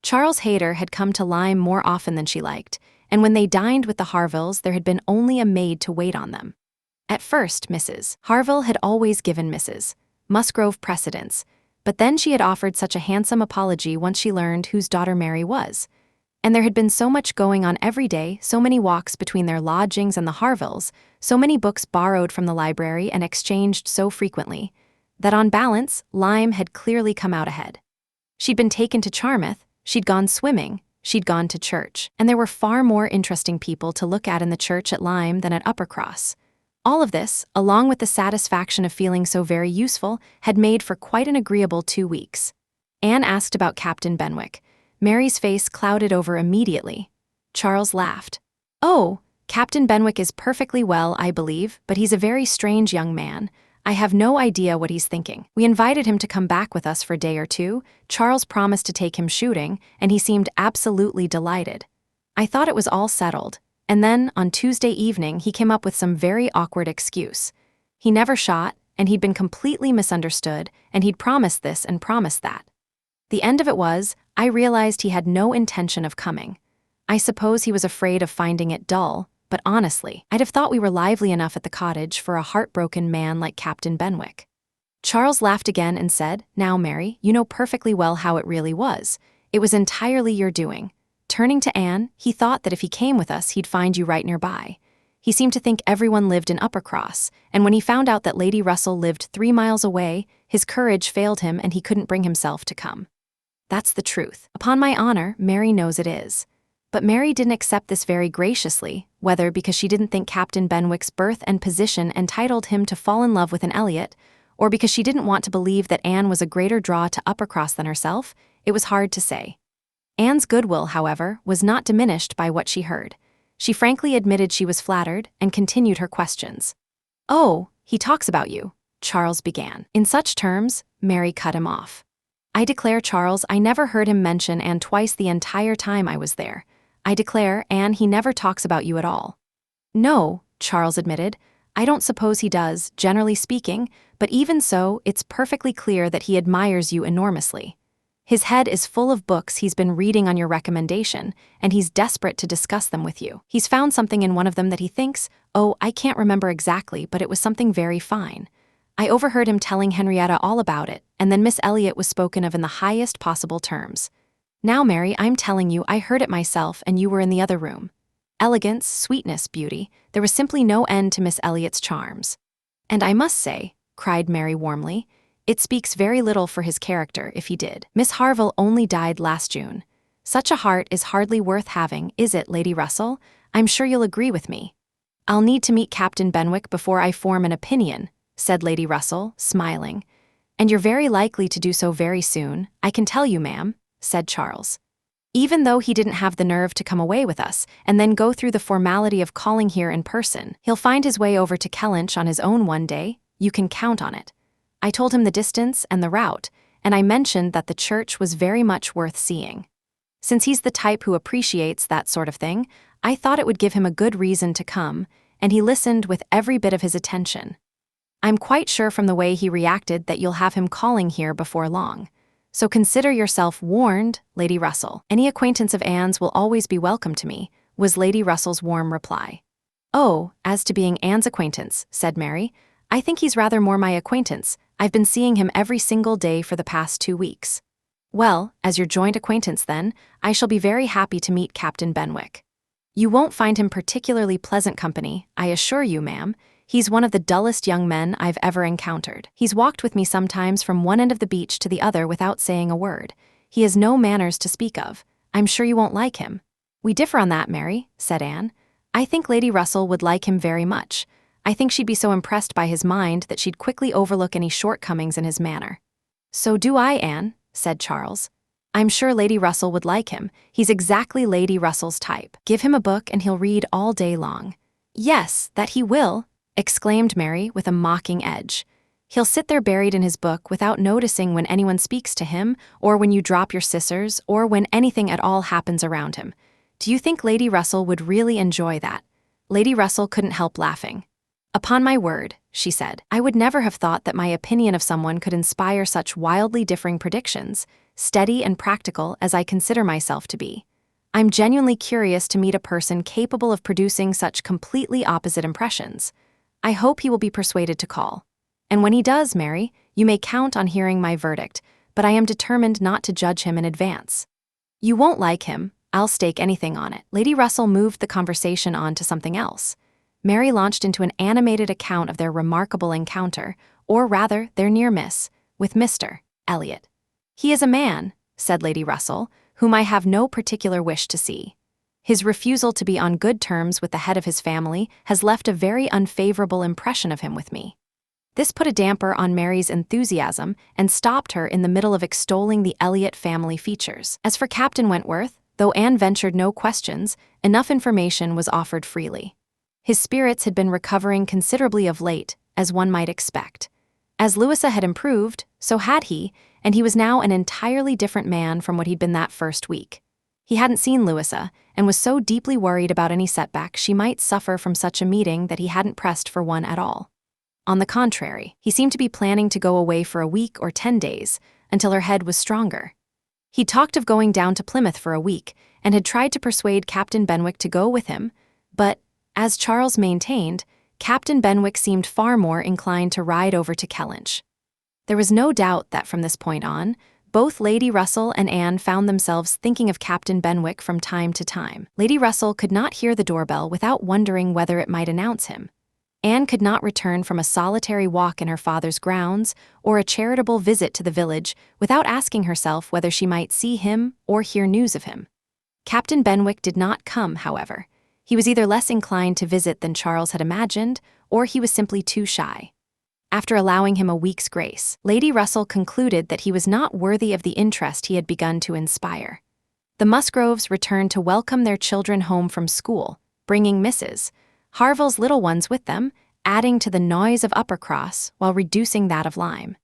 [SPEAKER 1] Charles Hayter had come to Lyme more often than she liked, and when they dined with the Harvilles, there had been only a maid to wait on them. At first, Mrs. Harville had always given Mrs. Musgrove precedence, but then she had offered such a handsome apology once she learned whose daughter Mary was. And there had been so much going on every day, so many walks between their lodgings and the Harvilles, so many books borrowed from the library and exchanged so frequently, that on balance, Lyme had clearly come out ahead. She'd been taken to Charmouth, she'd gone swimming, she'd gone to church, and there were far more interesting people to look at in the church at Lyme than at Uppercross. All of this, along with the satisfaction of feeling so very useful, had made for quite an agreeable 2 weeks. Anne asked about Captain Benwick. Mary's face clouded over immediately. Charles laughed. "Oh, Captain Benwick is perfectly well, I believe, but he's a very strange young man. I have no idea what he's thinking. We invited him to come back with us for a day or two. Charles promised to take him shooting, and he seemed absolutely delighted. I thought it was all settled. And then, on Tuesday evening, he came up with some very awkward excuse. He never shot, and he'd been completely misunderstood, and he'd promised this and promised that. The end of it was, I realized he had no intention of coming. I suppose he was afraid of finding it dull, but honestly, I'd have thought we were lively enough at the cottage for a heartbroken man like Captain Benwick." Charles laughed again and said, "Now, Mary, you know perfectly well how it really was. It was entirely your doing." Turning to Anne, he thought that if he came with us, he'd find you right nearby. He seemed to think everyone lived in Uppercross, and when he found out that Lady Russell lived 3 miles away, his courage failed him and he couldn't bring himself to come. That's the truth. Upon my honor, Mary knows it is. But Mary didn't accept this very graciously, whether because she didn't think Captain Benwick's birth and position entitled him to fall in love with an Elliot, or because she didn't want to believe that Anne was a greater draw to Uppercross than herself, it was hard to say. Anne's goodwill, however, was not diminished by what she heard. She frankly admitted she was flattered and continued her questions. "Oh, he talks about you," Charles began. In such terms, Mary cut him off. "I declare, Charles, I never heard him mention Anne twice the entire time I was there. I declare, Anne, he never talks about you at all." "No," Charles admitted. "I don't suppose he does, generally speaking, but even so, it's perfectly clear that he admires you enormously. His head is full of books he's been reading on your recommendation, and he's desperate to discuss them with you. He's found something in one of them that he thinks, oh, I can't remember exactly, but it was something very fine. I overheard him telling Henrietta all about it, and then Miss Elliot was spoken of in the highest possible terms. Now, Mary, I'm telling you, I heard it myself, and you were in the other room. Elegance, sweetness, beauty, there was simply no end to Miss Elliot's charms. And I must say," cried Mary warmly, "it speaks very little for his character if he did. Miss Harville only died last June. Such a heart is hardly worth having, is it, Lady Russell? I'm sure you'll agree with me." "I'll need to meet Captain Benwick before I form an opinion," said Lady Russell, smiling. "And you're very likely to do so very soon, I can tell you, ma'am," said Charles. "Even though he didn't have the nerve to come away with us and then go through the formality of calling here in person, he'll find his way over to Kellynch on his own one day, you can count on it. I told him the distance and the route, and I mentioned that the church was very much worth seeing. Since he's the type who appreciates that sort of thing, I thought it would give him a good reason to come, and he listened with every bit of his attention. I'm quite sure from the way he reacted that you'll have him calling here before long. So consider yourself warned, Lady Russell. Any acquaintance of Anne's will always be welcome to me," was Lady Russell's warm reply. "Oh, as to being Anne's acquaintance," said Mary, "I think he's rather more my acquaintance. I've been seeing him every single day for the past 2 weeks. Well, as your joint acquaintance then, I shall be very happy to meet Captain Benwick. You won't find him particularly pleasant company, I assure you, ma'am. He's one of the dullest young men I've ever encountered. He's walked with me sometimes from one end of the beach to the other without saying a word. He has no manners to speak of. I'm sure you won't like him." "We differ on that, Mary," said Anne. "I think Lady Russell would like him very much. I think she'd be so impressed by his mind that she'd quickly overlook any shortcomings in his manner." "So do I, Anne," said Charles. "I'm sure Lady Russell would like him. He's exactly Lady Russell's type. Give him a book and he'll read all day long." "Yes, that he will," exclaimed Mary with a mocking edge. "He'll sit there buried in his book without noticing when anyone speaks to him, or when you drop your scissors, or when anything at all happens around him. Do you think Lady Russell would really enjoy that?" Lady Russell couldn't help laughing. "Upon my word," she said, "I would never have thought that my opinion of someone could inspire such wildly differing predictions, steady and practical as I consider myself to be. I'm genuinely curious to meet a person capable of producing such completely opposite impressions. I hope he will be persuaded to call. And when he does, Mary, you may count on hearing my verdict, but I am determined not to judge him in advance. You won't like him, I'll stake anything on it." Lady Russell moved the conversation on to something else. Mary launched into an animated account of their remarkable encounter, or rather, their near miss, with Mr. Elliot. "He is a man," said Lady Russell, "whom I have no particular wish to see. His refusal to be on good terms with the head of his family has left a very unfavorable impression of him with me." This put a damper on Mary's enthusiasm and stopped her in the middle of extolling the Elliot family features. As for Captain Wentworth, though Anne ventured no questions, enough information was offered freely. His spirits had been recovering considerably of late, as one might expect. As Louisa had improved, so had he, and he was now an entirely different man from what he'd been that first week. He hadn't seen Louisa, and was so deeply worried about any setback she might suffer from such a meeting that he hadn't pressed for one at all. On the contrary, he seemed to be planning to go away for a week or 10 days, until her head was stronger. He talked of going down to Plymouth for a week, and had tried to persuade Captain Benwick to go with him, but, as Charles maintained, Captain Benwick seemed far more inclined to ride over to Kellynch. There was no doubt that from this point on, both Lady Russell and Anne found themselves thinking of Captain Benwick from time to time. Lady Russell could not hear the doorbell without wondering whether it might announce him. Anne could not return from a solitary walk in her father's grounds or a charitable visit to the village without asking herself whether she might see him or hear news of him. Captain Benwick did not come, however. He was either less inclined to visit than Charles had imagined, or he was simply too shy. After allowing him a week's grace, Lady Russell concluded that he was not worthy of the interest he had begun to inspire. The Musgroves returned to welcome their children home from school, bringing Mrs. Harville's little ones with them, adding to the noise of Uppercross while reducing that of Lyme.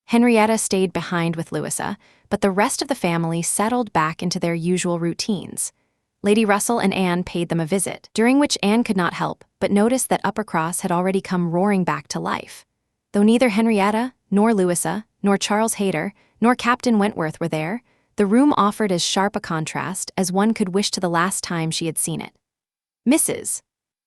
[SPEAKER 1] Henrietta stayed behind with Louisa, but the rest of the family settled back into their usual routines. Lady Russell and Anne paid them a visit, during which Anne could not help but notice that Uppercross had already come roaring back to life. Though neither Henrietta, nor Louisa, nor Charles Hayter, nor Captain Wentworth were there, the room offered as sharp a contrast as one could wish to the last time she had seen it. Mrs.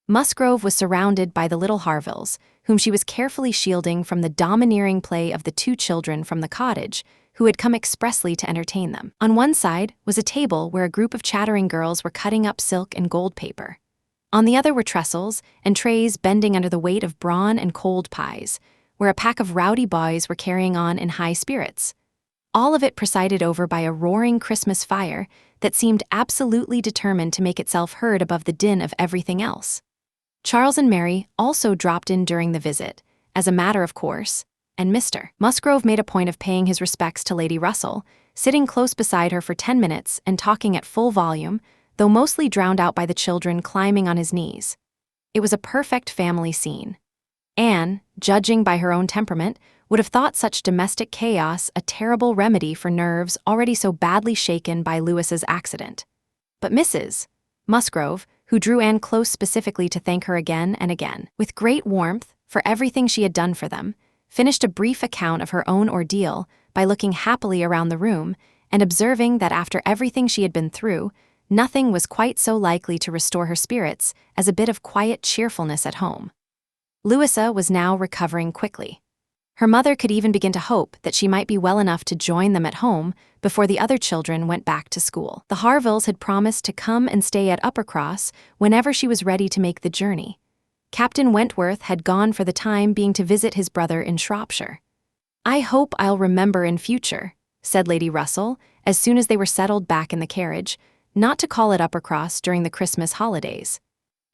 [SPEAKER 1] Musgrove was surrounded by the little Harvilles, whom she was carefully shielding from the domineering play of the two children from the cottage, who had come expressly to entertain them. On one side was a table where a group of chattering girls were cutting up silk and gold paper. On the other were trestles and trays bending under the weight of brawn and cold pies, where a pack of rowdy boys were carrying on in high spirits. All of it presided over by a roaring Christmas fire that seemed absolutely determined to make itself heard above the din of everything else. Charles and Mary also dropped in during the visit, as a matter of course, and Mr. Musgrove made a point of paying his respects to Lady Russell, sitting close beside her for 10 minutes and talking at full volume, though mostly drowned out by the children climbing on his knees. It was a perfect family scene. Anne, judging by her own temperament, would have thought such domestic chaos a terrible remedy for nerves already so badly shaken by Louisa's accident. But Mrs. Musgrove, who drew Anne close specifically to thank her again and again, with great warmth, for everything she had done for them, finished a brief account of her own ordeal by looking happily around the room and observing that after everything she had been through, nothing was quite so likely to restore her spirits as a bit of quiet cheerfulness at home. Louisa was now recovering quickly. Her mother could even begin to hope that she might be well enough to join them at home before the other children went back to school. The Harvilles had promised to come and stay at Uppercross whenever she was ready to make the journey. Captain Wentworth had gone for the time being to visit his brother in Shropshire. "I hope I'll remember in future," said Lady Russell, as soon as they were settled back in the carriage, "not to call at Uppercross during the Christmas holidays.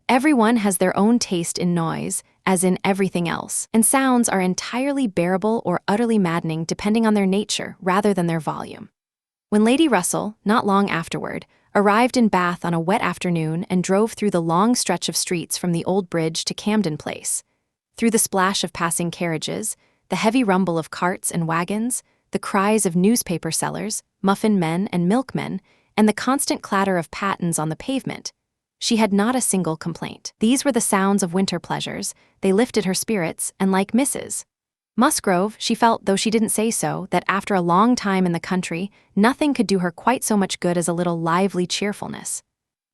[SPEAKER 1] Everyone has their own taste in noise, as in everything else, and sounds are entirely bearable or utterly maddening depending on their nature rather than their volume." When Lady Russell, not long afterward, arrived in Bath on a wet afternoon and drove through the long stretch of streets from the Old Bridge to Camden Place, through the splash of passing carriages, the heavy rumble of carts and wagons, the cries of newspaper sellers, muffin men and milkmen, and the constant clatter of pattens on the pavement, She had not a single complaint. These were the sounds of winter pleasures. They lifted her spirits, and like Mrs. Musgrove, she felt, though she didn't say so, that after a long time in the country, nothing could do her quite so much good as a little lively cheerfulness.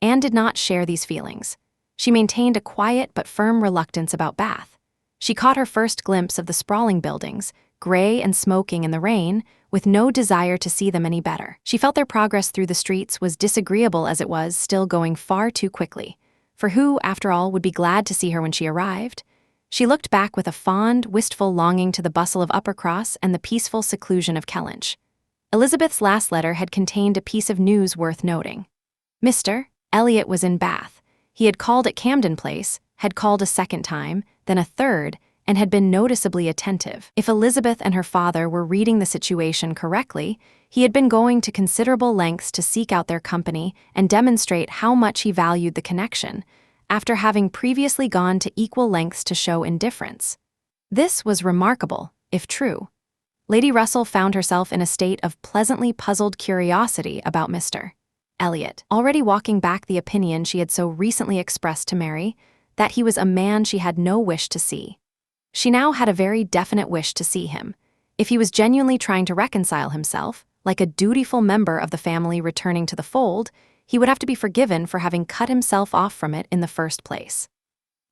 [SPEAKER 1] Anne did not share these feelings. She maintained a quiet but firm reluctance about Bath. She caught her first glimpse of the sprawling buildings, gray and smoking in the rain, with no desire to see them any better. She felt their progress through the streets was disagreeable as it was, still going far too quickly. For who, after all, would be glad to see her when she arrived? She looked back with a fond, wistful longing to the bustle of Uppercross and the peaceful seclusion of Kellynch. Elizabeth's last letter had contained a piece of news worth noting. Mr. Elliot was in Bath. He had called at Camden Place, had called a second time, then a third, and had been noticeably attentive. If Elizabeth and her father were reading the situation correctly, he had been going to considerable lengths to seek out their company and demonstrate how much he valued the connection, after having previously gone to equal lengths to show indifference. This was remarkable, if true. Lady Russell found herself in a state of pleasantly puzzled curiosity about Mr. Elliot, already walking back the opinion she had so recently expressed to Mary, that he was a man she had no wish to see. She now had a very definite wish to see him. If he was genuinely trying to reconcile himself, like a dutiful member of the family returning to the fold, he would have to be forgiven for having cut himself off from it in the first place.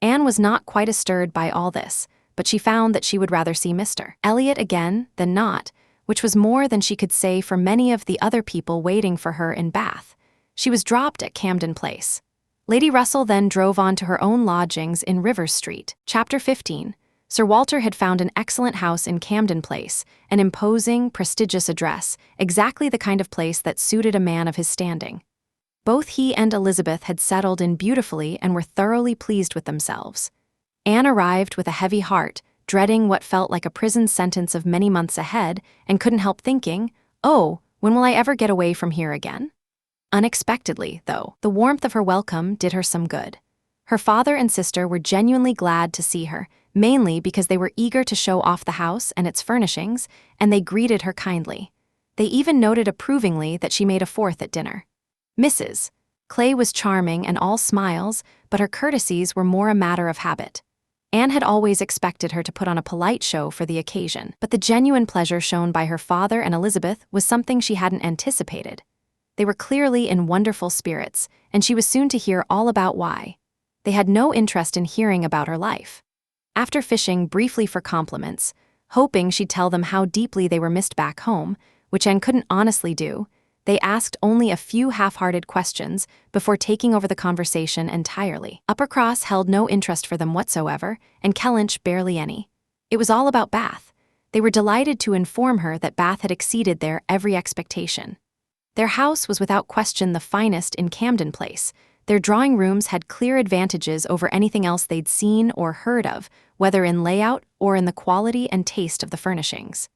[SPEAKER 1] Anne was not quite as stirred by all this, but she found that she would rather see Mr. Elliot again than not, which was more than she could say for many of the other people waiting for her in Bath. She was dropped at Camden Place. Lady Russell then drove on to her own lodgings in Rivers Street. Chapter 15. Sir Walter had found an excellent house in Camden Place, an imposing, prestigious address, exactly the kind of place that suited a man of his standing. Both he and Elizabeth had settled in beautifully and were thoroughly pleased with themselves. Anne arrived with a heavy heart, dreading what felt like a prison sentence of many months ahead, and couldn't help thinking, "Oh, when will I ever get away from here again?" Unexpectedly, though, the warmth of her welcome did her some good. Her father and sister were genuinely glad to see her, mainly because they were eager to show off the house and its furnishings, and they greeted her kindly. They even noted approvingly that she made a fourth at dinner. Mrs. Clay was charming and all smiles, but her courtesies were more a matter of habit. Anne had always expected her to put on a polite show for the occasion, but the genuine pleasure shown by her father and Elizabeth was something she hadn't anticipated. They were clearly in wonderful spirits, and she was soon to hear all about why. They had no interest in hearing about her life. After fishing briefly for compliments, hoping she'd tell them how deeply they were missed back home, which Anne couldn't honestly do, they asked only a few half-hearted questions before taking over the conversation entirely. Uppercross held no interest for them whatsoever, and Kellynch barely any. It was all about Bath. They were delighted to inform her that Bath had exceeded their every expectation. Their house was without question the finest in Camden Place. Their drawing rooms had clear advantages over anything else they'd seen or heard of, whether in layout or in the quality and taste of the furnishings.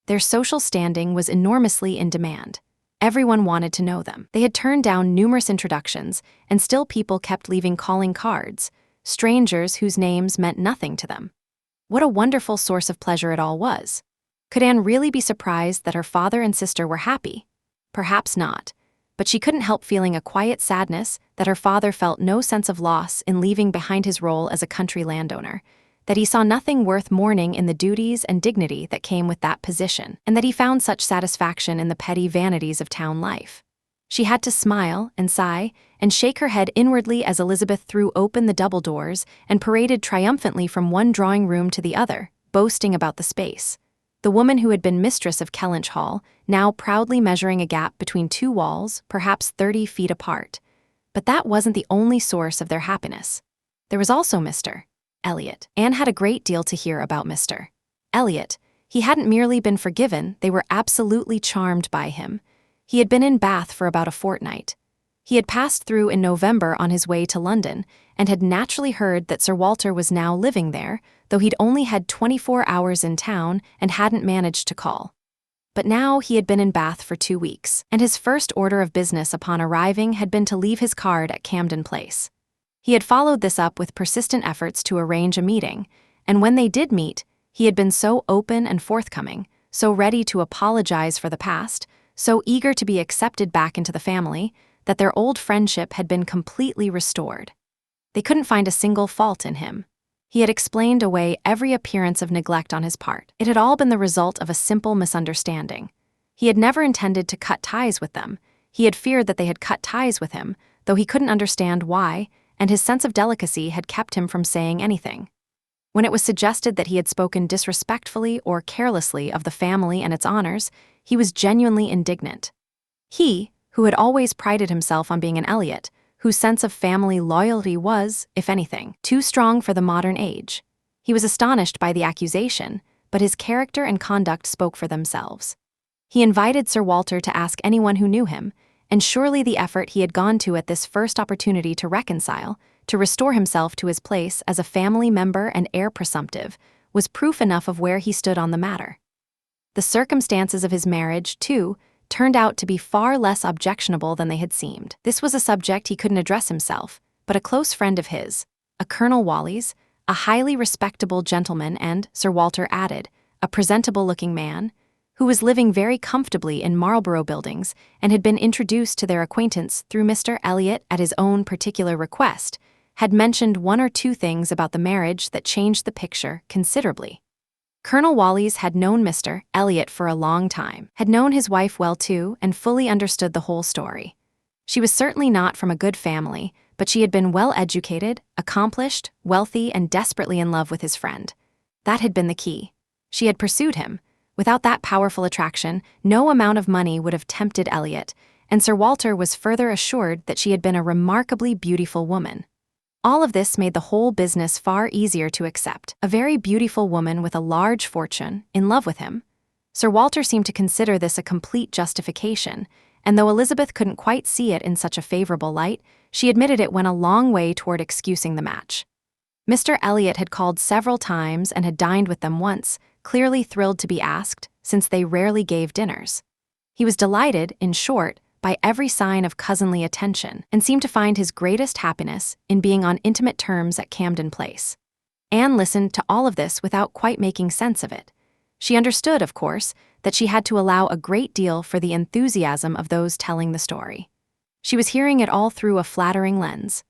[SPEAKER 1] Their social standing was enormously in demand. Everyone wanted to know them. They had turned down numerous introductions, and still people kept leaving calling cards, strangers whose names meant nothing to them. What a wonderful source of pleasure it all was. Could Anne really be surprised that her father and sister were happy? Perhaps not, but she couldn't help feeling a quiet sadness that her father felt no sense of loss in leaving behind his role as a country landowner, that he saw nothing worth mourning in the duties and dignity that came with that position, and that he found such satisfaction in the petty vanities of town life. She had to smile and sigh and shake her head inwardly as Elizabeth threw open the double doors and paraded triumphantly from one drawing room to the other, boasting about the space. The woman who had been mistress of Kellynch Hall, now proudly measuring a gap between two walls, perhaps 30 feet apart. But that wasn't the only source of their happiness. There was also Mr. Elliot. Anne had a great deal to hear about Mr. Elliot. He hadn't merely been forgiven, they were absolutely charmed by him. He had been in Bath for about a fortnight. He had passed through in November on his way to London, and had naturally heard that Sir Walter was now living there, though he'd only had 24 hours in town and hadn't managed to call. But now he had been in Bath for 2 weeks, and his first order of business upon arriving had been to leave his card at Camden Place. He had followed this up with persistent efforts to arrange a meeting, and when they did meet, he had been so open and forthcoming, so ready to apologize for the past, so eager to be accepted back into the family, that their old friendship had been completely restored. They couldn't find a single fault in him. He had explained away every appearance of neglect on his part. It had all been the result of a simple misunderstanding. He had never intended to cut ties with them. He had feared that they had cut ties with him, though he couldn't understand why, and his sense of delicacy had kept him from saying anything. When it was suggested that he had spoken disrespectfully or carelessly of the family and its honors, he was genuinely indignant. He, who had always prided himself on being an Elliot, whose sense of family loyalty was, if anything, too strong for the modern age. He was astonished by the accusation, but his character and conduct spoke for themselves. He invited Sir Walter to ask anyone who knew him, and surely the effort he had gone to at this first opportunity to reconcile, to restore himself to his place as a family member and heir presumptive, was proof enough of where he stood on the matter. The circumstances of his marriage, too, turned out to be far less objectionable than they had seemed. This was a subject he couldn't address himself, but a close friend of his, a Colonel Wallis, a highly respectable gentleman and, Sir Walter added, a presentable-looking man, who was living very comfortably in Marlborough Buildings and had been introduced to their acquaintance through Mr. Elliot at his own particular request, had mentioned one or two things about the marriage that changed the picture considerably. Colonel Wallis had known Mr. Elliot for a long time, had known his wife well too, and fully understood the whole story. She was certainly not from a good family, but she had been well-educated, accomplished, wealthy, and desperately in love with his friend. That had been the key. She had pursued him. Without that powerful attraction, no amount of money would have tempted Elliot, and Sir Walter was further assured that she had been a remarkably beautiful woman. All of this made the whole business far easier to accept. A very beautiful woman with a large fortune, in love with him. Sir Walter seemed to consider this a complete justification, and though Elizabeth couldn't quite see it in such a favorable light, she admitted it went a long way toward excusing the match. Mr. Elliot had called several times and had dined with them once, clearly thrilled to be asked, since they rarely gave dinners. He was delighted, in short, by every sign of cousinly attention, and seemed to find his greatest happiness in being on intimate terms at Camden Place. Anne listened to all of this without quite making sense of it. She understood, of course, that she had to allow a great deal for the enthusiasm of those telling the story. She was hearing it all through a flattering lens.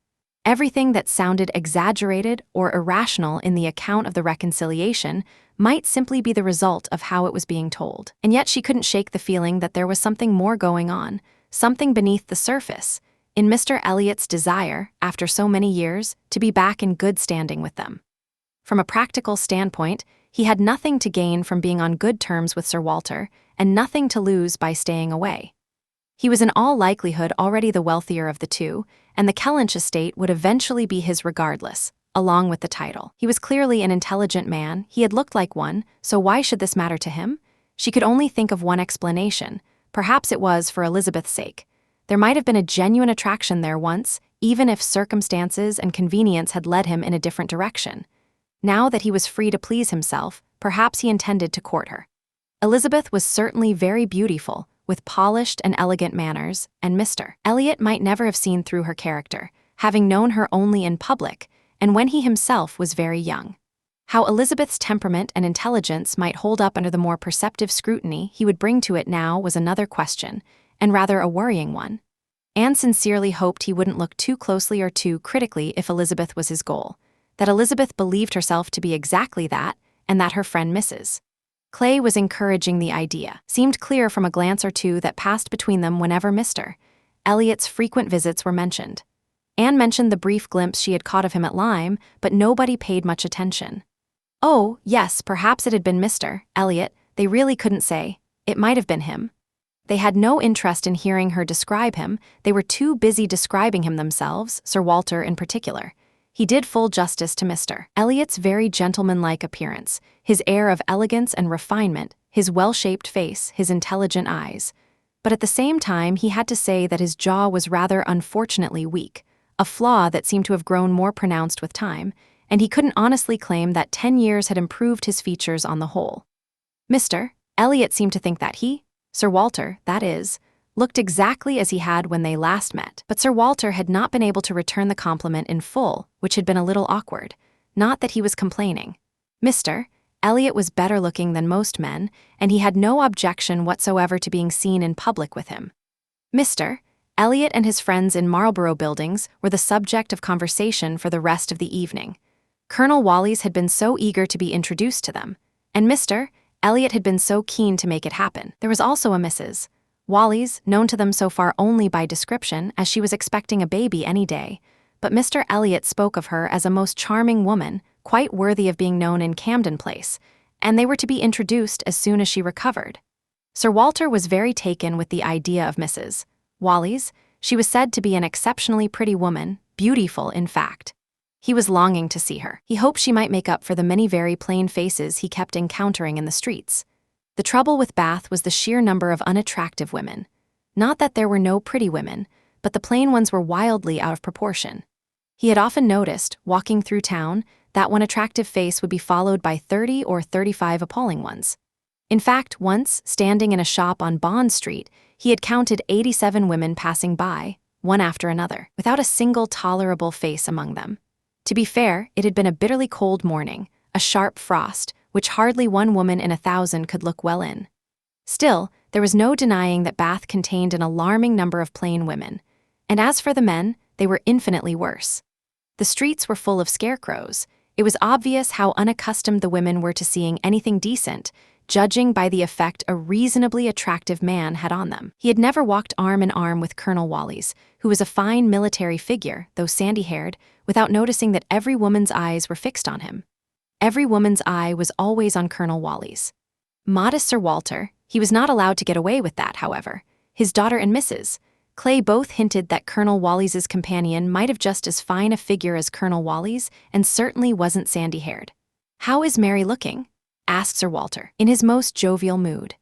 [SPEAKER 1] Everything that sounded exaggerated or irrational in the account of the reconciliation might simply be the result of how it was being told. And yet she couldn't shake the feeling that there was something more going on, something beneath the surface, in Mr. Elliot's desire, after so many years, to be back in good standing with them. From a practical standpoint, he had nothing to gain from being on good terms with Sir Walter, and nothing to lose by staying away. He was in all likelihood already the wealthier of the two, and the Kellynch estate would eventually be his regardless, along with the title. He was clearly an intelligent man, he had looked like one, so why should this matter to him? She could only think of one explanation. Perhaps it was for Elizabeth's sake. There might have been a genuine attraction there once, even if circumstances and convenience had led him in a different direction. Now that he was free to please himself, perhaps he intended to court her. Elizabeth was certainly very beautiful, with polished and elegant manners, and Mr. Elliot might never have seen through her character, having known her only in public, and when he himself was very young. How Elizabeth's temperament and intelligence might hold up under the more perceptive scrutiny he would bring to it now was another question, and rather a worrying one. Anne sincerely hoped he wouldn't look too closely or too critically if Elizabeth was his goal, that Elizabeth believed herself to be exactly that, and that her friend Mrs. Clay was encouraging the idea. Seemed clear from a glance or two that passed between them whenever Mr. Elliot's frequent visits were mentioned. Anne mentioned the brief glimpse she had caught of him at Lyme, but nobody paid much attention. Oh, yes, perhaps it had been Mr. Elliot, they really couldn't say. It might have been him. They had no interest in hearing her describe him, they were too busy describing him themselves, Sir Walter in particular. He did full justice to Mr. Elliot's very gentlemanlike appearance, his air of elegance and refinement, his well-shaped face, his intelligent eyes. But at the same time, he had to say that his jaw was rather unfortunately weak, a flaw that seemed to have grown more pronounced with time, and he couldn't honestly claim that 10 years had improved his features on the whole. Mr. Elliot seemed to think that he, Sir Walter, that is, looked exactly as he had when they last met, but Sir Walter had not been able to return the compliment in full, which had been a little awkward. Not that he was complaining. Mr. Elliot was better looking than most men, and he had no objection whatsoever to being seen in public with him. Mr. Elliot and his friends in Marlborough Buildings were the subject of conversation for the rest of the evening. Colonel Wallis had been so eager to be introduced to them, and Mr. Elliot had been so keen to make it happen. There was also a Mrs. Wallis, known to them so far only by description, as she was expecting a baby any day, but Mr. Elliot spoke of her as a most charming woman, quite worthy of being known in Camden Place, and they were to be introduced as soon as she recovered. Sir Walter was very taken with the idea of Mrs. Wallis. She was said to be an exceptionally pretty woman, beautiful in fact. He was longing to see her. He hoped she might make up for the many very plain faces he kept encountering in the streets. The trouble with Bath was the sheer number of unattractive women. Not that there were no pretty women, but the plain ones were wildly out of proportion. He had often noticed, walking through town, that one attractive face would be followed by 30 or 35 appalling ones. In fact, once, standing in a shop on Bond Street, he had counted 87 women passing by, one after another, without a single tolerable face among them. To be fair, it had been a bitterly cold morning, a sharp frost, which hardly one woman in 1,000 could look well in. Still, there was no denying that Bath contained an alarming number of plain women, and as for the men, they were infinitely worse. The streets were full of scarecrows. It was obvious how unaccustomed the women were to seeing anything decent, judging by the effect a reasonably attractive man had on them. He had never walked arm in arm with Colonel Wallis, who was a fine military figure, though sandy-haired, without noticing that every woman's eyes were fixed on him. Every woman's eye was always on Colonel Wallis. Modest Sir Walter, he was not allowed to get away with that, however. His daughter and Mrs. Clay both hinted that Colonel Wallis's companion might have just as fine a figure as Colonel Wallis and certainly wasn't sandy-haired. "How is Mary looking?" asked Sir Walter, in his most jovial mood.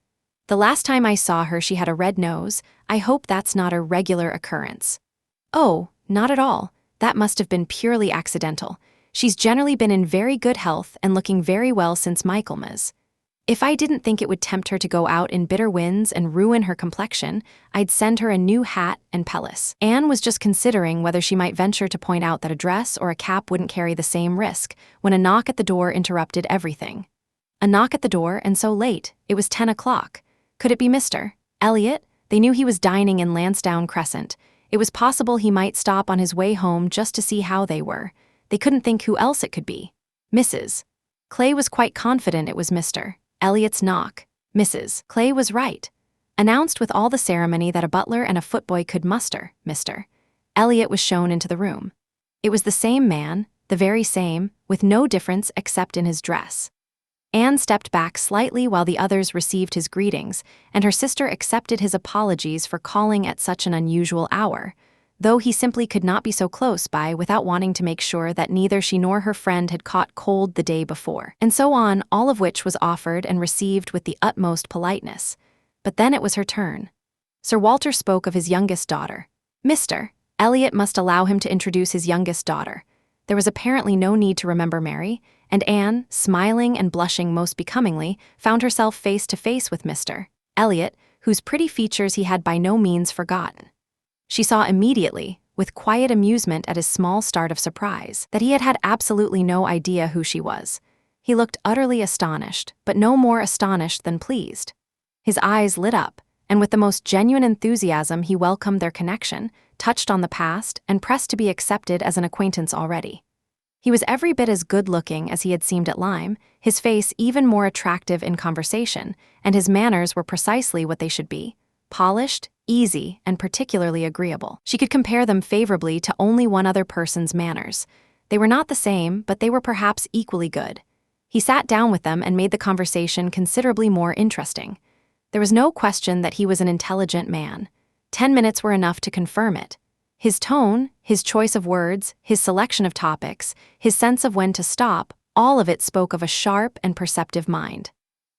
[SPEAKER 1] "The last time I saw her she had a red nose. I hope that's not a regular occurrence." "Oh, not at all. That must have been purely accidental. She's generally been in very good health and looking very well since Michaelmas. If I didn't think it would tempt her to go out in bitter winds and ruin her complexion, I'd send her a new hat and pelisse." Anne was just considering whether she might venture to point out that a dress or a cap wouldn't carry the same risk, when a knock at the door interrupted everything. A knock at the door, and so late. It was 10 o'clock. Could it be Mr. Elliot? They knew he was dining in Lansdowne Crescent. It was possible he might stop on his way home just to see how they were. They couldn't think who else it could be. Mrs. Clay was quite confident it was Mr. Elliot's knock. Mrs. Clay was right. Announced with all the ceremony that a butler and a footboy could muster, Mr. Elliot was shown into the room. It was the same man, the very same, with no difference except in his dress. Anne stepped back slightly while the others received his greetings, and her sister accepted his apologies for calling at such an unusual hour, though he simply could not be so close by without wanting to make sure that neither she nor her friend had caught cold the day before, and so on, all of which was offered and received with the utmost politeness. But then it was her turn. Sir Walter spoke of his youngest daughter. Mr. Elliot must allow him to introduce his youngest daughter. There was apparently no need to remember Mary, and Anne, smiling and blushing most becomingly, found herself face to face with Mr. Elliot, whose pretty features he had by no means forgotten. She saw immediately, with quiet amusement at his small start of surprise, that he had had absolutely no idea who she was. He looked utterly astonished, but no more astonished than pleased. His eyes lit up, and with the most genuine enthusiasm he welcomed their connection, touched on the past, and pressed to be accepted as an acquaintance already. He was every bit as good-looking as he had seemed at Lyme, his face even more attractive in conversation, and his manners were precisely what they should be: polished, easy, and particularly agreeable. She could compare them favorably to only one other person's manners. They were not the same, but they were perhaps equally good. He sat down with them and made the conversation considerably more interesting. There was no question that he was an intelligent man. 10 minutes were enough to confirm it. His tone, his choice of words, his selection of topics, his sense of when to stop, all of it spoke of a sharp and perceptive mind.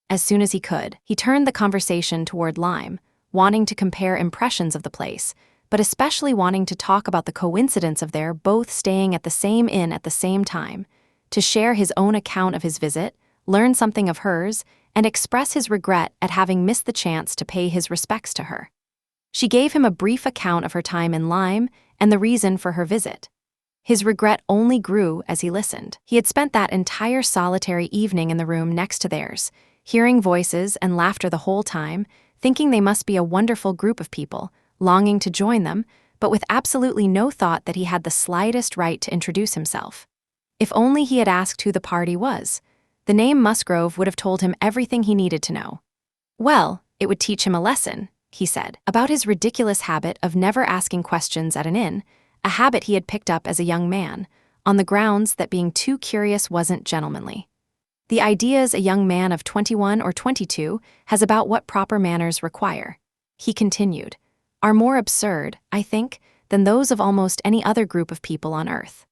[SPEAKER 1] As soon as he could, he turned the conversation toward Lyme, wanting to compare impressions of the place, but especially wanting to talk about the coincidence of their both staying at the same inn at the same time, to share his own account of his visit, learn something of hers, and express his regret at having missed the chance to pay his respects to her. She gave him a brief account of her time in Lyme and the reason for her visit. His regret only grew as he listened. He had spent that entire solitary evening in the room next to theirs, hearing voices and laughter the whole time, thinking they must be a wonderful group of people, longing to join them, but with absolutely no thought that he had the slightest right to introduce himself. If only he had asked who the party was. The name Musgrove would have told him everything he needed to know. Well, it would teach him a lesson, he said, about his ridiculous habit of never asking questions at an inn, a habit he had picked up as a young man, on the grounds that being too curious wasn't gentlemanly. The ideas a young man of 21 or 22 has about what proper manners require, he continued, are more absurd, I think, than those of almost any other group of people on earth.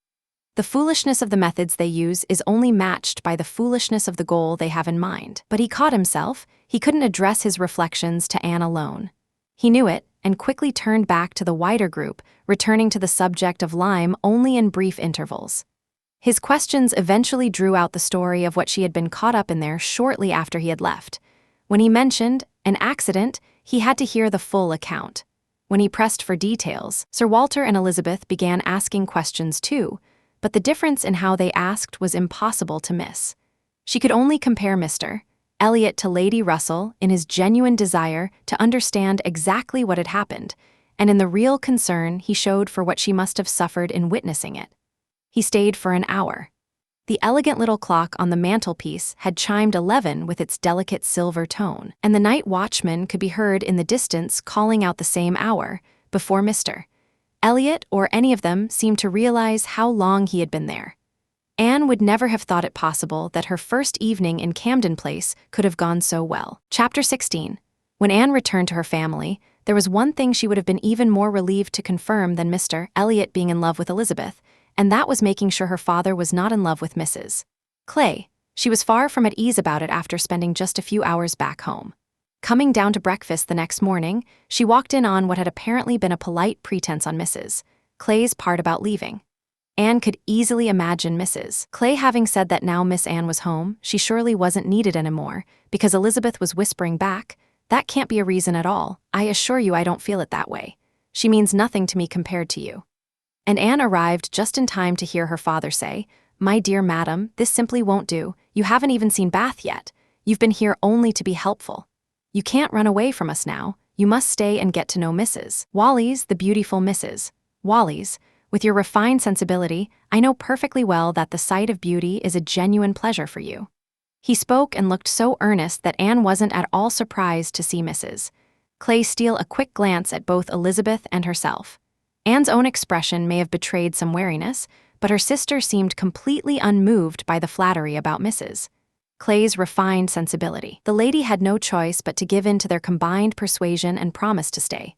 [SPEAKER 1] The foolishness of the methods they use is only matched by the foolishness of the goal they have in mind. But he caught himself. He couldn't address his reflections to Anne alone. He knew it, and quickly turned back to the wider group, returning to the subject of Lyme only in brief intervals. His questions eventually drew out the story of what she had been caught up in there shortly after he had left. When he mentioned an accident, he had to hear the full account. When he pressed for details, Sir Walter and Elizabeth began asking questions too, but the difference in how they asked was impossible to miss. She could only compare Mr. Elliot to Lady Russell in his genuine desire to understand exactly what had happened, and in the real concern he showed for what she must have suffered in witnessing it. He stayed for an hour. The elegant little clock on the mantelpiece had chimed 11 with its delicate silver tone, and the night watchman could be heard in the distance calling out the same hour, before Mr. Elliot or any of them seemed to realize how long he had been there. Anne would never have thought it possible that her first evening in Camden Place could have gone so well. Chapter 16. When Anne returned to her family, there was one thing she would have been even more relieved to confirm than Mr. Elliot being in love with Elizabeth, and that was making sure her father was not in love with Mrs. Clay. She was far from at ease about it after spending just a few hours back home. Coming down to breakfast the next morning, she walked in on what had apparently been a polite pretense on Mrs. Clay's part about leaving. Anne could easily imagine Mrs. Clay having said that now Miss Anne was home, she surely wasn't needed anymore, because Elizabeth was whispering back, "That can't be a reason at all. I assure you I don't feel it that way. She means nothing to me compared to you." And Anne arrived just in time to hear her father say, "My dear madam, this simply won't do. You haven't even seen Bath yet. You've been here only to be helpful. You can't run away from us now. You must stay and get to know Mrs. Wallis, the beautiful Mrs. Wallis. With your refined sensibility, I know perfectly well that the sight of beauty is a genuine pleasure for you." He spoke and looked so earnest that Anne wasn't at all surprised to see Mrs. Clay steal a quick glance at both Elizabeth and herself. Anne's own expression may have betrayed some wariness, but her sister seemed completely unmoved by the flattery about Mrs. Clay's refined sensibility. The lady had no choice but to give in to their combined persuasion and promise to stay.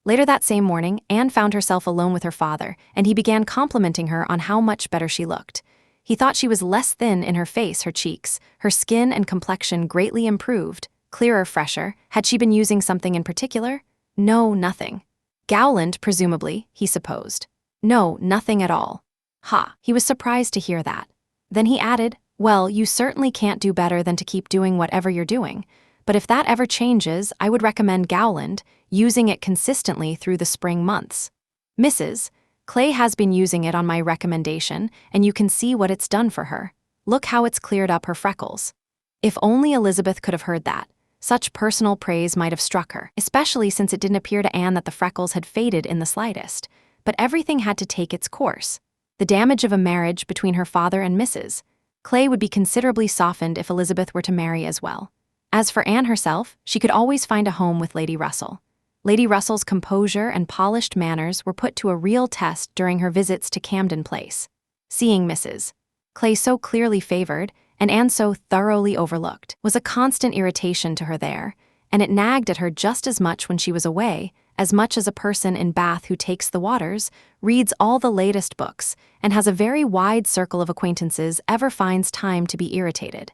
[SPEAKER 1] Later that same morning, Anne found herself alone with her father, and he began complimenting her on how much better she looked. He thought she was less thin in her face, her cheeks, her skin and complexion greatly improved, clearer, fresher. Had she been using something in particular? No, nothing. Gowland, presumably, he supposed. No, nothing at all. Ha, he was surprised to hear that. Then he added, "Well, you certainly can't do better than to keep doing whatever you're doing. But if that ever changes, I would recommend Gowland, using it consistently through the spring months. Mrs. Clay has been using it on my recommendation, and you can see what it's done for her. Look how it's cleared up her freckles." If only Elizabeth could have heard that. Such personal praise might have struck her, especially since it didn't appear to Anne that the freckles had faded in the slightest. But everything had to take its course. The damage of a marriage between her father and Mrs. Clay would be considerably softened if Elizabeth were to marry as well. As for Anne herself, she could always find a home with Lady Russell. Lady Russell's composure and polished manners were put to a real test during her visits to Camden Place. Seeing Mrs. Clay so clearly favored, and Anne so thoroughly overlooked, was a constant irritation to her there, and it nagged at her just as much when she was away, as much as a person in Bath who takes the waters, reads all the latest books, and has a very wide circle of acquaintances ever finds time to be irritated.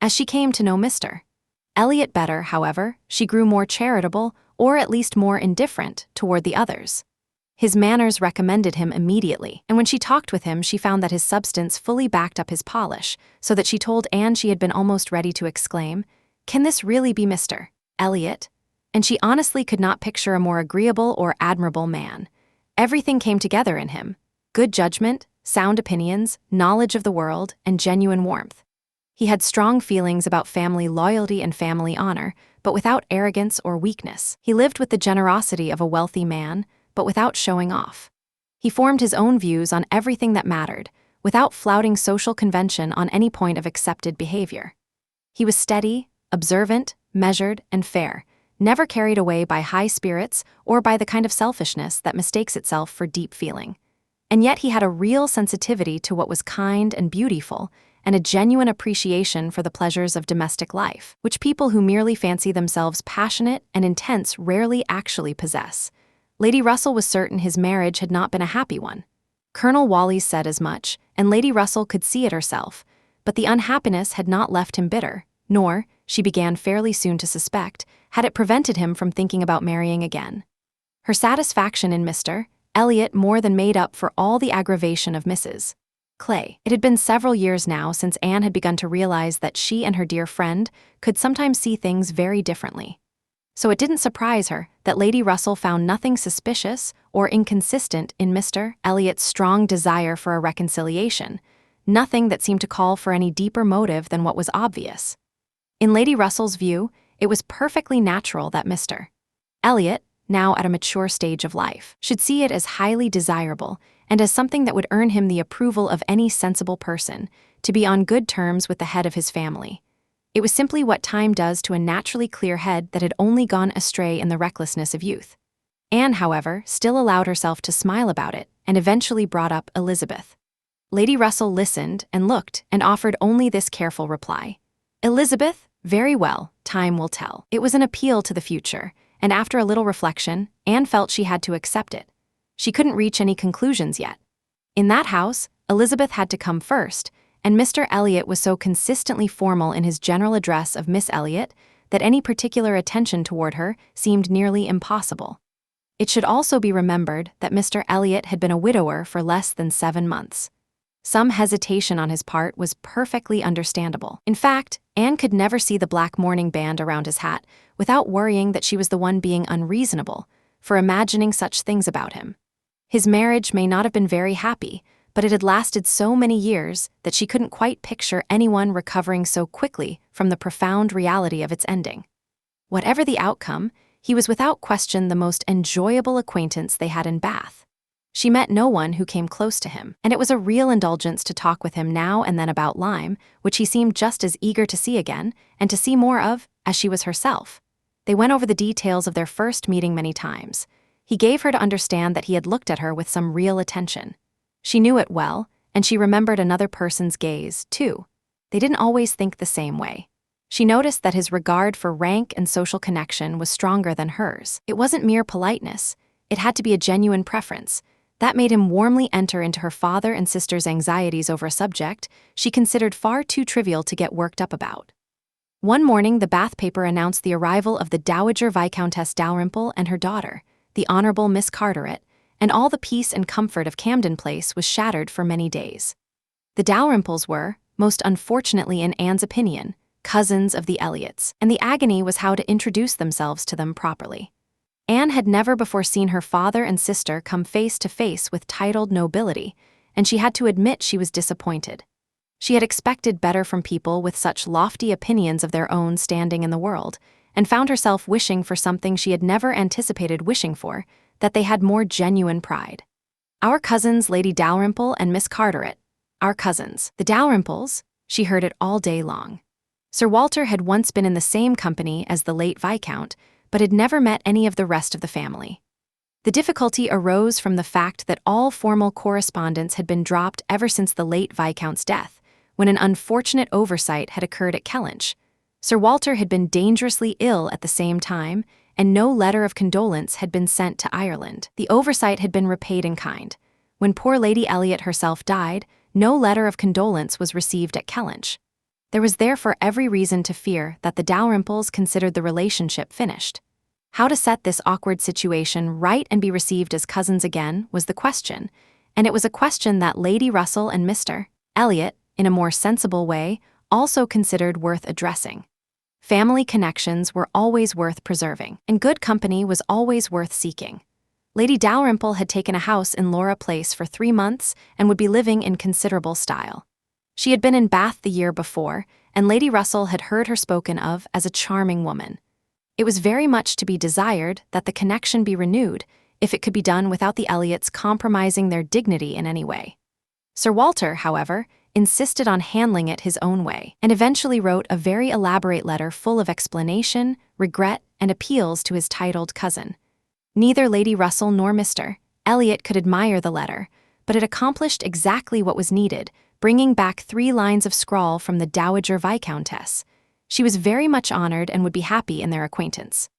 [SPEAKER 1] As she came to know Mr. Elliot better, however, she grew more charitable, or at least more indifferent, toward the others. His manners recommended him immediately, and when she talked with him she found that his substance fully backed up his polish, so that she told Anne she had been almost ready to exclaim, "Can this really be Mr. Elliot?" And she honestly could not picture a more agreeable or admirable man. Everything came together in him: good judgment, sound opinions, knowledge of the world, and genuine warmth. He had strong feelings about family loyalty and family honor, but without arrogance or weakness. He lived with the generosity of a wealthy man, but without showing off. He formed his own views on everything that mattered, without flouting social convention on any point of accepted behavior. He was steady, observant, measured, and fair, never carried away by high spirits or by the kind of selfishness that mistakes itself for deep feeling. And yet he had a real sensitivity to what was kind and beautiful, and a genuine appreciation for the pleasures of domestic life, which people who merely fancy themselves passionate and intense rarely actually possess. Lady Russell was certain his marriage had not been a happy one. Colonel Wallis said as much, and Lady Russell could see it herself, but the unhappiness had not left him bitter, nor, she began fairly soon to suspect, had it prevented him from thinking about marrying again. Her satisfaction in Mr. Elliot more than made up for all the aggravation of Mrs. Clay. It had been several years now since Anne had begun to realize that she and her dear friend could sometimes see things very differently. So it didn't surprise her that Lady Russell found nothing suspicious or inconsistent in Mr. Elliot's strong desire for a reconciliation, nothing that seemed to call for any deeper motive than what was obvious. In Lady Russell's view, it was perfectly natural that Mr. Elliot, now at a mature stage of life, should see it as highly desirable and as something that would earn him the approval of any sensible person, to be on good terms with the head of his family. It was simply what time does to a naturally clear head that had only gone astray in the recklessness of youth. Anne, however, still allowed herself to smile about it, and eventually brought up Elizabeth. Lady Russell listened and looked and offered only this careful reply. Elizabeth, very well, time will tell. It was an appeal to the future, and after a little reflection, Anne felt she had to accept it. She couldn't reach any conclusions yet. In that house, Elizabeth had to come first, and Mr. Elliot was so consistently formal in his general address of Miss Elliot that any particular attention toward her seemed nearly impossible. It should also be remembered that Mr. Elliot had been a widower for less than 7 months. Some hesitation on his part was perfectly understandable. In fact, Anne could never see the black mourning band around his hat without worrying that she was the one being unreasonable for imagining such things about him. His marriage may not have been very happy, but it had lasted so many years that she couldn't quite picture anyone recovering so quickly from the profound reality of its ending. Whatever the outcome, he was without question the most enjoyable acquaintance they had in Bath. She met no one who came close to him, and it was a real indulgence to talk with him now and then about Lyme, which he seemed just as eager to see again, and to see more of, as she was herself. They went over the details of their first meeting many times. He gave her to understand that he had looked at her with some real attention. She knew it well, and she remembered another person's gaze, too. They didn't always think the same way. She noticed that his regard for rank and social connection was stronger than hers. It wasn't mere politeness. It had to be a genuine preference. That made him warmly enter into her father and sister's anxieties over a subject she considered far too trivial to get worked up about. One morning, the Bath paper announced the arrival of the Dowager Viscountess Dalrymple and her daughter, the Honorable Miss Carteret, and all the peace and comfort of Camden Place was shattered for many days. The Dalrymples were, most unfortunately in Anne's opinion, cousins of the Elliots, and the agony was how to introduce themselves to them properly. Anne had never before seen her father and sister come face to face with titled nobility, and she had to admit she was disappointed. She had expected better from people with such lofty opinions of their own standing in the world, and found herself wishing for something she had never anticipated wishing for, that they had more genuine pride. Our cousins, Lady Dalrymple and Miss Carteret. Our cousins, the Dalrymples, she heard it all day long. Sir Walter had once been in the same company as the late Viscount, but had never met any of the rest of the family. The difficulty arose from the fact that all formal correspondence had been dropped ever since the late Viscount's death, when an unfortunate oversight had occurred at Kellynch. Sir Walter had been dangerously ill at the same time, and no letter of condolence had been sent to Ireland. The oversight had been repaid in kind. When poor Lady Elliot herself died, no letter of condolence was received at Kellynch. There was therefore every reason to fear that the Dalrymples considered the relationship finished. How to set this awkward situation right and be received as cousins again was the question, and it was a question that Lady Russell and Mr. Elliot, in a more sensible way, also considered worth addressing. Family connections were always worth preserving, and good company was always worth seeking. Lady Dalrymple had taken a house in Laura Place for 3 months and would be living in considerable style. She had been in Bath the year before, and Lady Russell had heard her spoken of as a charming woman. It was very much to be desired that the connection be renewed, if it could be done without the Elliots compromising their dignity in any way. Sir Walter, however, insisted on handling it his own way, and eventually wrote a very elaborate letter full of explanation, regret, and appeals to his titled cousin. Neither Lady Russell nor Mr. Elliot could admire the letter, but it accomplished exactly what was needed, bringing back 3 lines of scrawl from the Dowager Viscountess. She was very much honored and would be happy in their acquaintance.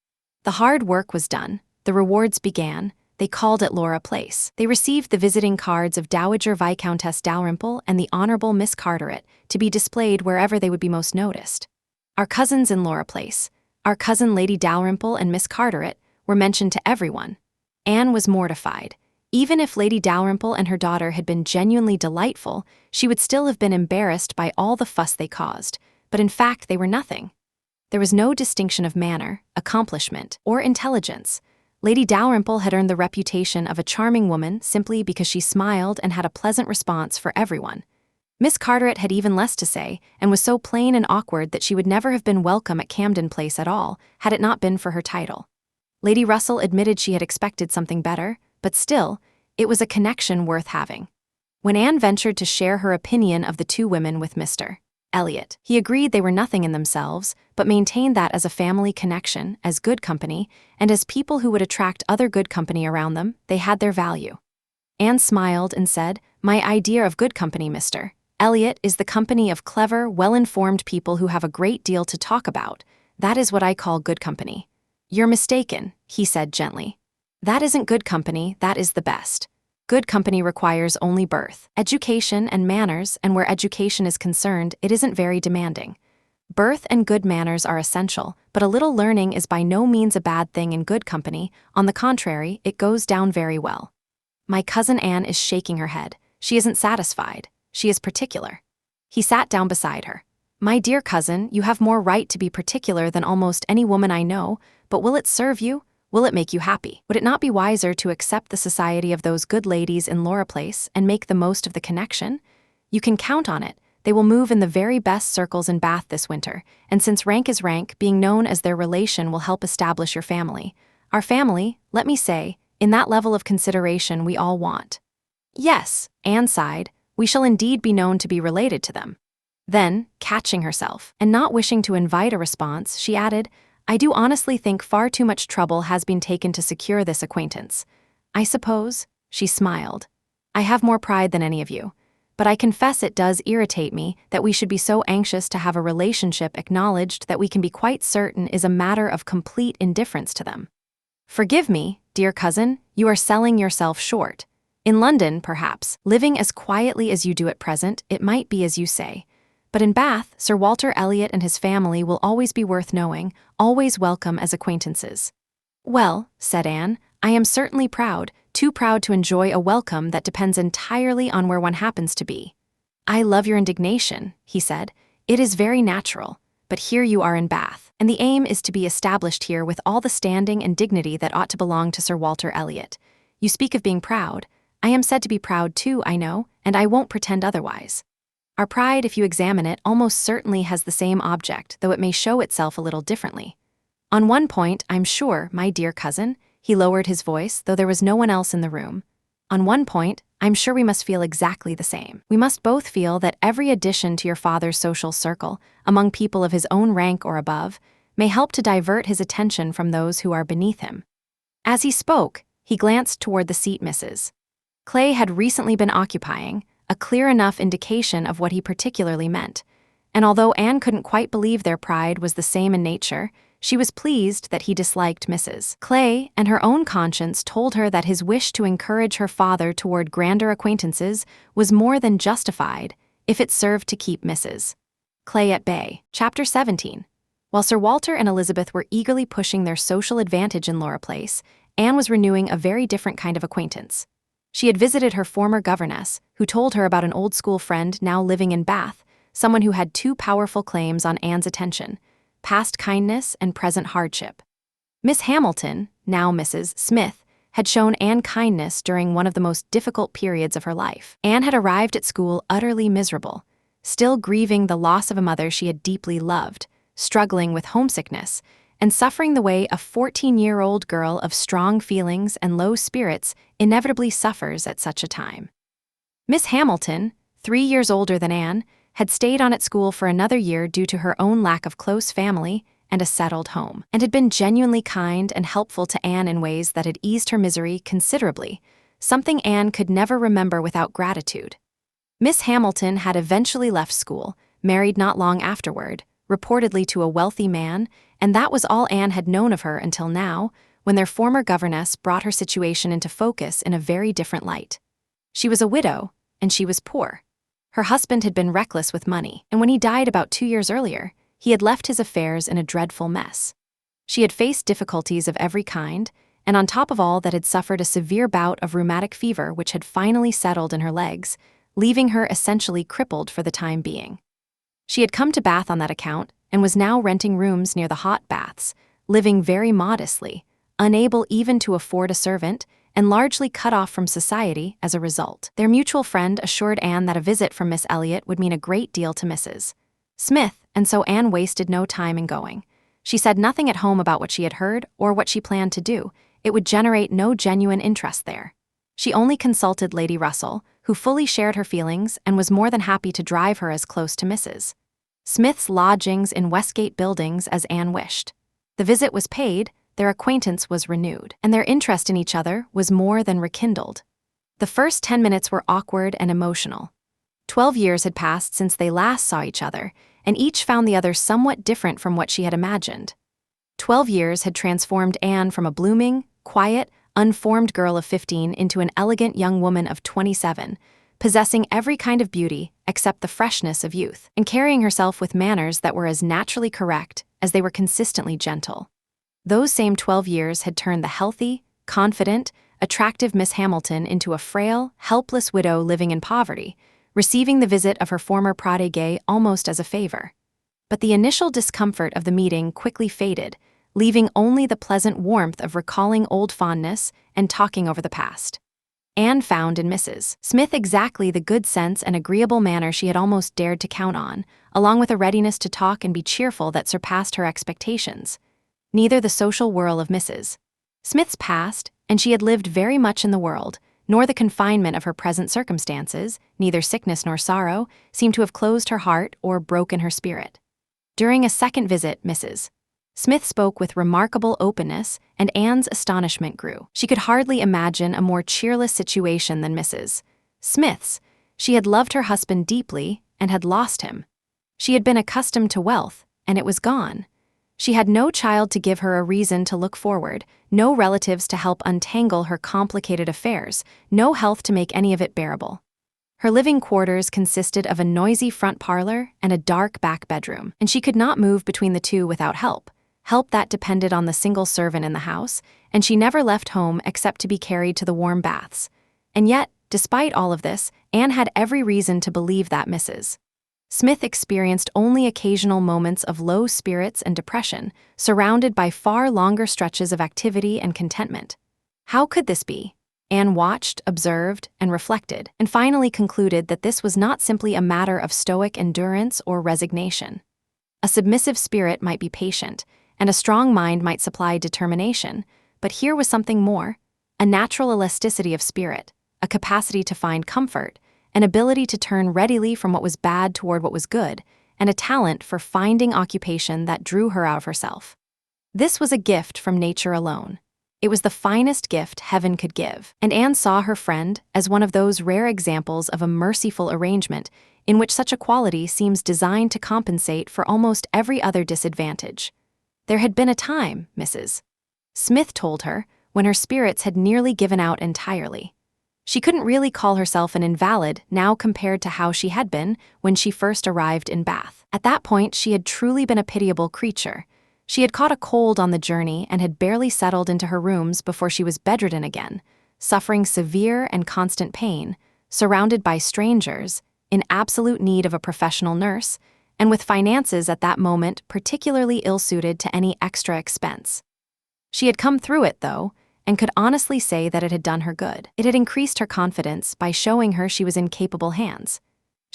[SPEAKER 1] The hard work was done, the rewards began. They called at Laura Place. They received the visiting cards of Dowager Viscountess Dalrymple and the Honorable Miss Carteret, to be displayed wherever they would be most noticed. Our cousins in Laura Place, our cousin Lady Dalrymple and Miss Carteret, were mentioned to everyone. Anne was mortified. Even if Lady Dalrymple and her daughter had been genuinely delightful, she would still have been embarrassed by all the fuss they caused, but in fact they were nothing. There was no distinction of manner, accomplishment, or intelligence. Lady Dalrymple had earned the reputation of a charming woman simply because she smiled and had a pleasant response for everyone. Miss Carteret had even less to say, and was so plain and awkward that she would never have been welcome at Camden Place at all, had it not been for her title. Lady Russell admitted she had expected something better, but still, it was a connection worth having. When Anne ventured to share her opinion of the 2 women with Mr. Elliot, he agreed they were nothing in themselves, but maintained that as a family connection, as good company, and as people who would attract other good company around them, they had their value. Anne smiled and said, "My idea of good company, Mr. Elliot, is the company of clever, well-informed people who have a great deal to talk about. That is what I call good company." "You're mistaken," he said gently. "That isn't good company, that is the best. Good company requires only birth, education, and manners, and where education is concerned, it isn't very demanding. Birth and good manners are essential, but a little learning is by no means a bad thing in good company. On the contrary, it goes down very well." My cousin Anne is shaking her head. She isn't satisfied. She is particular. He sat down beside her. "My dear cousin, you have more right to be particular than almost any woman I know, but will it serve you? Will it make you happy? Would it not be wiser to accept the society of those good ladies in Laura Place and make the most of the connection? You can count on it. They will move in the very best circles in Bath this winter, and since rank is rank, being known as their relation will help establish your family. Our family, let me say, in that level of consideration we all want." "Yes," Anne sighed, "we shall indeed be known to be related to them." Then, catching herself, and not wishing to invite a response, she added, "I do honestly think far too much trouble has been taken to secure this acquaintance. I suppose," she smiled, "I have more pride than any of you, but I confess it does irritate me that we should be so anxious to have a relationship acknowledged that we can be quite certain is a matter of complete indifference to them. Forgive me, dear cousin, you are selling yourself short. In London, perhaps, living as quietly as you do at present, it might be as you say. But in Bath, Sir Walter Elliot and his family will always be worth knowing, always welcome as acquaintances." "Well," said Anne, "I am certainly proud, too proud to enjoy a welcome that depends entirely on where one happens to be." "I love your indignation," he said. "It is very natural, but here you are in Bath, and the aim is to be established here with all the standing and dignity that ought to belong to Sir Walter Elliot. You speak of being proud. I am said to be proud too, I know, and I won't pretend otherwise. Our pride, if you examine it, almost certainly has the same object, though it may show itself a little differently. On one point, I'm sure, my dear cousin," he lowered his voice, though there was no one else in the room. "On one point, I'm sure we must feel exactly the same. We must both feel that every addition to your father's social circle, among people of his own rank or above, may help to divert his attention from those who are beneath him." As he spoke, he glanced toward the seat Mrs. Clay had recently been occupying, a clear enough indication of what he particularly meant, and although Anne couldn't quite believe their pride was the same in nature, she was pleased that he disliked Mrs. Clay, and her own conscience told her that his wish to encourage her father toward grander acquaintances was more than justified if it served to keep Mrs. Clay at bay. Chapter 17. While Sir Walter and Elizabeth were eagerly pushing their social advantage in Laura Place, Anne was renewing a very different kind of acquaintance. She had visited her former governess, who told her about an old school friend now living in Bath, someone who had 2 powerful claims on Anne's attention: past kindness and present hardship. Miss Hamilton, now Mrs. Smith, had shown Anne kindness during one of the most difficult periods of her life. Anne had arrived at school utterly miserable. still grieving the loss of a mother she had deeply loved, struggling with homesickness, and suffering the way a 14-year-old girl of strong feelings and low spirits inevitably suffers at such a time. Miss Hamilton, 3 years older than Anne, had stayed on at school for another year due to her own lack of close family and a settled home, and had been genuinely kind and helpful to Anne in ways that had eased her misery considerably, something Anne could never remember without gratitude. Miss Hamilton had eventually left school, married not long afterward, reportedly to a wealthy man, and that was all Anne had known of her until now, when their former governess brought her situation into focus in a very different light. She was a widow, and she was poor. Her husband had been reckless with money, and when he died about 2 years earlier, he had left his affairs in a dreadful mess. She had faced difficulties of every kind, and on top of all that had suffered a severe bout of rheumatic fever which had finally settled in her legs, leaving her essentially crippled for the time being. She had come to Bath on that account and was now renting rooms near the hot baths, living very modestly, unable even to afford a servant, and largely cut off from society as a result. Their mutual friend assured Anne that a visit from Miss Elliot would mean a great deal to Mrs. Smith, and so Anne wasted no time in going. She said nothing at home about what she had heard or what she planned to do. It would generate no genuine interest there. She only consulted Lady Russell, who fully shared her feelings and was more than happy to drive her as close to Mrs. Smith's lodgings in Westgate Buildings as Anne wished. The visit was paid, their acquaintance was renewed, and their interest in each other was more than rekindled. The first 10 minutes were awkward and emotional. 12 years had passed since they last saw each other, and each found the other somewhat different from what she had imagined. 12 years had transformed Anne from a blooming, quiet, unformed girl of 15 into an elegant young woman of 27, possessing every kind of beauty except the freshness of youth, and carrying herself with manners that were as naturally correct as they were consistently gentle. Those same 12 years had turned the healthy, confident, attractive Miss Hamilton into a frail, helpless widow living in poverty, receiving the visit of her former protégé almost as a favor. But the initial discomfort of the meeting quickly faded, leaving only the pleasant warmth of recalling old fondness and talking over the past. Anne found in Mrs. Smith exactly the good sense and agreeable manner she had almost dared to count on, along with a readiness to talk and be cheerful that surpassed her expectations. Neither the social whirl of Mrs. Smith's past, and she had lived very much in the world, nor the confinement of her present circumstances, neither sickness nor sorrow, seemed to have closed her heart or broken her spirit. During a second visit, Mrs. Smith spoke with remarkable openness, and Anne's astonishment grew. She could hardly imagine a more cheerless situation than Mrs. Smith's. She had loved her husband deeply and had lost him. She had been accustomed to wealth, and it was gone. She had no child to give her a reason to look forward, no relatives to help untangle her complicated affairs, no health to make any of it bearable. Her living quarters consisted of a noisy front parlor and a dark back bedroom, and she could not move between the two without help that depended on the single servant in the house, and she never left home except to be carried to the warm baths. And yet, despite all of this, Anne had every reason to believe that Mrs. Smith experienced only occasional moments of low spirits and depression, surrounded by far longer stretches of activity and contentment. How could this be? Anne watched, observed, and reflected, and finally concluded that this was not simply a matter of stoic endurance or resignation. A submissive spirit might be patient, and a strong mind might supply determination, but here was something more: a natural elasticity of spirit, a capacity to find comfort, an ability to turn readily from what was bad toward what was good, and a talent for finding occupation that drew her out of herself. This was a gift from nature alone. It was the finest gift heaven could give, and Anne saw her friend as one of those rare examples of a merciful arrangement in which such a quality seems designed to compensate for almost every other disadvantage. There had been a time, Mrs. Smith told her, when her spirits had nearly given out entirely. She couldn't really call herself an invalid now compared to how she had been when she first arrived in Bath. At that point, she had truly been a pitiable creature. She had caught a cold on the journey and had barely settled into her rooms before she was bedridden again, suffering severe and constant pain, surrounded by strangers, in absolute need of a professional nurse, and with finances at that moment particularly ill-suited to any extra expense. She had come through it, though, and could honestly say that it had done her good. It had increased her confidence by showing her she was in capable hands.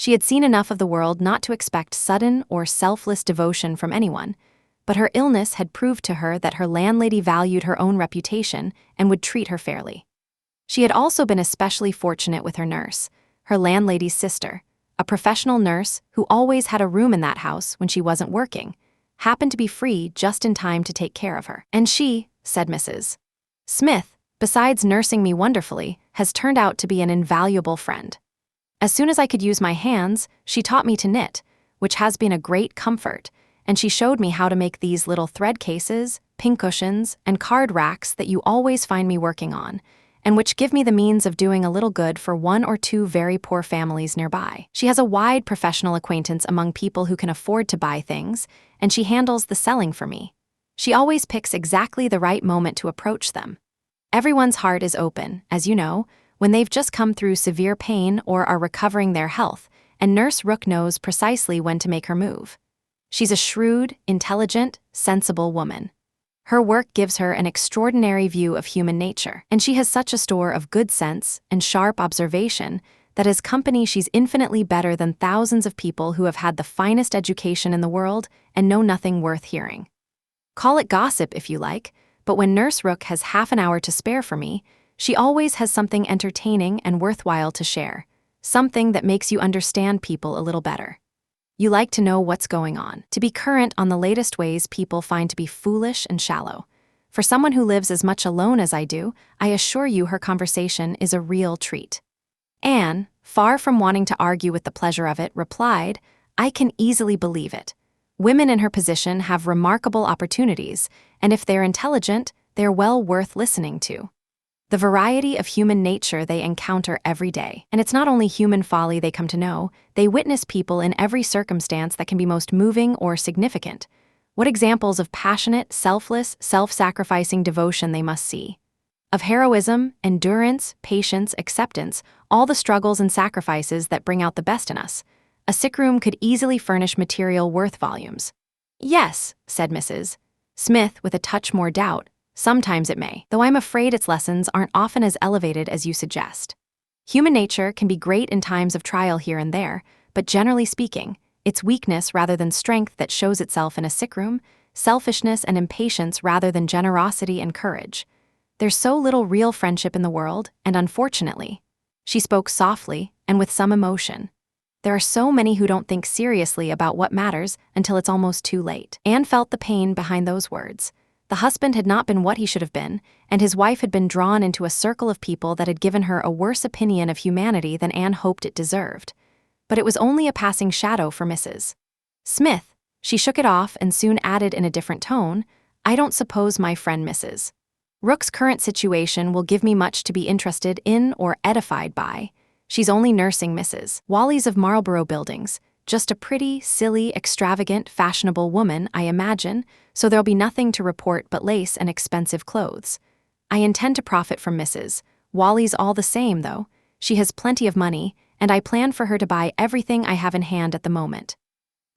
[SPEAKER 1] She had seen enough of the world not to expect sudden or selfless devotion from anyone, but her illness had proved to her that her landlady valued her own reputation and would treat her fairly. She had also been especially fortunate with her nurse, her landlady's sister, a professional nurse who always had a room in that house when she wasn't working, happened to be free just in time to take care of her. And she, said Mrs. Smith, besides nursing me wonderfully, has turned out to be an invaluable friend. As soon as I could use my hands, she taught me to knit, which has been a great comfort, and she showed me how to make these little thread cases, pincushions, and card racks that you always find me working on, and which give me the means of doing a little good for one or two very poor families nearby. She has a wide professional acquaintance among people who can afford to buy things, and she handles the selling for me. She always picks exactly the right moment to approach them. Everyone's heart is open, as you know, when they've just come through severe pain or are recovering their health, and Nurse Rook knows precisely when to make her move. She's a shrewd, intelligent, sensible woman. Her work gives her an extraordinary view of human nature, and she has such a store of good sense and sharp observation that as company she's infinitely better than thousands of people who have had the finest education in the world and know nothing worth hearing. Call it gossip if you like, but when Nurse Rook has half an hour to spare for me, she always has something entertaining and worthwhile to share, something that makes you understand people a little better. You like to know what's going on, to be current on the latest ways people find to be foolish and shallow. For someone who lives as much alone as I do, I assure you her conversation is a real treat. Anne, far from wanting to argue with the pleasure of it, replied, "I can easily believe it. Women in her position have remarkable opportunities, and if they're intelligent, they're well worth listening to. The variety of human nature they encounter every day. And it's not only human folly they come to know, they witness people in every circumstance that can be most moving or significant. What examples of passionate, selfless, self-sacrificing devotion they must see. Of heroism, endurance, patience, acceptance, all the struggles and sacrifices that bring out the best in us. A sick room could easily furnish material worth volumes." "Yes," said Mrs. Smith with a touch more doubt. "Sometimes it may, though I'm afraid its lessons aren't often as elevated as you suggest. Human nature can be great in times of trial here and there, but generally speaking, it's weakness rather than strength that shows itself in a sick room, selfishness and impatience rather than generosity and courage. There's so little real friendship in the world, and unfortunately," she spoke softly and with some emotion, "there are so many who don't think seriously about what matters until it's almost too late." Anne felt the pain behind those words. The husband had not been what he should have been, and his wife had been drawn into a circle of people that had given her a worse opinion of humanity than Anne hoped it deserved. But it was only a passing shadow for Mrs. Smith. She shook it off and soon added in a different tone, "I don't suppose my friend Mrs. Rook's current situation will give me much to be interested in or edified by. She's only nursing Mrs. Wally's of Marlborough Buildings, just a pretty, silly, extravagant, fashionable woman, I imagine, so there'll be nothing to report but lace and expensive clothes. I intend to profit from Mrs. Wally's all the same, though. She has plenty of money, and I plan for her to buy everything I have in hand at the moment."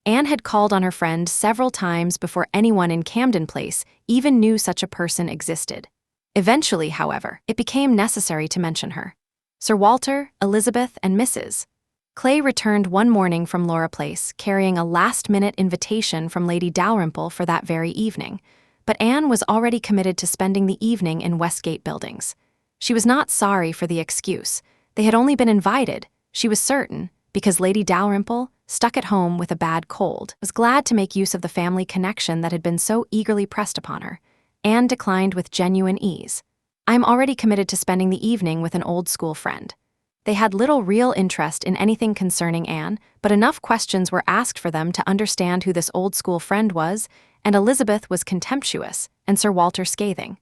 [SPEAKER 1] Anne had called on her friend several times before anyone in Camden Place even knew such a person existed. Eventually, however, it became necessary to mention her. Sir Walter, Elizabeth, and Mrs. Clay returned one morning from Laura Place, carrying a last-minute invitation from Lady Dalrymple for that very evening, but Anne was already committed to spending the evening in Westgate Buildings. She was not sorry for the excuse. They had only been invited, she was certain, because Lady Dalrymple, stuck at home with a bad cold, was glad to make use of the family connection that had been so eagerly pressed upon her. Anne declined with genuine ease. "I'm already committed to spending the evening with an old school friend." They had little real interest in anything concerning Anne, but enough questions were asked for them to understand who this old school friend was, and Elizabeth was contemptuous, and Sir Walter scathing.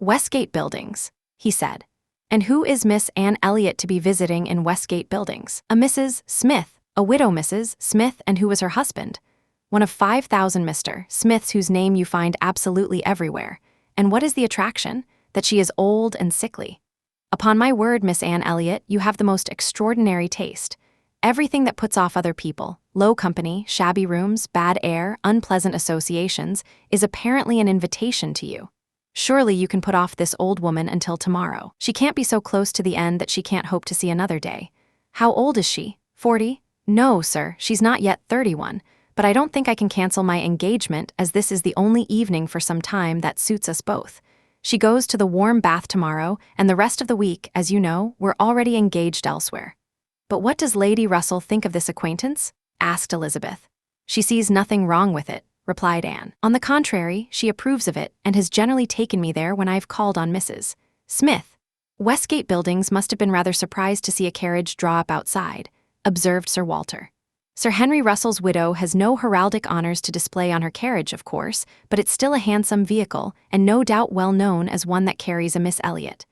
[SPEAKER 1] "Westgate Buildings," he said. "And who is Miss Anne Elliot to be visiting in Westgate Buildings?" "A Mrs. Smith, a widow Mrs. Smith, and who was her husband? One of 5,000 Mr. Smiths whose name you find absolutely everywhere. And what is the attraction? That she is old and sickly. Upon my word, Miss Anne Elliot, you have the most extraordinary taste. Everything that puts off other people, low company, shabby rooms, bad air, unpleasant associations, is apparently an invitation to you. Surely you can put off this old woman until tomorrow. She can't be so close to the end that she can't hope to see another day. How old is she? 40? No, sir, she's not yet 31, but I don't think I can cancel my engagement as this is the only evening for some time that suits us both. She goes to the warm bath tomorrow, and the rest of the week, as you know, we're already engaged elsewhere. But what does Lady Russell think of this acquaintance? Asked Elizabeth. She sees nothing wrong with it, replied Anne. On the contrary, she approves of it and has generally taken me there when I've called on Mrs. Smith. Westgate Buildings must have been rather surprised to see a carriage draw up outside, observed Sir Walter. Sir Henry Russell's widow has no heraldic honors to display on her carriage, of course, but it's still a handsome vehicle, and no doubt well known as one that carries a Miss Elliot.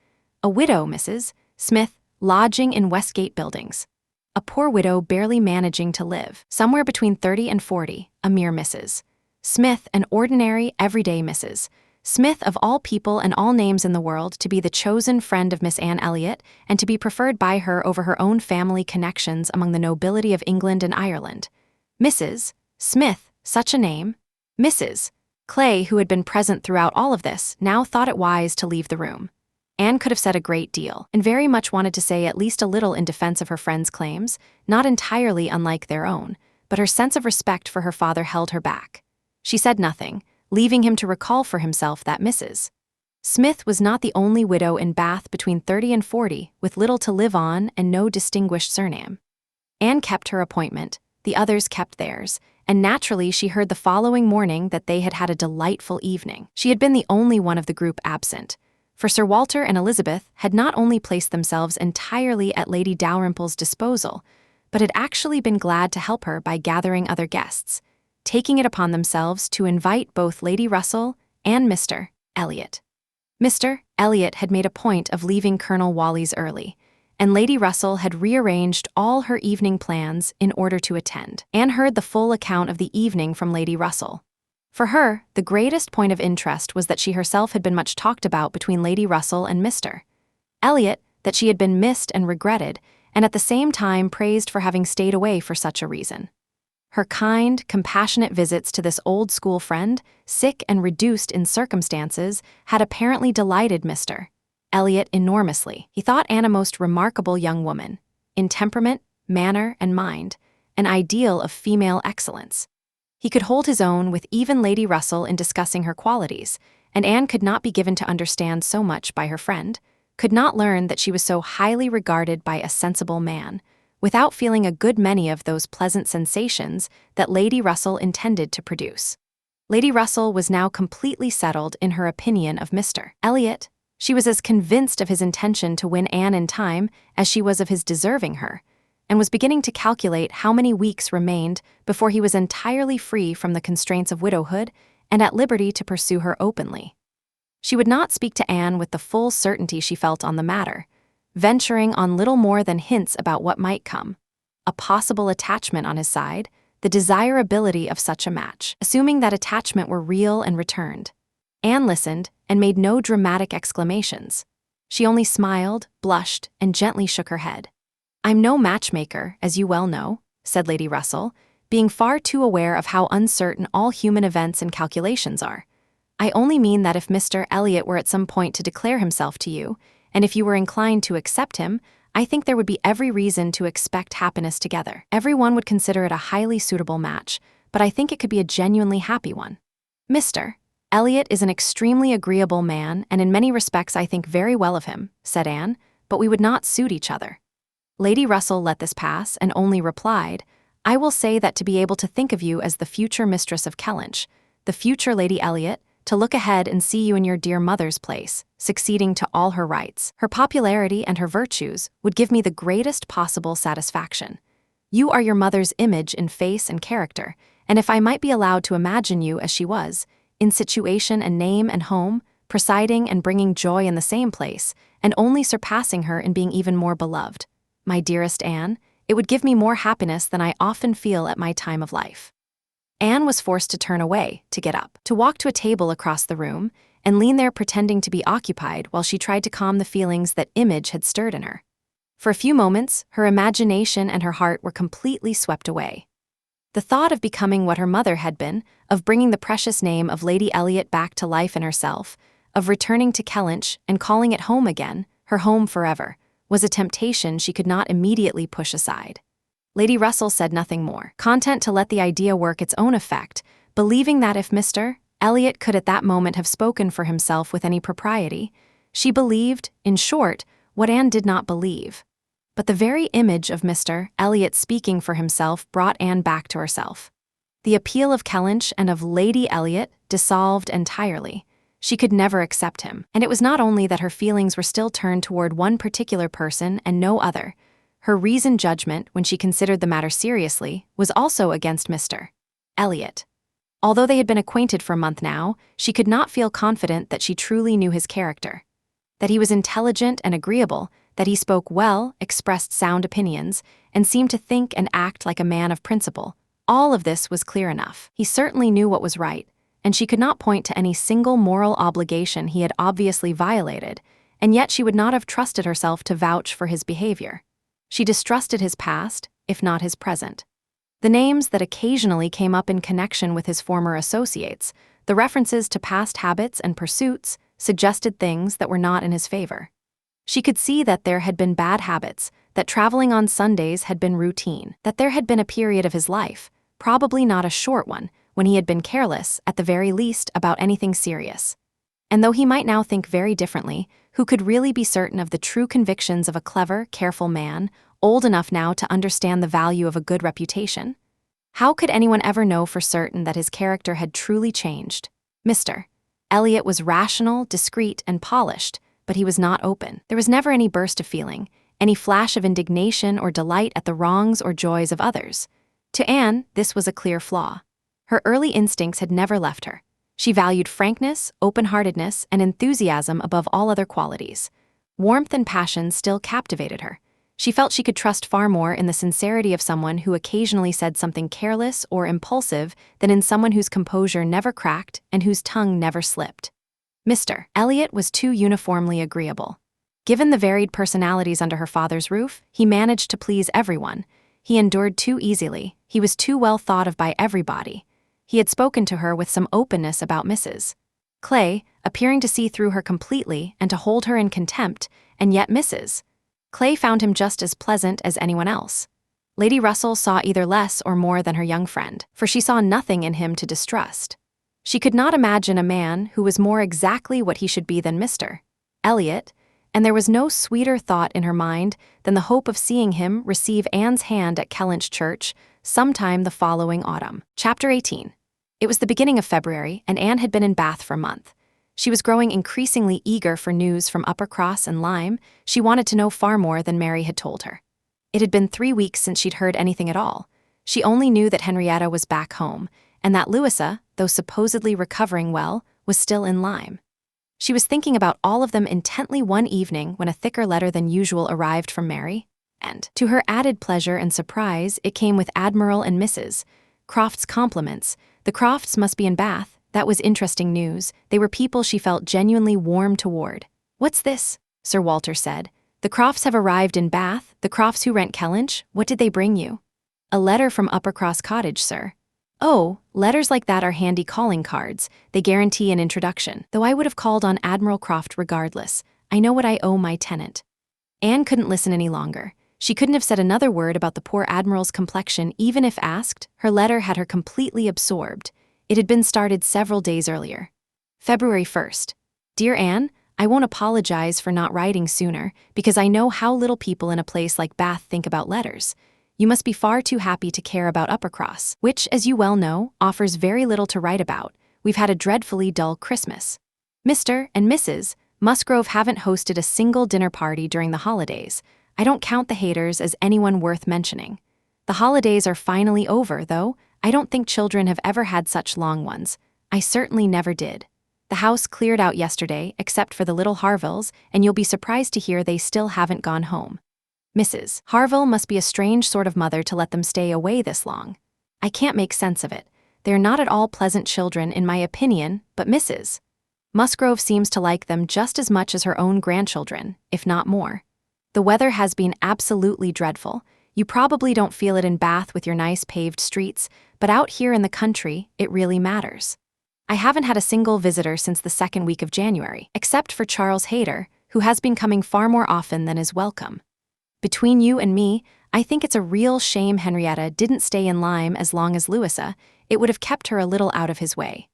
[SPEAKER 1] A widow, Mrs. Smith, lodging in Westgate Buildings. A poor widow barely managing to live, somewhere between 30 and 40, a mere Mrs. Smith, an ordinary, everyday Mrs. Smith of all people and all names in the world, to be the chosen friend of Miss Anne Elliot, and to be preferred by her over her own family connections among the nobility of England and Ireland. Mrs. Smith, such a name? Mrs. Clay, who had been present throughout all of this, now thought it wise to leave the room. Anne could have said a great deal, and very much wanted to say at least a little in defense of her friend's claims, not entirely unlike their own, but her sense of respect for her father held her back. She said nothing, leaving him to recall for himself that Mrs. Smith was not the only widow in Bath between 30 and 40, with little to live on and no distinguished surname. Anne kept her appointment, the others kept theirs, and naturally she heard the following morning that they had had a delightful evening. She had been the only one of the group absent, for Sir Walter and Elizabeth had not only placed themselves entirely at Lady Dalrymple's disposal, but had actually been glad to help her by gathering other guests, taking it upon themselves to invite both Lady Russell and Mr. Elliot. Mr. Elliot had made a point of leaving Colonel Wally's early, and Lady Russell had rearranged all her evening plans in order to attend. Anne heard the full account of the evening from Lady Russell. For her, the greatest point of interest was that she herself had been much talked about between Lady Russell and Mr. Elliot, that she had been missed and regretted, and at the same time praised for having stayed away for such a reason. Her kind, compassionate visits to this old school friend, sick and reduced in circumstances, had apparently delighted Mr. Elliot enormously. He thought Anne a most remarkable young woman, in temperament, manner, and mind, an ideal of female excellence. He could hold his own with even Lady Russell in discussing her qualities, and Anne could not be given to understand so much by her friend, could not learn that she was so highly regarded by a sensible man, without feeling a good many of those pleasant sensations that Lady Russell intended to produce. Lady Russell was now completely settled in her opinion of Mr. Elliot. She was as convinced of his intention to win Anne in time as she was of his deserving her, and was beginning to calculate how many weeks remained before he was entirely free from the constraints of widowhood and at liberty to pursue her openly. She would not speak to Anne with the full certainty she felt on the matter, venturing on little more than hints about what might come, a possible attachment on his side, the desirability of such a match, assuming that attachment were real and returned. Anne listened and made no dramatic exclamations. She only smiled, blushed, and gently shook her head. "I'm no matchmaker, as you well know," said Lady Russell, being far too aware of how uncertain all human events and calculations are. "I only mean that if Mr. Elliot were at some point to declare himself to you, and if you were inclined to accept him, I think there would be every reason to expect happiness together. Everyone would consider it a highly suitable match, but I think it could be a genuinely happy one. Mr. Elliot is an extremely agreeable man, and in many respects I think very well of him," said Anne, "but we would not suit each other." Lady Russell let this pass and only replied, "I will say that to be able to think of you as the future mistress of Kellynch, the future Lady Elliot, to look ahead and see you in your dear mother's place, succeeding to all her rights, her popularity and her virtues, would give me the greatest possible satisfaction. You are your mother's image in face and character, and if I might be allowed to imagine you as she was, in situation and name and home, presiding and bringing joy in the same place, and only surpassing her in being even more beloved, my dearest Anne, it would give me more happiness than I often feel at my time of life." Anne was forced to turn away, to get up, to walk to a table across the room, and lean there pretending to be occupied while she tried to calm the feelings that image had stirred in her. For a few moments, her imagination and her heart were completely swept away. The thought of becoming what her mother had been, of bringing the precious name of Lady Elliot back to life in herself, of returning to Kellynch and calling it home again, her home forever, was a temptation she could not immediately push aside. Lady Russell said nothing more, content to let the idea work its own effect, believing that if Mr. Elliot could at that moment have spoken for himself with any propriety, she believed, in short, what Anne did not believe. But the very image of Mr. Elliot speaking for himself brought Anne back to herself. The appeal of Kellynch and of Lady Elliot dissolved entirely. She could never accept him, and it was not only that her feelings were still turned toward one particular person and no other. Her reasoned judgment, when she considered the matter seriously, was also against Mr. Elliot. Although they had been acquainted for a month now, she could not feel confident that she truly knew his character. That he was intelligent and agreeable, that he spoke well, expressed sound opinions, and seemed to think and act like a man of principle. All of this was clear enough. He certainly knew what was right, and she could not point to any single moral obligation he had obviously violated, and yet she would not have trusted herself to vouch for his behavior. She distrusted his past, if not his present. The names that occasionally came up in connection with his former associates, the references to past habits and pursuits, suggested things that were not in his favor. She could see that there had been bad habits, that traveling on Sundays had been routine, that there had been a period of his life, probably not a short one, when he had been careless, at the very least, about anything serious. And though he might now think very differently, who could really be certain of the true convictions of a clever, careful man, old enough now to understand the value of a good reputation? How could anyone ever know for certain that his character had truly changed? Mr. Elliot was rational, discreet, and polished, but he was not open. There was never any burst of feeling, any flash of indignation or delight at the wrongs or joys of others. To Anne, this was a clear flaw. Her early instincts had never left her. She valued frankness, open-heartedness, and enthusiasm above all other qualities. Warmth and passion still captivated her. She felt she could trust far more in the sincerity of someone who occasionally said something careless or impulsive than in someone whose composure never cracked and whose tongue never slipped. Mr. Elliot was too uniformly agreeable. Given the varied personalities under her father's roof, he managed to please everyone. He endured too easily. He was too well thought of by everybody. He had spoken to her with some openness about Mrs. Clay, appearing to see through her completely and to hold her in contempt, and yet Mrs. Clay found him just as pleasant as anyone else. Lady Russell saw either less or more than her young friend, for she saw nothing in him to distrust. She could not imagine a man who was more exactly what he should be than Mr. Elliot, and there was no sweeter thought in her mind than the hope of seeing him receive Anne's hand at Kellynch Church sometime the following autumn. Chapter 18. It was the beginning of February, and Anne had been in Bath for a month. She was growing increasingly eager for news from Uppercross and Lyme. She wanted to know far more than Mary had told her. It had been 3 weeks since she'd heard anything at all. She only knew that Henrietta was back home, and that Louisa, though supposedly recovering well, was still in Lyme. She was thinking about all of them intently one evening when a thicker letter than usual arrived from Mary, and, to her added pleasure and surprise, it came with Admiral and Mrs. Croft's compliments. The Crofts must be in Bath. That was interesting news. They were people she felt genuinely warm toward. "What's this?" Sir Walter said. "The Crofts have arrived in Bath, the Crofts who rent Kellynch. What did they bring you?" "A letter from Uppercross Cottage, sir." "Oh, letters like that are handy calling cards. They guarantee an introduction, though I would have called on Admiral Croft regardless. I know what I owe my tenant." Anne couldn't listen any longer. She couldn't have said another word about the poor Admiral's complexion even if asked. Her letter had her completely absorbed. It had been started several days earlier. February 1st. Dear Anne, I won't apologize for not writing sooner, because I know how little people in a place like Bath think about letters. You must be far too happy to care about Uppercross, which, as you well know, offers very little to write about. We've had a dreadfully dull Christmas. Mr. and Mrs. Musgrove haven't hosted a single dinner party during the holidays. I don't count the haters as anyone worth mentioning. The holidays are finally over, though. I don't think children have ever had such long ones. I certainly never did. The house cleared out yesterday, except for the little Harvilles, and you'll be surprised to hear they still haven't gone home. Mrs. Harville must be a strange sort of mother to let them stay away this long. I can't make sense of it. They're not at all pleasant children, in my opinion, but Mrs. Musgrove seems to like them just as much as her own grandchildren, if not more. The weather has been absolutely dreadful. You probably don't feel it in Bath with your nice paved streets, but out here in the country, it really matters. I haven't had a single visitor since the second week of January, except for Charles Hayter, who has been coming far more often than is welcome. Between you and me, I think it's a real shame Henrietta didn't stay in Lyme as long as Louisa. It would have kept her a little out of his way.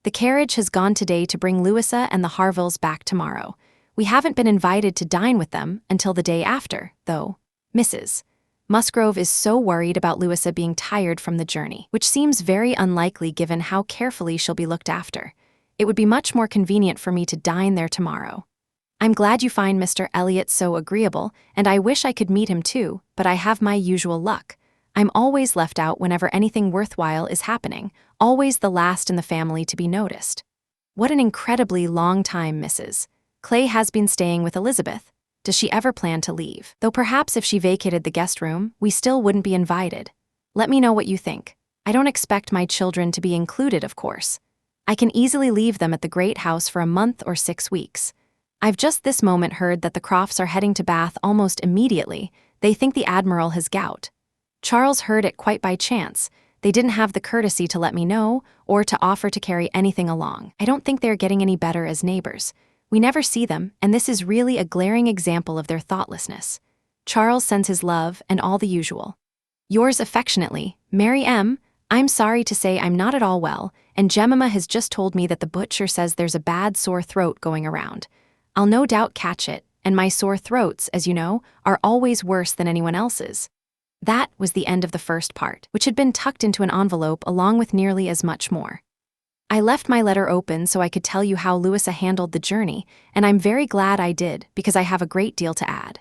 [SPEAKER 1] The carriage has gone today to bring Louisa and the Harvilles back tomorrow. We haven't been invited to dine with them until the day after, though. Mrs. Musgrove is so worried about Louisa being tired from the journey, which seems very unlikely given how carefully she'll be looked after. It would be much more convenient for me to dine there tomorrow. I'm glad you find Mr. Elliot so agreeable, and I wish I could meet him too, but I have my usual luck. I'm always left out whenever anything worthwhile is happening, always the last in the family to be noticed. What an incredibly long time, Mrs. Clay has been staying with Elizabeth. Does she ever plan to leave? Though perhaps if she vacated the guest room, we still wouldn't be invited. Let me know what you think. I don't expect my children to be included, of course. I can easily leave them at the great house for a month or 6 weeks. I've just this moment heard that the Crofts are heading to Bath almost immediately. They think the Admiral has gout. Charles heard it quite by chance. They didn't have the courtesy to let me know or to offer to carry anything along. I don't think they're getting any better as neighbors. We never see them, and this is really a glaring example of their thoughtlessness. Charles sends his love and all the usual. Yours affectionately, Mary M. I'm sorry to say I'm not at all well, and Jemima has just told me that the butcher says there's a bad sore throat going around. I'll no doubt catch it, and my sore throats, as you know, are always worse than anyone else's. That was the end of the first part, which had been tucked into an envelope along with nearly as much more. I left my letter open so I could tell you how Louisa handled the journey, and I'm very glad I did because I have a great deal to add.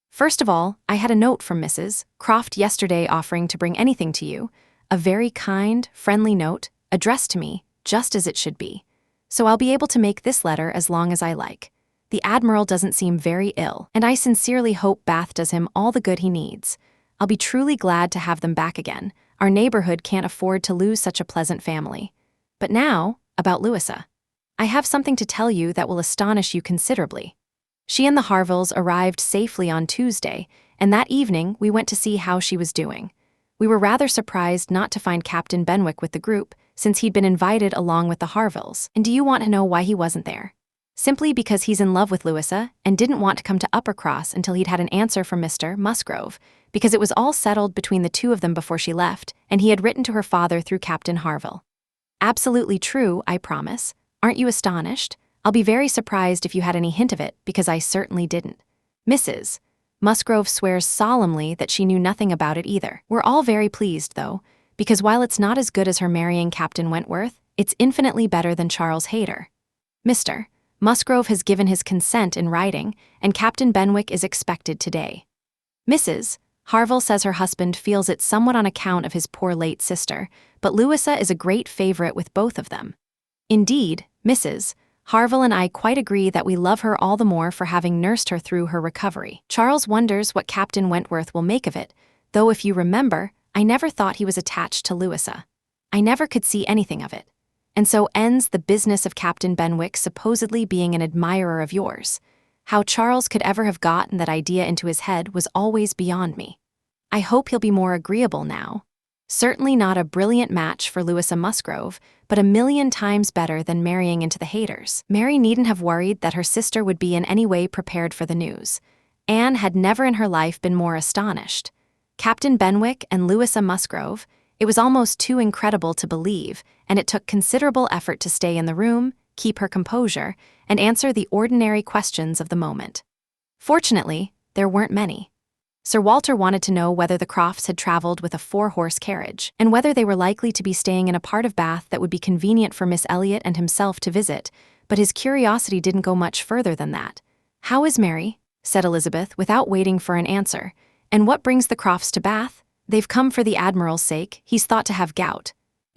[SPEAKER 1] First of all, I had a note from Mrs. Croft yesterday offering to bring anything to you, a very kind, friendly note, addressed to me, just as it should be. So I'll be able to make this letter as long as I like. The Admiral doesn't seem very ill, and I sincerely hope Bath does him all the good he needs. I'll be truly glad to have them back again. Our neighborhood can't afford to lose such a pleasant family. But now, about Louisa. I have something to tell you that will astonish you considerably. She and the Harvilles arrived safely on Tuesday, and that evening we went to see how she was doing. We were rather surprised not to find Captain Benwick with the group, since he'd been invited along with the Harvilles. And do you want to know why he wasn't there? Simply because he's in love with Louisa and didn't want to come to Uppercross until he'd had an answer from Mr. Musgrove, because it was all settled between the two of them before she left, and he had written to her father through Captain Harville. Absolutely true, I promise. Aren't you astonished? I'll be very surprised if you had any hint of it, because I certainly didn't. Mrs. Musgrove swears solemnly that she knew nothing about it either. We're all very pleased, though, because while it's not as good as her marrying Captain Wentworth, it's infinitely better than Charles Hayter. Mr. Musgrove has given his consent in writing, and Captain Benwick is expected today. Mrs. Harville says her husband feels it somewhat on account of his poor late sister, but Louisa is a great favorite with both of them. Indeed, Mrs. Harville and I quite agree that we love her all the more for having nursed her through her recovery. Charles wonders what Captain Wentworth will make of it, though if you remember, I never thought he was attached to Louisa. I never could see anything of it. And so ends the business of Captain Benwick supposedly being an admirer of yours. How Charles could ever have gotten that idea into his head was always beyond me. I hope he'll be more agreeable now. Certainly not a brilliant match for Louisa Musgrove, but 1,000,000 times better than marrying into the Hayters. Mary needn't have worried that her sister would be in any way prepared for the news. Anne had never in her life been more astonished. Captain Benwick and Louisa Musgrove, it was almost too incredible to believe, and it took considerable effort to stay in the room, keep her composure, and answer the ordinary questions of the moment. Fortunately, there weren't many. Sir Walter wanted to know whether the Crofts had traveled with a 4-horse carriage, and whether they were likely to be staying in a part of Bath that would be convenient for Miss Elliot and himself to visit, but his curiosity didn't go much further than that. "How is Mary?" said Elizabeth, without waiting for an answer. "And what brings the Crofts to Bath?" "They've come for the Admiral's sake. He's thought to have gout."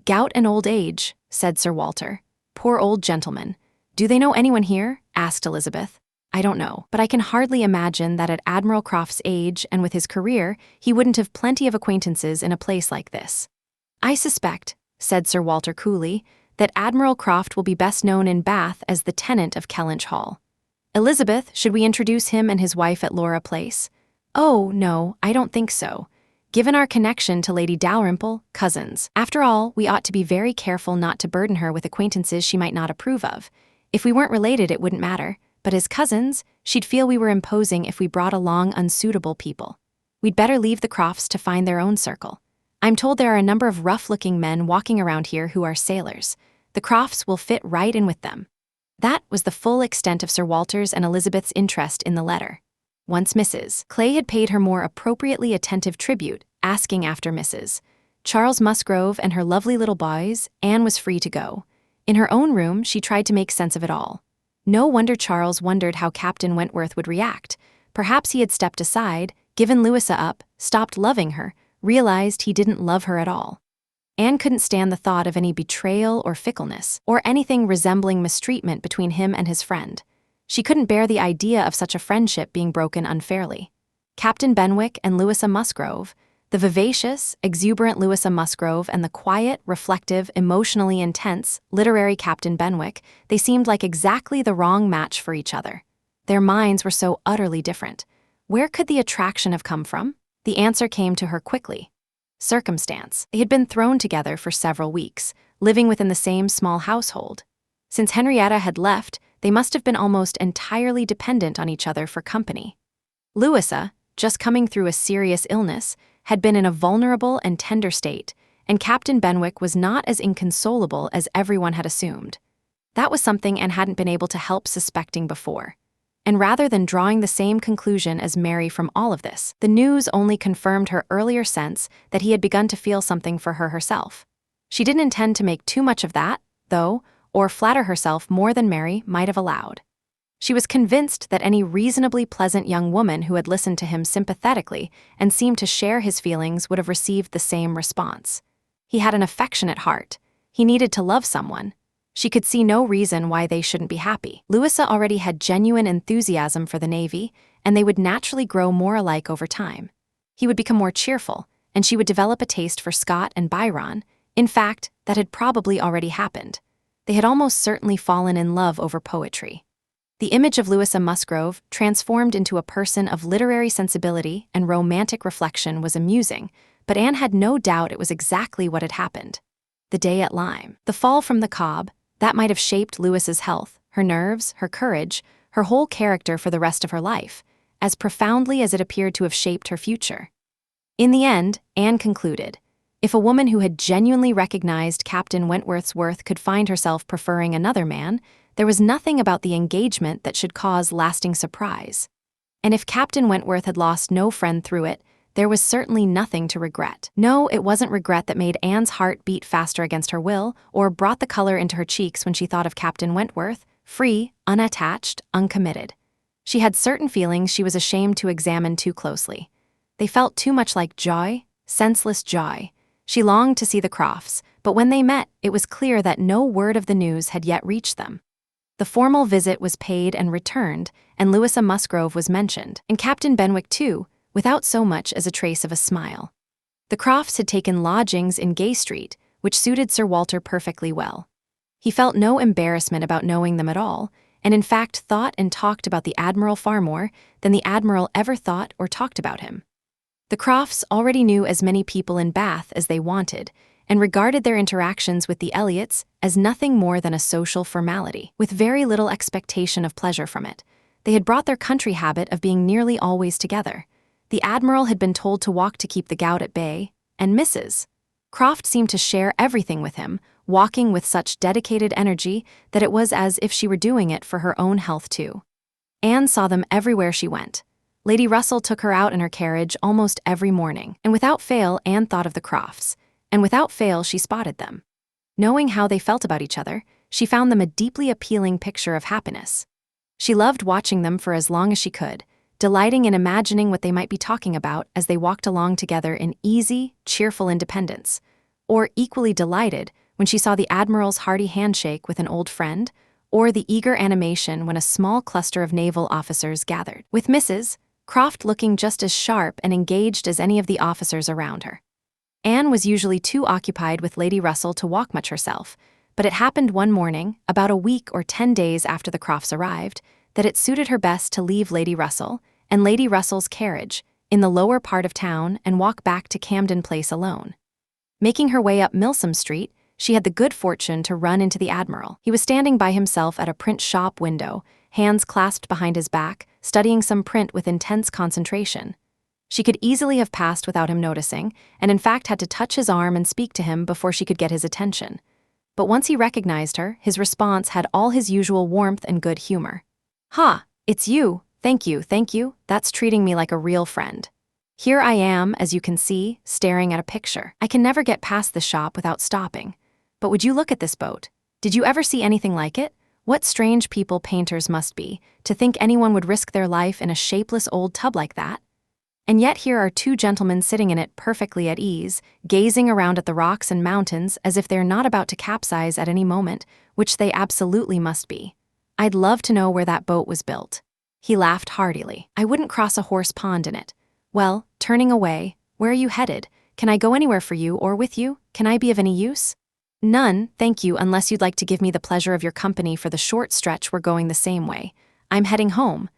[SPEAKER 1] "Gout and old age," said Sir Walter. "Poor old gentleman. Do they know anyone here?" asked Elizabeth. "I don't know, but I can hardly imagine that at Admiral Croft's age and with his career, he wouldn't have plenty of acquaintances in a place like this." "I suspect," said Sir Walter coolly, "that Admiral Croft will be best known in Bath as the tenant of Kellynch Hall. Elizabeth, should we introduce him and his wife at Laura Place?" "Oh, no, I don't think so. Given our connection to Lady Dalrymple, cousins. After all, we ought to be very careful not to burden her with acquaintances she might not approve of. If we weren't related, it wouldn't matter. But as cousins, she'd feel we were imposing if we brought along unsuitable people." We'd better leave the Crofts to find their own circle. I'm told there are a number of rough-looking men walking around here who are sailors. The Crofts will fit right in with them." That was the full extent of Sir Walter's and Elizabeth's interest in the letter. Once Mrs. Clay had paid her more appropriately attentive tribute, asking after Mrs. Charles Musgrove and her lovely little boys, Anne was free to go. In her own room, she tried to make sense of it all. No wonder Charles wondered how Captain Wentworth would react. Perhaps he had stepped aside, given Louisa up, stopped loving her, realized he didn't love her at all. Anne couldn't stand the thought of any betrayal or fickleness, or anything resembling mistreatment between him and his friend. She couldn't bear the idea of such a friendship being broken unfairly. Captain Benwick and Louisa Musgrove, the vivacious, exuberant Louisa Musgrove and the quiet, reflective, emotionally intense, literary Captain Benwick, they seemed like exactly the wrong match for each other. Their minds were so utterly different. Where could the attraction have come from? The answer came to her quickly. Circumstance. They had been thrown together for several weeks, living within the same small household. Since Henrietta had left, they must have been almost entirely dependent on each other for company. Louisa, just coming through a serious illness, had been in a vulnerable and tender state, and Captain Benwick was not as inconsolable as everyone had assumed. That was something Anne hadn't been able to help suspecting before. And rather than drawing the same conclusion as Mary from all of this, the news only confirmed her earlier sense that he had begun to feel something for her herself. She didn't intend to make too much of that, though, or flatter herself more than Mary might have allowed. She was convinced that any reasonably pleasant young woman who had listened to him sympathetically and seemed to share his feelings would have received the same response. He had an affectionate heart. He needed to love someone. She could see no reason why they shouldn't be happy. Louisa already had genuine enthusiasm for the Navy, and they would naturally grow more alike over time. He would become more cheerful, and she would develop a taste for Scott and Byron. In fact, that had probably already happened. They had almost certainly fallen in love over poetry. The image of Louisa Musgrove, transformed into a person of literary sensibility and romantic reflection, was amusing, but Anne had no doubt it was exactly what had happened. The day at Lyme, the fall from the Cobb, that might have shaped Louisa's health, her nerves, her courage, her whole character for the rest of her life, as profoundly as it appeared to have shaped her future. In the end, Anne concluded, if a woman who had genuinely recognized Captain Wentworth's worth could find herself preferring another man, there was nothing about the engagement that should cause lasting surprise. And if Captain Wentworth had lost no friend through it, there was certainly nothing to regret. No, it wasn't regret that made Anne's heart beat faster against her will, or brought the color into her cheeks when she thought of Captain Wentworth, free, unattached, uncommitted. She had certain feelings she was ashamed to examine too closely. They felt too much like joy, senseless joy. She longed to see the Crofts, but when they met, it was clear that no word of the news had yet reached them. The formal visit was paid and returned, and Louisa Musgrove was mentioned, and Captain Benwick too, without so much as a trace of a smile. The Crofts had taken lodgings in Gay Street, which suited Sir Walter perfectly well. He felt no embarrassment about knowing them at all, and in fact thought and talked about the Admiral far more than the Admiral ever thought or talked about him. The Crofts already knew as many people in Bath as they wanted, and regarded their interactions with the Elliots as nothing more than a social formality, with very little expectation of pleasure from it. They had brought their country habit of being nearly always together. The Admiral had been told to walk to keep the gout at bay, and Mrs. Croft seemed to share everything with him, walking with such dedicated energy that it was as if she were doing it for her own health too. Anne saw them everywhere she went. Lady Russell took her out in her carriage almost every morning, and without fail Anne thought of the Crofts, and without fail she spotted them. Knowing how they felt about each other, she found them a deeply appealing picture of happiness. She loved watching them for as long as she could, delighting in imagining what they might be talking about as they walked along together in easy, cheerful independence, or equally delighted when she saw the Admiral's hearty handshake with an old friend, or the eager animation when a small cluster of naval officers gathered, with Mrs. Croft looking just as sharp and engaged as any of the officers around her. Anne was usually too occupied with Lady Russell to walk much herself, but it happened one morning, about a week or 10 days after the Crofts arrived, that it suited her best to leave Lady Russell and Lady Russell's carriage in the lower part of town and walk back to Camden Place alone. Making her way up Milsom Street, she had the good fortune to run into the Admiral. He was standing by himself at a print shop window, hands clasped behind his back, studying some print with intense concentration. She could easily have passed without him noticing, and in fact had to touch his arm and speak to him before she could get his attention. But once he recognized her, his response had all his usual warmth and good humor. "Ha, it's you. Thank you. That's treating me like a real friend. Here I am, as you can see, staring at a picture. I can never get past the shop without stopping. But would you look at this boat? Did you ever see anything like it? What strange people painters must be, to think anyone would risk their life in a shapeless old tub like that? And yet here are two gentlemen sitting in it perfectly at ease, gazing around at the rocks and mountains as if they're not about to capsize at any moment, which they absolutely must be. I'd love to know where that boat was built." He laughed heartily. "I wouldn't cross a horse pond in it." "Well, turning away, where are you headed? Can I go anywhere for you or with you? Can I be of any use?" "None, thank you, unless you'd like to give me the pleasure of your company for the short stretch we're going the same way. I'm heading home."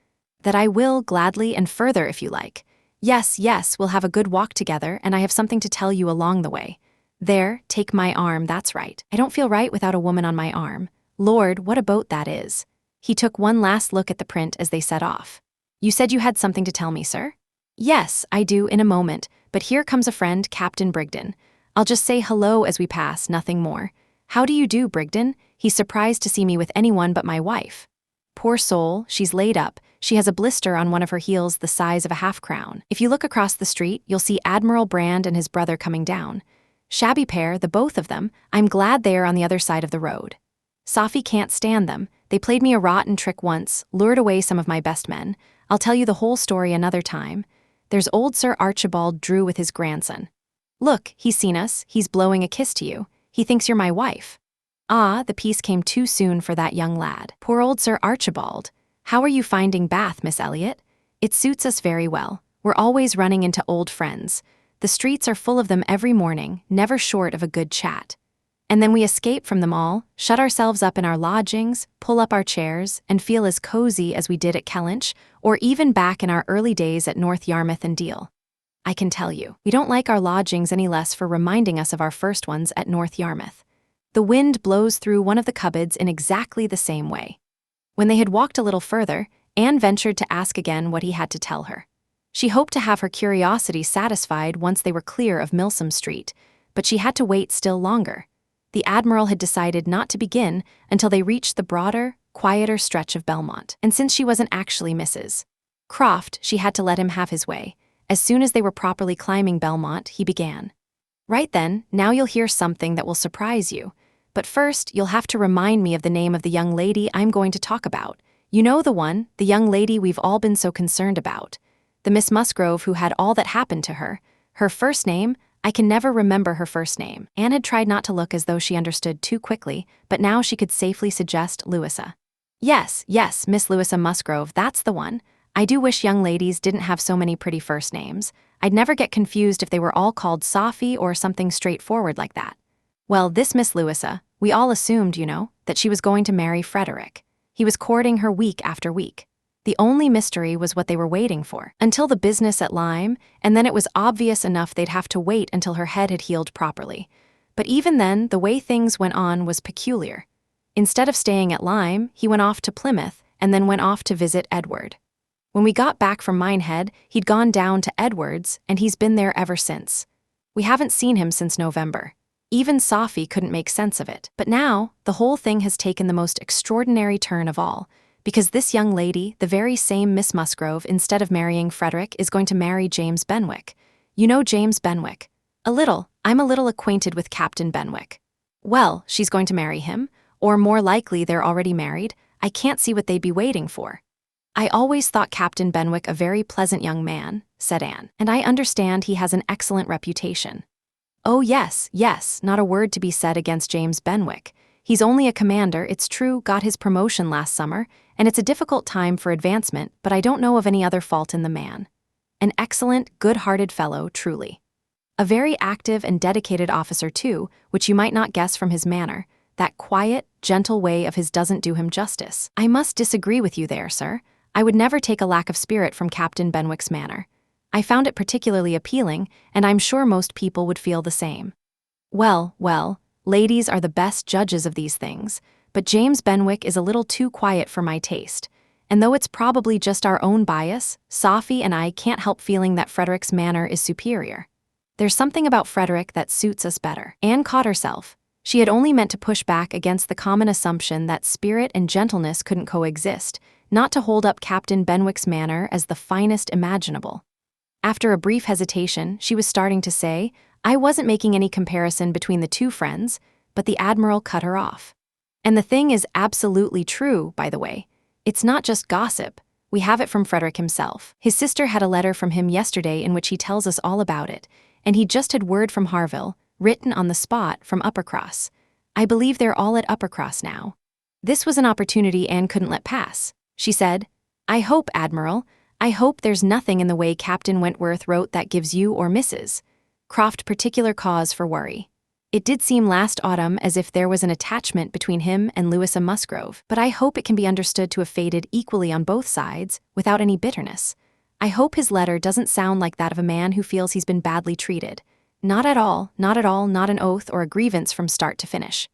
[SPEAKER 1] "That I will, gladly, and further if you like. Yes, we'll have a good walk together, and I have something to tell you along the way. There, take my arm, that's right. I don't feel right without a woman on my arm. Lord, what a boat that is." He took one last look at the print as they set off. "You said you had something to tell me, sir?" "Yes, I do, in a moment, but here comes a friend, Captain Brigden. I'll just say hello as we pass, nothing more. How do you do, Brigden? He's surprised to see me with anyone but my wife. Poor soul, she's laid up. She has a blister on one of her heels the size of a half-crown. If you look across the street, you'll see Admiral Brand and his brother coming down. Shabby pair, the both of them. I'm glad they are on the other side of the road. Sophy can't stand them. They played me a rotten trick once, lured away some of my best men. I'll tell you the whole story another time. There's old Sir Archibald Drew with his grandson. Look, he's seen us, he's blowing a kiss to you. He thinks you're my wife." Ah, the piece came too soon for that young lad. Poor old Sir Archibald. How are you finding Bath, Miss Elliot? It suits us very well. We're always running into old friends. The streets are full of them every morning, never short of a good chat. And then we escape from them all, shut ourselves up in our lodgings, pull up our chairs, and feel as cozy as we did at Kellynch, or even back in our early days at North Yarmouth and Deal. I can tell you, we don't like our lodgings any less for reminding us of our first ones at North Yarmouth. The wind blows through one of the cupboards in exactly the same way. When they had walked a little further, Anne ventured to ask again what he had to tell her. She hoped to have her curiosity satisfied once they were clear of Milsom Street, but she had to wait still longer. The Admiral had decided not to begin until they reached the broader, quieter stretch of Belmont, and since she wasn't actually Mrs. Croft, she had to let him have his way. As soon as they were properly climbing Belmont, he began. "Right then, now you'll hear something that will surprise you. But first, you'll have to remind me of the name of the young lady I'm going to talk about. You know the one, the young lady we've all been so concerned about. The Miss Musgrove who had all that happened to her. Her first name, I can never remember her first name." Anne had tried not to look as though she understood too quickly, but now she could safely suggest Louisa. Yes, Miss Louisa Musgrove, that's the one. I do wish young ladies didn't have so many pretty first names. I'd never get confused if they were all called Sophy or something straightforward like that. Well, this Miss Louisa, we all assumed, you know, that she was going to marry Frederick. He was courting her week after week. The only mystery was what they were waiting for, until the business at Lyme, and then it was obvious enough they'd have to wait until her head had healed properly. But even then, the way things went on was peculiar. Instead of staying at Lyme, he went off to Plymouth, and then went off to visit Edward. When we got back from Minehead, he'd gone down to Edward's, and he's been there ever since. We haven't seen him since November. Even Sophy couldn't make sense of it. But now, the whole thing has taken the most extraordinary turn of all, because this young lady, the very same Miss Musgrove, instead of marrying Frederick, is going to marry James Benwick. You know James Benwick? I'm a little acquainted with Captain Benwick. Well, she's going to marry him, or more likely they're already married. I can't see what they'd be waiting for. I always thought Captain Benwick a very pleasant young man, said Anne, and I understand he has an excellent reputation. Oh yes, not a word to be said against James Benwick. He's only a commander, it's true, got his promotion last summer, and it's a difficult time for advancement, but I don't know of any other fault in the man. An excellent, good-hearted fellow, truly. A very active and dedicated officer too, which you might not guess from his manner. That quiet, gentle way of his doesn't do him justice. I must disagree with you there, sir. I would never take a lack of spirit from Captain Benwick's manner. I found it particularly appealing, and I'm sure most people would feel the same. Well, ladies are the best judges of these things, but James Benwick is a little too quiet for my taste, And though it's probably just our own bias, Sophie and I can't help feeling that Frederick's manner is superior. There's something about Frederick that suits us better. Anne caught herself. She had only meant to push back against the common assumption that spirit and gentleness couldn't coexist, not to hold up Captain Benwick's manner as the finest imaginable. After a brief hesitation, she was starting to say, I wasn't making any comparison between the two friends, but the Admiral cut her off. And the thing is absolutely true, by the way. It's not just gossip. We have it from Frederick himself. His sister had a letter from him yesterday in which he tells us all about it, and he just had word from Harville, written on the spot from Uppercross. I believe they're all at Uppercross now. This was an opportunity Anne couldn't let pass. She said, I hope, Admiral, I hope there's nothing in the way Captain Wentworth wrote that gives you or Mrs. Croft particular cause for worry. It did seem last autumn as if there was an attachment between him and Louisa Musgrove, but I hope it can be understood to have faded equally on both sides, without any bitterness. I hope his letter doesn't sound like that of a man who feels he's been badly treated. Not at all, not at all, not an oath or a grievance from start to finish.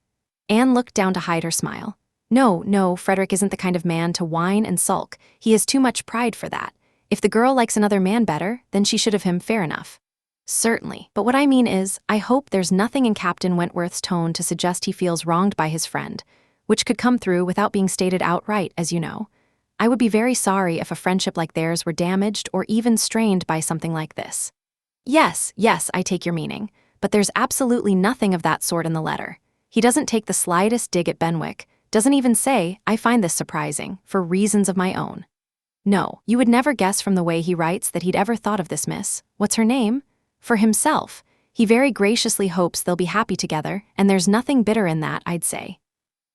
[SPEAKER 1] Anne looked down to hide her smile. No, Frederick isn't the kind of man to whine and sulk. He has too much pride for that. If the girl likes another man better, then she should have him fair enough. Certainly, but what I mean is, I hope there's nothing in Captain Wentworth's tone to suggest he feels wronged by his friend, which could come through without being stated outright, as you know. I would be very sorry if a friendship like theirs were damaged or even strained by something like this. Yes, I take your meaning, but there's absolutely nothing of that sort in the letter. He doesn't take the slightest dig at Benwick, doesn't even say, I find this surprising, for reasons of my own. No, you would never guess from the way he writes that he'd ever thought of this miss. What's her name? For himself, he very graciously hopes they'll be happy together, and there's nothing bitter in that, I'd say.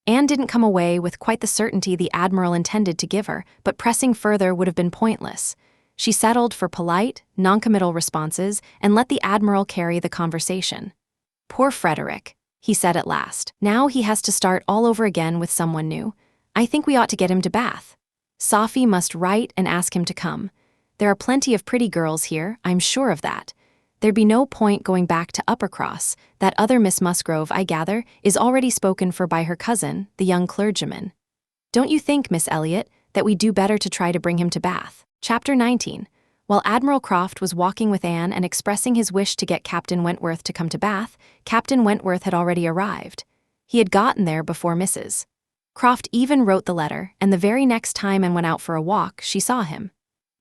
[SPEAKER 1] Anne didn't come away with quite the certainty the Admiral intended to give her, but pressing further would have been pointless. She settled for polite, noncommittal responses and let the Admiral carry the conversation. Poor Frederick, he said at last. Now he has to start all over again with someone new. I think we ought to get him to Bath. Sophie must write and ask him to come. There are plenty of pretty girls here, I'm sure of that. There'd be no point going back to Uppercross. That other Miss Musgrove, I gather, is already spoken for by her cousin, the young clergyman. Don't you think, Miss Elliot, that we'd do better to try to bring him to Bath? Chapter 19. While Admiral Croft was walking with Anne and expressing his wish to get Captain Wentworth to come to Bath, Captain Wentworth had already arrived. He had gotten there before Mrs. Croft even wrote the letter, and the very next time Anne went out for a walk, she saw him.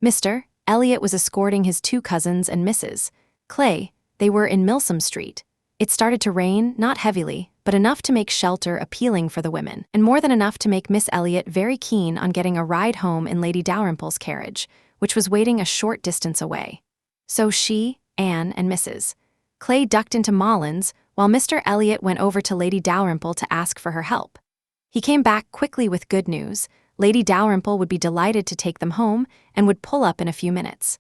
[SPEAKER 1] Mr. Elliot was escorting his two cousins and Mrs. Clay. They were in Milsom Street. It started to rain, not heavily, but enough to make shelter appealing for the women, and more than enough to make Miss Elliot very keen on getting a ride home in Lady Dalrymple's carriage, which was waiting a short distance away. So she, Anne, and Mrs. Clay ducked into Mollin's, while Mr. Elliot went over to Lady Dalrymple to ask for her help. He came back quickly with good news. Lady Dalrymple would be delighted to take them home and would pull up in a few minutes.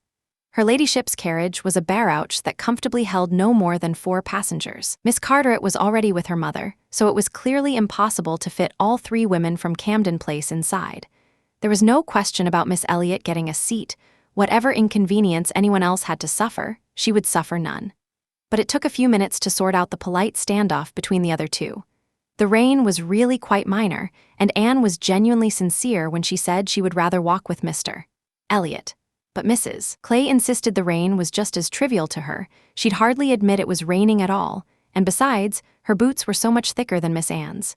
[SPEAKER 1] Her ladyship's carriage was a barouche that comfortably held no more than 4 passengers. Miss Carteret was already with her mother, so it was clearly impossible to fit all 3 women from Camden Place inside. There was no question about Miss Elliot getting a seat. Whatever inconvenience anyone else had to suffer, she would suffer none. But it took a few minutes to sort out the polite standoff between the other two. The rain was really quite minor, and Anne was genuinely sincere when she said she would rather walk with Mr. Elliot. But Mrs. Clay insisted the rain was just as trivial to her. She'd hardly admit it was raining at all, and besides, her boots were so much thicker than Miss Anne's.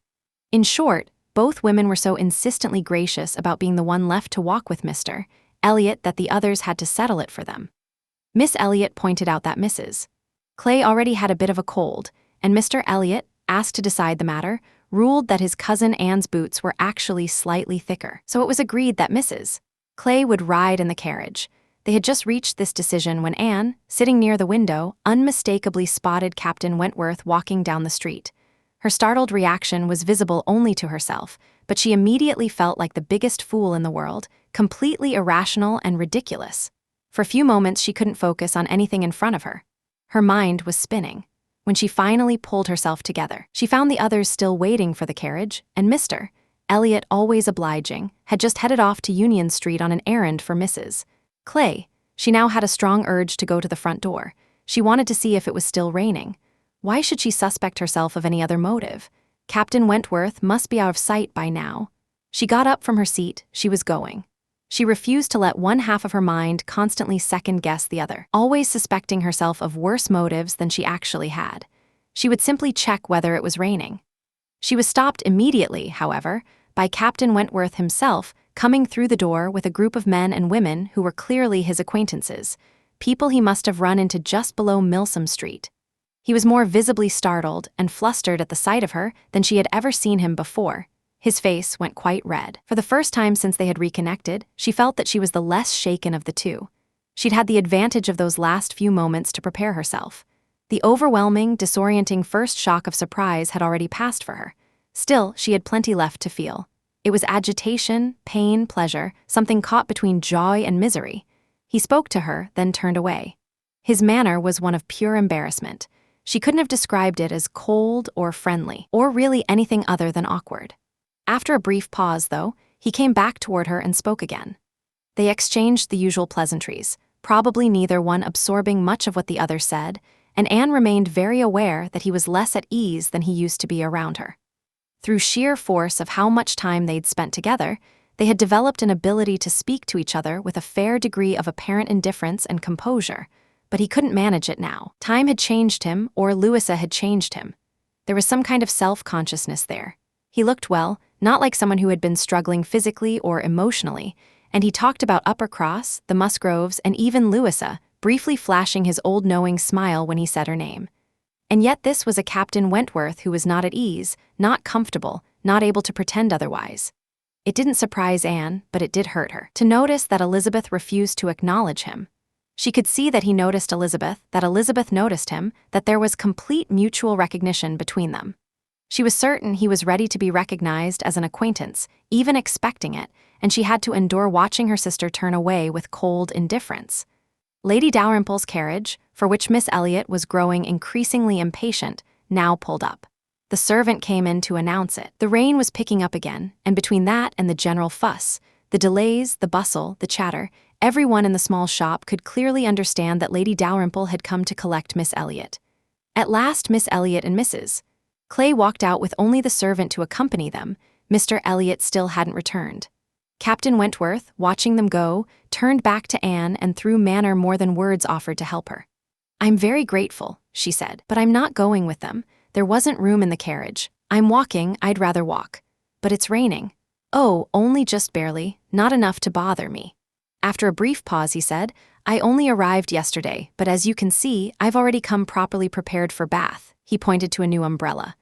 [SPEAKER 1] In short, both women were so insistently gracious about being the one left to walk with Mr. Elliot that the others had to settle it for them. Miss Elliot pointed out that Mrs. Clay already had a bit of a cold, and Mr. Elliot, asked to decide the matter, ruled that his cousin Anne's boots were actually slightly thicker. So it was agreed that Mrs. Clay would ride in the carriage. They had just reached this decision when Anne, sitting near the window, unmistakably spotted Captain Wentworth walking down the street. Her startled reaction was visible only to herself, but she immediately felt like the biggest fool in the world, completely irrational and ridiculous. For a few moments she couldn't focus on anything in front of her. Her mind was spinning. When she finally pulled herself together, she found the others still waiting for the carriage, and Mr. Elliot, always obliging, had just headed off to Union Street on an errand for Mrs. Clay. She now had a strong urge to go to the front door. She wanted to see if it was still raining. Why should she suspect herself of any other motive? Captain Wentworth must be out of sight by now. She got up from her seat. She was going. She refused to let one half of her mind constantly second-guess the other, always suspecting herself of worse motives than she actually had. She would simply check whether it was raining. She was stopped immediately, however, by Captain Wentworth himself coming through the door with a group of men and women who were clearly his acquaintances, people he must have run into just below Milsom Street. He was more visibly startled and flustered at the sight of her than she had ever seen him before. His face went quite red. For the first time since they had reconnected, she felt that she was the less shaken of the two. She'd had the advantage of those last few moments to prepare herself. The overwhelming, disorienting first shock of surprise had already passed for her. Still, she had plenty left to feel. It was agitation, pain, pleasure, something caught between joy and misery. He spoke to her, then turned away. His manner was one of pure embarrassment. She couldn't have described it as cold or friendly, or really anything other than awkward. After a brief pause, though, he came back toward her and spoke again. They exchanged the usual pleasantries, probably neither one absorbing much of what the other said, and Anne remained very aware that he was less at ease than he used to be around her. Through sheer force of how much time they'd spent together, they had developed an ability to speak to each other with a fair degree of apparent indifference and composure, but he couldn't manage it now. Time had changed him, or Louisa had changed him. There was some kind of self-consciousness there. He looked well, not like someone who had been struggling physically or emotionally, and he talked about Uppercross, the Musgroves, and even Louisa, briefly flashing his old knowing smile when he said her name. And yet this was a Captain Wentworth who was not at ease, not comfortable, not able to pretend otherwise. It didn't surprise Anne, but it did hurt her, to notice that Elizabeth refused to acknowledge him. She could see that he noticed Elizabeth, that Elizabeth noticed him, that there was complete mutual recognition between them. She was certain he was ready to be recognized as an acquaintance, even expecting it, and she had to endure watching her sister turn away with cold indifference. Lady Dalrymple's carriage, for which Miss Elliot was growing increasingly impatient, now pulled up. The servant came in to announce it. The rain was picking up again, and between that and the general fuss, the delays, the bustle, the chatter, everyone in the small shop could clearly understand that Lady Dalrymple had come to collect Miss Elliot. At last Miss Elliot and Mrs. Clay walked out with only the servant to accompany them. Mr. Elliot still hadn't returned. Captain Wentworth, watching them go, turned back to Anne and through manner more than words offered to help her. "I'm very grateful," she said, "but I'm not going with them. There wasn't room in the carriage. I'm walking, I'd rather walk. But it's raining." "Oh, only just barely, not enough to bother me." After a brief pause he said, "I only arrived yesterday, but as you can see, I've already come properly prepared for Bath." He pointed to a new umbrella.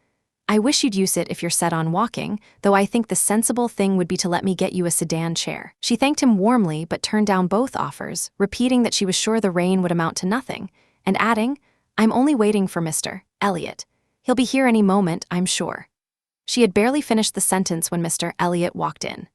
[SPEAKER 1] "I wish you'd use it if you're set on walking, though I think the sensible thing would be to let me get you a sedan chair." She thanked him warmly but turned down both offers, repeating that she was sure the rain would amount to nothing, and adding, "I'm only waiting for Mr. Elliot. He'll be here any moment, I'm sure." She had barely finished the sentence when Mr. Elliot walked in.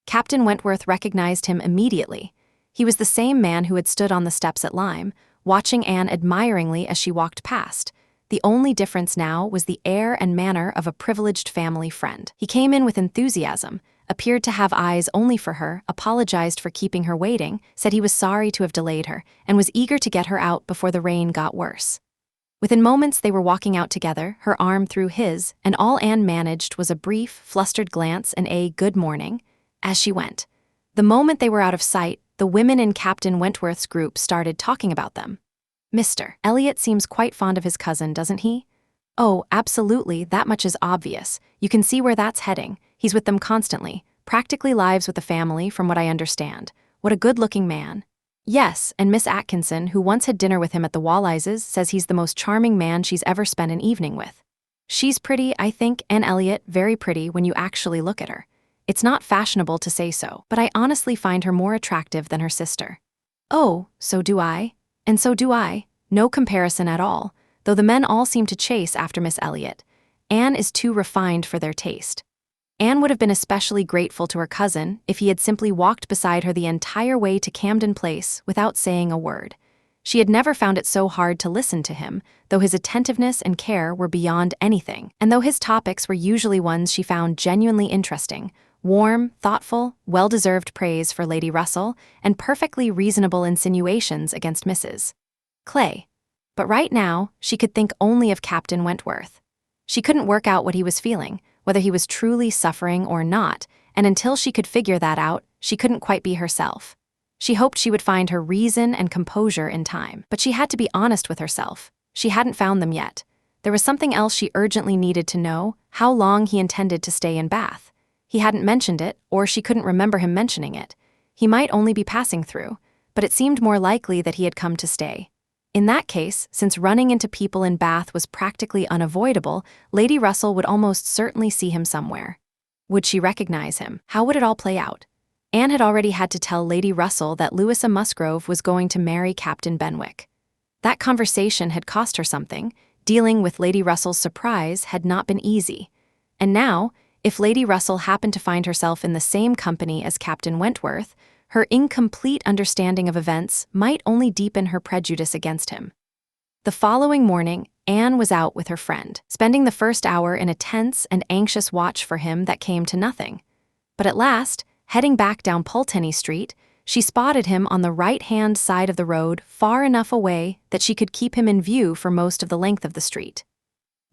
[SPEAKER 1] Captain Wentworth recognized him immediately. He was the same man who had stood on the steps at Lyme, watching Anne admiringly as she walked past. The only difference now was the air and manner of a privileged family friend. He came in with enthusiasm, appeared to have eyes only for her, apologized for keeping her waiting, said he was sorry to have delayed her, and was eager to get her out before the rain got worse. Within moments they were walking out together, her arm through his, and all Anne managed was a brief, flustered glance and a "good morning" as she went. The moment they were out of sight, the women in Captain Wentworth's group started talking about them. "Mr. Elliot seems quite fond of his cousin, doesn't he?" "Oh, absolutely, that much is obvious. You can see where that's heading. He's with them constantly, practically lives with the family from what I understand. What a good-looking man." "Yes, and Miss Atkinson, who once had dinner with him at the Wallises, says he's the most charming man she's ever spent an evening with." "She's pretty, I think, Anne Elliot, very pretty when you actually look at her. It's not fashionable to say so, but I honestly find her more attractive than her sister." "Oh, so do I. And so do I. No comparison at all, though the men all seem to chase after Miss Elliot. Anne is too refined for their taste." Anne would have been especially grateful to her cousin if he had simply walked beside her the entire way to Camden Place without saying a word. She had never found it so hard to listen to him, though his attentiveness and care were beyond anything, and though his topics were usually ones she found genuinely interesting: warm, thoughtful, well-deserved praise for Lady Russell, and perfectly reasonable insinuations against Mrs. Clay. But right now, she could think only of Captain Wentworth. She couldn't work out what he was feeling, whether he was truly suffering or not, and until she could figure that out, she couldn't quite be herself. She hoped she would find her reason and composure in time, but she had to be honest with herself. She hadn't found them yet. There was something else she urgently needed to know: how long he intended to stay in Bath. He hadn't mentioned it, or she couldn't remember him mentioning it. He might only be passing through, but it seemed more likely that he had come to stay. In that case, since running into people in Bath was practically unavoidable, Lady Russell would almost certainly see him somewhere. Would she recognize him? How would it all play out? Anne had already had to tell Lady Russell that Louisa Musgrove was going to marry Captain Benwick. That conversation had cost her something. Dealing with Lady Russell's surprise had not been easy. And now, if Lady Russell happened to find herself in the same company as Captain Wentworth, her incomplete understanding of events might only deepen her prejudice against him. The following morning, Anne was out with her friend, spending the first hour in a tense and anxious watch for him that came to nothing. But at last, heading back down Pulteney Street, she spotted him on the right-hand side of the road, far enough away that she could keep him in view for most of the length of the street.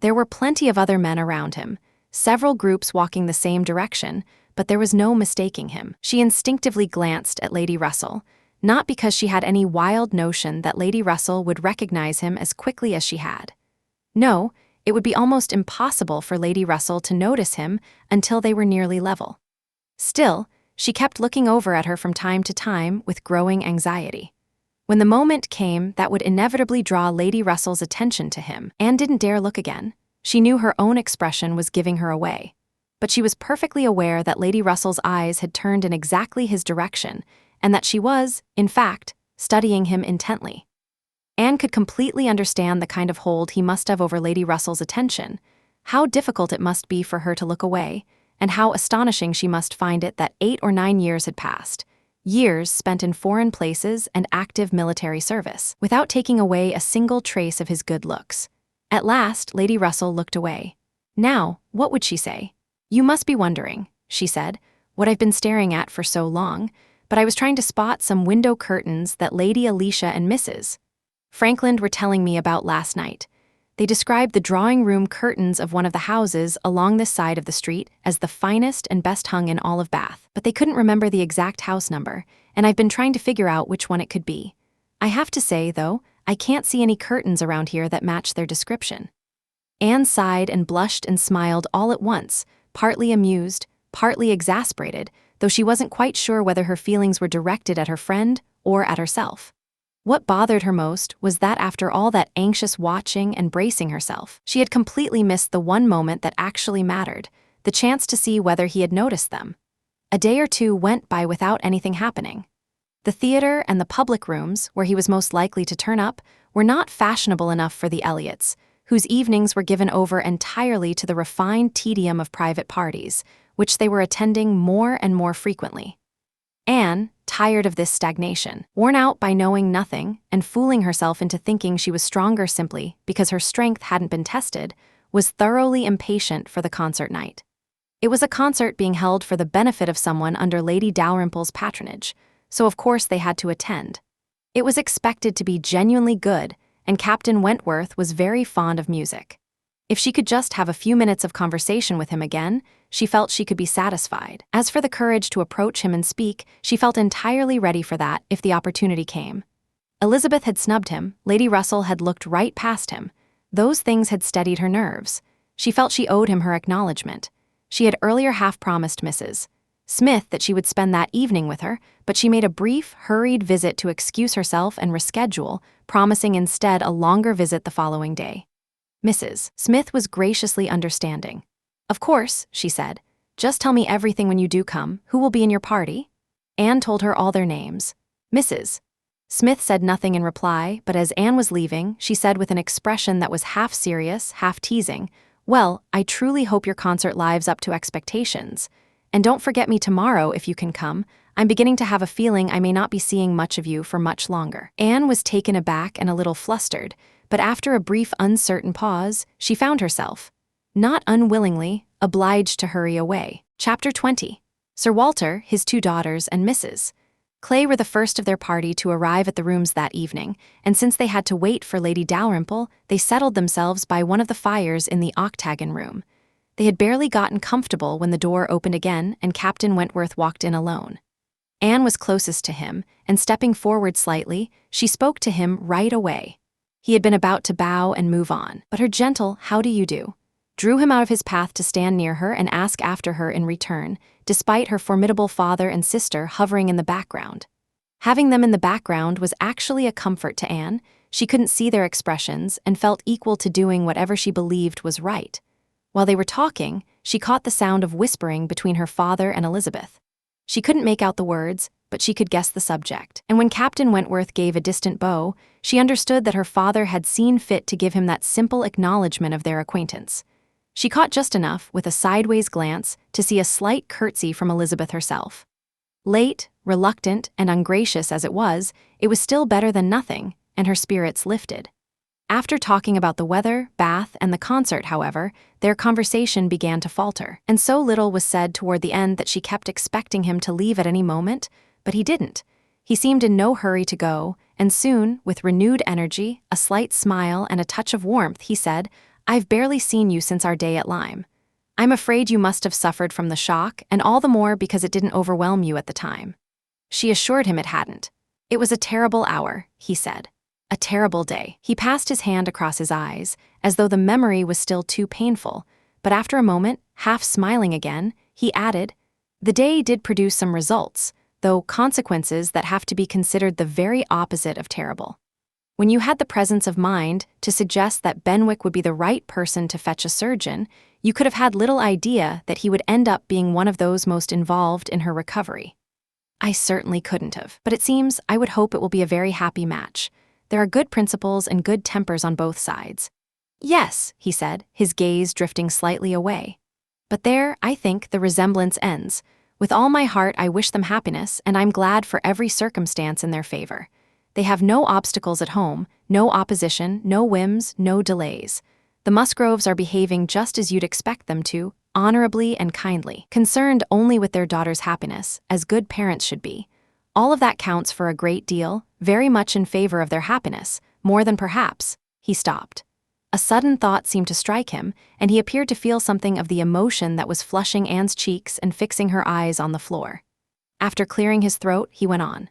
[SPEAKER 1] There were plenty of other men around him, several groups walking the same direction, but there was no mistaking him. She instinctively glanced at Lady Russell, not because she had any wild notion that Lady Russell would recognize him as quickly as she had. No, it would be almost impossible for Lady Russell to notice him until they were nearly level. Still, she kept looking over at her from time to time with growing anxiety. When the moment came that would inevitably draw Lady Russell's attention to him, Anne didn't dare look again. She knew her own expression was giving her away. But she was perfectly aware that Lady Russell's eyes had turned in exactly his direction, and that she was, in fact, studying him intently. Anne could completely understand the kind of hold he must have over Lady Russell's attention, how difficult it must be for her to look away, and how astonishing she must find it that 8 or 9 years had passed, years spent in foreign places and active military service, without taking away a single trace of his good looks. At last, Lady Russell looked away. Now, what would she say? "You must be wondering," she said, "what I've been staring at for so long, but I was trying to spot some window curtains that Lady Alicia and Mrs. Frankland were telling me about last night. They described the drawing-room curtains of one of the houses along this side of the street as the finest and best hung in all of Bath, but they couldn't remember the exact house number, and I've been trying to figure out which one it could be. I have to say, though, I can't see any curtains around here that match their description." Anne sighed and blushed and smiled all at once, partly amused, partly exasperated, though she wasn't quite sure whether her feelings were directed at her friend or at herself. What bothered her most was that after all that anxious watching and bracing herself, she had completely missed the one moment that actually mattered, the chance to see whether he had noticed them. A day or two went by without anything happening. The theater and the public rooms, where he was most likely to turn up, were not fashionable enough for the Elliots, whose evenings were given over entirely to the refined tedium of private parties, which they were attending more and more frequently. Anne, tired of this stagnation, worn out by knowing nothing and fooling herself into thinking she was stronger simply because her strength hadn't been tested, was thoroughly impatient for the concert night. It was a concert being held for the benefit of someone under Lady Dalrymple's patronage, so of course they had to attend. It was expected to be genuinely good, and Captain Wentworth was very fond of music. If she could just have a few minutes of conversation with him again, she felt she could be satisfied. As for the courage to approach him and speak, she felt entirely ready for that if the opportunity came. Elizabeth had snubbed him, Lady Russell had looked right past him. Those things had steadied her nerves. She felt she owed him her acknowledgement. She had earlier half-promised Mrs. Smith that she would spend that evening with her, but she made a brief, hurried visit to excuse herself and reschedule, promising instead a longer visit the following day. Mrs. Smith was graciously understanding. "Of course," she said. "Just tell me everything when you do come. Who will be in your party?" Anne told her all their names. Mrs. Smith said nothing in reply, but as Anne was leaving, she said with an expression that was half serious, half teasing, "Well, I truly hope your concert lives up to expectations. And don't forget me tomorrow if you can come. I'm beginning to have a feeling I may not be seeing much of you for much longer." Anne was taken aback and a little flustered, but after a brief uncertain pause, she found herself, not unwillingly, obliged to hurry away. Chapter 20. Sir Walter, his 2 daughters, and Mrs. Clay were the first of their party to arrive at the rooms that evening, and since they had to wait for Lady Dalrymple, they settled themselves by one of the fires in the octagon room. They had barely gotten comfortable when the door opened again and Captain Wentworth walked in alone. Anne was closest to him, and stepping forward slightly, she spoke to him right away. He had been about to bow and move on, but her gentle "how do you do" drew him out of his path to stand near her and ask after her in return, despite her formidable father and sister hovering in the background. Having them in the background was actually a comfort to Anne. She couldn't see their expressions and felt equal to doing whatever she believed was right. While they were talking, she caught the sound of whispering between her father and Elizabeth. She couldn't make out the words, but she could guess the subject. And when Captain Wentworth gave a distant bow, she understood that her father had seen fit to give him that simple acknowledgement of their acquaintance. She caught just enough, with a sideways glance, to see a slight curtsy from Elizabeth herself. Late, reluctant, and ungracious as it was still better than nothing, and her spirits lifted. After talking about the weather, Bath, and the concert, however, their conversation began to falter, and so little was said toward the end that she kept expecting him to leave at any moment, but he didn't. He seemed in no hurry to go, and soon, with renewed energy, a slight smile, and a touch of warmth, he said, "I've barely seen you since our day at Lyme. I'm afraid you must have suffered from the shock, and all the more because it didn't overwhelm you at the time." She assured him it hadn't. "It was a terrible hour," he said. "A terrible day." He passed his hand across his eyes, as though the memory was still too painful, but after a moment, half smiling again, he added, "The day did produce some results, though consequences that have to be considered the very opposite of terrible. When you had the presence of mind to suggest that Benwick would be the right person to fetch a surgeon, you could have had little idea that he would end up being one of those most involved in her recovery." "I certainly couldn't have, but it seems I would hope it will be a very happy match. There are good principles and good tempers on both sides." "Yes," he said, his gaze drifting slightly away. "But there, I think, the resemblance ends. With all my heart I wish them happiness, and I'm glad for every circumstance in their favor. They have no obstacles at home, no opposition, no whims, no delays. The Musgroves are behaving just as you'd expect them to, honorably and kindly, concerned only with their daughter's happiness, as good parents should be. All of that counts for a great deal, very much in favor of their happiness, more than perhaps—" He stopped. A sudden thought seemed to strike him, and he appeared to feel something of the emotion that was flushing Anne's cheeks and fixing her eyes on the floor. After clearing his throat, he went on.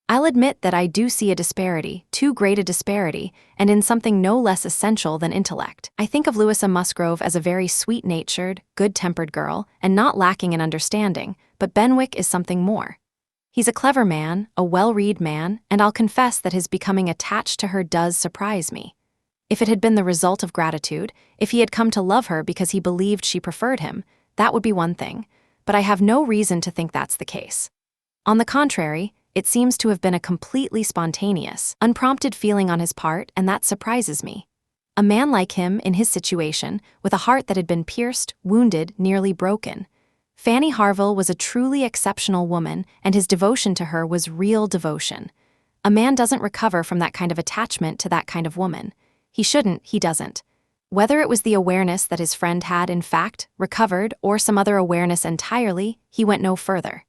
[SPEAKER 1] "I'll admit that I do see a disparity, too great a disparity, and in something no less essential than intellect. I think of Louisa Musgrove as a very sweet-natured, good-tempered girl, and not lacking in understanding, but Benwick is something more. He's a clever man, a well-read man, and I'll confess that his becoming attached to her does surprise me. If it had been the result of gratitude, if he had come to love her because he believed she preferred him, that would be one thing, but I have no reason to think that's the case. On the contrary, it seems to have been a completely spontaneous, unprompted feeling on his part, and that surprises me. A man like him, in his situation, with a heart that had been pierced, wounded, nearly broken. Fanny Harville was a truly exceptional woman, and his devotion to her was real devotion. A man doesn't recover from that kind of attachment to that kind of woman. He shouldn't, he doesn't. Whether it was the awareness that his friend had, in fact, recovered, or some other awareness entirely, he went no further.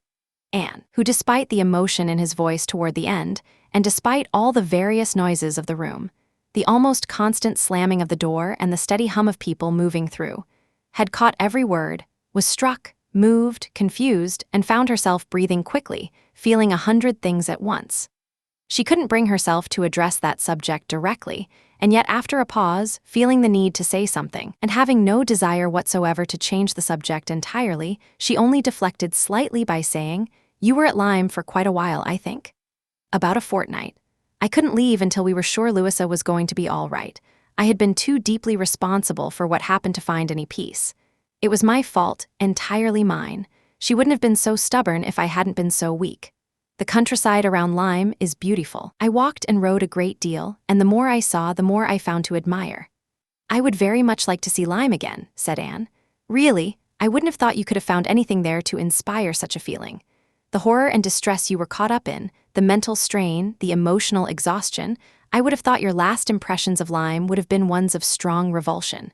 [SPEAKER 1] Anne, who despite the emotion in his voice toward the end, and despite all the various noises of the room, the almost constant slamming of the door and the steady hum of people moving through, had caught every word, was struck, moved, confused, and found herself breathing quickly, feeling 100 things at once. She couldn't bring herself to address that subject directly, and yet after a pause, feeling the need to say something, and having no desire whatsoever to change the subject entirely, she only deflected slightly by saying, "You were at Lyme for quite a while, I think?" "About a fortnight. I couldn't leave until we were sure Louisa was going to be all right. I had been too deeply responsible for what happened to find any peace. It was my fault, entirely mine. She wouldn't have been so stubborn if I hadn't been so weak. The countryside around Lyme is beautiful. I walked and rode a great deal, and the more I saw, the more I found to admire." "I would very much like to see Lyme again," said Anne. "Really, I wouldn't have thought you could have found anything there to inspire such a feeling. The horror and distress you were caught up in, the mental strain, the emotional exhaustion, I would have thought your last impressions of Lyme would have been ones of strong revulsion."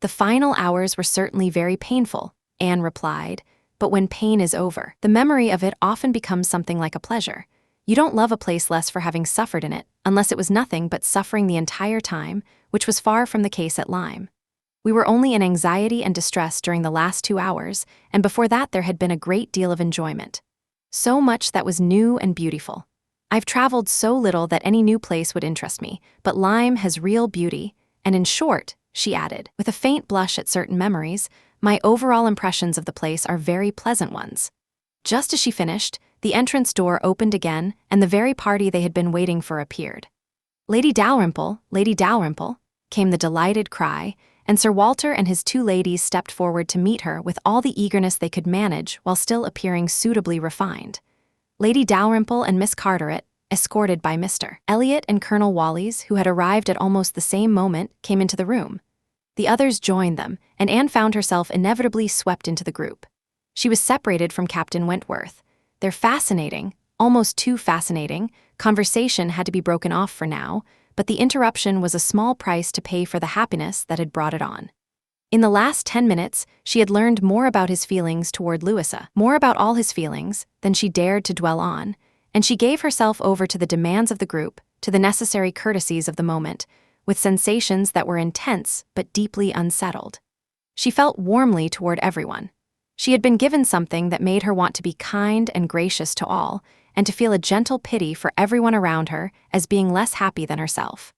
[SPEAKER 1] "The final hours were certainly very painful," Anne replied, "but when pain is over, the memory of it often becomes something like a pleasure. You don't love a place less for having suffered in it, unless it was nothing but suffering the entire time, which was far from the case at Lyme. We were only in anxiety and distress during the last 2 hours, and before that there had been a great deal of enjoyment. So much that was new and beautiful. I've traveled so little that any new place would interest me, but Lyme has real beauty, and in short, she added, with a faint blush at certain memories, my overall impressions of the place are very pleasant ones. Just as she finished, the entrance door opened again, and the very party they had been waiting for appeared. Lady Dalrymple, came the delighted cry, and Sir Walter and his two ladies stepped forward to meet her with all the eagerness they could manage while still appearing suitably refined. Lady Dalrymple and Miss Carteret, escorted by Mr. Elliot and Colonel Wallis, who had arrived at almost the same moment, came into the room. The others joined them, and Anne found herself inevitably swept into the group. She was separated from Captain Wentworth. Their fascinating, almost too fascinating, conversation had to be broken off for now, but the interruption was a small price to pay for the happiness that had brought it on. In the last 10 minutes, she had learned more about his feelings toward Louisa, more about all his feelings than she dared to dwell on, and she gave herself over to the demands of the group, to the necessary courtesies of the moment, with sensations that were intense but deeply unsettled. She felt warmly toward everyone. She had been given something that made her want to be kind and gracious to all, and to feel a gentle pity for everyone around her as being less happy than herself.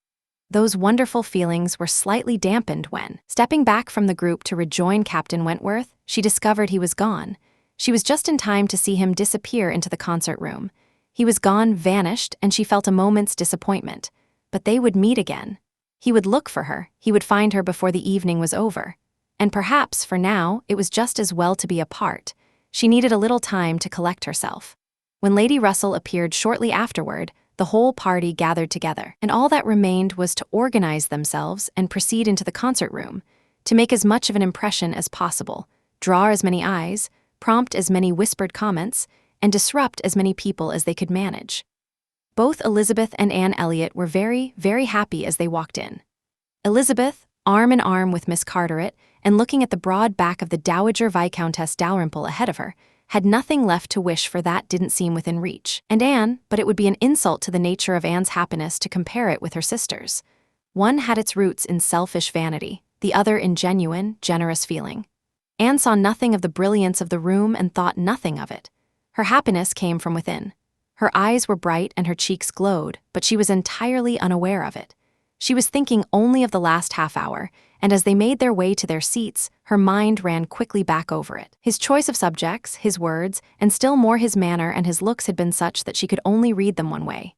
[SPEAKER 1] Those wonderful feelings were slightly dampened when, stepping back from the group to rejoin Captain Wentworth, she discovered he was gone. She was just in time to see him disappear into the concert room. He was gone, vanished, and she felt a moment's disappointment. But they would meet again. He would look for her, he would find her before the evening was over. And perhaps, for now, it was just as well to be apart. She needed a little time to collect herself. When Lady Russell appeared shortly afterward, the whole party gathered together, and all that remained was to organize themselves and proceed into the concert room, to make as much of an impression as possible, draw as many eyes, prompt as many whispered comments, and disrupt as many people as they could manage. Both Elizabeth and Anne Elliot were very, very happy as they walked in. Elizabeth, arm in arm with Miss Carteret, and looking at the broad back of the Dowager Viscountess Dalrymple ahead of her, had nothing left to wish for that didn't seem within reach. And Anne, but it would be an insult to the nature of Anne's happiness to compare it with her sister's. One had its roots in selfish vanity, the other in genuine, generous feeling. Anne saw nothing of the brilliance of the room and thought nothing of it. Her happiness came from within. Her eyes were bright and her cheeks glowed, but she was entirely unaware of it. She was thinking only of the last half hour, and as they made their way to their seats, her mind ran quickly back over it. His choice of subjects, his words, and still more his manner and his looks had been such that she could only read them one way.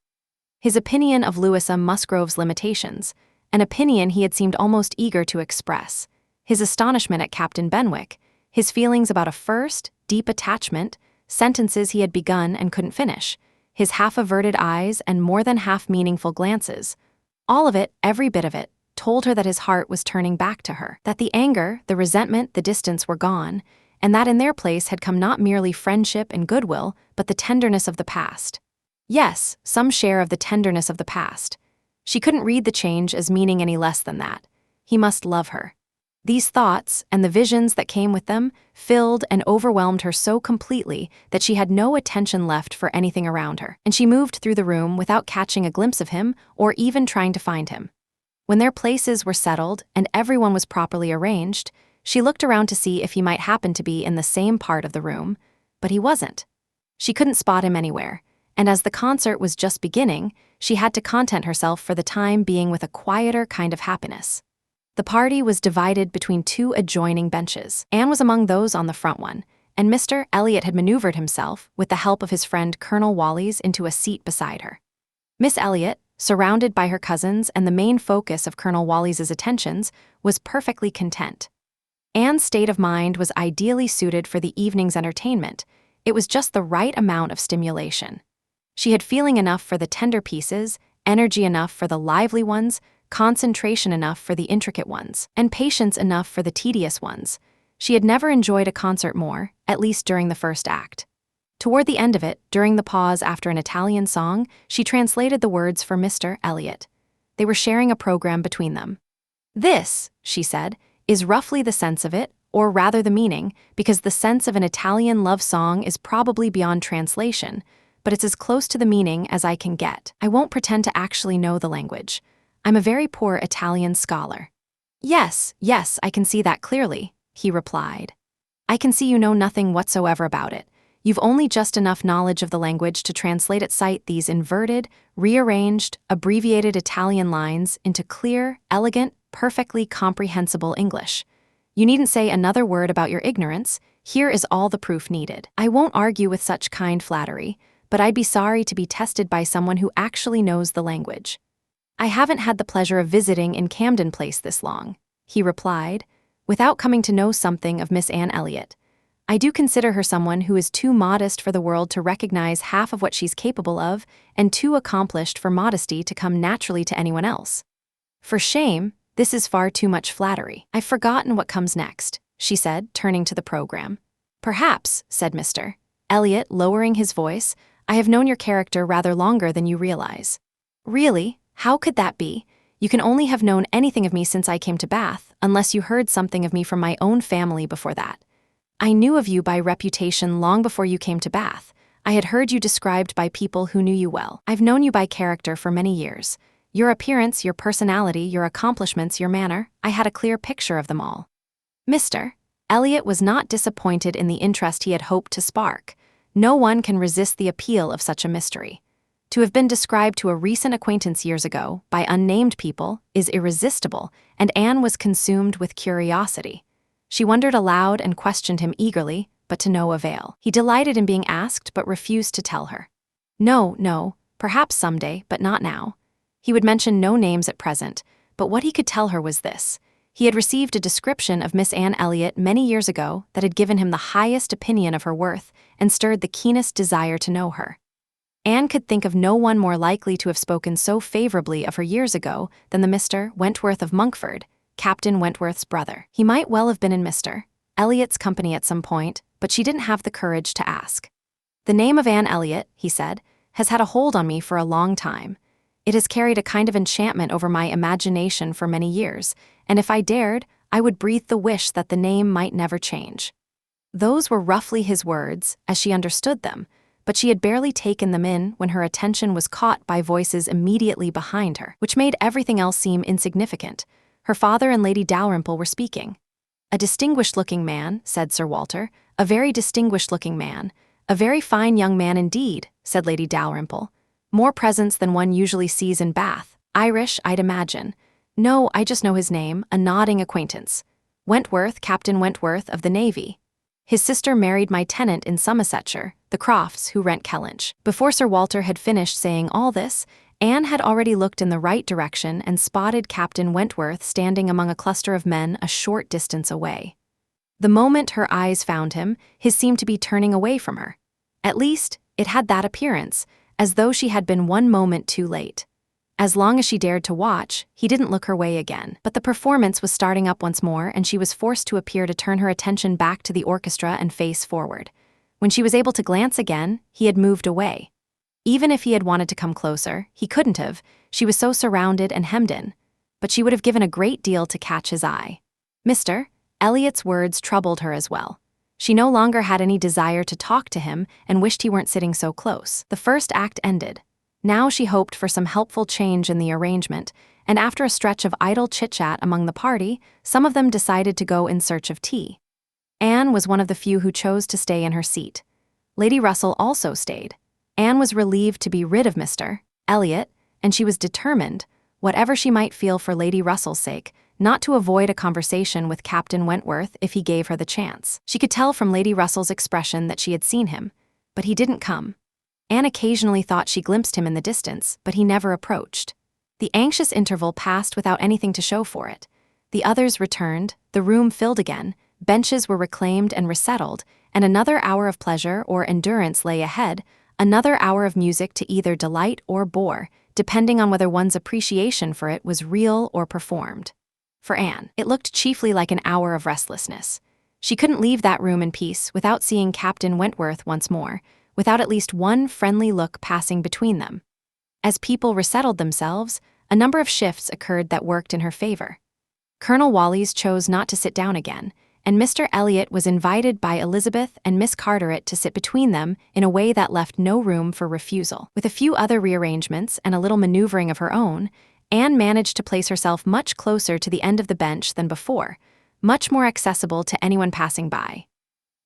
[SPEAKER 1] His opinion of Louisa Musgrove's limitations, an opinion he had seemed almost eager to express. His astonishment at Captain Benwick, his feelings about a first, deep attachment, sentences he had begun and couldn't finish, his half-averted eyes and more than half-meaningful glances. All of it, every bit of it, told her that his heart was turning back to her, that the anger, the resentment, the distance were gone, and that in their place had come not merely friendship and goodwill, but the tenderness of the past. Yes, some share of the tenderness of the past. She couldn't read the change as meaning any less than that. He must love her. These thoughts, and the visions that came with them, filled and overwhelmed her so completely that she had no attention left for anything around her, and she moved through the room without catching a glimpse of him or even trying to find him. When their places were settled and everyone was properly arranged, she looked around to see if he might happen to be in the same part of the room, but he wasn't. She couldn't spot him anywhere, and as the concert was just beginning, she had to content herself for the time being with a quieter kind of happiness. The party was divided between two adjoining benches. Anne was among those on the front one, and Mr. Elliot had maneuvered himself, with the help of his friend Colonel Wallis, into a seat beside her. Miss Elliot, surrounded by her cousins and the main focus of Colonel Wallis's attentions, was perfectly content. Anne's state of mind was ideally suited for the evening's entertainment. It was just the right amount of stimulation. She had feeling enough for the tender pieces, energy enough for the lively ones, concentration enough for the intricate ones, and patience enough for the tedious ones. She had never enjoyed a concert more, at least during the first act. Toward the end of it, during the pause after an Italian song, she translated the words for Mr. Elliot. They were sharing a program between them. "This," she said, "is roughly the sense of it, or rather the meaning, because the sense of an Italian love song is probably beyond translation, but it's as close to the meaning as I can get. I won't pretend to actually know the language. I'm a very poor Italian scholar." Yes, I can see that clearly," he replied. "I can see you know nothing whatsoever about it. You've only just enough knowledge of the language to translate at sight these inverted, rearranged, abbreviated Italian lines into clear, elegant, perfectly comprehensible English. You needn't say another word about your ignorance. Here is all the proof needed. I won't argue with such kind flattery, but I'd be sorry to be tested by someone who actually knows the language. I haven't had the pleasure of visiting in Camden Place this long, he replied, without coming to know something of Miss Anne Elliot. I do consider her someone who is too modest for the world to recognize half of what she's capable of, and too accomplished for modesty to come naturally to anyone else. For shame, this is far too much flattery. I've forgotten what comes next, she said, turning to the program. Perhaps, said Mr. Elliot, lowering his voice, I have known your character rather longer than you realize. Really? How could that be? You can only have known anything of me since I came to Bath, unless you heard something of me from my own family before that. I knew of you by reputation long before you came to Bath. I had heard you described by people who knew you well. I've known you by character for many years. Your appearance, your personality, your accomplishments, your manner, I had a clear picture of them all. Mr. Elliot was not disappointed in the interest he had hoped to spark. No one can resist the appeal of such a mystery. To have been described to a recent acquaintance years ago by unnamed people is irresistible, and Anne was consumed with curiosity. She wondered aloud and questioned him eagerly, but to no avail. He delighted in being asked, but refused to tell her. No, perhaps someday, but not now. He would mention no names at present, but what he could tell her was this. He had received a description of Miss Anne Elliot many years ago that had given him the highest opinion of her worth and stirred the keenest desire to know her. Anne could think of no one more likely to have spoken so favorably of her years ago than the Mr. Wentworth of Monkford, Captain Wentworth's brother. He might well have been in Mr. Elliot's company at some point, but she didn't have the courage to ask. The name of Anne Elliot, he said, has had a hold on me for a long time. It has carried a kind of enchantment over my imagination for many years, and if I dared, I would breathe the wish that the name might never change. Those were roughly his words, as she understood them, but she had barely taken them in when her attention was caught by voices immediately behind her, which made everything else seem insignificant. Her father and Lady Dalrymple were speaking. A distinguished-looking man, said Sir Walter, a very distinguished-looking man. A very fine young man indeed, said Lady Dalrymple. More presence than one usually sees in Bath. Irish, I'd imagine. No, I just know his name, a nodding acquaintance. Wentworth, Captain Wentworth of the Navy. His sister married my tenant in Somersetshire, the Crofts, who rent Kellynch. Before Sir Walter had finished saying all this, Anne had already looked in the right direction and spotted Captain Wentworth standing among a cluster of men a short distance away. The moment her eyes found him, his seemed to be turning away from her. At least, it had that appearance, as though she had been one moment too late. As long as she dared to watch, he didn't look her way again. But the performance was starting up once more, and she was forced to appear to turn her attention back to the orchestra and face forward. When she was able to glance again, he had moved away. Even if he had wanted to come closer, he couldn't have. She was so surrounded and hemmed in. But she would have given a great deal to catch his eye. Mr. Elliot's words troubled her as well. She no longer had any desire to talk to him and wished he weren't sitting so close. The first act ended. Now she hoped for some helpful change in the arrangement, and after a stretch of idle chit-chat among the party, some of them decided to go in search of tea. Anne was one of the few who chose to stay in her seat. Lady Russell also stayed. Anne was relieved to be rid of Mr. Elliot, and she was determined, whatever she might feel for Lady Russell's sake, not to avoid a conversation with Captain Wentworth if he gave her the chance. She could tell from Lady Russell's expression that she had seen him, but he didn't come. Anne occasionally thought she glimpsed him in the distance, but he never approached. The anxious interval passed without anything to show for it. The others returned, the room filled again, benches were reclaimed and resettled, and another hour of pleasure or endurance lay ahead, another hour of music to either delight or bore, depending on whether one's appreciation for it was real or performed. For Anne, it looked chiefly like an hour of restlessness. She couldn't leave that room in peace without seeing Captain Wentworth once more, without at least one friendly look passing between them. As people resettled themselves, a number of shifts occurred that worked in her favor. Colonel Wallis chose not to sit down again, and Mr. Elliot was invited by Elizabeth and Miss Carteret to sit between them in a way that left no room for refusal. With a few other rearrangements and a little maneuvering of her own, Anne managed to place herself much closer to the end of the bench than before, much more accessible to anyone passing by.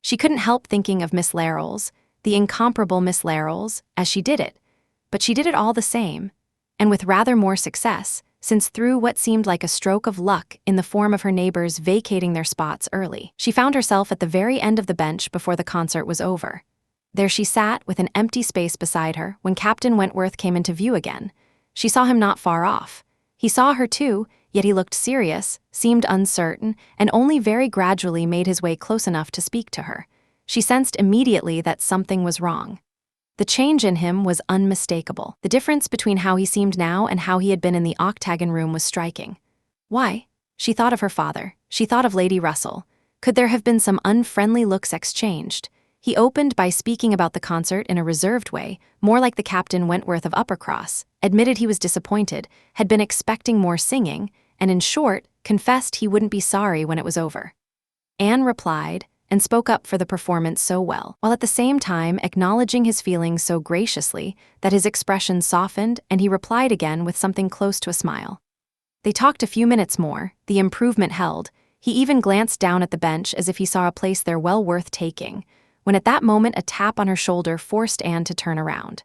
[SPEAKER 1] She couldn't help thinking of Miss Larolles, the incomparable Miss Larrells, as she did it, but she did it all the same, and with rather more success, since through what seemed like a stroke of luck in the form of her neighbors vacating their spots early, she found herself at the very end of the bench before the concert was over. There she sat with an empty space beside her when Captain Wentworth came into view again. She saw him not far off. He saw her too, yet he looked serious, seemed uncertain, and only very gradually made his way close enough to speak to her. She sensed immediately that something was wrong. The change in him was unmistakable. The difference between how he seemed now and how he had been in the octagon room was striking. Why? She thought of her father. She thought of Lady Russell. Could there have been some unfriendly looks exchanged? He opened by speaking about the concert in a reserved way, more like the Captain Wentworth of Uppercross, admitted he was disappointed, had been expecting more singing, and in short, confessed he wouldn't be sorry when it was over. Anne replied, and spoke up for the performance so well, while at the same time acknowledging his feelings so graciously that his expression softened and he replied again with something close to a smile. They talked a few minutes more, the improvement held. He even glanced down at the bench as if he saw a place there well worth taking, when at that moment a tap on her shoulder forced Anne to turn around.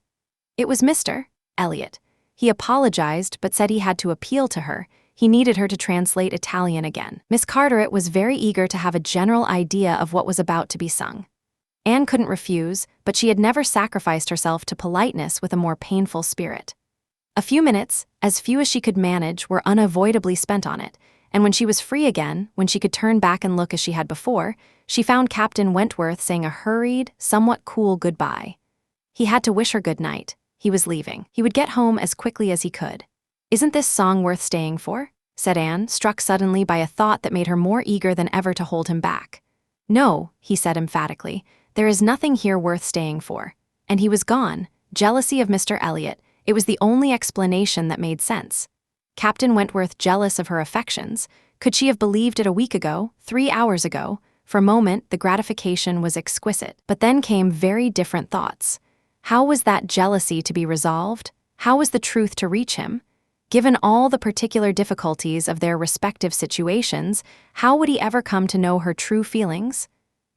[SPEAKER 1] It was Mr. Elliot. He apologized but said he had to appeal to her. He needed her to translate Italian again. Miss Carteret was very eager to have a general idea of what was about to be sung. Anne couldn't refuse, but she had never sacrificed herself to politeness with a more painful spirit. A few minutes, as few as she could manage, were unavoidably spent on it, and when she was free again, when she could turn back and look as she had before, she found Captain Wentworth saying a hurried, somewhat cool goodbye. He had to wish her good night. He was leaving. He would get home as quickly as he could. "Isn't this song worth staying for?" said Anne, struck suddenly by a thought that made her more eager than ever to hold him back. "No," he said emphatically, "there is nothing here worth staying for." And he was gone. Jealousy of Mr. Elliot, it was the only explanation that made sense. Captain Wentworth jealous of her affections. Could she have believed it a week ago, 3 hours ago? For a moment, the gratification was exquisite, but then came very different thoughts. How was that jealousy to be resolved? How was the truth to reach him? Given all the particular difficulties of their respective situations, how would he ever come to know her true feelings?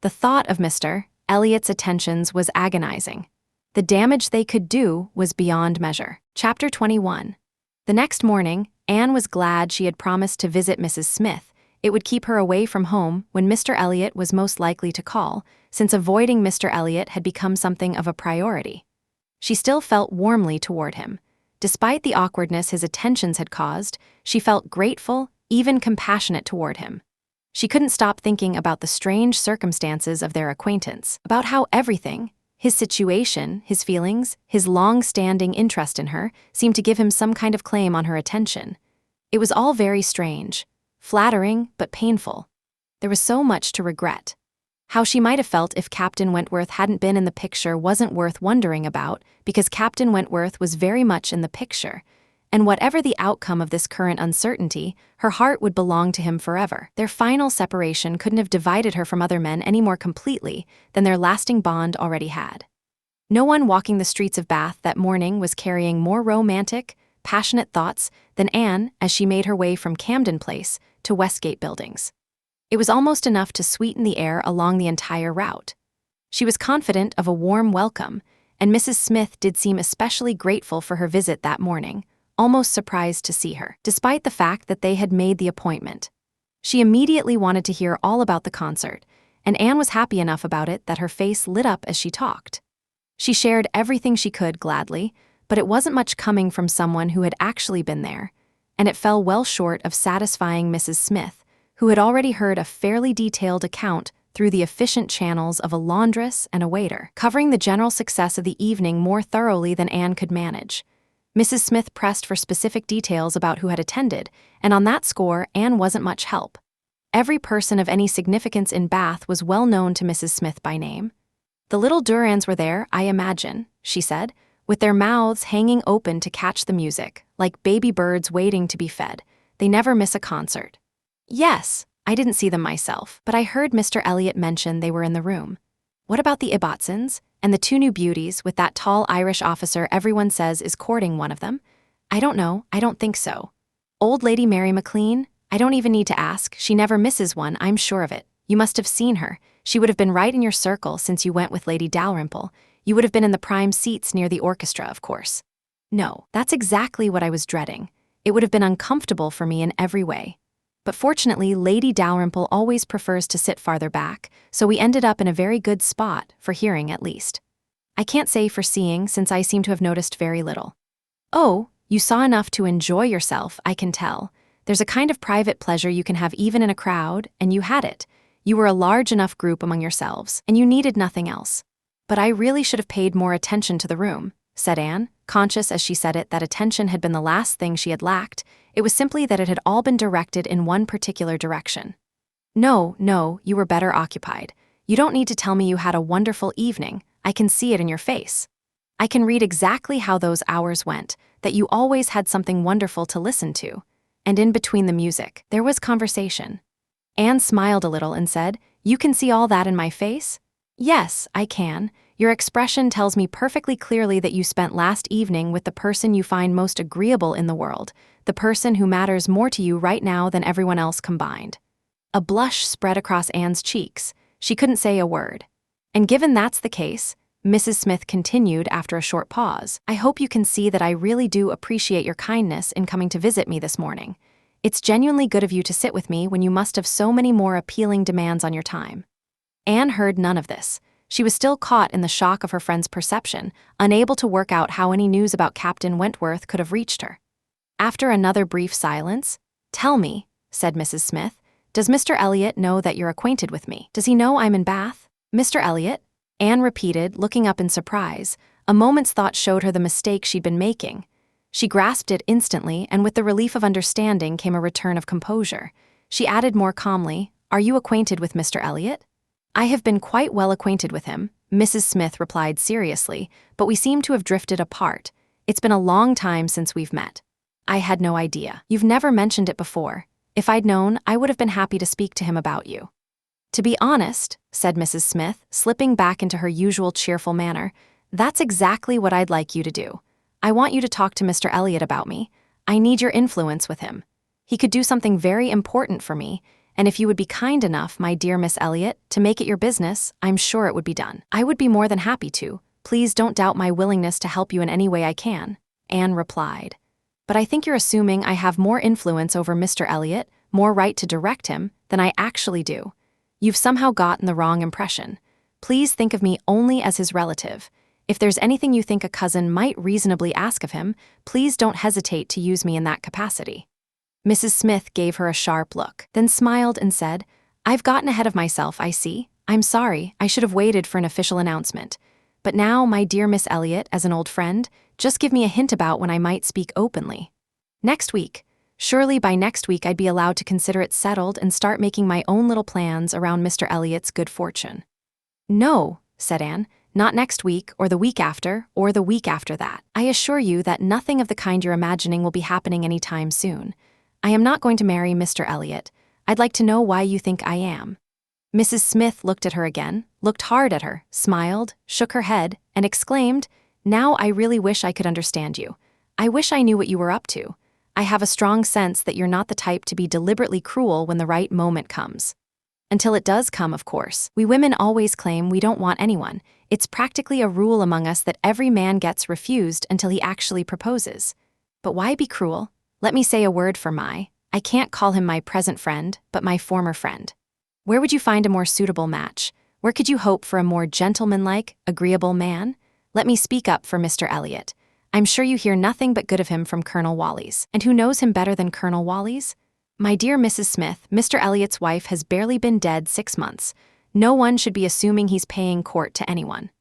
[SPEAKER 1] The thought of Mr. Elliot's attentions was agonizing. The damage they could do was beyond measure. Chapter 21. The next morning, Anne was glad she had promised to visit Mrs. Smith. It would keep her away from home when Mr. Elliot was most likely to call, since avoiding Mr. Elliot had become something of a priority. She still felt warmly toward him. Despite the awkwardness his attentions had caused, she felt grateful, even compassionate toward him. She couldn't stop thinking about the strange circumstances of their acquaintance, about how everything, his situation, his feelings, his long-standing interest in her, seemed to give him some kind of claim on her attention. It was all very strange, flattering but painful. There was so much to regret. How she might have felt if Captain Wentworth hadn't been in the picture wasn't worth wondering about, because Captain Wentworth was very much in the picture, and whatever the outcome of this current uncertainty, her heart would belong to him forever. Their final separation couldn't have divided her from other men any more completely than their lasting bond already had. No one walking the streets of Bath that morning was carrying more romantic, passionate thoughts than Anne as she made her way from Camden Place to Westgate Buildings. It was almost enough to sweeten the air along the entire route. She was confident of a warm welcome, and Mrs. Smith did seem especially grateful for her visit that morning, almost surprised to see her, despite the fact that they had made the appointment. She immediately wanted to hear all about the concert, and Anne was happy enough about it that her face lit up as she talked. She shared everything she could gladly, but it wasn't much coming from someone who had actually been there, and it fell well short of satisfying Mrs. Smith, who had already heard a fairly detailed account through the efficient channels of a laundress and a waiter, covering the general success of the evening more thoroughly than Anne could manage. Mrs. Smith pressed for specific details about who had attended, and on that score Anne wasn't much help. Every person of any significance in Bath was well known to Mrs. Smith by name. "The little Durans were there, I imagine," she said, "with their mouths hanging open to catch the music, like baby birds waiting to be fed. They never miss a concert." "Yes, I didn't see them myself, but I heard Mr. Elliot mention they were in the room." "What about the Ibbotsons, and the 2 new beauties with that tall Irish officer everyone says is courting one of them?" "I don't know, I don't think so." "Old Lady Mary MacLean? I don't even need to ask, she never misses one, I'm sure of it. You must have seen her. She would have been right in your circle since you went with Lady Dalrymple. You would have been in the prime seats near the orchestra, of course. No, that's exactly what I was dreading. It would have been uncomfortable for me in every way. But fortunately, Lady Dalrymple always prefers to sit farther back, so we ended up in a very good spot, for hearing at least. I can't say for seeing, since I seem to have noticed very little. Oh, you saw enough to enjoy yourself, I can tell. There's a kind of private pleasure you can have even in a crowd, and you had it. You were a large enough group among yourselves, and you needed nothing else. But I really should have paid more attention to the room, said Anne, conscious as she said it that attention had been the last thing she had lacked. It was simply that it had all been directed in one particular direction. No, you were better occupied. You don't need to tell me you had a wonderful evening. I can see it in your face. I can read exactly how those hours went, that you always had something wonderful to listen to. And in between the music, there was conversation. Anne smiled a little and said, "You can see all that in my face?" "Yes, I can. Your expression tells me perfectly clearly that you spent last evening with the person you find most agreeable in the world, the person who matters more to you right now than everyone else combined." A blush spread across Anne's cheeks. She couldn't say a word. "And given that's the case," Mrs. Smith continued after a short pause, "I hope you can see that I really do appreciate your kindness in coming to visit me this morning. It's genuinely good of you to sit with me when you must have so many more appealing demands on your time." Anne heard none of this. She was still caught in the shock of her friend's perception, unable to work out how any news about Captain Wentworth could have reached her. After another brief silence, "Tell me," said Mrs. Smith, "does Mr. Elliot know that you're acquainted with me? Does he know I'm in Bath?" "Mr. Elliot?" Anne repeated, looking up in surprise. A moment's thought showed her the mistake she'd been making. She grasped it instantly, and with the relief of understanding came a return of composure. She added more calmly, "Are you acquainted with Mr. Elliot?" "I have been quite well acquainted with him," Mrs. Smith replied seriously, "but we seem to have drifted apart. It's been a long time since we've met." "I had no idea. You've never mentioned it before. If I'd known, I would have been happy to speak to him about you." "To be honest," said Mrs. Smith, slipping back into her usual cheerful manner, "that's exactly what I'd like you to do. I want you to talk to Mr. Elliot about me. I need your influence with him. He could do something very important for me, and if you would be kind enough, my dear Miss Elliot, to make it your business, I'm sure it would be done." "I would be more than happy to. Please don't doubt my willingness to help you in any way I can," Anne replied. "But I think you're assuming I have more influence over Mr. Elliot, more right to direct him, than I actually do. You've somehow gotten the wrong impression. Please think of me only as his relative. If there's anything you think a cousin might reasonably ask of him, please don't hesitate to use me in that capacity." Mrs. Smith gave her a sharp look, then smiled and said, "I've gotten ahead of myself, I see. I'm sorry, I should have waited for an official announcement. But now, my dear Miss Elliot, as an old friend, just give me a hint about when I might speak openly." "Next week. Surely by next week I'd be allowed to consider it settled and start making my own little plans around Mr. Elliot's good fortune." "No," said Anne, "not next week, or the week after, or the week after that. I assure you that nothing of the kind you're imagining will be happening any time soon. I am not going to marry Mr. Elliot. I'd like to know why you think I am." Mrs. Smith looked at her again, looked hard at her, smiled, shook her head, and exclaimed, "Now I really wish I could understand you. I wish I knew what you were up to. I have a strong sense that you're not the type to be deliberately cruel when the right moment comes. Until it does come, of course. We women always claim we don't want anyone. It's practically a rule among us that every man gets refused until he actually proposes. But why be cruel? Let me say a word for I can't call him my present friend, but my former friend. Where would you find a more suitable match? Where could you hope for a more gentlemanlike, agreeable man? Let me speak up for Mr. Elliot. I'm sure you hear nothing but good of him from Colonel Wallis. And who knows him better than Colonel Wallis? My dear Mrs. Smith, Mr. Elliot's wife has barely been dead 6 months. No one should be assuming he's paying court to anyone."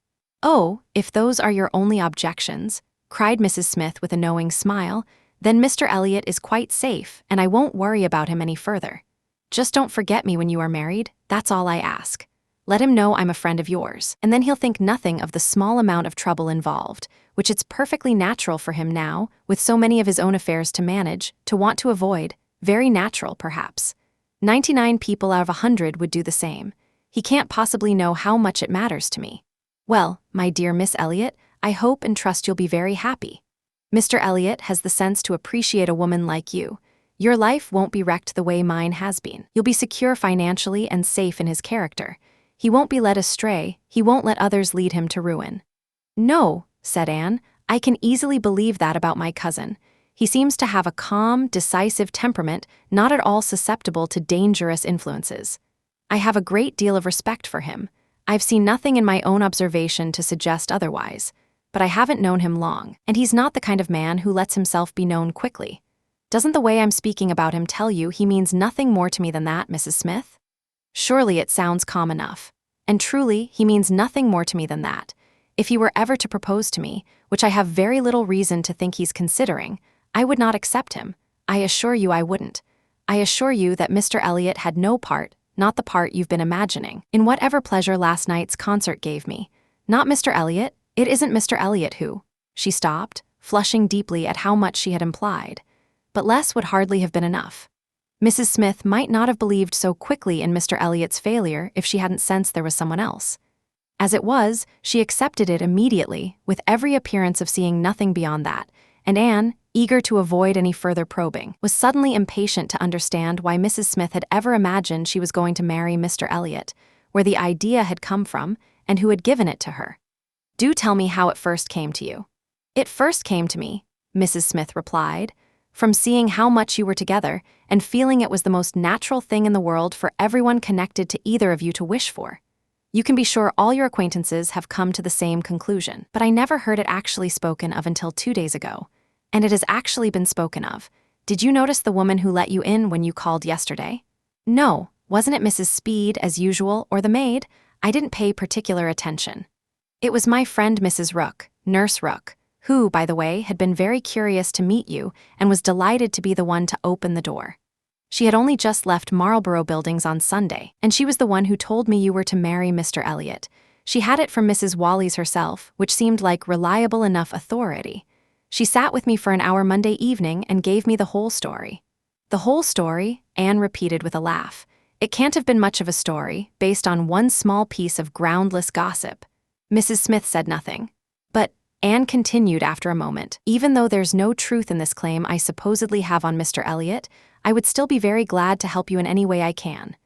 [SPEAKER 1] "Oh, if those are your only objections," cried Mrs. Smith with a knowing smile, "then Mr. Elliot is quite safe, and I won't worry about him any further. Just don't forget me when you are married, that's all I ask. Let him know I'm a friend of yours, and then he'll think nothing of the small amount of trouble involved, which it's perfectly natural for him now, with so many of his own affairs to manage, to want to avoid. Very natural, perhaps. 99 people out of 100 would do the same. He can't possibly know how much it matters to me. Well, my dear Miss Elliot, I hope and trust you'll be very happy. Mr. Elliot has the sense to appreciate a woman like you. Your life won't be wrecked the way mine has been. You'll be secure financially and safe in his character. He won't be led astray, he won't let others lead him to ruin." "No," said Anne, "I can easily believe that about my cousin. He seems to have a calm, decisive temperament, not at all susceptible to dangerous influences. I have a great deal of respect for him. I've seen nothing in my own observation to suggest otherwise, but I haven't known him long, and he's not the kind of man who lets himself be known quickly. Doesn't the way I'm speaking about him tell you he means nothing more to me than that, Mrs. Smith? Surely it sounds calm enough. And truly, he means nothing more to me than that. If he were ever to propose to me, which I have very little reason to think he's considering, I would not accept him. I assure you I wouldn't. I assure you that Mr. Elliot had no part, not the part you've been imagining, in whatever pleasure last night's concert gave me. Not Mr. Elliot. It isn't Mr. Elliot who—" She stopped, flushing deeply at how much she had implied. But less would hardly have been enough. Mrs. Smith might not have believed so quickly in Mr. Elliot's failure if she hadn't sensed there was someone else. As it was, she accepted it immediately, with every appearance of seeing nothing beyond that, and Anne, eager to avoid any further probing, was suddenly impatient to understand why Mrs. Smith had ever imagined she was going to marry Mr. Elliot, where the idea had come from, and who had given it to her. "Do tell me how it first came to you." "It first came to me," Mrs. Smith replied, "from seeing how much you were together and feeling it was the most natural thing in the world for everyone connected to either of you to wish for. You can be sure all your acquaintances have come to the same conclusion, but I never heard it actually spoken of until 2 days ago. And it has actually been spoken of. Did you notice the woman who let you in when you called yesterday?" "No. Wasn't it Mrs. Speed, as usual, or the maid? I didn't pay particular attention." "It was my friend Mrs. Rook, Nurse Rook, who, by the way, had been very curious to meet you and was delighted to be the one to open the door. She had only just left Marlborough Buildings on Sunday, and she was the one who told me you were to marry Mr. Elliot. She had it from Mrs. Wallis herself, which seemed like reliable enough authority. She sat with me for an hour Monday evening and gave me the whole story." "The whole story?" Anne repeated with a laugh. "It can't have been much of a story, based on one small piece of groundless gossip." Mrs. Smith said nothing. "But," Anne continued after a moment, "even though there's no truth in this claim I supposedly have on Mr. Elliot, I would still be very glad to help you in any way I can.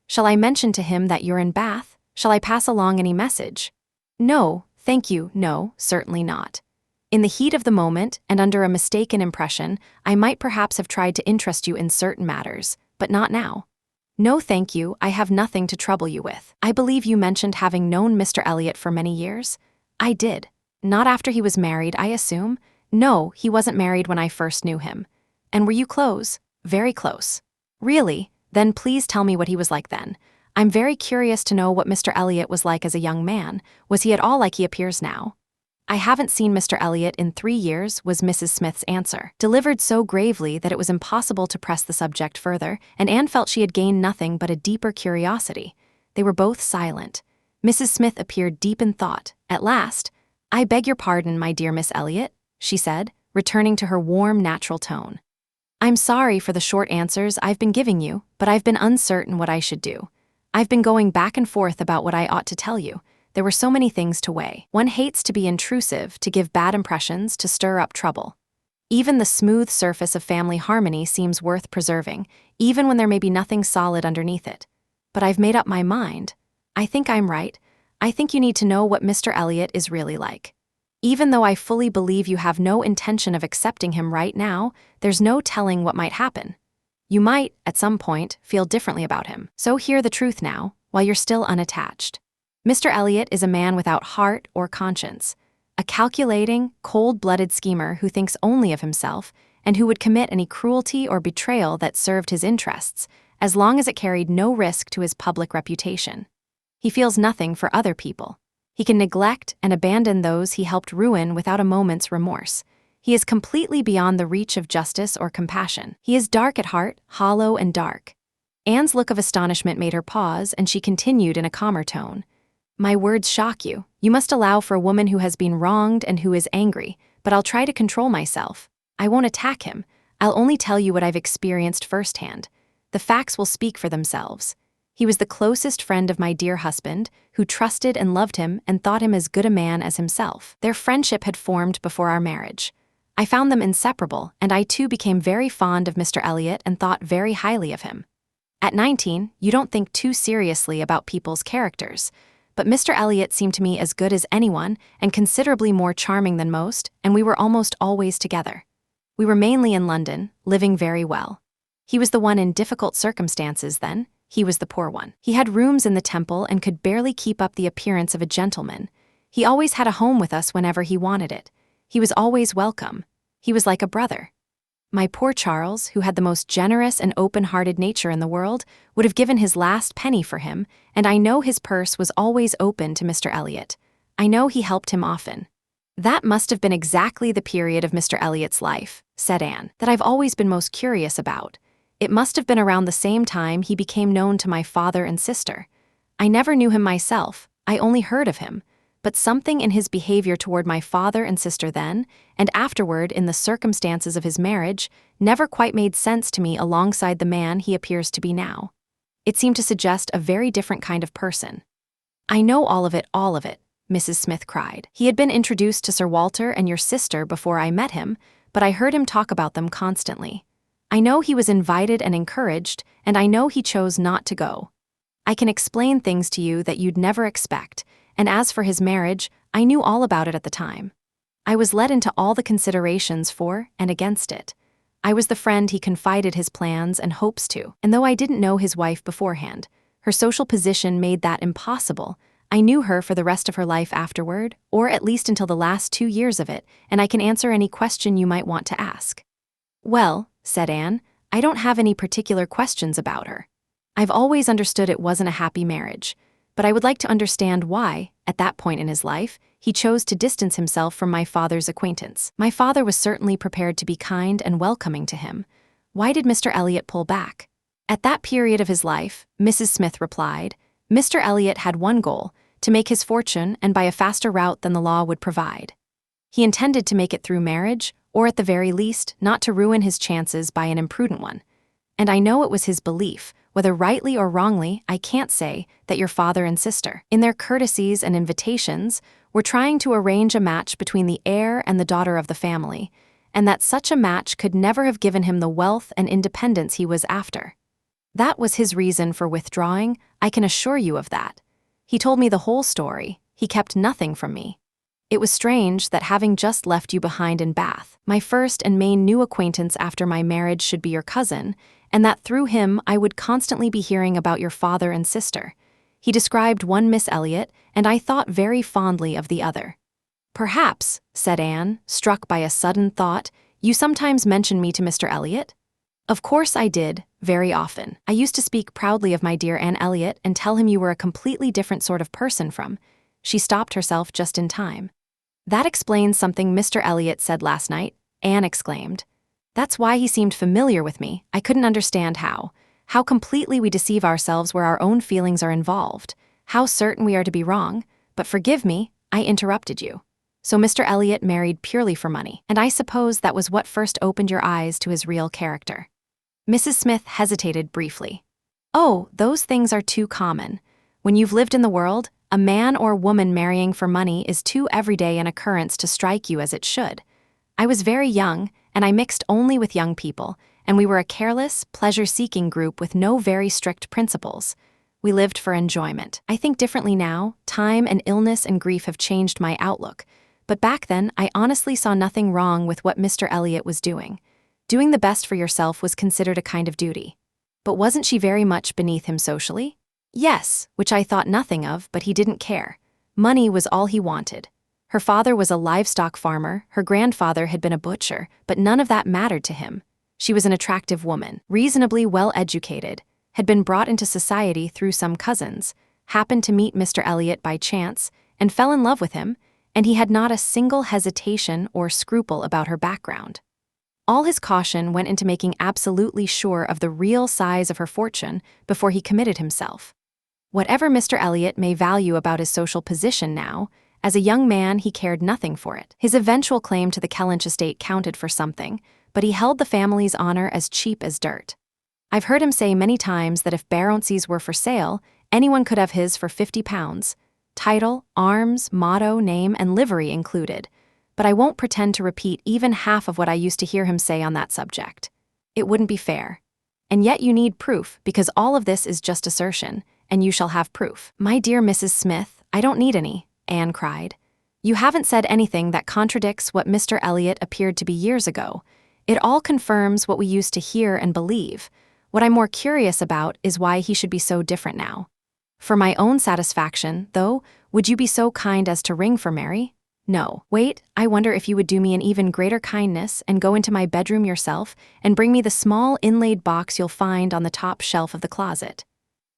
[SPEAKER 1] Shall I mention to him that you're in Bath? Shall I pass along any message?" "No, thank you, no, certainly not. In the heat of the moment, and under a mistaken impression, I might perhaps have tried to interest you in certain matters, but not now. No thank you, I have nothing to trouble you with. I believe you mentioned having known Mr. Elliot for many years?" "I did. Not after he was married, I assume?" "No, he wasn't married when I first knew him." "And were you close?" "Very close." "Really? Then please tell me what he was like then. I'm very curious to know what Mr. Elliot was like as a young man. Was he at all like he appears now?" "I haven't seen Mr. Elliot in 3 years," was Mrs. Smith's answer, delivered so gravely that it was impossible to press the subject further, and Anne felt she had gained nothing but a deeper curiosity. They were both silent. Mrs. Smith appeared deep in thought. At last, "I beg your pardon, my dear Miss Elliot," she said, returning to her warm, natural tone. "I'm sorry for the short answers I've been giving you, but I've been uncertain what I should do. I've been going back and forth about what I ought to tell you. There were so many things to weigh. One hates to be intrusive, to give bad impressions, to stir up trouble. Even the smooth surface of family harmony seems worth preserving, even when there may be nothing solid underneath it. But I've made up my mind. I think I'm right. I think you need to know what Mr. Elliot is really like. Even though I fully believe you have no intention of accepting him right now, there's no telling what might happen. You might, at some point, feel differently about him. So hear the truth now, while you're still unattached. Mr. Elliot is a man without heart or conscience, a calculating, cold-blooded schemer who thinks only of himself and who would commit any cruelty or betrayal that served his interests, as long as it carried no risk to his public reputation. He feels nothing for other people. He can neglect and abandon those he helped ruin without a moment's remorse. He is completely beyond the reach of justice or compassion. He is dark at heart, hollow and dark." Anne's look of astonishment made her pause, and she continued in a calmer tone. "My words shock you. You must allow for a woman who has been wronged and who is angry, but I'll try to control myself. I won't attack him. I'll only tell you what I've experienced firsthand. The facts will speak for themselves. He was the closest friend of my dear husband, who trusted and loved him and thought him as good a man as himself. Their friendship had formed before our marriage. I found them inseparable, and I too became very fond of Mr. Elliot and thought very highly of him. At 19, you don't think too seriously about people's characters, but Mr. Elliot seemed to me as good as anyone and considerably more charming than most, and we were almost always together. We were mainly in London, living very well. He was the one in difficult circumstances then, he was the poor one. He had rooms in the Temple and could barely keep up the appearance of a gentleman. He always had a home with us whenever he wanted it. He was always welcome. He was like a brother. My poor Charles, who had the most generous and open-hearted nature in the world, would have given his last penny for him, and I know his purse was always open to Mr. Elliot. I know he helped him often. That must have been exactly the period of Mr. Elliot's life, said Anne, that I've always been most curious about. It must have been around the same time he became known to my father and sister. I never knew him myself, I only heard of him, but something in his behavior toward my father and sister then, and afterward in the circumstances of his marriage, never quite made sense to me alongside the man he appears to be now. It seemed to suggest a very different kind of person. I know all of it, Mrs. Smith cried. He had been introduced to Sir Walter and your sister before I met him, but I heard him talk about them constantly. I know he was invited and encouraged, and I know he chose not to go. I can explain things to you that you'd never expect, and as for his marriage, I knew all about it at the time. I was led into all the considerations for and against it. I was the friend he confided his plans and hopes to, and though I didn't know his wife beforehand, her social position made that impossible. I knew her for the rest of her life afterward, or at least until the last 2 years of it, and I can answer any question you might want to ask. Well, said Anne, I don't have any particular questions about her. I've always understood it wasn't a happy marriage, but I would like to understand why, at that point in his life, he chose to distance himself from my father's acquaintance. My father was certainly prepared to be kind and welcoming to him. Why did Mr. Elliot pull back? At that period of his life, Mrs. Smith replied, Mr. Elliot had one goal, to make his fortune and by a faster route than the law would provide. He intended to make it through marriage, or at the very least, not to ruin his chances by an imprudent one. And I know it was his belief, whether rightly or wrongly, I can't say, that your father and sister, in their courtesies and invitations, were trying to arrange a match between the heir and the daughter of the family, and that such a match could never have given him the wealth and independence he was after. That was his reason for withdrawing, I can assure you of that. He told me the whole story, he kept nothing from me. It was strange that having just left you behind in Bath, my first and main new acquaintance after my marriage should be your cousin, and that through him I would constantly be hearing about your father and sister. He described one Miss Elliot, and I thought very fondly of the other. Perhaps, said Anne, struck by a sudden thought, you sometimes mention me to Mr. Elliot? Of course I did, very often. I used to speak proudly of my dear Anne Elliot and tell him you were a completely different sort of person from. She stopped herself just in time. That explains something Mr. Elliot said last night, Anne exclaimed. That's why he seemed familiar with me. I couldn't understand how completely we deceive ourselves where our own feelings are involved, how certain we are to be wrong, but forgive me, I interrupted you. So Mr. Elliot married purely for money, and I suppose that was what first opened your eyes to his real character. Mrs. Smith hesitated briefly. Oh, those things are too common. When you've lived in the world, a man or woman marrying for money is too everyday an occurrence to strike you as it should. I was very young, and I mixed only with young people, and we were a careless, pleasure-seeking group with no very strict principles. We lived for enjoyment. I think differently now. Time and illness and grief have changed my outlook, but back then I honestly saw nothing wrong with what Mr. Elliot was doing. Doing the best for yourself was considered a kind of duty. But wasn't she very much beneath him socially? Yes, which I thought nothing of, but he didn't care. Money was all he wanted. Her father was a livestock farmer, her grandfather had been a butcher, but none of that mattered to him. She was an attractive woman, reasonably well educated, had been brought into society through some cousins, happened to meet Mr. Elliot by chance, and fell in love with him, and he had not a single hesitation or scruple about her background. All his caution went into making absolutely sure of the real size of her fortune before he committed himself. Whatever Mr. Elliot may value about his social position now, as a young man he cared nothing for it. His eventual claim to the Kellynch estate counted for something, but he held the family's honor as cheap as dirt. I've heard him say many times that if baronetcies were for sale, anyone could have his for £50, title, arms, motto, name, and livery included. but I won't pretend to repeat even half of what I used to hear him say on that subject. It wouldn't be fair. And yet you need proof, because all of this is just assertion, and you shall have proof." "My dear Mrs. Smith, I don't need any," Anne cried. "You haven't said anything that contradicts what Mr. Elliot appeared to be years ago. It all confirms what we used to hear and believe. What I'm more curious about is why he should be so different now. For my own satisfaction, though, would you be so kind as to ring for Mary? No. Wait, I wonder if you would do me an even greater kindness and go into my bedroom yourself and bring me the small inlaid box you'll find on the top shelf of the closet."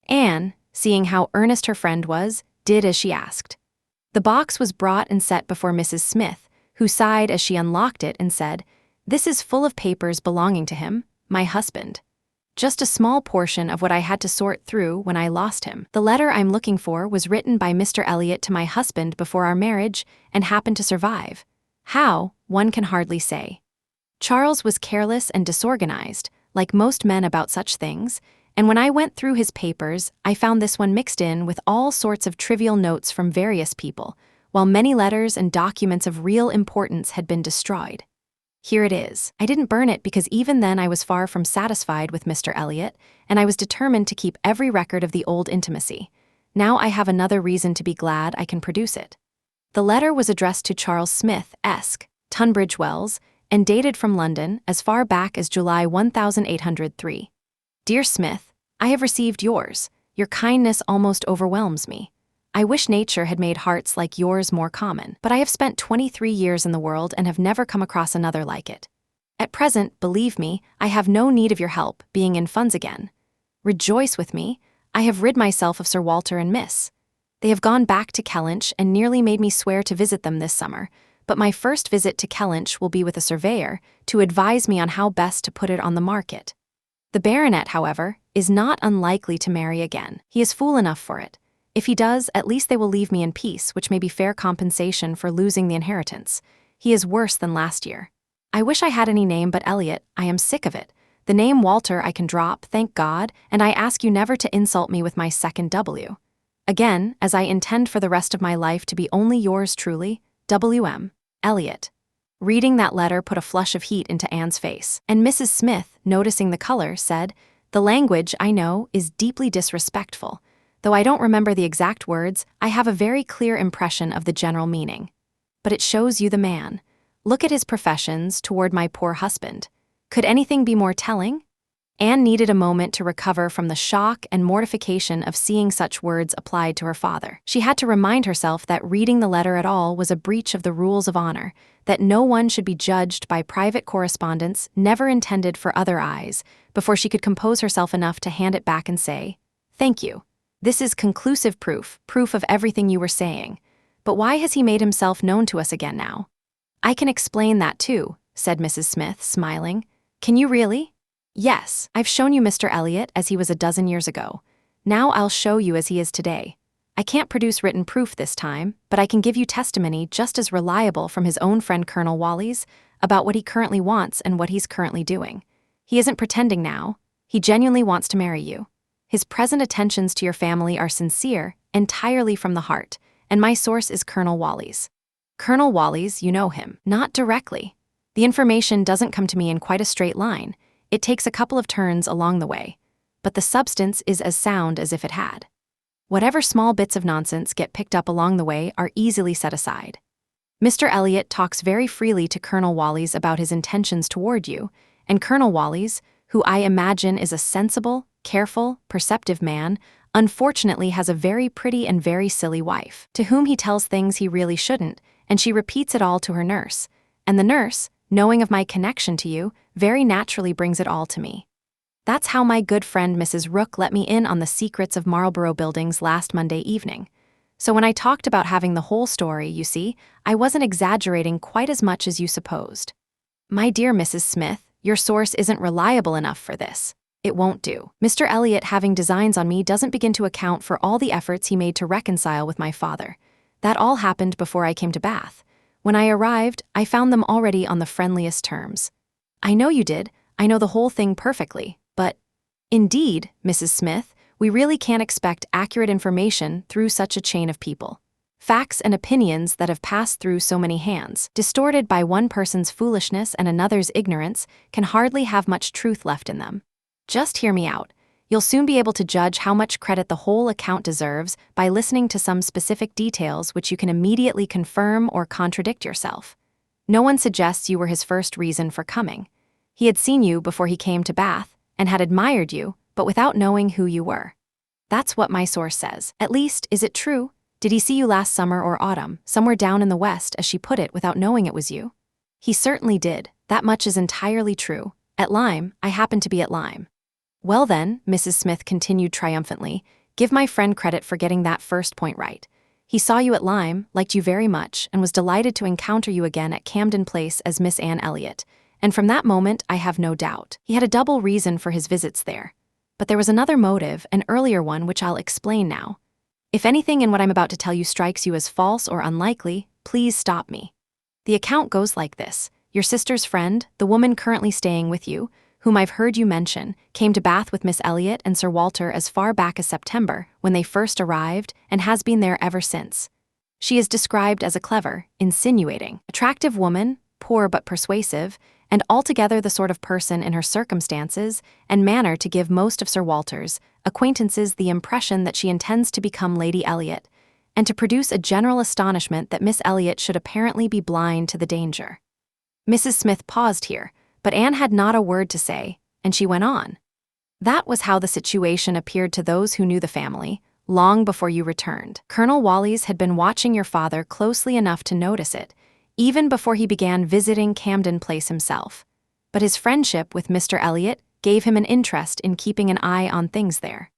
[SPEAKER 1] Anne, seeing how earnest her friend was, did as she asked. The box was brought and set before Mrs. Smith, who sighed as she unlocked it and said, "This is full of papers belonging to him, my husband. Just a small portion of what I had to sort through when I lost him. The letter I'm looking for was written by Mr. Elliot to my husband before our marriage and happened to survive. How, one can hardly say. Charles was careless and disorganized, like most men about such things, and when I went through his papers, I found this one mixed in with all sorts of trivial notes from various people, while many letters and documents of real importance had been destroyed. Here it is. I didn't burn it because even then I was far from satisfied with Mr. Elliot, and I was determined to keep every record of the old intimacy. Now I have another reason to be glad I can produce it." The letter was addressed to Charles Smith, Esq., Tunbridge Wells, and dated from London as far back as July 1803. "Dear Smith, I have received yours. Your kindness almost overwhelms me. I wish nature had made hearts like yours more common, but I have spent 23 years in the world and have never come across another like it. At present, believe me, I have no need of your help, being in funds again. Rejoice with me, I have rid myself of Sir Walter and Miss. They have gone back to Kellynch and nearly made me swear to visit them this summer, but my first visit to Kellynch will be with a surveyor to advise me on how best to put it on the market. The baronet, however, is not unlikely to marry again. He is fool enough for it. If he does, at least they will leave me in peace, which may be fair compensation for losing the inheritance. He is worse than last year. I wish I had any name but Elliot. I am sick of it. The name Walter I can drop, thank God, and I ask you never to insult me with my second W. Again, as I intend for the rest of my life to be only yours truly, W.M. Elliot." Reading that letter put a flush of heat into Anne's face, and Mrs. Smith, noticing the color, said, "The language, I know, is deeply disrespectful. Though I don't remember the exact words, I have a very clear impression of the general meaning. But it shows you the man. Look at his professions toward my poor husband. Could anything be more telling?" Anne needed a moment to recover from the shock and mortification of seeing such words applied to her father. She had to remind herself that reading the letter at all was a breach of the rules of honor, that no one should be judged by private correspondence never intended for other eyes, before she could compose herself enough to hand it back and say, "Thank you. This is conclusive proof of everything you were saying. But why has he made himself known to us again now?" "I can explain that too," said Mrs. Smith, smiling. "Can you really?" "Yes, I've shown you Mr. Elliot as he was a dozen years ago. Now I'll show you as he is today. I can't produce written proof this time, but I can give you testimony just as reliable from his own friend Colonel Wallis about what he currently wants and what he's currently doing. He isn't pretending now. He genuinely wants to marry you. His present attentions to your family are sincere, entirely from the heart, and my source is Colonel Wallis. Colonel Wallis, you know him. Not directly. The information doesn't come to me in quite a straight line. It takes a couple of turns along the way, but the substance is as sound as if it had. Whatever small bits of nonsense get picked up along the way are easily set aside. Mr. Elliot talks very freely to Colonel Wallis about his intentions toward you, and Colonel Wallis, who I imagine is a sensible, careful, perceptive man, unfortunately has a very pretty and very silly wife, to whom he tells things he really shouldn't, and she repeats it all to her nurse, and the nurse, knowing of my connection to you, very naturally brings it all to me. That's how my good friend Mrs. Rook let me in on the secrets of Marlborough Buildings last Monday evening. So when I talked about having the whole story, you see, I wasn't exaggerating quite as much as you supposed. My dear Mrs. Smith, your source isn't reliable enough for this. It won't do. Mr. Elliot having designs on me doesn't begin to account for all the efforts he made to reconcile with my father. That all happened before I came to Bath. When I arrived, I found them already on the friendliest terms. I know you did. I know the whole thing perfectly, but indeed, Mrs. Smith, we really can't expect accurate information through such a chain of people. Facts and opinions that have passed through so many hands, distorted by one person's foolishness and another's ignorance, can hardly have much truth left in them. Just hear me out. You'll soon be able to judge how much credit the whole account deserves by listening to some specific details which you can immediately confirm or contradict yourself. No one suggests you were his first reason for coming. He had seen you before he came to Bath and had admired you, but without knowing who you were. That's what my source says. At least, is it true? Did he see you last summer or autumn, somewhere down in the west, as she put it, without knowing it was you? He certainly did. That much is entirely true. At Lyme, I happened to be at Lyme. Well then, Mrs. Smith continued triumphantly, give my friend credit for getting that first point right. He saw you at Lyme, liked you very much, and was delighted to encounter you again at Camden Place as Miss Anne Elliot. And from that moment, I have no doubt, he had a double reason for his visits there. But there was another motive, an earlier one, which I'll explain now. If anything in what I'm about to tell you strikes you as false or unlikely, please stop me. The account goes like this. Your sister's friend, the woman currently staying with you, whom I've heard you mention, came to Bath with Miss Elliot and Sir Walter as far back as September, when they first arrived, and has been there ever since. She is described as a clever, insinuating, attractive woman, poor but persuasive, and altogether the sort of person in her circumstances and manner to give most of Sir Walter's acquaintances the impression that she intends to become Lady Elliot, and to produce a general astonishment that Miss Elliot should apparently be blind to the danger. Mrs. Smith paused here, but Anne had not a word to say, and she went on. That was how the situation appeared to those who knew the family, long before you returned. Colonel Wallis had been watching your father closely enough to notice it, even before he began visiting Camden Place himself. But his friendship with Mr. Elliot gave him an interest in keeping an eye on things there.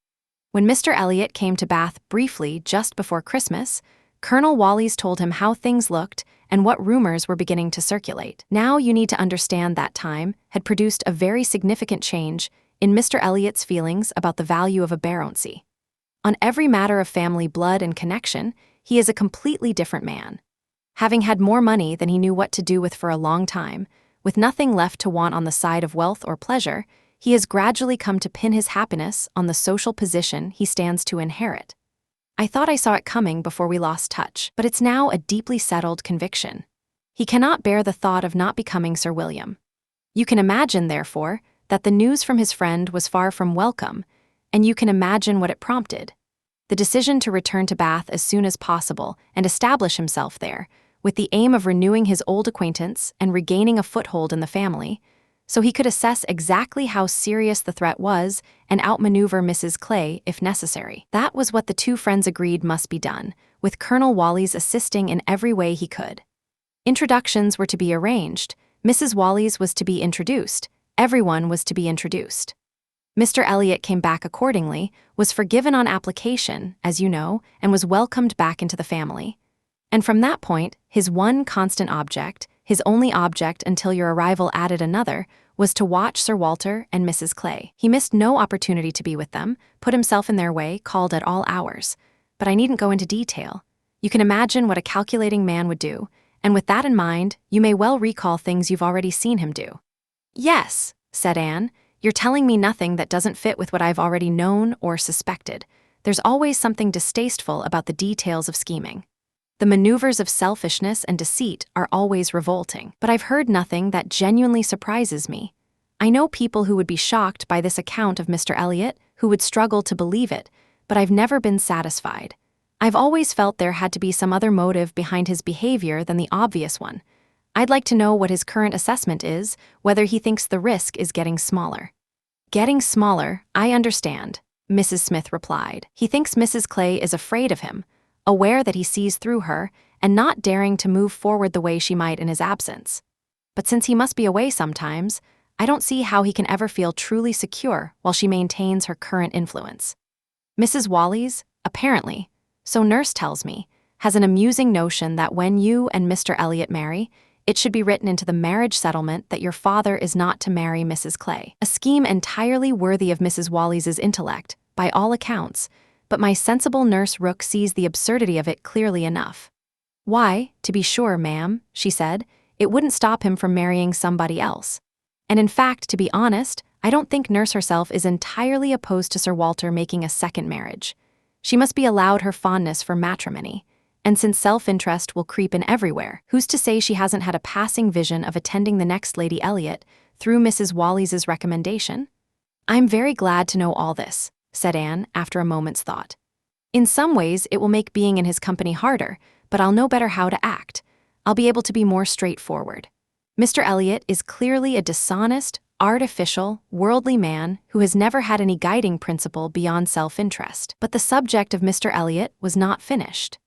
[SPEAKER 1] When Mr. Elliot came to Bath briefly just before Christmas, Colonel Wallis told him how things looked and what rumors were beginning to circulate. Now you need to understand that time had produced a very significant change in Mr. Elliot's feelings about the value of a baronetcy. On every matter of family blood and connection, he is a completely different man. Having had more money than he knew what to do with for a long time, with nothing left to want on the side of wealth or pleasure, he has gradually come to pin his happiness on the social position he stands to inherit. I thought I saw it coming before we lost touch, but it's now a deeply settled conviction. He cannot bear the thought of not becoming Sir William. You can imagine, therefore, that the news from his friend was far from welcome, and you can imagine what it prompted. The decision to return to Bath as soon as possible and establish himself there, with the aim of renewing his old acquaintance and regaining a foothold in the family, so he could assess exactly how serious the threat was and outmaneuver Mrs. Clay if necessary. That was what the two friends agreed must be done, with Colonel Wallis assisting in every way he could. Introductions were to be arranged, Mrs. Wallis was to be introduced, everyone was to be introduced. Mr. Elliot came back accordingly, was forgiven on application, as you know, and was welcomed back into the family. And from that point, his one constant object, his only object until your arrival added another, was to watch Sir Walter and Mrs. Clay. He missed no opportunity to be with them, put himself in their way, called at all hours. But I needn't go into detail. You can imagine what a calculating man would do, and with that in mind, you may well recall things you've already seen him do. Yes, said Anne, you're telling me nothing that doesn't fit with what I've already known or suspected. There's always something distasteful about the details of scheming. The maneuvers of selfishness and deceit are always revolting, but I've heard nothing that genuinely surprises me. I know people who would be shocked by this account of Mr. Elliot, who would struggle to believe it, but I've never been satisfied. I've always felt there had to be some other motive behind his behavior than the obvious one. I'd like to know what his current assessment is, whether he thinks the risk is getting smaller. Getting smaller, I understand, Mrs. Smith replied. He thinks Mrs. Clay is afraid of him, aware that he sees through her, and not daring to move forward the way she might in his absence. But since he must be away sometimes, I don't see how he can ever feel truly secure while she maintains her current influence. Mrs. Wallis, apparently, so nurse tells me, has an amusing notion that when you and Mr. Elliot marry, it should be written into the marriage settlement that your father is not to marry Mrs. Clay. A scheme entirely worthy of Mrs. Wallis's intellect, by all accounts, but my sensible nurse Rook sees the absurdity of it clearly enough. Why, to be sure, ma'am, she said, it wouldn't stop him from marrying somebody else. And in fact, to be honest, I don't think nurse herself is entirely opposed to Sir Walter making a second marriage. She must be allowed her fondness for matrimony, And since self-interest will creep in everywhere, who's to say she hasn't had a passing vision of attending the next Lady Elliot through Mrs. Wallis's recommendation? "I'm very glad to know all this," said Anne after a moment's thought. "In some ways, it will make being in his company harder, but I'll know better how to act. I'll be able to be more straightforward. Mr. Elliot is clearly a dishonest, artificial, worldly man who has never had any guiding principle beyond self-interest." But the subject of Mr. Elliot was not finished.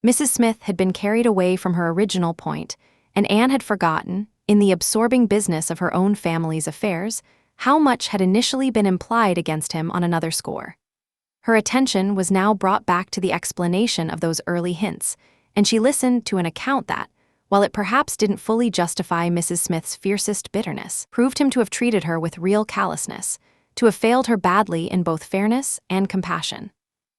[SPEAKER 1] Mrs. Smith had been carried away from her original point, and Anne had forgotten, in the absorbing business of her own family's affairs, how much had initially been implied against him on another score. Her attention was now brought back to the explanation of those early hints, and she listened to an account that, while it perhaps didn't fully justify Mrs. Smith's fiercest bitterness, proved him to have treated her with real callousness, to have failed her badly in both fairness and compassion.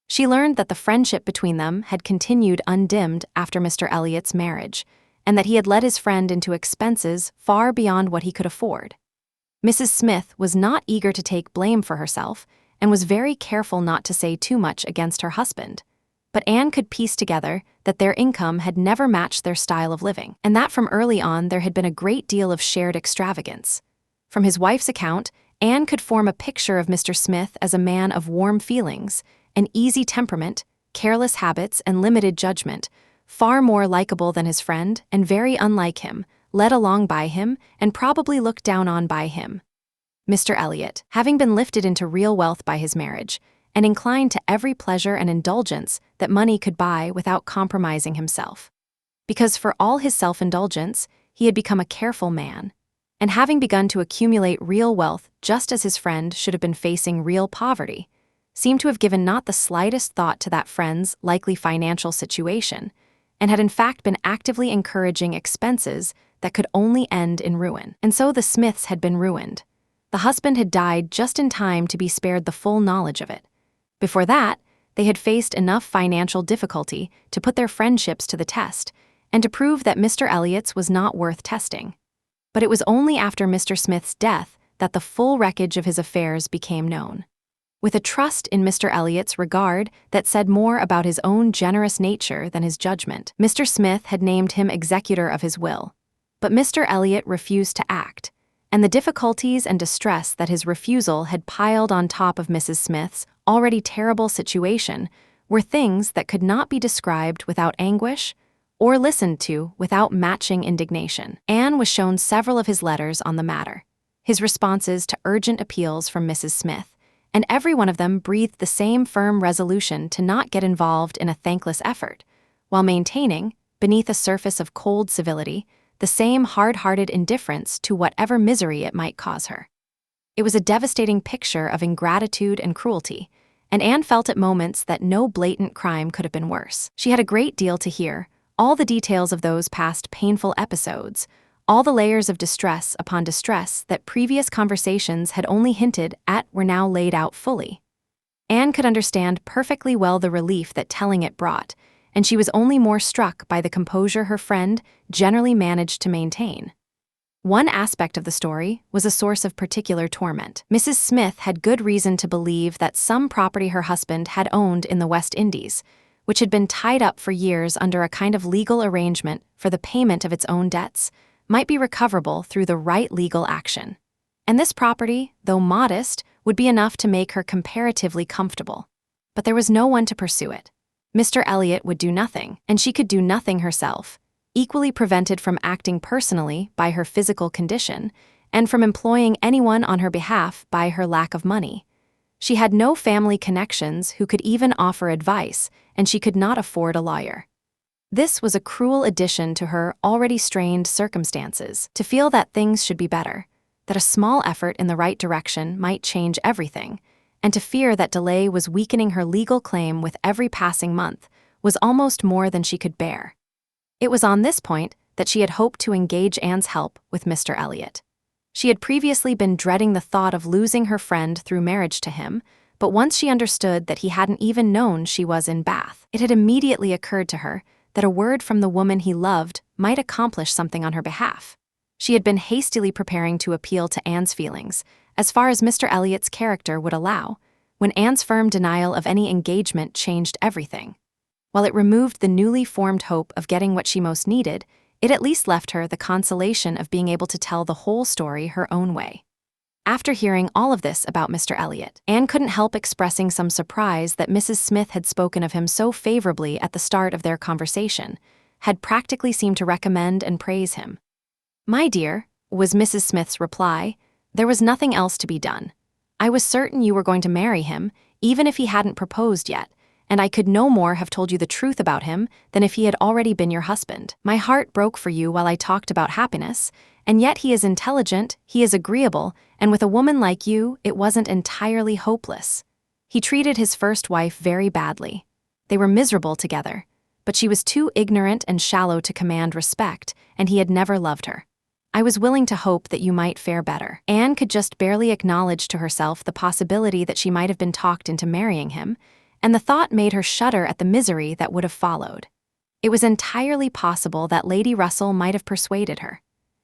[SPEAKER 1] She learned that the friendship between them had continued undimmed after Mr. Elliot's marriage, and that he had led his friend into expenses far beyond what he could afford. Mrs. Smith was not eager to take blame for herself, and was very careful not to say too much against her husband. But Anne could piece together that their income had never matched their style of living, and that from early on there had been a great deal of shared extravagance. From his wife's account, Anne could form a picture of Mr. Smith as a man of warm feelings, an easy temperament, careless habits, and limited judgment, far more likable than his friend and very unlike him, led along by him and probably looked down on by him. Mr. Elliot, having been lifted into real wealth by his marriage, and inclined to every pleasure and indulgence that money could buy without compromising himself. Because for all his self-indulgence, he had become a careful man, and having begun to accumulate real wealth just as his friend should have been facing real poverty, seemed to have given not the slightest thought to that friend's likely financial situation, and had in fact been actively encouraging expenses that could only end in ruin. And so the Smiths had been ruined. The husband had died just in time to be spared the full knowledge of it. Before that, they had faced enough financial difficulty to put their friendships to the test, and to prove that Mr. Elliot's was not worth testing. But it was only after Mr. Smith's death that the full wreckage of his affairs became known. With a trust in Mr. Elliot's regard that said more about his own generous nature than his judgment, Mr. Smith had named him executor of his will. But Mr. Elliot refused to act, and the difficulties and distress that his refusal had piled on top of Mrs. Smith's already terrible situation were things that could not be described without anguish or listened to without matching indignation. Anne was shown several of his letters on the matter, his responses to urgent appeals from Mrs. Smith, and every one of them breathed the same firm resolution to not get involved in a thankless effort, while maintaining, beneath a surface of cold civility, the same hard-hearted indifference to whatever misery it might cause her. It was a devastating picture of ingratitude and cruelty, and Anne felt at moments that no blatant crime could have been worse. She had a great deal to hear, all the details of those past painful episodes, all the layers of distress upon distress that previous conversations had only hinted at were now laid out fully. Anne could understand perfectly well the relief that telling it brought, and she was only more struck by the composure her friend generally managed to maintain. One aspect of the story was a source of particular torment. Mrs. Smith had good reason to believe that some property her husband had owned in the West Indies, which had been tied up for years under a kind of legal arrangement for the payment of its own debts, might be recoverable through the right legal action. And this property, though modest, would be enough to make her comparatively comfortable. But there was no one to pursue it. Mr. Elliot would do nothing, and she could do nothing herself, equally prevented from acting personally by her physical condition, and from employing anyone on her behalf by her lack of money. She had no family connections who could even offer advice, and she could not afford a lawyer. This was a cruel addition to her already strained circumstances, to feel that things should be better, that a small effort in the right direction might change everything, and to fear that delay was weakening her legal claim with every passing month was almost more than she could bear. It was on this point that she had hoped to engage Anne's help with Mr. Elliot. She had previously been dreading the thought of losing her friend through marriage to him, but once she understood that he hadn't even known she was in Bath, it had immediately occurred to her that a word from the woman he loved might accomplish something on her behalf. She had been hastily preparing to appeal to Anne's feelings, as far as Mr. Elliot's character would allow, when Anne's firm denial of any engagement changed everything. While it removed the newly formed hope of getting what she most needed, it at least left her the consolation of being able to tell the whole story her own way. After hearing all of this about Mr. Elliot, Anne couldn't help expressing some surprise that Mrs. Smith had spoken of him so favorably at the start of their conversation, had practically seemed to recommend and praise him. "My dear," was Mrs. Smith's reply, "there was nothing else to be done. I was certain you were going to marry him, even if he hadn't proposed yet, and I could no more have told you the truth about him than if he had already been your husband. My heart broke for you while I talked about happiness, and yet he is intelligent, he is agreeable, and with a woman like you, it wasn't entirely hopeless. He treated his first wife very badly. They were miserable together, but she was too ignorant and shallow to command respect, and he had never loved her. I was willing to hope that you might fare better." Anne could just barely acknowledge to herself the possibility that she might have been talked into marrying him, and the thought made her shudder at the misery that would have followed. It was entirely possible that Lady Russell might have persuaded her.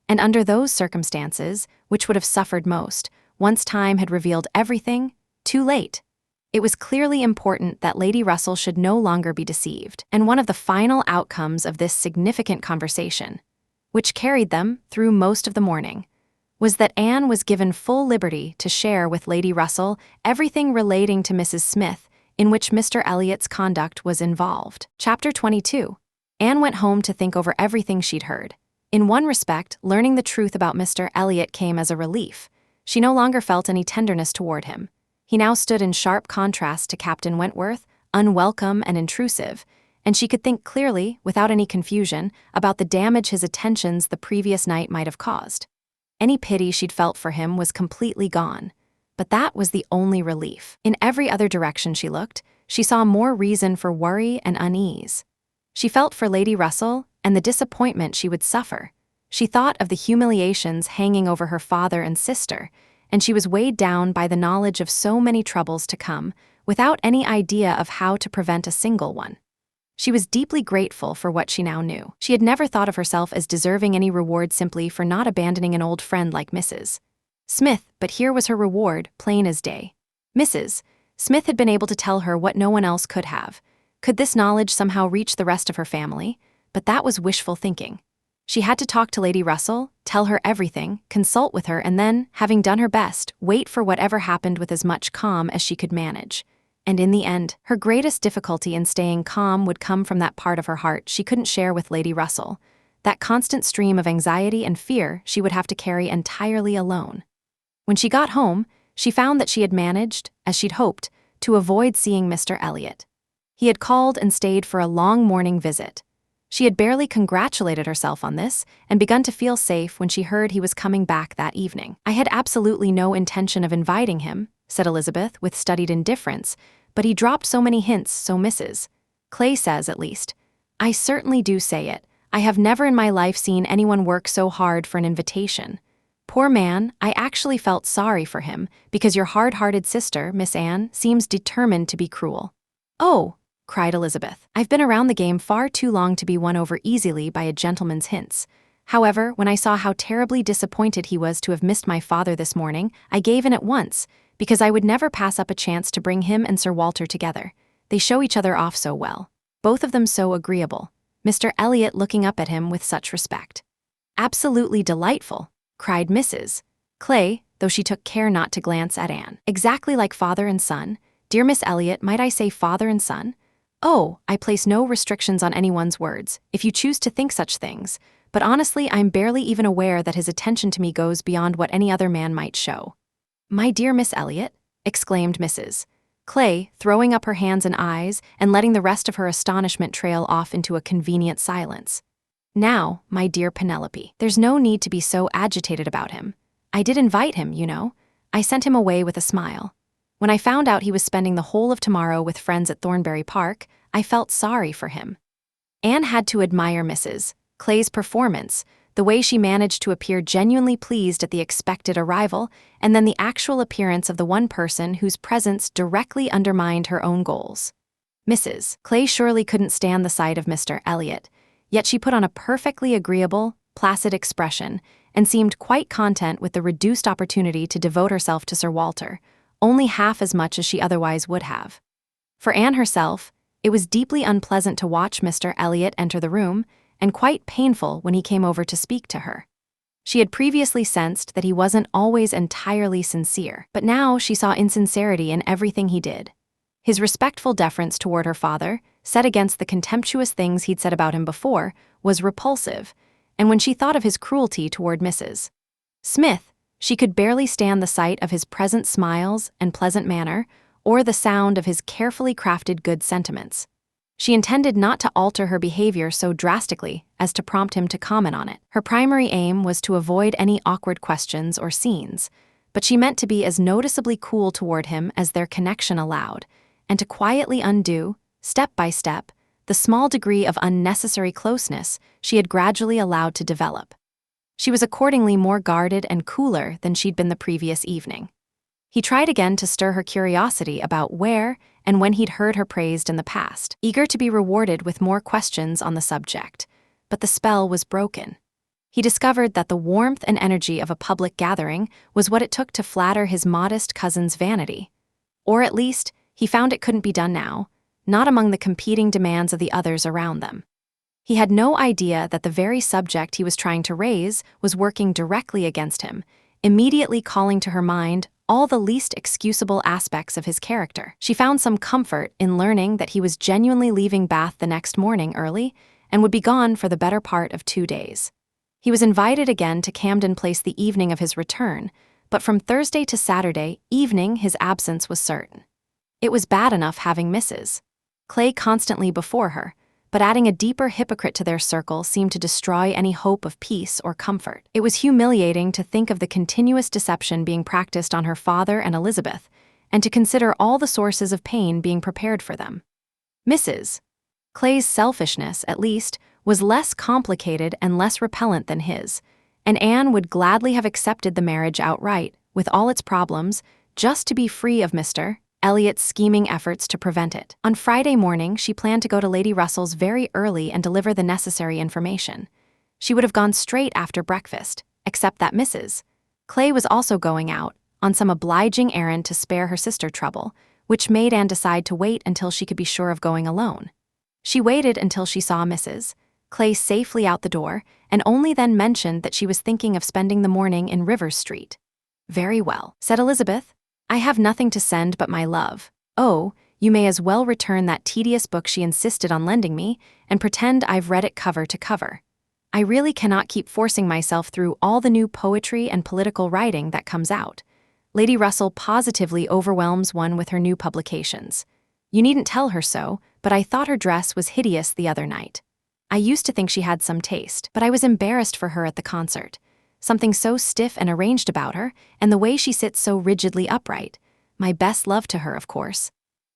[SPEAKER 1] And under those circumstances, which would have suffered most, once time had revealed everything, too late. It was clearly important that Lady Russell should no longer be deceived, and one of the final outcomes of this significant conversation, which carried them through most of the morning, was that Anne was given full liberty to share with Lady Russell everything relating to Mrs. Smith in which Mr. Elliot's conduct was involved. Chapter 22. Anne went home to think over everything she'd heard. In one respect, learning the truth about Mr. Elliot came as a relief. She no longer felt any tenderness toward him. He now stood in sharp contrast to Captain Wentworth, unwelcome and intrusive, and she could think clearly, without any confusion, about the damage his attentions the previous night might have caused. Any pity she'd felt for him was completely gone. But that was the only relief. In every other direction she looked, she saw more reason for worry and unease. She felt for Lady Russell and the disappointment she would suffer. She thought of the humiliations hanging over her father and sister, and she was weighed down by the knowledge of so many troubles to come, without any idea of how to prevent a single one. She was deeply grateful for what she now knew. She had never thought of herself as deserving any reward simply for not abandoning an old friend like Mrs. Smith, but here was her reward, plain as day. Mrs. Smith had been able to tell her what no one else could have. Could this knowledge somehow reach the rest of her family? But that was wishful thinking. She had to talk to Lady Russell, tell her everything, consult with her, and then, having done her best, wait for whatever happened with as much calm as she could manage. And in the end, her greatest difficulty in staying calm would come from that part of her heart she couldn't share with Lady Russell, that constant stream of anxiety and fear she would have to carry entirely alone. When she got home, she found that she had managed, as she'd hoped, to avoid seeing Mr. Elliot. He had called and stayed for a long morning visit. She had barely congratulated herself on this and begun to feel safe when she heard he was coming back that evening. "I had absolutely no intention of inviting him," said Elizabeth with studied indifference, "but he dropped so many hints, so Mrs. Clay says, at least. I certainly do say it. I have never in my life seen anyone work so hard for an invitation. Poor man, I actually felt sorry for him, because your hard-hearted sister, Miss Anne, seems determined to be cruel." "Oh," cried Elizabeth, "I've been around the game far too long to be won over easily by a gentleman's hints. However, when I saw how terribly disappointed he was to have missed my father this morning, I gave in at once, because I would never pass up a chance to bring him and Sir Walter together. They show each other off so well. Both of them so agreeable. Mr. Elliot looking up at him with such respect." "Absolutely delightful," cried Mrs. Clay, though she took care not to glance at Anne. "Exactly like father and son. Dear Miss Elliot, might I say father and son? Oh, I place no restrictions on anyone's words, if you choose to think such things, but honestly I'm barely even aware that his attention to me goes beyond what any other man might show." "My dear Miss Elliot," exclaimed Mrs. Clay, throwing up her hands and eyes and letting the rest of her astonishment trail off into a convenient silence. "Now, my dear Penelope, there's no need to be so agitated about him. I did invite him, you know. I sent him away with a smile. When I found out he was spending the whole of tomorrow with friends at Thornbury Park, I felt sorry for him." Anne had to admire Mrs. Clay's performance, the way she managed to appear genuinely pleased at the expected arrival, and then the actual appearance of the one person whose presence directly undermined her own goals. Mrs. Clay surely couldn't stand the sight of Mr. Elliot, yet she put on a perfectly agreeable, placid expression and seemed quite content with the reduced opportunity to devote herself to Sir Walter, only half as much as she otherwise would have. For Anne herself, It was deeply unpleasant to watch Mr. Elliot enter the room, and quite painful when he came over to speak to her. She had previously sensed that he wasn't always entirely sincere, but now she saw insincerity in everything he did. His respectful deference toward her father, set against the contemptuous things he'd said about him before, was repulsive, and when she thought of his cruelty toward Mrs. Smith, she could barely stand the sight of his present smiles and pleasant manner, or the sound of his carefully crafted good sentiments. She intended not to alter her behavior so drastically as to prompt him to comment on it. Her primary aim was to avoid any awkward questions or scenes, but she meant to be as noticeably cool toward him as their connection allowed, and to quietly undo, step by step, the small degree of unnecessary closeness she had gradually allowed to develop. She was accordingly more guarded and cooler than she'd been the previous evening. He tried again to stir her curiosity about where and when he'd heard her praised in the past, eager to be rewarded with more questions on the subject, but the spell was broken. He discovered that the warmth and energy of a public gathering was what it took to flatter his modest cousin's vanity. Or at least, he found it couldn't be done now, not among the competing demands of the others around them. He had no idea that the very subject he was trying to raise was working directly against him, immediately calling to her mind all the least excusable aspects of his character. She found some comfort in learning that he was genuinely leaving Bath the next morning early and would be gone for the better part of 2 days. He was invited again to Camden Place the evening of his return, but from Thursday to Saturday evening his absence was certain. It was bad enough having Mrs. Clay constantly before her, but adding a deeper hypocrite to their circle seemed to destroy any hope of peace or comfort. It was humiliating to think of the continuous deception being practiced on her father and Elizabeth, and to consider all the sources of pain being prepared for them. Mrs. Clay's selfishness, at least, was less complicated and less repellent than his, and Anne would gladly have accepted the marriage outright, with all its problems, just to be free of Mr. Elliot's scheming efforts to prevent it. On Friday morning, she planned to go to Lady Russell's very early and deliver the necessary information. She would have gone straight after breakfast, except that Mrs. Clay was also going out, on some obliging errand to spare her sister trouble, which made Anne decide to wait until she could be sure of going alone. She waited until she saw Mrs. Clay safely out the door, and only then mentioned that she was thinking of spending the morning in Rivers Street. "Very well," said Elizabeth. "I have nothing to send but my love. Oh, you may as well return that tedious book she insisted on lending me, and pretend I've read it cover to cover. I really cannot keep forcing myself through all the new poetry and political writing that comes out. Lady Russell positively overwhelms one with her new publications. You needn't tell her so, but I thought her dress was hideous the other night. I used to think she had some taste, but I was embarrassed for her at the concert. Something so stiff and arranged about her, and the way she sits so rigidly upright. My best love to her, of course.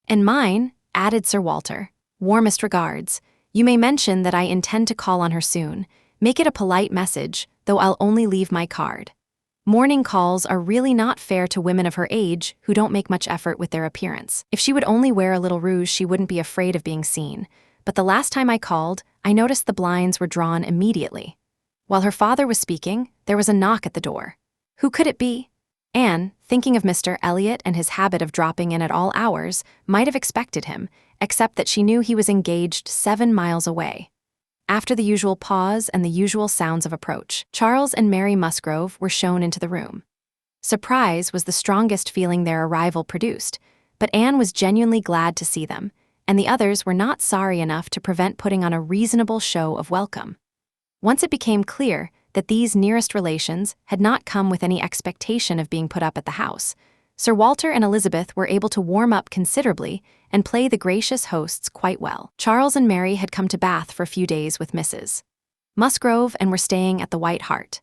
[SPEAKER 1] And mine," added Sir Walter. "Warmest regards. You may mention that I intend to call on her soon. Make it a polite message, though I'll only leave my card. Morning calls are really not fair to women of her age who don't make much effort with their appearance. If she would only wear a little rouge, she wouldn't be afraid of being seen. But the last time I called, I noticed the blinds were drawn immediately." While her father was speaking, there was a knock at the door. Who could it be? Anne, thinking of Mr. Elliot and his habit of dropping in at all hours, might have expected him, except that she knew he was engaged 7 miles away. After the usual pause and the usual sounds of approach, Charles and Mary Musgrove were shown into the room. Surprise was the strongest feeling their arrival produced, but Anne was genuinely glad to see them, and the others were not sorry enough to prevent putting on a reasonable show of welcome. Once it became clear that these nearest relations had not come with any expectation of being put up at the house, Sir Walter and Elizabeth were able to warm up considerably and play the gracious hosts quite well. Charles and Mary had come to Bath for a few days with Mrs. Musgrove and were staying at the White Hart.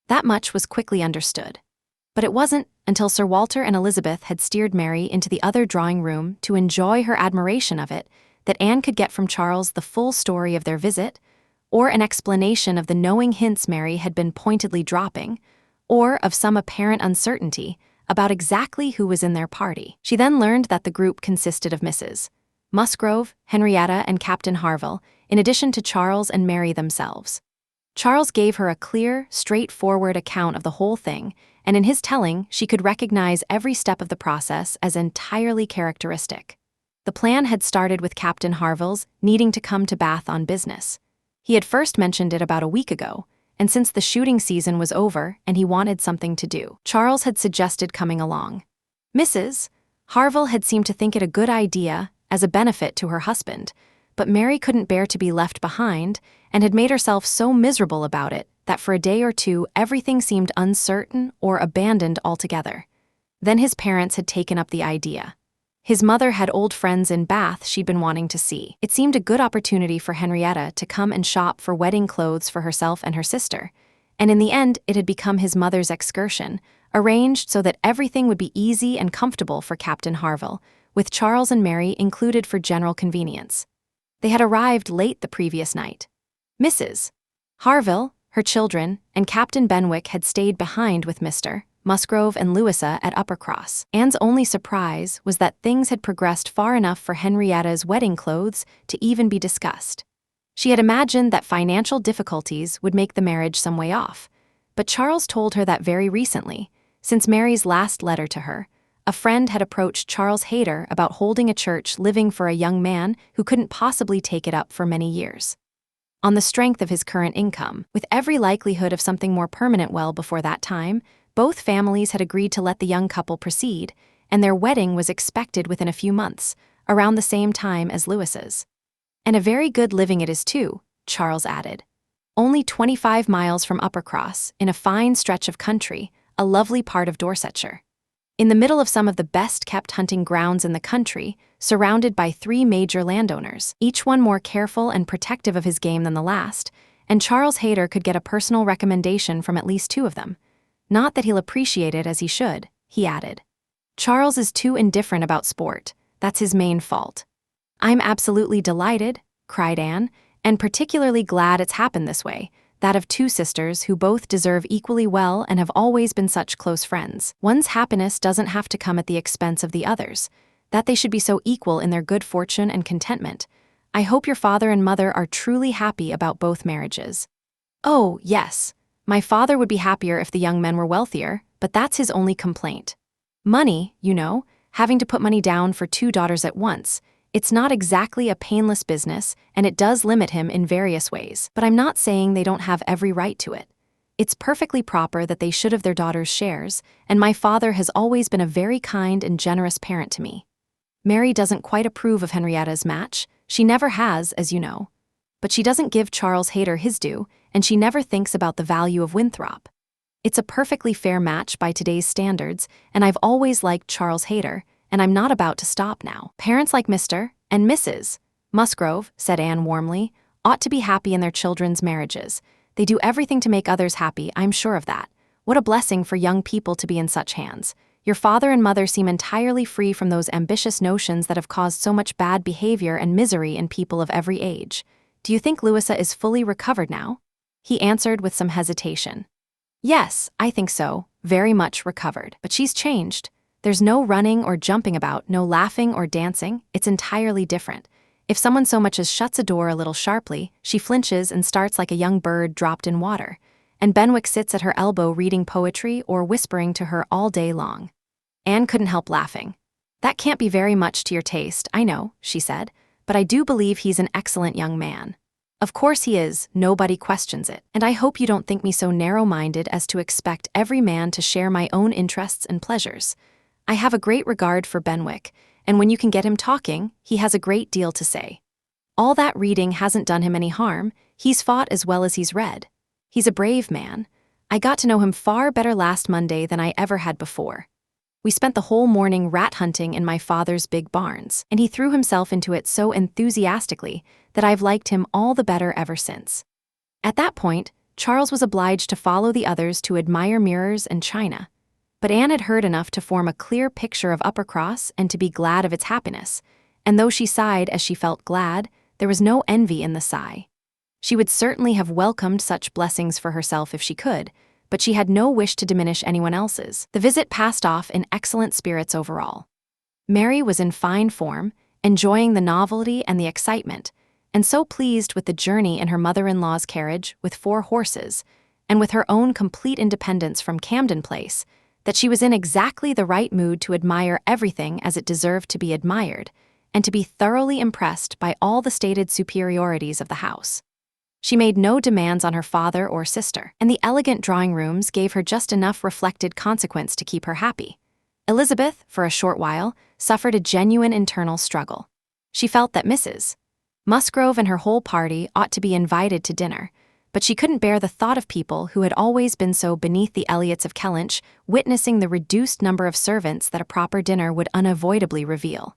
[SPEAKER 1] That much was quickly understood. But it wasn't until Sir Walter and Elizabeth had steered Mary into the other drawing room to enjoy her admiration of it that Anne could get from Charles the full story of their visit, or an explanation of the knowing hints Mary had been pointedly dropping, or of some apparent uncertainty about exactly who was in their party. She then learned that the group consisted of Mrs. Musgrove, Henrietta, and Captain Harville, in addition to Charles and Mary themselves. Charles gave her a clear, straightforward account of the whole thing, and in his telling, she could recognize every step of the process as entirely characteristic. The plan had started with Captain Harville's needing to come to Bath on business. He had first mentioned it about a week ago, and since the shooting season was over and he wanted something to do, Charles had suggested coming along. Mrs. Harville had seemed to think it a good idea as a benefit to her husband, but Mary couldn't bear to be left behind and had made herself so miserable about it that for a day or two everything seemed uncertain or abandoned altogether. Then his parents had taken up the idea. His mother had old friends in Bath she'd been wanting to see. It seemed a good opportunity for Henrietta to come and shop for wedding clothes for herself and her sister, and in the end it had become his mother's excursion, arranged so that everything would be easy and comfortable for Captain Harville, with Charles and Mary included for general convenience. They had arrived late the previous night. Mrs. Harville, her children, and Captain Benwick had stayed behind with Mr. Musgrove and Louisa at Uppercross. Anne's only surprise was that things had progressed far enough for Henrietta's wedding clothes to even be discussed. She had imagined that financial difficulties would make the marriage some way off, but Charles told her that very recently, since Mary's last letter to her, a friend had approached Charles Hayter about holding a church living for a young man who couldn't possibly take it up for many years. On the strength of his current income, with every likelihood of something more permanent well before that time, both families had agreed to let the young couple proceed, and their wedding was expected within a few months, around the same time as Louisa's. And a very good living it is too, Charles added. Only 25 miles from Uppercross, in a fine stretch of country, a lovely part of Dorsetshire. In the middle of some of the best-kept hunting grounds in the country, surrounded by 3 major landowners, each one more careful and protective of his game than the last, and Charles Hayter could get a personal recommendation from at least 2 of them. Not that he'll appreciate it as he should, he added. Charles is too indifferent about sport. That's his main fault. I'm absolutely delighted, cried Anne, and particularly glad it's happened this way, that of 2 sisters who both deserve equally well and have always been such close friends. One's happiness doesn't have to come at the expense of the other's, that they should be so equal in their good fortune and contentment. I hope your father and mother are truly happy about both marriages. Oh, yes. My father would be happier if the young men were wealthier, but that's his only complaint. Money, you know, having to put money down for 2 daughters at once. It's not exactly a painless business, and it does limit him in various ways, but I'm not saying they don't have every right to it. It's perfectly proper that they should have their daughters' shares, and my father has always been a very kind and generous parent to me. Mary doesn't quite approve of Henrietta's match. She never has, as you know. But she doesn't give Charles Hayter his due, and she never thinks about the value of Winthrop. It's a perfectly fair match by today's standards, and I've always liked Charles Hayter, and I'm not about to stop now. Parents like Mr. and Mrs. Musgrove, said Anne warmly, ought to be happy in their children's marriages. They do everything to make others happy, I'm sure of that. What a blessing for young people to be in such hands. Your father and mother seem entirely free from those ambitious notions that have caused so much bad behavior and misery in people of every age. Do you think Louisa is fully recovered now? He answered with some hesitation. Yes, I think so, very much recovered. But she's changed. There's no running or jumping about, no laughing or dancing. It's entirely different. If someone so much as shuts a door a little sharply, she flinches and starts like a young bird dropped in water. And Benwick sits at her elbow reading poetry or whispering to her all day long. Anne couldn't help laughing. That can't be very much to your taste, I know, she said, but I do believe he's an excellent young man. Of course he is, nobody questions it, and I hope you don't think me so narrow-minded as to expect every man to share my own interests and pleasures. I have a great regard for Benwick, and when you can get him talking, he has a great deal to say. All that reading hasn't done him any harm. He's fought as well as he's read. He's a brave man. I got to know him far better last Monday than I ever had before. We spent the whole morning rat hunting in my father's big barns, and he threw himself into it so enthusiastically that I've liked him all the better ever since. At that point, Charles was obliged to follow the others to admire mirrors and china. But Anne had heard enough to form a clear picture of Uppercross and to be glad of its happiness, and though she sighed as she felt glad, there was no envy in the sigh. She would certainly have welcomed such blessings for herself if she could, but she had no wish to diminish anyone else's. The visit passed off in excellent spirits overall. Mary was in fine form, enjoying the novelty and the excitement, and so pleased with the journey in her mother-in-law's carriage with 4 horses, and with her own complete independence from Camden Place, that she was in exactly the right mood to admire everything as it deserved to be admired, and to be thoroughly impressed by all the stated superiorities of the house. She made no demands on her father or sister, and the elegant drawing rooms gave her just enough reflected consequence to keep her happy. Elizabeth, for a short while, suffered a genuine internal struggle. She felt that Mrs. Musgrove and her whole party ought to be invited to dinner, but she couldn't bear the thought of people who had always been so beneath the Elliots of Kellynch witnessing the reduced number of servants that a proper dinner would unavoidably reveal.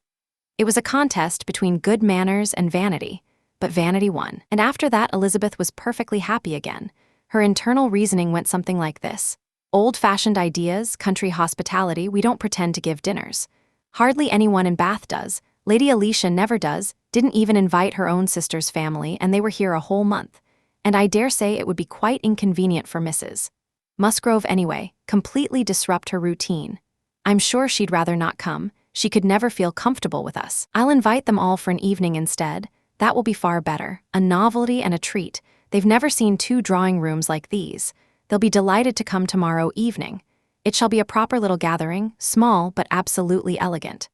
[SPEAKER 1] It was a contest between good manners and vanity, but vanity won, and after that Elizabeth was perfectly happy again. Her internal reasoning went something like this. Old-fashioned ideas, country hospitality, we don't pretend to give dinners. Hardly anyone in Bath does. Lady Alicia never does, didn't even invite her own sister's family, and they were here a whole month. And I dare say it would be quite inconvenient for Mrs. Musgrove anyway, completely disrupt her routine. I'm sure she'd rather not come. She could never feel comfortable with us. I'll invite them all for an evening instead. That will be far better. A novelty and a treat. They've never seen 2 drawing rooms like these. They'll be delighted to come tomorrow evening. It shall be a proper little gathering, small but absolutely elegant.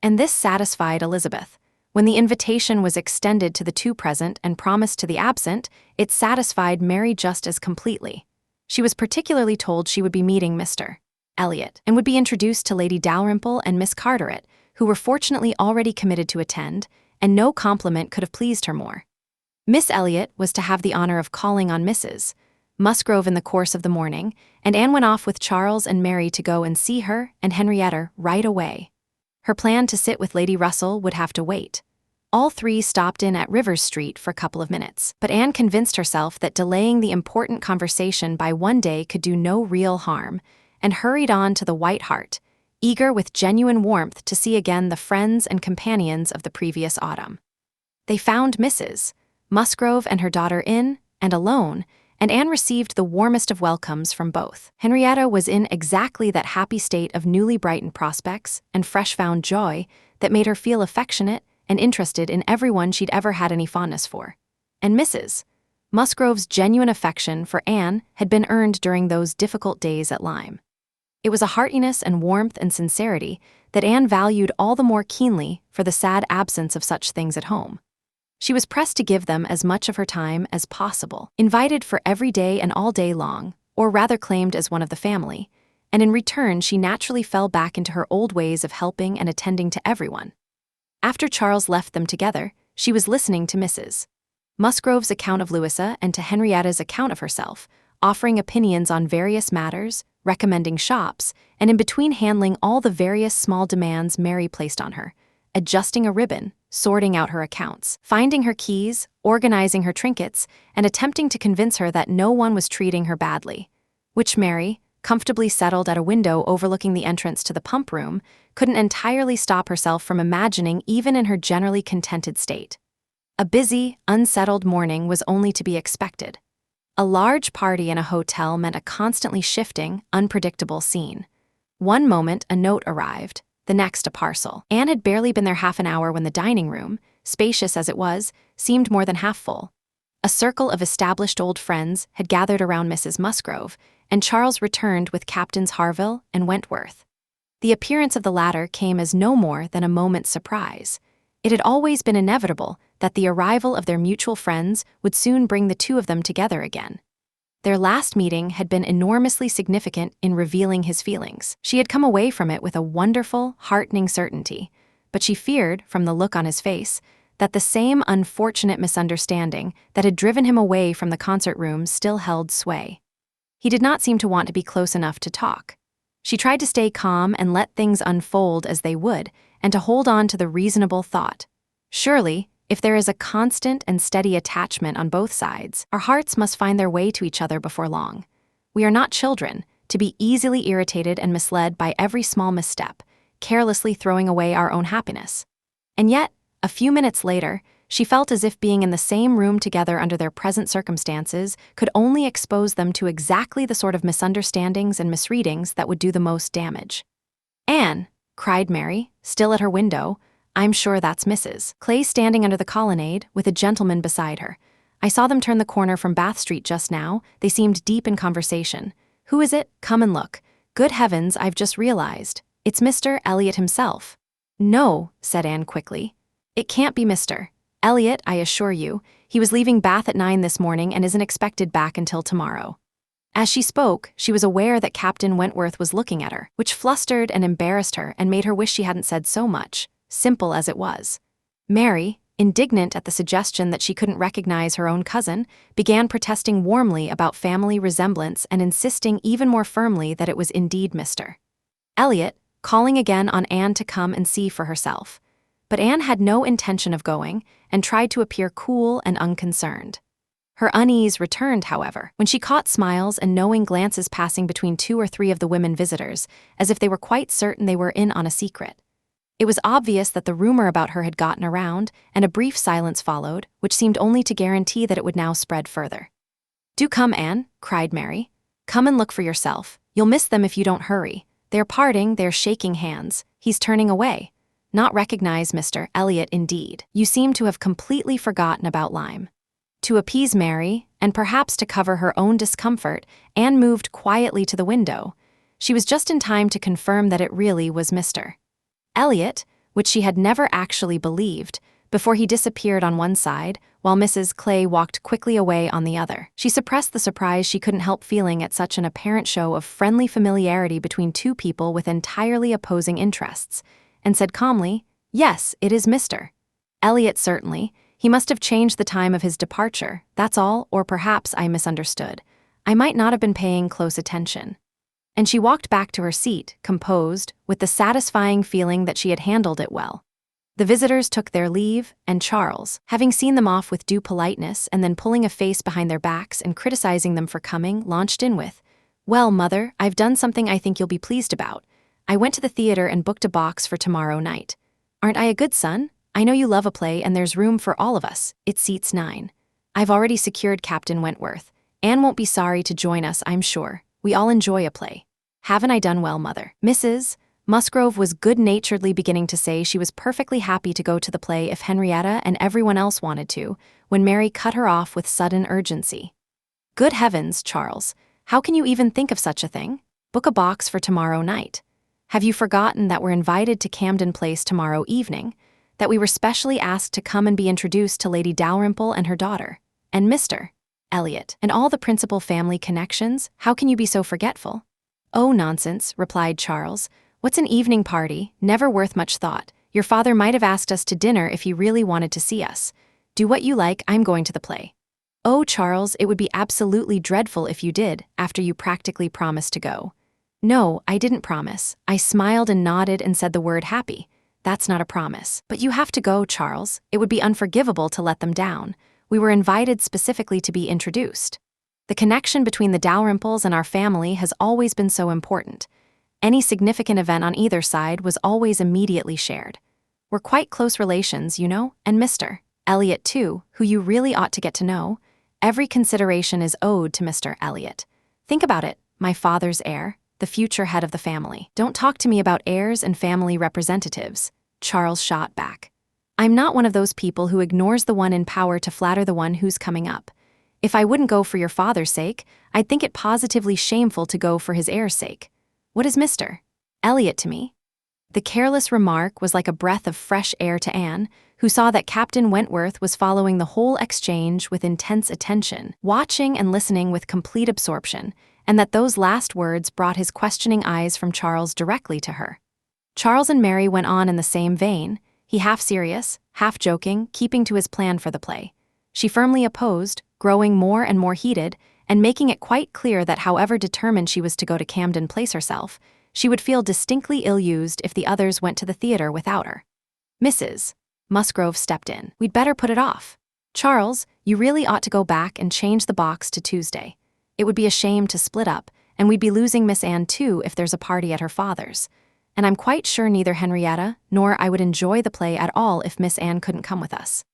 [SPEAKER 1] And this satisfied Elizabeth. When the invitation was extended to the 2 present and promised to the absent, it satisfied Mary just as completely. She was particularly told she would be meeting Mr. Elliot and would be introduced to Lady Dalrymple and Miss Carteret, who were fortunately already committed to attend, and no compliment could have pleased her more. Miss Elliot was to have the honor of calling on Mrs. Musgrove in the course of the morning, and Anne went off with Charles and Mary to go and see her and Henrietta right away. Her plan to sit with Lady Russell would have to wait. All 3 stopped in at Rivers Street for a couple of minutes, but Anne convinced herself that delaying the important conversation by one day could do no real harm, and hurried on to the White Hart, eager with genuine warmth to see again the friends and companions of the previous autumn. They found Mrs. Musgrove and her daughter in, and alone, and Anne received the warmest of welcomes from both. Henrietta was in exactly that happy state of newly brightened prospects and fresh-found joy that made her feel affectionate and interested in everyone she'd ever had any fondness for. And Mrs. Musgrove's genuine affection for Anne had been earned during those difficult days at Lyme. It was a heartiness and warmth and sincerity that Anne valued all the more keenly for the sad absence of such things at home. She was pressed to give them as much of her time as possible, invited for every day and all day long, or rather claimed as one of the family, and in return she naturally fell back into her old ways of helping and attending to everyone. After Charles left them together, she was listening to Mrs. Musgrove's account of Louisa and to Henrietta's account of herself, offering opinions on various matters, recommending shops, and in between handling all the various small demands Mary placed on her, adjusting a ribbon, sorting out her accounts, finding her keys, organizing her trinkets, and attempting to convince her that no one was treating her badly, which Mary, comfortably settled at a window overlooking the entrance to the pump room, couldn't entirely stop herself from imagining even in her generally contented state. A busy, unsettled morning was only to be expected. A large party in a hotel meant a constantly shifting, unpredictable scene. One moment a note arrived, the next a parcel. Anne had barely been there half an hour when the dining room, spacious as it was, seemed more than half full. A circle of established old friends had gathered around Mrs. Musgrove, and Charles returned with Captains Harville and Wentworth. The appearance of the latter came as no more than a moment's surprise. It had always been inevitable that the arrival of their mutual friends would soon bring the 2 of them together again. Their last meeting had been enormously significant in revealing his feelings. She had come away from it with a wonderful, heartening certainty, but she feared, from the look on his face, that the same unfortunate misunderstanding that had driven him away from the concert room still held sway. He did not seem to want to be close enough to talk. She tried to stay calm and let things unfold as they would, and to hold on to the reasonable thought. Surely, if there is a constant and steady attachment on both sides, our hearts must find their way to each other before long. We are not children, to be easily irritated and misled by every small misstep, carelessly throwing away our own happiness. And yet, a few minutes later, she felt as if being in the same room together under their present circumstances could only expose them to exactly the sort of misunderstandings and misreadings that would do the most damage. "Anne," cried Mary, still at her window, "I'm sure that's Mrs. Clay standing under the colonnade, with a gentleman beside her. I saw them turn the corner from Bath Street just now. They seemed deep in conversation. Who is it? Come and look. Good heavens, I've just realized. It's Mr. Elliot himself." "No," said Anne quickly. It can't be Mr. Elliot, I assure you. He was leaving Bath at 9 this morning and isn't expected back until tomorrow. As she spoke, she was aware that Captain Wentworth was looking at her, which flustered and embarrassed her and made her wish she hadn't said so much, simple as it was. Mary, indignant at the suggestion that she couldn't recognize her own cousin, began protesting warmly about family resemblance and insisting even more firmly that it was indeed Mr. Elliot, calling again on Anne to come and see for herself. But Anne had no intention of going and tried to appear cool and unconcerned. Her unease returned, however, when she caught smiles and knowing glances passing between 2 or 3 of the women visitors, as if they were quite certain they were in on a secret. It was obvious that the rumor about her had gotten around, and a brief silence followed, which seemed only to guarantee that it would now spread further. "Do come, Anne," cried Mary. "Come and look for yourself. You'll miss them if you don't hurry. They're parting, they're shaking hands. He's turning away. Not recognize Mr. Elliot, indeed. You seem to have completely forgotten about Lyme." To appease Mary, and perhaps to cover her own discomfort, Anne moved quietly to the window. She was just in time to confirm that it really was Mr. Elliot, which she had never actually believed, before he disappeared on one side, while Mrs. Clay walked quickly away on the other. She suppressed the surprise she couldn't help feeling at such an apparent show of friendly familiarity between 2 people with entirely opposing interests, and said calmly, "Yes, it is Mr. Elliot, certainly. He must have changed the time of his departure, that's all, or perhaps I misunderstood. I might not have been paying close attention." And she walked back to her seat, composed, with the satisfying feeling that she had handled it well. The visitors took their leave, and Charles, having seen them off with due politeness and then pulling a face behind their backs and criticizing them for coming, launched in with, "Well, Mother, I've done something I think you'll be pleased about. I went to the theater and booked a box for tomorrow night. Aren't I a good son? I know you love a play and there's room for all of us. It seats 9. I've already secured Captain Wentworth. Anne won't be sorry to join us, I'm sure. We all enjoy a play. Haven't I done well, Mother?" Mrs. Musgrove was good-naturedly beginning to say she was perfectly happy to go to the play if Henrietta and everyone else wanted to, when Mary cut her off with sudden urgency. "Good heavens, Charles, how can you even think of such a thing? Book a box for tomorrow night. Have you forgotten that we're invited to Camden Place tomorrow evening, that we were specially asked to come and be introduced to Lady Dalrymple and her daughter, and Mr. Elliot, and all the principal family connections? How can you be so forgetful?" "Oh, nonsense," replied Charles. "What's an evening party? Never worth much thought. Your father might have asked us to dinner if he really wanted to see us. Do what you like, I'm going to the play." "Oh, Charles, it would be absolutely dreadful if you did, after you practically promised to go." "No, I didn't promise. I smiled and nodded and said the word happy. That's not a promise. But you have to go, Charles. It would be unforgivable to let them down. We were invited specifically to be introduced. The connection between the Dalrymples and our family has always been so important. Any significant event on either side was always immediately shared. We're quite close relations, you know, and Mr. Elliot too, who you really ought to get to know. Every consideration is owed to Mr. Elliot. Think about it, my father's heir, the future head of the family. Don't talk to me about heirs and family representatives," Charles shot back. "I'm not one of those people who ignores the one in power to flatter the one who's coming up. If I wouldn't go for your father's sake, I'd think it positively shameful to go for his heir's sake. What is Mr. Elliot to me?" The careless remark was like a breath of fresh air to Anne, who saw that Captain Wentworth was following the whole exchange with intense attention, watching and listening with complete absorption, and that those last words brought his questioning eyes from Charles directly to her. Charles and Mary went on in the same vein, he half serious, half joking, keeping to his plan for the play. She firmly opposed, growing more and more heated, and making it quite clear that however determined she was to go to Camden Place herself, she would feel distinctly ill-used if the others went to the theater without her. Mrs. Musgrove stepped in. "We'd better put it off. Charles, you really ought to go back and change the box to Tuesday. It would be a shame to split up, and we'd be losing Miss Anne too if there's a party at her father's. And I'm quite sure neither Henrietta nor I would enjoy the play at all if Miss Anne couldn't come with us."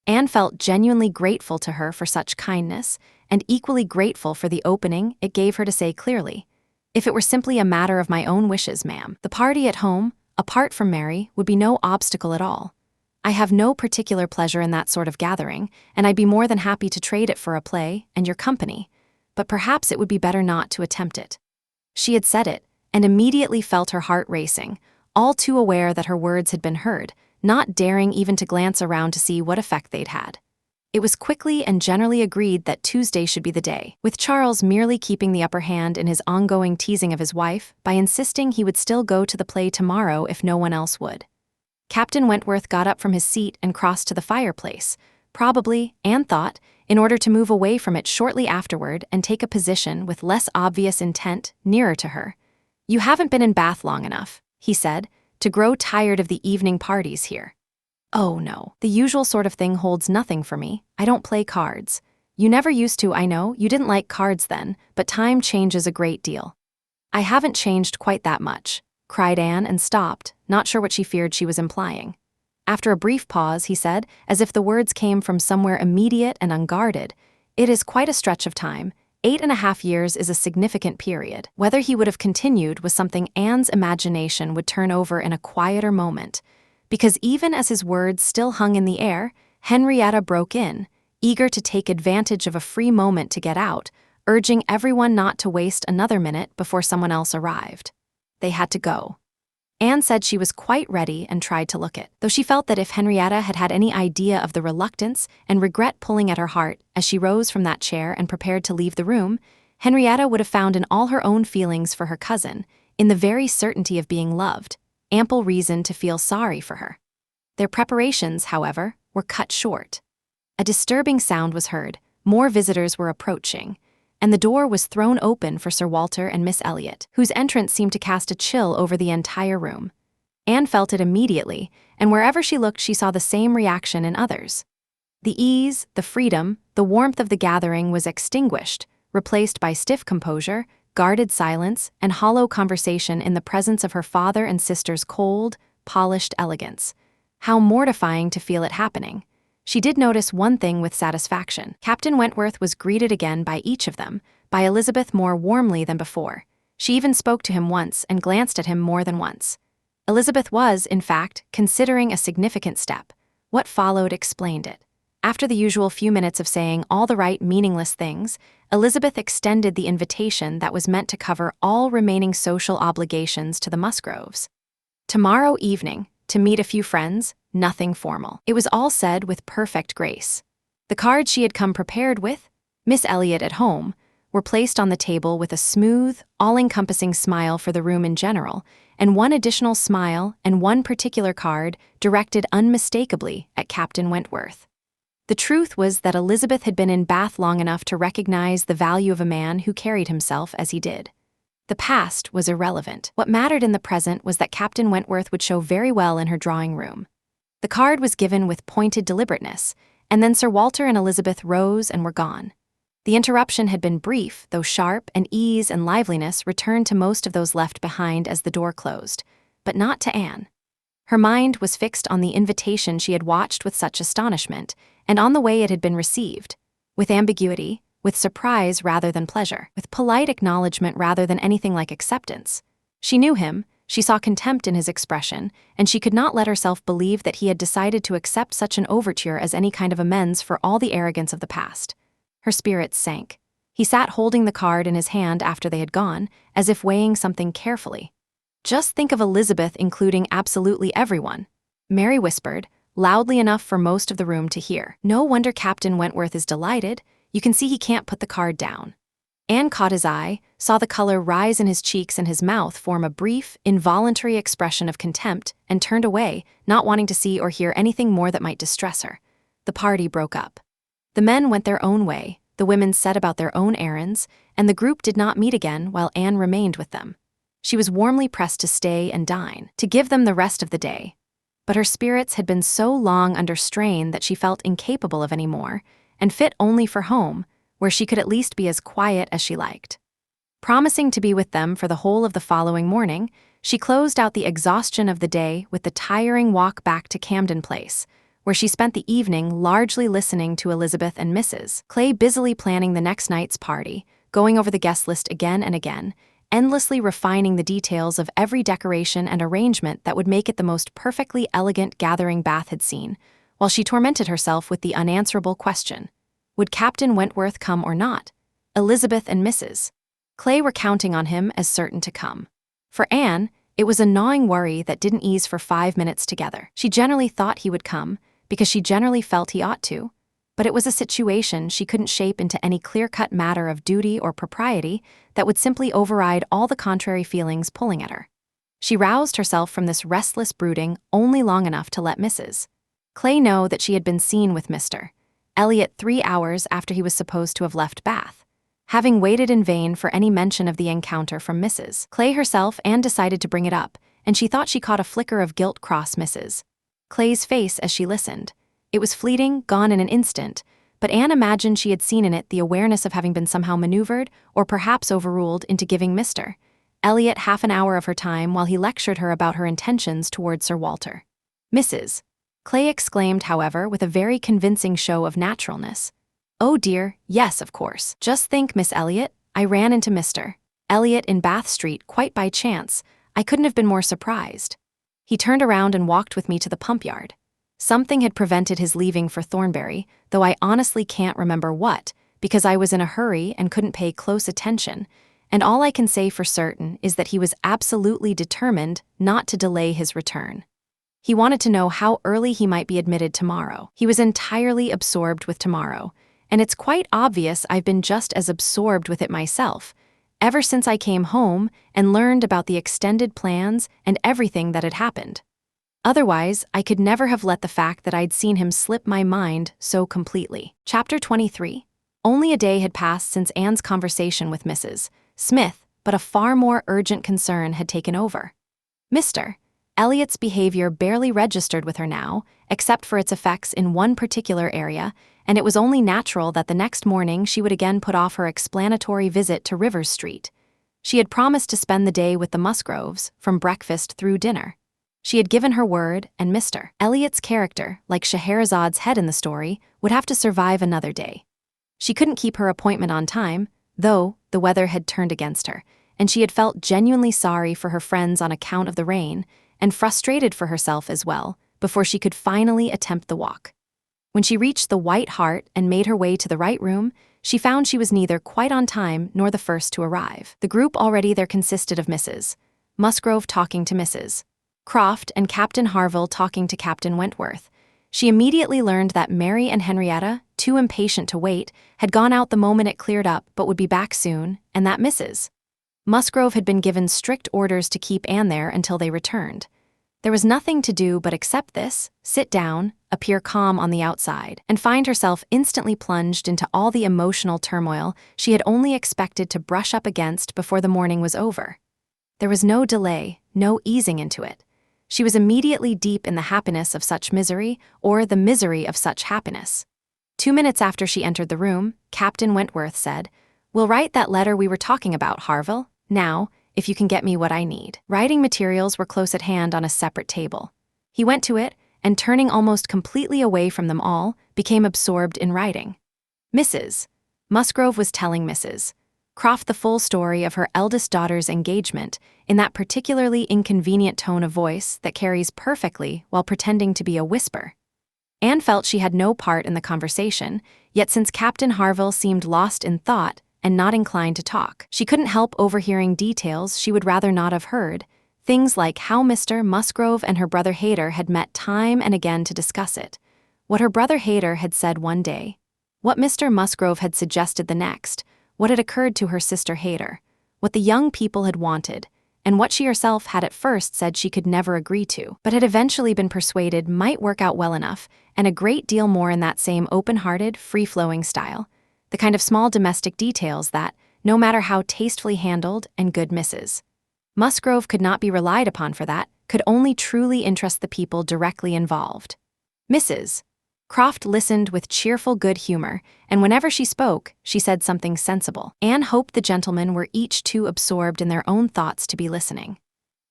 [SPEAKER 1] Anne felt genuinely grateful to her for such kindness, and equally grateful for the opening it gave her to say clearly, "If it were simply a matter of my own wishes, ma'am, the party at home, apart from Mary, would be no obstacle at all. I have no particular pleasure in that sort of gathering, and I'd be more than happy to trade it for a play and your company, but perhaps it would be better not to attempt it." She had said it, and immediately felt her heart racing, all too aware that her words had been heard, not daring even to glance around to see what effect they'd had. It was quickly and generally agreed that Tuesday should be the day, with Charles merely keeping the upper hand in his ongoing teasing of his wife by insisting he would still go to the play tomorrow if no one else would. Captain Wentworth got up from his seat and crossed to the fireplace, probably, Anne thought, in order to move away from it shortly afterward and take a position with less obvious intent nearer to her. "You haven't been in Bath long enough," he said, "to grow tired of the evening parties here." "Oh no, the usual sort of thing holds nothing for me. I don't play cards. You never used to, I know. You didn't like cards then, but time changes a great deal." "I haven't changed quite that much," cried Anne and stopped, not sure what she feared she was implying. After a brief pause, he said, as if the words came from somewhere immediate and unguarded, "It is quite a stretch of time. 8.5 years is a significant period." Whether he would have continued was something Anne's imagination would turn over in a quieter moment, because even as his words still hung in the air, Henrietta broke in, eager to take advantage of a free moment to get out, urging everyone not to waste another minute before someone else arrived. They had to go. Anne said she was quite ready and tried to look it, though she felt that if Henrietta had had any idea of the reluctance and regret pulling at her heart as she rose from that chair and prepared to leave the room, Henrietta would have found in all her own feelings for her cousin, in the very certainty of being loved, ample reason to feel sorry for her. Their preparations, however, were cut short. A disturbing sound was heard, more visitors were approaching, and the door was thrown open for Sir Walter and Miss Elliot, whose entrance seemed to cast a chill over the entire room. Anne felt it immediately, and wherever she looked she saw the same reaction in others. The ease, the freedom, the warmth of the gathering was extinguished, replaced by stiff composure, guarded silence, and hollow conversation in the presence of her father and sister's cold, polished elegance. How mortifying to feel it happening. She did notice one thing with satisfaction. Captain Wentworth was greeted again by each of them, by Elizabeth more warmly than before. She even spoke to him once and glanced at him more than once. Elizabeth was, in fact, considering a significant step. What followed explained it. After the usual few minutes of saying all the right meaningless things, Elizabeth extended the invitation that was meant to cover all remaining social obligations to the Musgroves. Tomorrow evening, to meet a few friends, nothing formal. It was all said with perfect grace. The cards she had come prepared with, Miss Elliot at home, were placed on the table with a smooth, all-encompassing smile for the room in general, and one additional smile and one particular card directed unmistakably at Captain Wentworth. The truth was that Elizabeth had been in Bath long enough to recognize the value of a man who carried himself as he did. The past was irrelevant. What mattered in the present was that Captain Wentworth would show very well in her drawing room. The card was given with pointed deliberateness, and then Sir Walter and Elizabeth rose and were gone. The interruption had been brief, though sharp, and ease and liveliness returned to most of those left behind as the door closed, but not to Anne. Her mind was fixed on the invitation she had watched with such astonishment, and on the way it had been received, with ambiguity, with surprise rather than pleasure, with polite acknowledgement rather than anything like acceptance. She knew him, she saw contempt in his expression, and she could not let herself believe that he had decided to accept such an overture as any kind of amends for all the arrogance of the past. Her spirits sank. He sat holding the card in his hand after they had gone, as if weighing something carefully. "Just think of Elizabeth including absolutely everyone," Mary whispered, loudly enough for most of the room to hear. "No wonder Captain Wentworth is delighted. You can see he can't put the card down." Anne caught his eye, saw the color rise in his cheeks and his mouth form a brief, involuntary expression of contempt, and turned away, not wanting to see or hear anything more that might distress her. The party broke up. The men went their own way, the women set about their own errands, and the group did not meet again while Anne remained with them. She was warmly pressed to stay and dine, to give them the rest of the day. But her spirits had been so long under strain that she felt incapable of any more, and fit only for home, where she could at least be as quiet as she liked. Promising to be with them for the whole of the following morning, she closed out the exhaustion of the day with the tiring walk back to Camden Place, where she spent the evening largely listening to Elizabeth and Mrs. Clay busily planning the next night's party, going over the guest list again and again, endlessly refining the details of every decoration and arrangement that would make it the most perfectly elegant gathering Bath had seen, while she tormented herself with the unanswerable question: would Captain Wentworth come or not? Elizabeth and Mrs. Clay were counting on him as certain to come. For Anne, It was a gnawing worry that didn't ease for 5 minutes together. She generally thought he would come, because she generally felt he ought to, but it was a situation she couldn't shape into any clear-cut matter of duty or propriety that would simply override all the contrary feelings pulling at her. She roused herself from this restless brooding only long enough to let Mrs. Clay know that she had been seen with Mr. Elliot 3 hours after he was supposed to have left Bath, having waited in vain for any mention of the encounter from Mrs. Clay herself. Anne decided to bring it up, and she thought she caught a flicker of guilt cross Mrs. Clay's face as she listened. It was fleeting, gone in an instant, but Anne imagined she had seen in it the awareness of having been somehow maneuvered or perhaps overruled into giving Mr. Elliot half an hour of her time while he lectured her about her intentions toward Sir Walter. Mrs. Clay exclaimed, however, with a very convincing show of naturalness, "Oh dear, yes, of course. Just think, Miss Elliot, I ran into Mr. Elliot in Bath Street quite by chance. I couldn't have been more surprised. He turned around and walked with me to the pump yard. Something had prevented his leaving for Thornbury, though I honestly can't remember what, because I was in a hurry and couldn't pay close attention, and all I can say for certain is that he was absolutely determined not to delay his return. He wanted to know how early he might be admitted tomorrow. He was entirely absorbed with tomorrow, and it's quite obvious I've been just as absorbed with it myself, ever since I came home and learned about the extended plans and everything that had happened. Otherwise, I could never have let the fact that I'd seen him slip my mind so completely." Chapter 23. Only a day had passed since Anne's conversation with Mrs. Smith, but a far more urgent concern had taken over. Mr. Elliot's behavior barely registered with her now, except for its effects in one particular area, and it was only natural that the next morning she would again put off her explanatory visit to Rivers Street. She had promised to spend the day with the Musgroves, from breakfast through dinner. She had given her word, and Mr. Elliot's character, like Scheherazade's head in the story, would have to survive another day. She couldn't keep her appointment on time, though the weather had turned against her, and she had felt genuinely sorry for her friends on account of the rain, and frustrated for herself as well, before she could finally attempt the walk. When she reached the White Hart and made her way to the right room, she found she was neither quite on time nor the first to arrive. The group already there consisted of Mrs. Musgrove talking to Mrs. Croft and Captain Harville talking to Captain Wentworth. She immediately learned that Mary and Henrietta, too impatient to wait, had gone out the moment it cleared up but would be back soon, and that Mrs. Musgrove had been given strict orders to keep Anne there until they returned. There was nothing to do but accept this, sit down, appear calm on the outside, and find herself instantly plunged into all the emotional turmoil she had only expected to brush up against before the morning was over. There was no delay, no easing into it. She was immediately deep in the happiness of such misery, or the misery of such happiness. 2 minutes after she entered the room, Captain Wentworth said, "We'll write that letter we were talking about, Harville, now, if you can get me what I need." Writing materials were close at hand on a separate table. He went to it, and turning almost completely away from them all, became absorbed in writing. Mrs. Musgrove was telling Mrs. Croft the full story of her eldest daughter's engagement in that particularly inconvenient tone of voice that carries perfectly while pretending to be a whisper. Anne felt she had no part in the conversation, yet since Captain Harville seemed lost in thought and not inclined to talk, she couldn't help overhearing details she would rather not have heard, things like how Mr. Musgrove and her brother Hayter had met time and again to discuss it, what her brother Hayter had said one day, what Mr. Musgrove had suggested the next, what had occurred to her sister Hayter, what the young people had wanted, and what she herself had at first said she could never agree to, but had eventually been persuaded might work out well enough, and a great deal more in that same open-hearted, free-flowing style, the kind of small domestic details that, no matter how tastefully handled and good Mrs. Musgrove could not be relied upon for that, could only truly interest the people directly involved. Mrs. Croft listened with cheerful good humor, and whenever she spoke, she said something sensible. Anne hoped the gentlemen were each too absorbed in their own thoughts to be listening.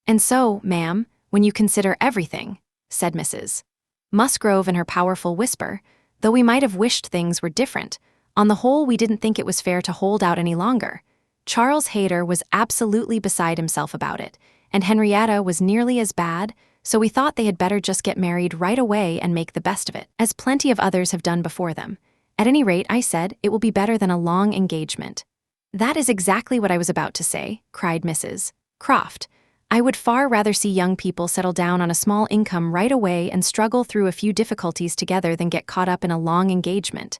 [SPEAKER 1] "And so, ma'am, when you consider everything," said Mrs. Musgrove in her powerful whisper, "though we might have wished things were different, on the whole we didn't think it was fair to hold out any longer. Charles Hayter was absolutely beside himself about it, and Henrietta was nearly as bad, so we thought they had better just get married right away and make the best of it, as plenty of others have done before them. At any rate, I said, it will be better than a long engagement." "That is exactly what I was about to say," cried Mrs. Croft. I would far rather see young people settle down on a small income right away and struggle through a few difficulties together than get caught up in a long engagement.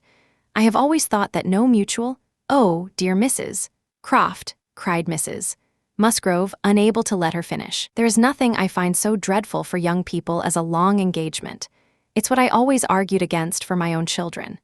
[SPEAKER 1] I have always thought that no mutual— Oh, dear Mrs. Croft, cried Mrs. Musgrove, unable to let her finish. There is nothing I find so dreadful for young people as a long engagement. It's what I always argued against for my own children.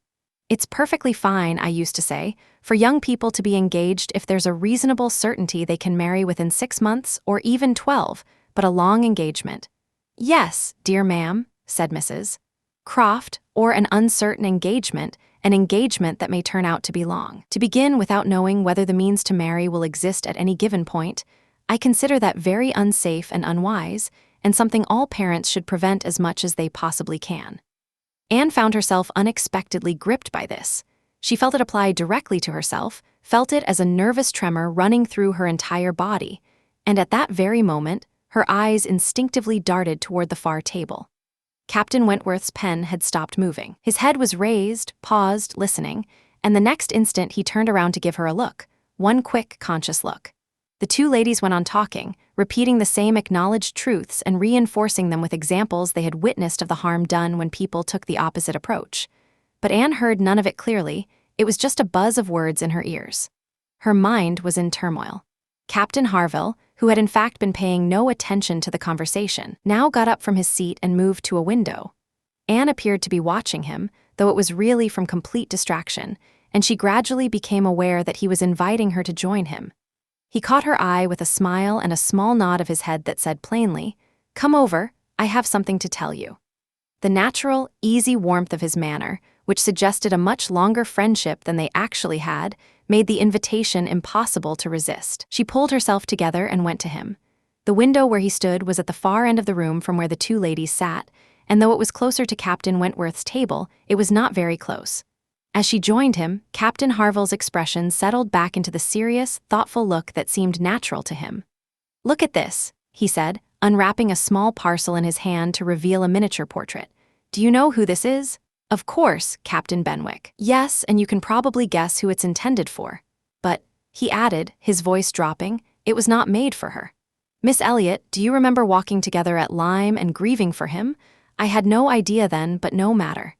[SPEAKER 1] It's perfectly fine, I used to say, for young people to be engaged if there's a reasonable certainty they can marry within 6 months or even 12, but a long engagement. Yes, dear ma'am, said Mrs. Croft, or an uncertain engagement, an engagement that may turn out to be long. To begin without knowing whether the means to marry will exist at any given point, I consider that very unsafe and unwise, and something all parents should prevent as much as they possibly can. Anne found herself unexpectedly gripped by this. She felt it apply directly to herself, felt it as a nervous tremor running through her entire body, and at that very moment, her eyes instinctively darted toward the far table. Captain Wentworth's pen had stopped moving. His head was raised, paused, listening, and the next instant he turned around to give her a look, one quick, conscious look. The two ladies went on talking, repeating the same acknowledged truths and reinforcing them with examples they had witnessed of the harm done when people took the opposite approach. But Anne heard none of it clearly. It was just a buzz of words in her ears. Her mind was in turmoil. Captain Harville, who had in fact been paying no attention to the conversation, now got up from his seat and moved to a window. Anne appeared to be watching him, though it was really from complete distraction, and she gradually became aware that he was inviting her to join him. He caught her eye with a smile and a small nod of his head that said plainly, "Come over, I have something to tell you." The natural, easy warmth of his manner, which suggested a much longer friendship than they actually had, made the invitation impossible to resist. She pulled herself together and went to him. The window where he stood was at the far end of the room from where the two ladies sat, and though it was closer to Captain Wentworth's table, it was not very close. As she joined him, Captain Harville's expression settled back into the serious, thoughtful look that seemed natural to him. "Look at this," he said, unwrapping a small parcel in his hand to reveal a miniature portrait. "Do you know who this is?" "Of course, Captain Benwick." "Yes, and you can probably guess who it's intended for. But," he added, his voice dropping, "it was not made for her. Miss Elliot, do you remember walking together at Lyme and grieving for him? I had no idea then, but no matter.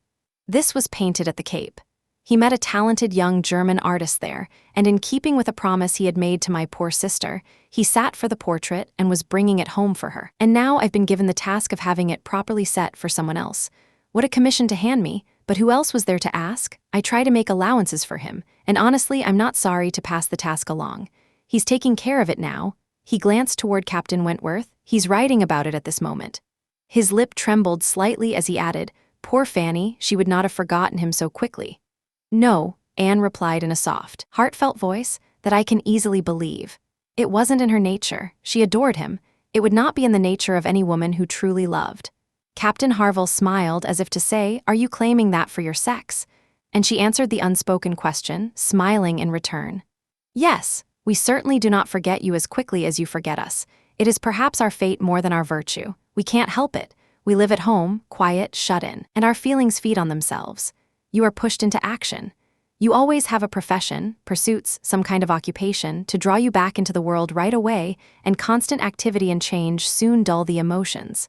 [SPEAKER 1] This was painted at the Cape. He met a talented young German artist there, and in keeping with a promise he had made to my poor sister, he sat for the portrait and was bringing it home for her. And now I've been given the task of having it properly set for someone else. What a commission to hand me, but who else was there to ask? I try to make allowances for him, and honestly I'm not sorry to pass the task along. He's taking care of it now." He glanced toward Captain Wentworth. "He's writing about it at this moment." His lip trembled slightly as he added, "Poor Fanny, she would not have forgotten him so quickly." "No," Anne replied in a soft, heartfelt voice that I can easily believe. It wasn't in her nature. She adored him. It would not be in the nature of any woman who truly loved. Captain Harville smiled as if to say, "Are you claiming that for your sex?" And she answered the unspoken question, smiling in return. "Yes, we certainly do not forget you as quickly as you forget us. It is perhaps our fate more than our virtue. We can't help it. We live at home, quiet, shut in, and our feelings feed on themselves. You are pushed into action. You always have a profession, pursuits, some kind of occupation, to draw you back into the world right away, and constant activity and change soon dull the emotions.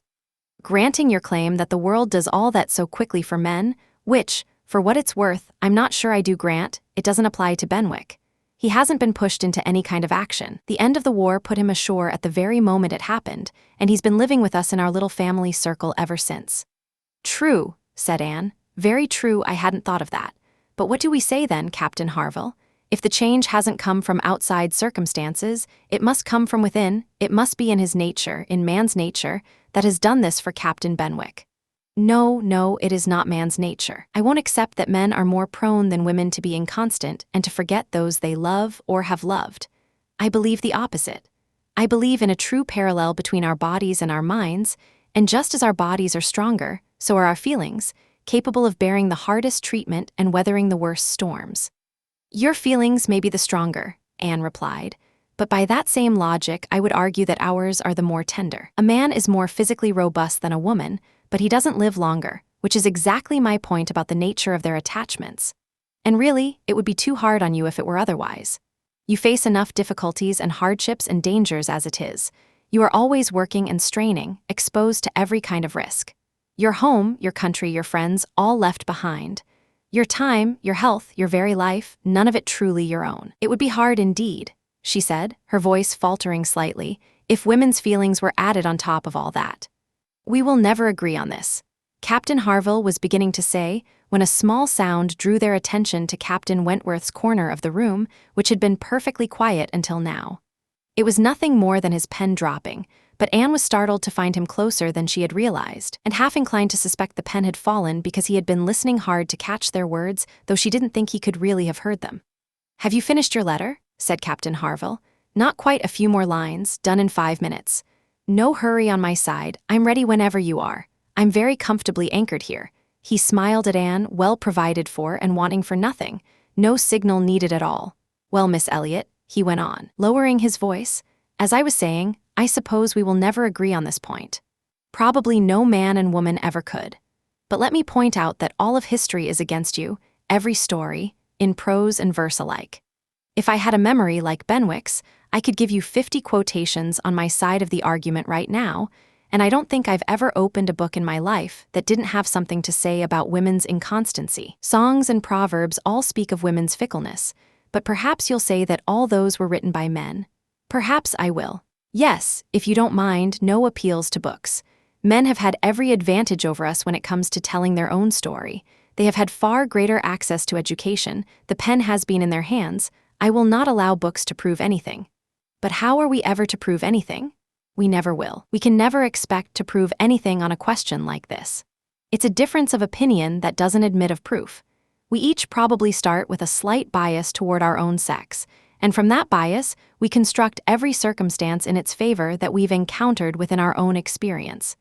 [SPEAKER 1] Granting your claim that the world does all that so quickly for men, which, for what it's worth, I'm not sure I do grant, it doesn't apply to Benwick. He hasn't been pushed into any kind of action. The end of the war put him ashore at the very moment it happened, and he's been living with us in our little family circle ever since." "True," said Anne. "Very true, I hadn't thought of that. But what do we say then, Captain Harville? If the change hasn't come from outside circumstances, it must come from within. It must be in his nature, in man's nature, that has done this for Captain Benwick." No, it is not man's nature. I won't accept that men are more prone than women to be inconstant and to forget those they love or have loved. I believe the opposite. I believe in a true parallel between our bodies and our minds, and just as our bodies are stronger, so are our feelings, capable of bearing the hardest treatment and weathering the worst storms. "Your feelings may be the stronger," Anne replied, "but by that same logic I would argue that ours are the more tender. A man is more physically robust than a woman, but he doesn't live longer, which is exactly my point about the nature of their attachments. And really, it would be too hard on you if it were otherwise. You face enough difficulties and hardships and dangers as it is. You are always working and straining, exposed to every kind of risk. Your home, your country, your friends, all left behind. Your time, your health, your very life, none of it truly your own. It would be hard indeed, she said, her voice faltering slightly, if women's feelings were added on top of all that. We will never agree on this, Captain Harville was beginning to say, when a small sound drew their attention to Captain Wentworth's corner of the room, which had been perfectly quiet until now. It was nothing more than his pen dropping, but Anne was startled to find him closer than she had realized, and half inclined to suspect the pen had fallen because he had been listening hard to catch their words, though she didn't think he could really have heard them. "Have you finished your letter?" said Captain Harville. "Not quite a few more lines, done in 5 minutes. No hurry on my side, I'm ready whenever you are. I'm very comfortably anchored here." He smiled at Anne, well provided for and wanting for nothing, no signal needed at all. "Well, Miss Elliot," he went on, lowering his voice, "as I was saying, I suppose we will never agree on this point. Probably no man and woman ever could. But let me point out that all of history is against you, every story, in prose and verse alike. If I had a memory like Benwick's, I could give you 50 quotations on my side of the argument right now, and I don't think I've ever opened a book in my life that didn't have something to say about women's inconstancy. Songs and proverbs all speak of women's fickleness, but perhaps you'll say that all those were written by men. Perhaps I will. Yes, if you don't mind, no appeals to books. Men have had every advantage over us when it comes to telling their own story. They have had far greater access to education. The pen has been in their hands. I will not allow books to prove anything. But how are we ever to prove anything? We never will. We can never expect to prove anything on a question like this. It's a difference of opinion that doesn't admit of proof. We each probably start with a slight bias toward our own sex, and from that bias, we construct every circumstance in its favor that we've encountered within our own experience.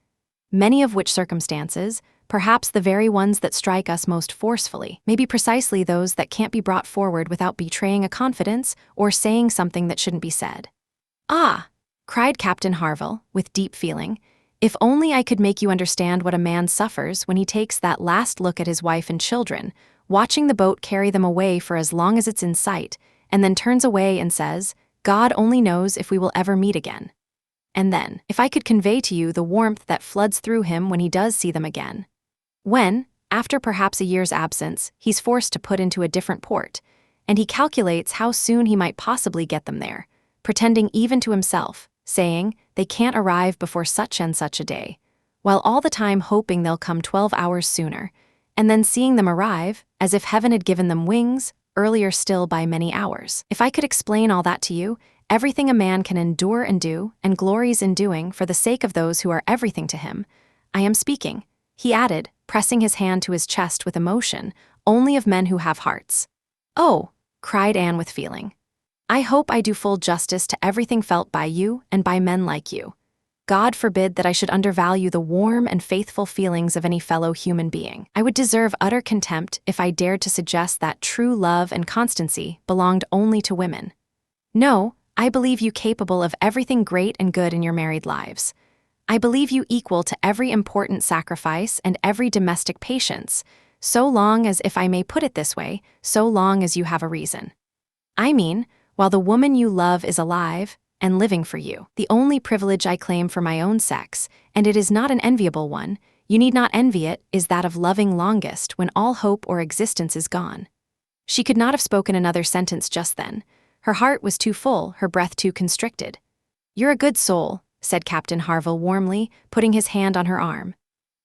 [SPEAKER 1] Many of which circumstances, perhaps the very ones that strike us most forcefully, may be precisely those that can't be brought forward without betraying a confidence or saying something that shouldn't be said. "Ah!" cried Captain Harville, with deep feeling, "if only I could make you understand what a man suffers when he takes that last look at his wife and children, watching the boat carry them away for as long as it's in sight, and then turns away and says, 'God only knows if we will ever meet again.' And then, if I could convey to you the warmth that floods through him when he does see them again. When, after perhaps a year's absence, he's forced to put into a different port, and he calculates how soon he might possibly get them there, pretending even to himself, saying they can't arrive before such and such a day, while all the time hoping they'll come 12 hours sooner, and then seeing them arrive, as if heaven had given them wings, earlier still by many hours. If I could explain all that to you, everything a man can endure and do, and glories in doing for the sake of those who are everything to him, I am speaking," he added, pressing his hand to his chest with emotion, "only of men who have hearts." "Oh," cried Anne with feeling, "I hope I do full justice to everything felt by you and by men like you. God forbid that I should undervalue the warm and faithful feelings of any fellow human being. I would deserve utter contempt if I dared to suggest that true love and constancy belonged only to women. No, I believe you capable of everything great and good in your married lives. I believe you equal to every important sacrifice and every domestic patience, so long as, if I may put it this way, so long as you have a reason. I mean, while the woman you love is alive and living for you. The only privilege I claim for my own sex, and it is not an enviable one, you need not envy it, is that of loving longest when all hope or existence is gone." She could not have spoken another sentence just then. Her heart was too full, her breath too constricted. "You're a good soul," said Captain Harville warmly, putting his hand on her arm.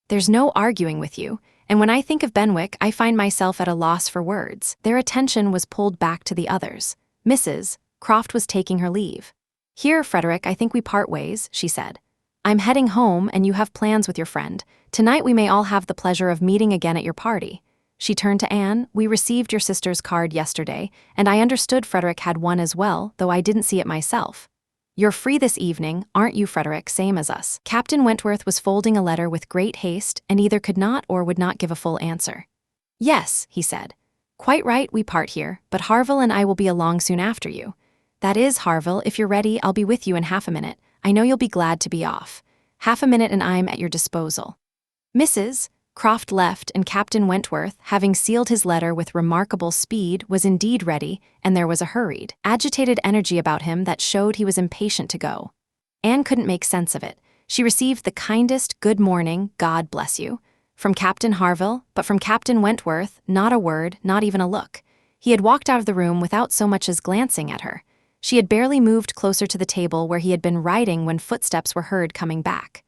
[SPEAKER 1] "There's no arguing with you, and when I think of Benwick, I find myself at a loss for words." Their attention was pulled back to the others. Mrs. Croft was taking her leave. "Here, Frederick, I think we part ways," she said. "I'm heading home, and you have plans with your friend. Tonight we may all have the pleasure of meeting again at your party." She turned to Anne. "We received your sister's card yesterday, and I understood Frederick had one as well, though I didn't see it myself. You're free this evening, aren't you, Frederick, same as us?" Captain Wentworth was folding a letter with great haste, and either could not or would not give a full answer. "Yes," he said. "Quite right, we part here, but Harville and I will be along soon after you. That is, Harville, if you're ready, I'll be with you in half a minute. I know you'll be glad to be off. Half a minute and I'm at your disposal." Mrs. Croft left, and Captain Wentworth, having sealed his letter with remarkable speed, was indeed ready, and there was a hurried, agitated energy about him that showed he was impatient to go. Anne couldn't make sense of it. She received the kindest "good morning, God bless you" from Captain Harville, but from Captain Wentworth, not a word, not even a look. He had walked out of the room without so much as glancing at her. She had barely moved closer to the table where he had been writing when footsteps were heard coming back.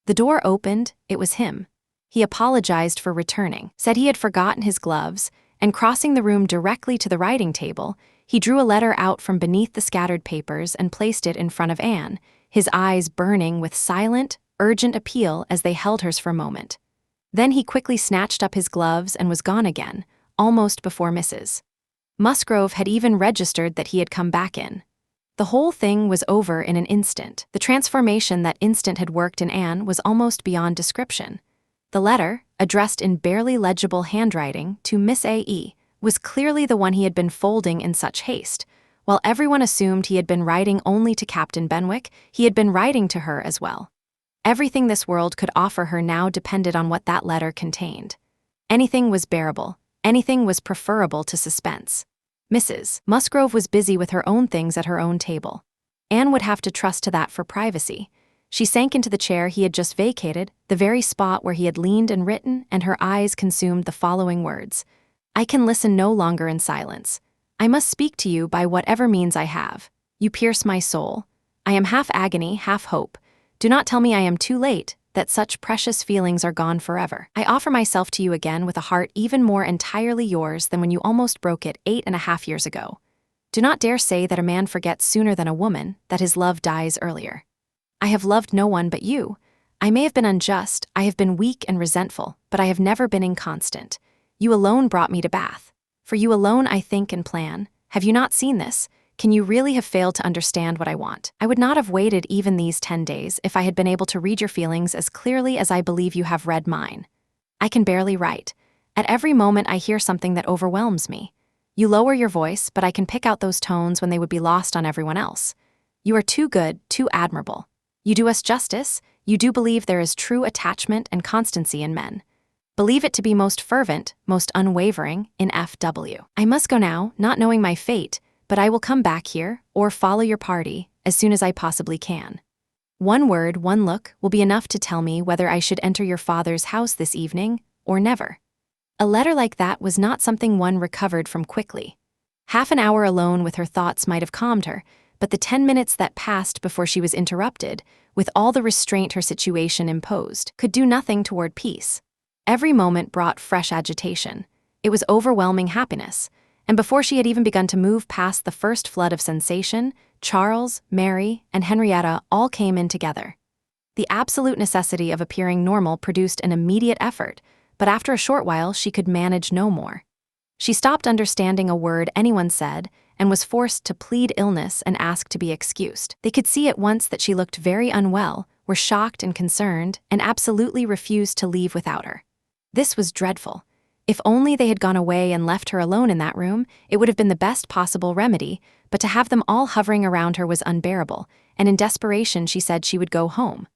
[SPEAKER 1] The door opened. It was him. He apologized for returning, said he had forgotten his gloves, and crossing the room directly to the writing table, he drew a letter out from beneath the scattered papers and placed it in front of Anne, his eyes burning with silent, urgent appeal as they held hers for a moment. Then he quickly snatched up his gloves and was gone again, almost before Mrs. Musgrove had even registered that he had come back in. The whole thing was over in an instant. The transformation that instant had worked in Anne was almost beyond description. The letter, addressed in barely legible handwriting to Miss A.E., was clearly the one he had been folding in such haste. While everyone assumed he had been writing only to Captain Benwick, he had been writing to her as well. Everything this world could offer her now depended on what that letter contained. Anything was bearable, anything was preferable to suspense. Mrs. Musgrove was busy with her own things at her own table. Anne would have to trust to that for privacy. She sank into the chair he had just vacated, the very spot where he had leaned and written, and her eyes consumed the following words: "I can listen no longer in silence. I must speak to you by whatever means I have. You pierce my soul. I am half agony, half hope. Do not tell me I am too late, that such precious feelings are gone forever. I offer myself to you again with a heart even more entirely yours than when you almost broke it 8.5 years ago. Do not dare say that a man forgets sooner than a woman, that his love dies earlier. I have loved no one but you. I may have been unjust, I have been weak and resentful, but I have never been inconstant. You alone brought me to Bath. For you alone I think and plan. Have you not seen this? Can you really have failed to understand what I want? I would not have waited even these 10 days if I had been able to read your feelings as clearly as I believe you have read mine. I can barely write. At every moment I hear something that overwhelms me. You lower your voice, but I can pick out those tones when they would be lost on everyone else. You are too good, too admirable. You do us justice. You do believe there is true attachment and constancy in men. Believe it to be most fervent, most unwavering, in F.W. I must go now, not knowing my fate, but I will come back here, or follow your party, as soon as I possibly can. One word, one look, will be enough to tell me whether I should enter your father's house this evening, or never." A letter like that was not something one recovered from quickly. Half an hour alone with her thoughts might have calmed her, but the 10 minutes that passed before she was interrupted, with all the restraint her situation imposed, could do nothing toward peace. Every moment brought fresh agitation. It was overwhelming happiness, and before she had even begun to move past the first flood of sensation, Charles, Mary, and Henrietta all came in together. The absolute necessity of appearing normal produced an immediate effort, but after a short while she could manage no more. She stopped understanding a word anyone said and was forced to plead illness and ask to be excused. They could see at once that she looked very unwell, were shocked and concerned, and absolutely refused to leave without her. This was dreadful. If only they had gone away and left her alone in that room, it would have been the best possible remedy, but to have them all hovering around her was unbearable, and in desperation she said she would go home.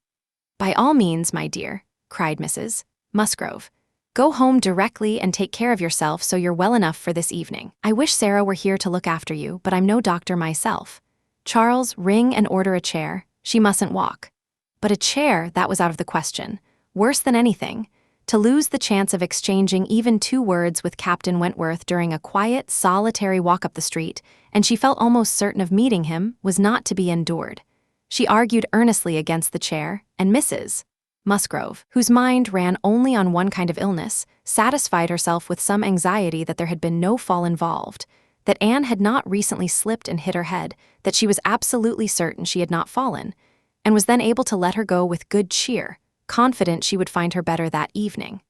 [SPEAKER 1] "By all means, my dear," cried Mrs. Musgrove. "Go home directly and take care of yourself so you're well enough for this evening. I wish Sarah were here to look after you, but I'm no doctor myself. Charles, ring and order a chair. She mustn't walk." But a chair, that was out of the question. Worse than anything, to lose the chance of exchanging even 2 words with Captain Wentworth during a quiet, solitary walk up the street, and she felt almost certain of meeting him, was not to be endured. She argued earnestly against the chair, and Mrs. Musgrove, whose mind ran only on one kind of illness, satisfied herself with some anxiety that there had been no fall involved, that Anne had not recently slipped and hit her head, that she was absolutely certain she had not fallen, and was then able to let her go with good cheer, confident she would find her better that evening.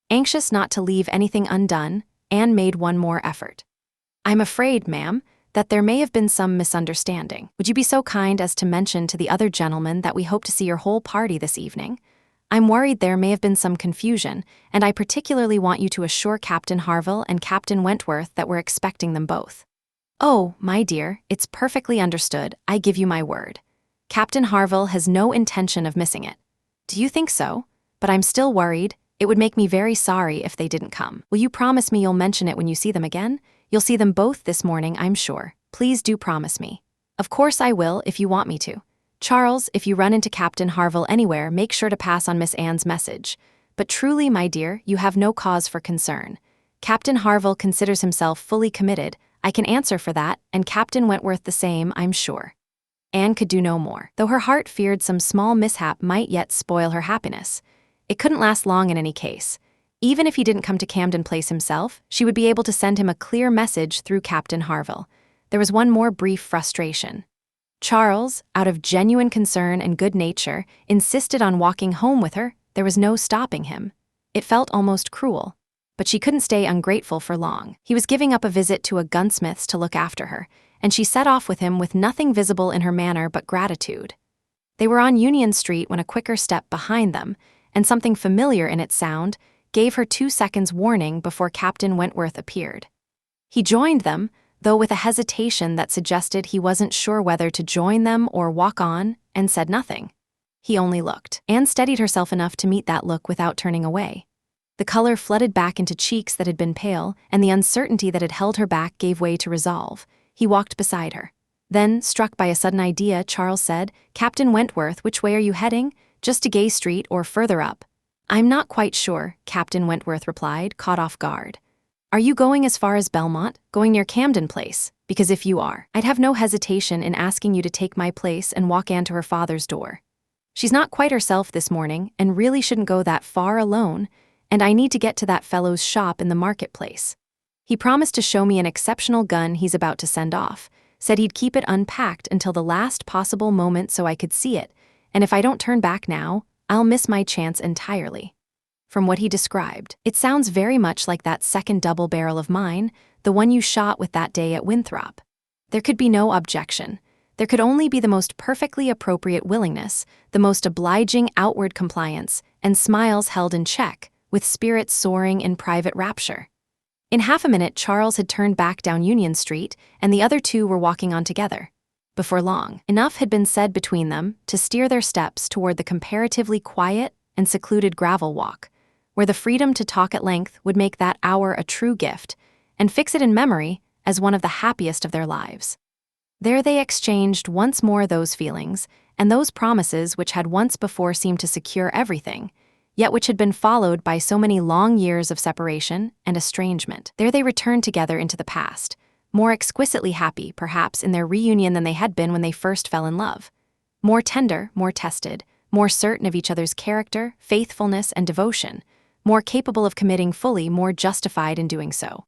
[SPEAKER 1] Anxious not to leave anything undone, Anne made one more effort. "I'm afraid, ma'am, that there may have been some misunderstanding. Would you be so kind as to mention to the other gentlemen that we hope to see your whole party this evening? I'm worried there may have been some confusion, and I particularly want you to assure Captain Harville and Captain Wentworth that we're expecting them both." "Oh, my dear, it's perfectly understood, I give you my word. Captain Harville has no intention of missing it." "Do you think so? But I'm still worried. It would make me very sorry if they didn't come. Will you promise me you'll mention it when you see them again? You'll see them both this morning, I'm sure. Please do promise me." "Of course I will, if you want me to." Charles, if you run into Captain Harville anywhere, make sure to pass on Miss Anne's message. But truly, my dear, you have no cause for concern. Captain Harville considers himself fully committed. I can answer for that, and Captain Wentworth the same, I'm sure." Anne could do no more, though her heart feared some small mishap might yet spoil her happiness. It couldn't last long in any case. Even if he didn't come to Camden Place himself, she would be able to send him a clear message through Captain Harville. There was one more brief frustration. Charles, out of genuine concern and good nature, insisted on walking home with her. There was no stopping him. It felt almost cruel. But she couldn't stay ungrateful for long. He was giving up a visit to a gunsmith's to look after her, and she set off with him with nothing visible in her manner but gratitude. They were on Union Street when a quicker step behind them, and something familiar in its sound, gave her 2 seconds warning before Captain Wentworth appeared. He joined them, though with a hesitation that suggested he wasn't sure whether to join them or walk on, and said nothing. He only looked. Anne steadied herself enough to meet that look without turning away. The color flooded back into cheeks that had been pale, and the uncertainty that had held her back gave way to resolve. He walked beside her. Then, struck by a sudden idea, Charles said, "Captain Wentworth, which way are you heading? Just to Gay Street or further up?" "I'm not quite sure," Captain Wentworth replied, caught off guard. "Are you going as far as Belmont, going near Camden Place? Because if you are, I'd have no hesitation in asking you to take my place and walk Anne to her father's door. She's not quite herself this morning and really shouldn't go that far alone, and I need to get to that fellow's shop in the marketplace. He promised to show me an exceptional gun he's about to send off, said he'd keep it unpacked until the last possible moment so I could see it, and if I don't turn back now, I'll miss my chance entirely." From what he described, it sounds very much like that second double barrel of mine, the one you shot with that day at Winthrop. There could be no objection. There could only be the most perfectly appropriate willingness, the most obliging outward compliance, and smiles held in check, with spirits soaring in private rapture. In half a minute, Charles had turned back down Union Street, and the other two were walking on together. Before long, enough had been said between them to steer their steps toward the comparatively quiet and secluded gravel walk, where the freedom to talk at length would make that hour a true gift, and fix it in memory as one of the happiest of their lives. There they exchanged once more those feelings, and those promises which had once before seemed to secure everything, yet which had been followed by so many long years of separation and estrangement. There they returned together into the past, more exquisitely happy, perhaps, in their reunion than they had been when they first fell in love. More tender, more tested, more certain of each other's character, faithfulness, and devotion, more capable of committing fully, more justified in doing so.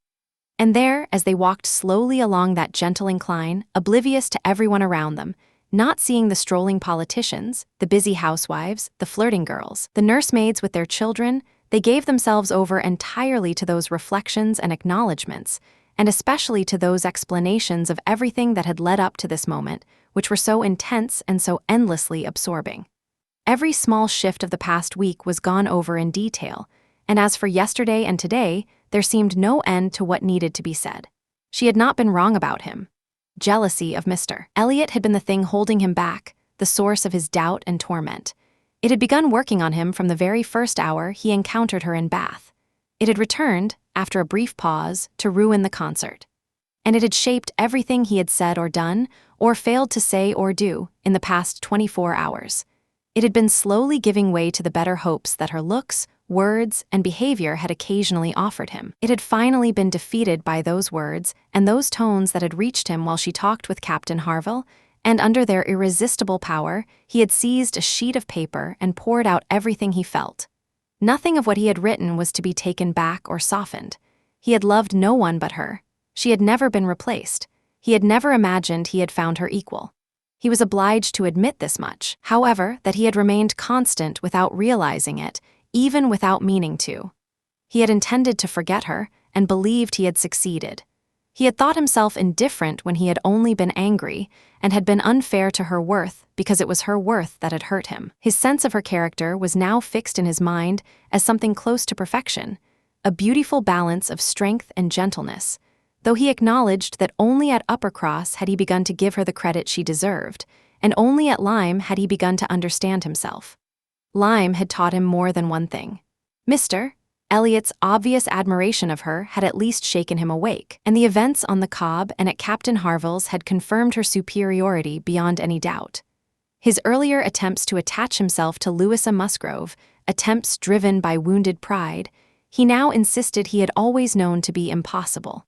[SPEAKER 1] And there, as they walked slowly along that gentle incline, oblivious to everyone around them, not seeing the strolling politicians, the busy housewives, the flirting girls, the nursemaids with their children, they gave themselves over entirely to those reflections and acknowledgments, and especially to those explanations of everything that had led up to this moment, which were so intense and so endlessly absorbing. Every small shift of the past week was gone over in detail, and as for yesterday and today, there seemed no end to what needed to be said. She had not been wrong about him. Jealousy of Mr. Elliot had been the thing holding him back, the source of his doubt and torment. It had begun working on him from the very first hour he encountered her in Bath. It had returned, after a brief pause, to ruin the concert. And it had shaped everything he had said or done, or failed to say or do, in the past 24 hours. It had been slowly giving way to the better hopes that her looks, words, and behavior had occasionally offered him. It had finally been defeated by those words and those tones that had reached him while she talked with Captain Harville, and under their irresistible power, he had seized a sheet of paper and poured out everything he felt. Nothing of what he had written was to be taken back or softened. He had loved no one but her. She had never been replaced. He had never imagined he had found her equal. He was obliged to admit this much, however, that he had remained constant without realizing it, even without meaning to. He had intended to forget her, and believed he had succeeded. He had thought himself indifferent when he had only been angry, and had been unfair to her worth because it was her worth that had hurt him. His sense of her character was now fixed in his mind as something close to perfection, a beautiful balance of strength and gentleness, though he acknowledged that only at Uppercross had he begun to give her the credit she deserved, and only at Lyme had he begun to understand himself. Lyme had taught him more than one thing. Mr. Elliot's obvious admiration of her had at least shaken him awake, and the events on the Cobb and at Captain Harville's had confirmed her superiority beyond any doubt. His earlier attempts to attach himself to Louisa Musgrove, attempts driven by wounded pride, he now insisted he had always known to be impossible.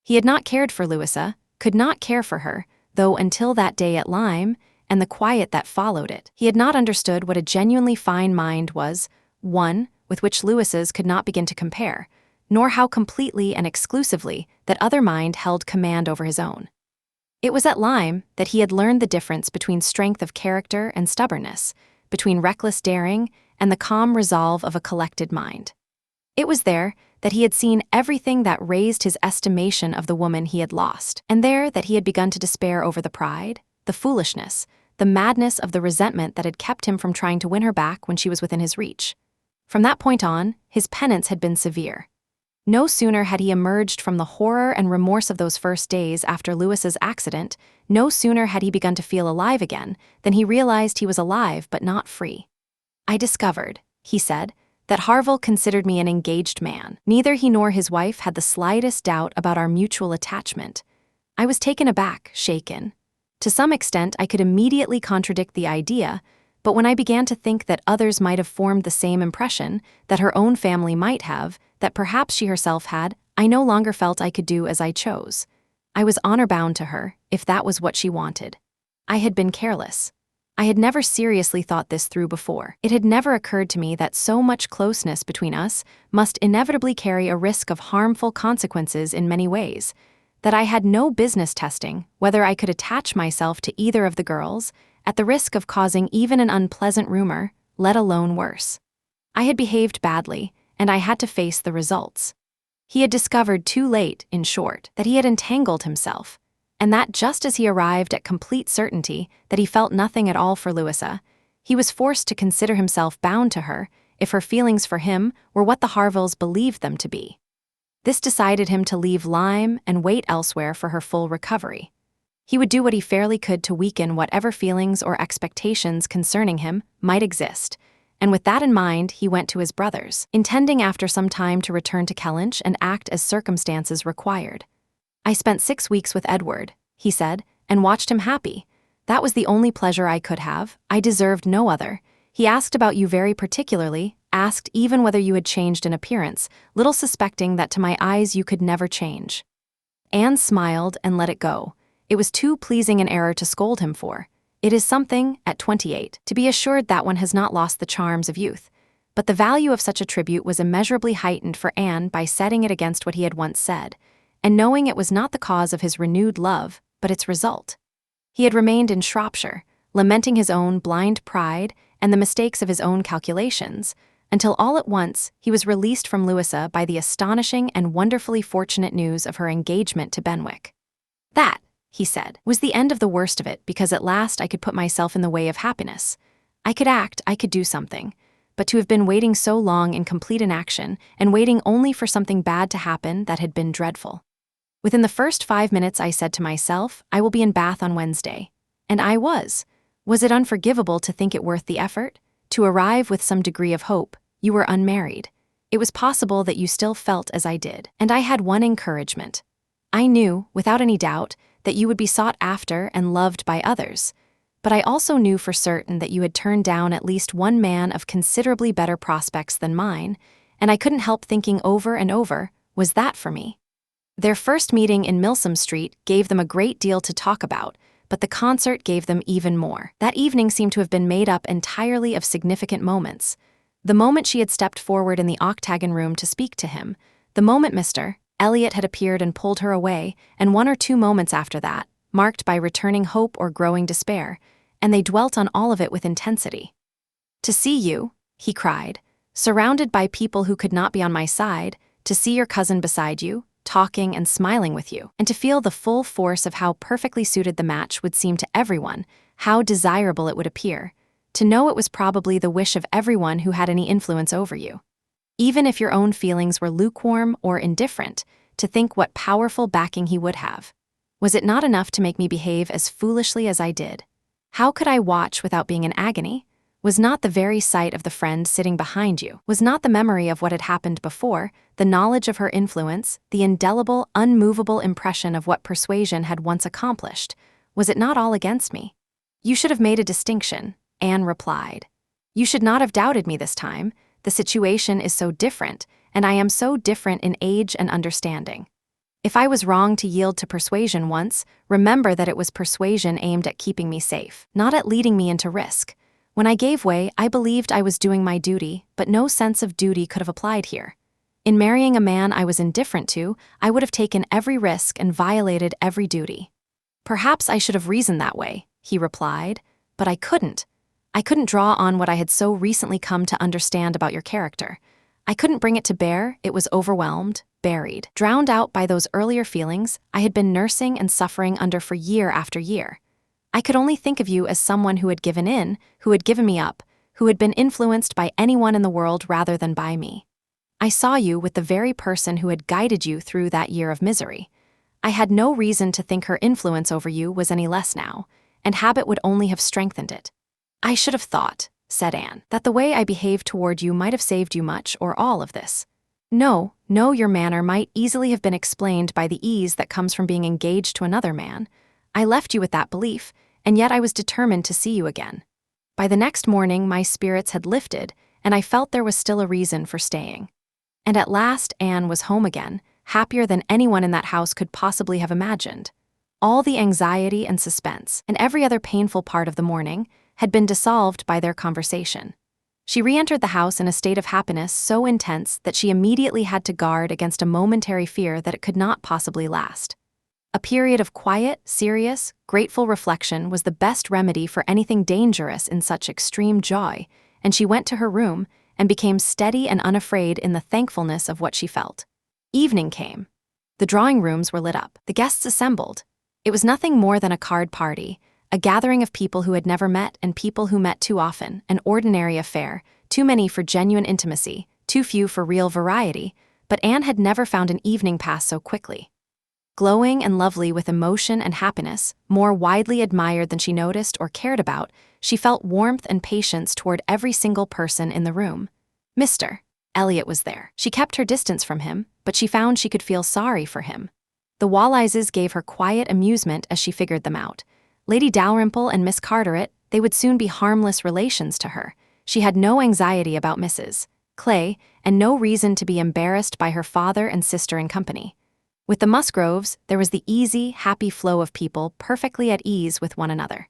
[SPEAKER 1] He had not cared for Louisa, could not care for her, though until that day at Lyme, and the quiet that followed it, he had not understood what a genuinely fine mind was, one with which Louisa's could not begin to compare, nor how completely and exclusively that other mind held command over his own. It was at Lyme that he had learned the difference between strength of character and stubbornness, between reckless daring and the calm resolve of a collected mind. It was there that he had seen everything that raised his estimation of the woman he had lost, and there that he had begun to despair over the pride, the foolishness, the madness of the resentment that had kept him from trying to win her back when she was within his reach. From that point on, his penance had been severe. No sooner had he emerged from the horror and remorse of those first days after Louisa's accident, no sooner had he begun to feel alive again, than he realized he was alive but not free. "I discovered," he said, "that Harville considered me an engaged man. Neither he nor his wife had the slightest doubt about our mutual attachment. I was taken aback, shaken. To some extent, I could immediately contradict the idea, but when I began to think that others might have formed the same impression, that her own family might have, that perhaps she herself had, I no longer felt I could do as I chose. I was honor-bound to her, if that was what she wanted. I had been careless. I had never seriously thought this through before. It had never occurred to me that so much closeness between us must inevitably carry a risk of harmful consequences in many ways, that I had no business testing whether I could attach myself to either of the girls, at the risk of causing even an unpleasant rumor, let alone worse. I had behaved badly, and I had to face the results. He had discovered too late, in short, that he had entangled himself, and that just as he arrived at complete certainty that he felt nothing at all for Louisa, he was forced to consider himself bound to her if her feelings for him were what the Harvilles believed them to be. This decided him to leave Lyme and wait elsewhere for her full recovery. He would do what he fairly could to weaken whatever feelings or expectations concerning him might exist, and with that in mind he went to his brother's, intending after some time to return to Kellynch and act as circumstances required. "I spent 6 weeks with Edward," he said, "and watched him happy. That was the only pleasure I could have. I deserved no other. He asked about you very particularly, asked even whether you had changed in appearance, little suspecting that to my eyes you could never change." Anne smiled and let it go. It was too pleasing an error to scold him for. It is something, at 28, to be assured that one has not lost the charms of youth. But the value of such a tribute was immeasurably heightened for Anne by setting it against what he had once said, and knowing it was not the cause of his renewed love, but its result. He had remained in Shropshire, lamenting his own blind pride and the mistakes of his own calculations, until all at once he was released from Louisa by the astonishing and wonderfully fortunate news of her engagement to Benwick. "That," he said, "was the end of the worst of it, because at last I could put myself in the way of happiness. I could act, I could do something. But to have been waiting so long in complete inaction, and waiting only for something bad to happen, that had been dreadful. Within the first 5 minutes I said to myself, I will be in Bath on Wednesday. And I was. Was it unforgivable to think it worth the effort? To arrive with some degree of hope, you were unmarried. It was possible that you still felt as I did, and I had one encouragement. I knew, without any doubt, that you would be sought after and loved by others, but I also knew for certain that you had turned down at least one man of considerably better prospects than mine, and I couldn't help thinking over and over, was that for me? Their first meeting in Milsom Street gave them a great deal to talk about, but the concert gave them even more. That evening seemed to have been made up entirely of significant moments. The moment she had stepped forward in the octagon room to speak to him, the moment Mr. Elliot had appeared and pulled her away, and 1 or 2 moments after that, marked by returning hope or growing despair, and they dwelt on all of it with intensity. "To see you," he cried, "surrounded by people who could not be on my side, to see your cousin beside you, talking and smiling with you, and to feel the full force of how perfectly suited the match would seem to everyone, how desirable it would appear, to know it was probably the wish of everyone who had any influence over you. Even if your own feelings were lukewarm or indifferent, to think what powerful backing he would have. Was it not enough to make me behave as foolishly as I did? How could I watch without being in agony? Was not the very sight of the friend sitting behind you, was not the memory of what had happened before, the knowledge of her influence, the indelible, unmovable impression of what Persuasion had once accomplished, was it not all against me? You should have made a distinction, Anne replied. You should not have doubted me this time. The situation is so different, and I am so different in age and understanding. If I was wrong to yield to persuasion once, remember that it was persuasion aimed at keeping me safe, not at leading me into risk. When I gave way, I believed I was doing my duty, but no sense of duty could have applied here. In marrying a man I was indifferent to, I would have taken every risk and violated every duty. Perhaps I should have reasoned that way, he replied, but I couldn't. I couldn't draw on what I had so recently come to understand about your character. I couldn't bring it to bear. It was overwhelmed, buried, drowned out by those earlier feelings I had been nursing and suffering under for year after year. I could only think of you as someone who had given in, who had given me up, who had been influenced by anyone in the world rather than by me. I saw you with the very person who had guided you through that year of misery. I had no reason to think her influence over you was any less now, and habit would only have strengthened it. I should have thought, said Anne, that the way I behaved toward you might have saved you much or all of this. No, your manner might easily have been explained by the ease that comes from being engaged to another man. I left you with that belief, and yet I was determined to see you again. By the next morning, my spirits had lifted, and I felt there was still a reason for staying. And at last Anne was home again, happier than anyone in that house could possibly have imagined. All the anxiety and suspense, and every other painful part of the morning, had been dissolved by their conversation. She re-entered the house in a state of happiness so intense that she immediately had to guard against a momentary fear that it could not possibly last. A period of quiet, serious, grateful reflection was the best remedy for anything dangerous in such extreme joy, and she went to her room and became steady and unafraid in the thankfulness of what she felt. Evening came. The drawing rooms were lit up. The guests assembled. It was nothing more than a card party, a gathering of people who had never met and people who met too often, an ordinary affair, too many for genuine intimacy, too few for real variety, but Anne had never found an evening pass so quickly. Glowing and lovely with emotion and happiness, more widely admired than she noticed or cared about, she felt warmth and patience toward every single person in the room. Mr. Elliot was there. She kept her distance from him, but she found she could feel sorry for him. The Wallises gave her quiet amusement as she figured them out. Lady Dalrymple and Miss Carteret, they would soon be harmless relations to her. She had no anxiety about Mrs. Clay, and no reason to be embarrassed by her father and sister in company. With the Musgroves, there was the easy, happy flow of people perfectly at ease with one another.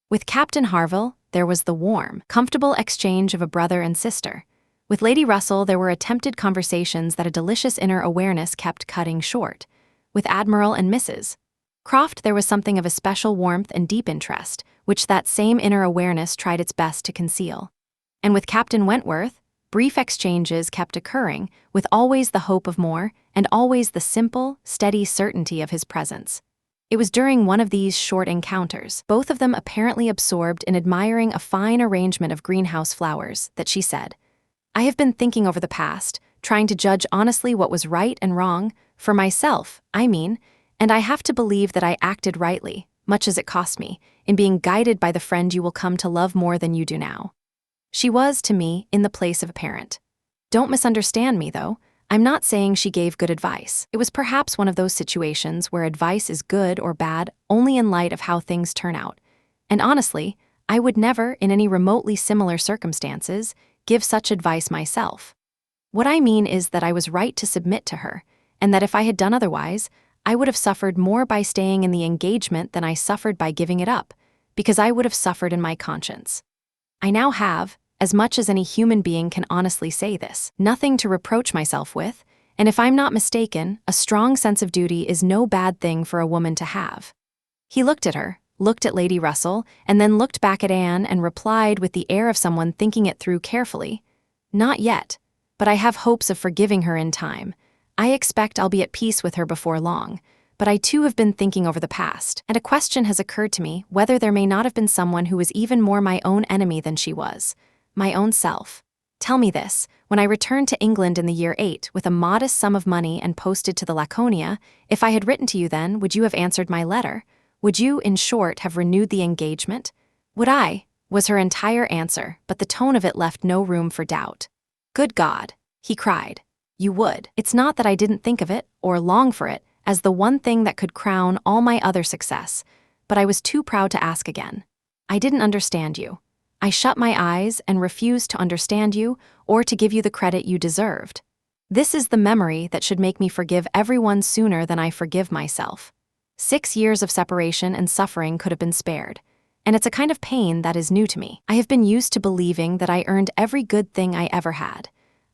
[SPEAKER 1] With Captain Harville, there was the warm, comfortable exchange of a brother and sister. With Lady Russell, there were attempted conversations that a delicious inner awareness kept cutting short. With Admiral and Mrs. Croft, there was something of a special warmth and deep interest, which that same inner awareness tried its best to conceal. And with Captain Wentworth, brief exchanges kept occurring, with always the hope of more, and always the simple, steady certainty of his presence. It was during one of these short encounters, both of them apparently absorbed in admiring a fine arrangement of greenhouse flowers, that she said, "I have been thinking over the past, trying to judge honestly what was right and wrong, for myself, I mean, and I have to believe that I acted rightly, much as it cost me, in being guided by the friend you will come to love more than you do now." She was, to me, in the place of a parent. Don't misunderstand me, though. I'm not saying she gave good advice. It was perhaps one of those situations where advice is good or bad only in light of how things turn out. And honestly, I would never, in any remotely similar circumstances, give such advice myself. What I mean is that I was right to submit to her, and that if I had done otherwise, I would have suffered more by staying in the engagement than I suffered by giving it up, because I would have suffered in my conscience. I now have, as much as any human being can honestly say this, nothing to reproach myself with, and if I'm not mistaken, a strong sense of duty is no bad thing for a woman to have. He looked at her, looked at Lady Russell, and then looked back at Anne and replied with the air of someone thinking it through carefully, "Not yet, but I have hopes of forgiving her in time. I expect I'll be at peace with her before long, but I too have been thinking over the past, and a question has occurred to me whether there may not have been someone who was even more my own enemy than she was, my own self. Tell me this, when I returned to England in the year 8 with a modest sum of money and posted to the Laconia, if I had written to you then, would you have answered my letter? Would you, in short, have renewed the engagement?" "Would I?" was her entire answer, but the tone of it left no room for doubt. "Good God," he cried. "You would. It's not that I didn't think of it, or long for it, as the one thing that could crown all my other success, but I was too proud to ask again. I didn't understand you. I shut my eyes and refused to understand you or to give you the credit you deserved. This is the memory that should make me forgive everyone sooner than I forgive myself. 6 years of separation and suffering could have been spared. And it's a kind of pain that is new to me. I have been used to believing that I earned every good thing I ever had.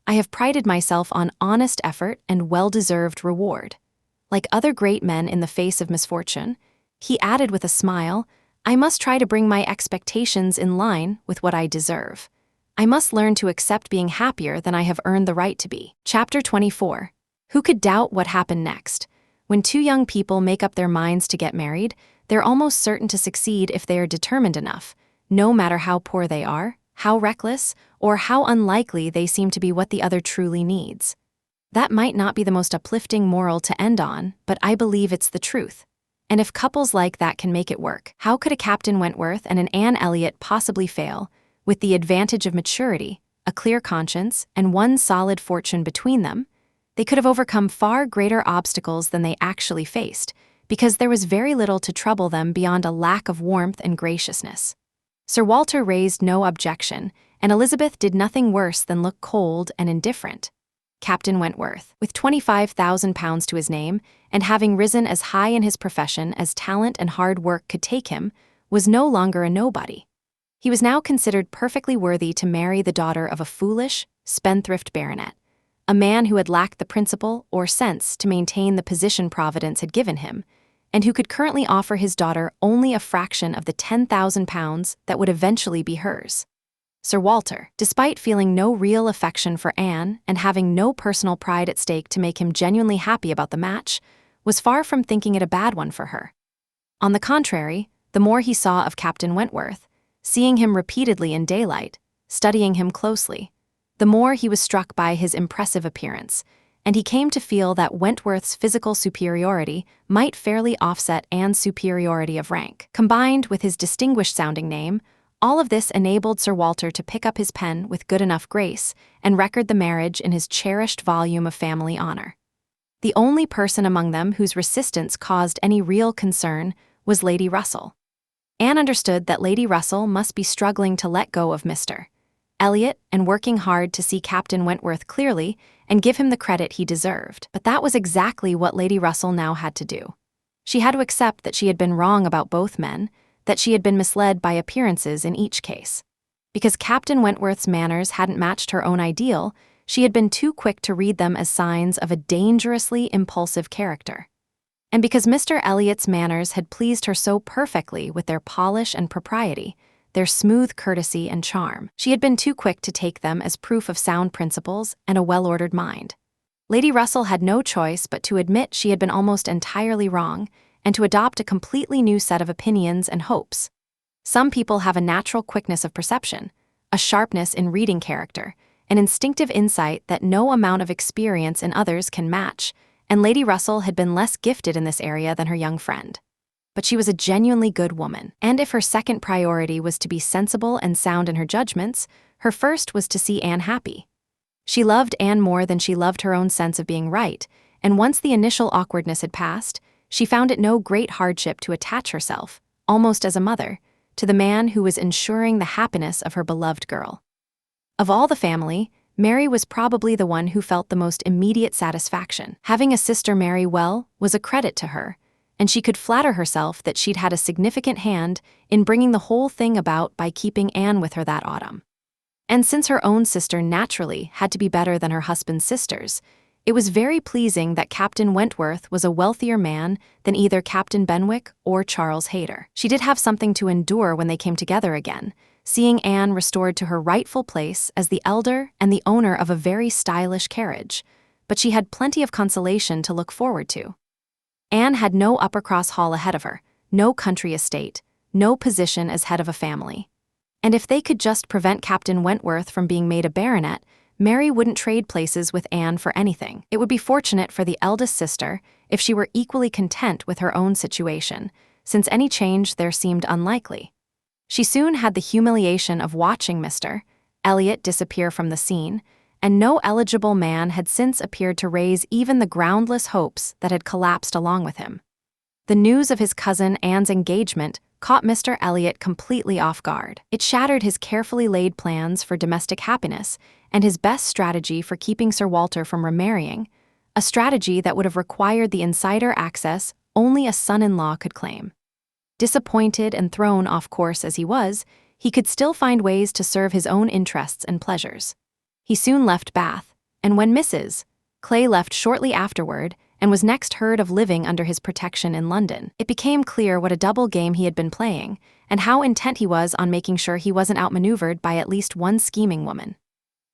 [SPEAKER 1] I have prided myself on honest effort and well-deserved reward. Like other great men in the face of misfortune, he added with a smile, I must try to bring my expectations in line with what I deserve. I must learn to accept being happier than I have earned the right to be. Chapter 24. Who could doubt what happened next? When two young people make up their minds to get married, they're almost certain to succeed if they are determined enough, no matter how poor they are, how reckless, or how unlikely they seem to be what the other truly needs. That might not be the most uplifting moral to end on, but I believe it's the truth. And if couples like that can make it work, how could a Captain Wentworth and an Anne Elliot possibly fail, with the advantage of maturity, a clear conscience, and one solid fortune between them? They could have overcome far greater obstacles than they actually faced, because there was very little to trouble them beyond a lack of warmth and graciousness. Sir Walter raised no objection, and Elizabeth did nothing worse than look cold and indifferent. Captain Wentworth, with £25,000 to his name, and having risen as high in his profession as talent and hard work could take him, was no longer a nobody. He was now considered perfectly worthy to marry the daughter of a foolish, spendthrift baronet, a man who had lacked the principle or sense to maintain the position Providence had given him, and who could currently offer his daughter only a fraction of the £10,000 that would eventually be hers. Sir Walter, despite feeling no real affection for Anne and having no personal pride at stake to make him genuinely happy about the match, was far from thinking it a bad one for her. On the contrary, the more he saw of Captain Wentworth, seeing him repeatedly in daylight, studying him closely, the more he was struck by his impressive appearance, and he came to feel that Wentworth's physical superiority might fairly offset Anne's superiority of rank. Combined with his distinguished-sounding name, all of this enabled Sir Walter to pick up his pen with good enough grace and record the marriage in his cherished volume of family honor. The only person among them whose resistance caused any real concern was Lady Russell. Anne understood that Lady Russell must be struggling to let go of Mr. Elliot and working hard to see Captain Wentworth clearly and give him the credit he deserved. But that was exactly what Lady Russell now had to do. She had to accept that she had been wrong about both men, that she had been misled by appearances in each case. Because Captain Wentworth's manners hadn't matched her own ideal, she had been too quick to read them as signs of a dangerously impulsive character. And because Mr. Elliot's manners had pleased her so perfectly with their polish and propriety, their smooth courtesy and charm, she had been too quick to take them as proof of sound principles and a well-ordered mind. Lady Russell had no choice but to admit she had been almost entirely wrong and to adopt a completely new set of opinions and hopes. Some people have a natural quickness of perception, a sharpness in reading character, an instinctive insight that no amount of experience in others can match, and Lady Russell had been less gifted in this area than her young friend. But she was a genuinely good woman, and if her second priority was to be sensible and sound in her judgments, her first was to see Anne happy. She loved Anne more than she loved her own sense of being right, and once the initial awkwardness had passed, she found it no great hardship to attach herself, almost as a mother, to the man who was ensuring the happiness of her beloved girl. Of all the family, Mary was probably the one who felt the most immediate satisfaction. Having a sister marry well was a credit to her, and she could flatter herself that she'd had a significant hand in bringing the whole thing about by keeping Anne with her that autumn. And since her own sister naturally had to be better than her husband's sisters, it was very pleasing that Captain Wentworth was a wealthier man than either Captain Benwick or Charles Hayter. She did have something to endure when they came together again, seeing Anne restored to her rightful place as the elder and the owner of a very stylish carriage, but she had plenty of consolation to look forward to. Anne had no Uppercross Hall ahead of her, no country estate, no position as head of a family. And if they could just prevent Captain Wentworth from being made a baronet, Mary wouldn't trade places with Anne for anything. It would be fortunate for the eldest sister if she were equally content with her own situation, since any change there seemed unlikely. She soon had the humiliation of watching Mr. Elliot disappear from the scene, and no eligible man had since appeared to raise even the groundless hopes that had collapsed along with him. The news of his cousin Anne's engagement caught Mr. Elliot completely off guard. It shattered his carefully laid plans for domestic happiness and his best strategy for keeping Sir Walter from remarrying, a strategy that would have required the insider access only a son-in-law could claim. Disappointed and thrown off course as he could still find ways to serve his own interests and pleasures. He soon left Bath, and when Mrs. Clay left shortly afterward and was next heard of living under his protection in London, it became clear what a double game he had been playing and how intent he was on making sure he wasn't outmaneuvered by at least one scheming woman.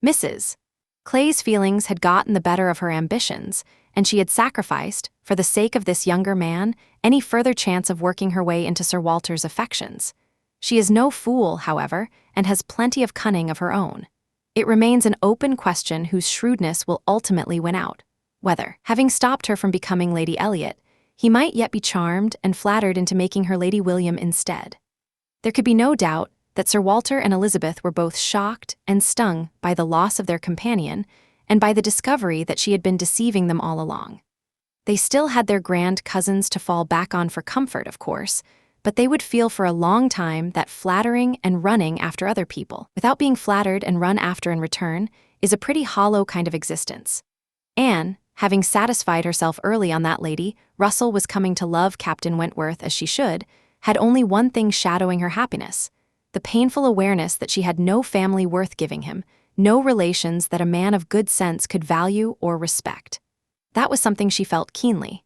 [SPEAKER 1] Mrs. Clay's feelings had gotten the better of her ambitions, and she had sacrificed, for the sake of this younger man, any further chance of working her way into Sir Walter's affections. She is no fool, however, and has plenty of cunning of her own. It remains an open question whose shrewdness will ultimately win out, whether, having stopped her from becoming Lady Elliot, he might yet be charmed and flattered into making her Lady William instead. There could be no doubt that Sir Walter and Elizabeth were both shocked and stung by the loss of their companion and by the discovery that she had been deceiving them all along. They still had their grand cousins to fall back on for comfort, of course, but they would feel for a long time that flattering and running after other people, without being flattered and run after in return, is a pretty hollow kind of existence. Anne, having satisfied herself early on that Lady Russell was coming to love Captain Wentworth as she should, had only one thing shadowing her happiness: the painful awareness that she had no family worth giving him, no relations that a man of good sense could value or respect. That was something she felt keenly.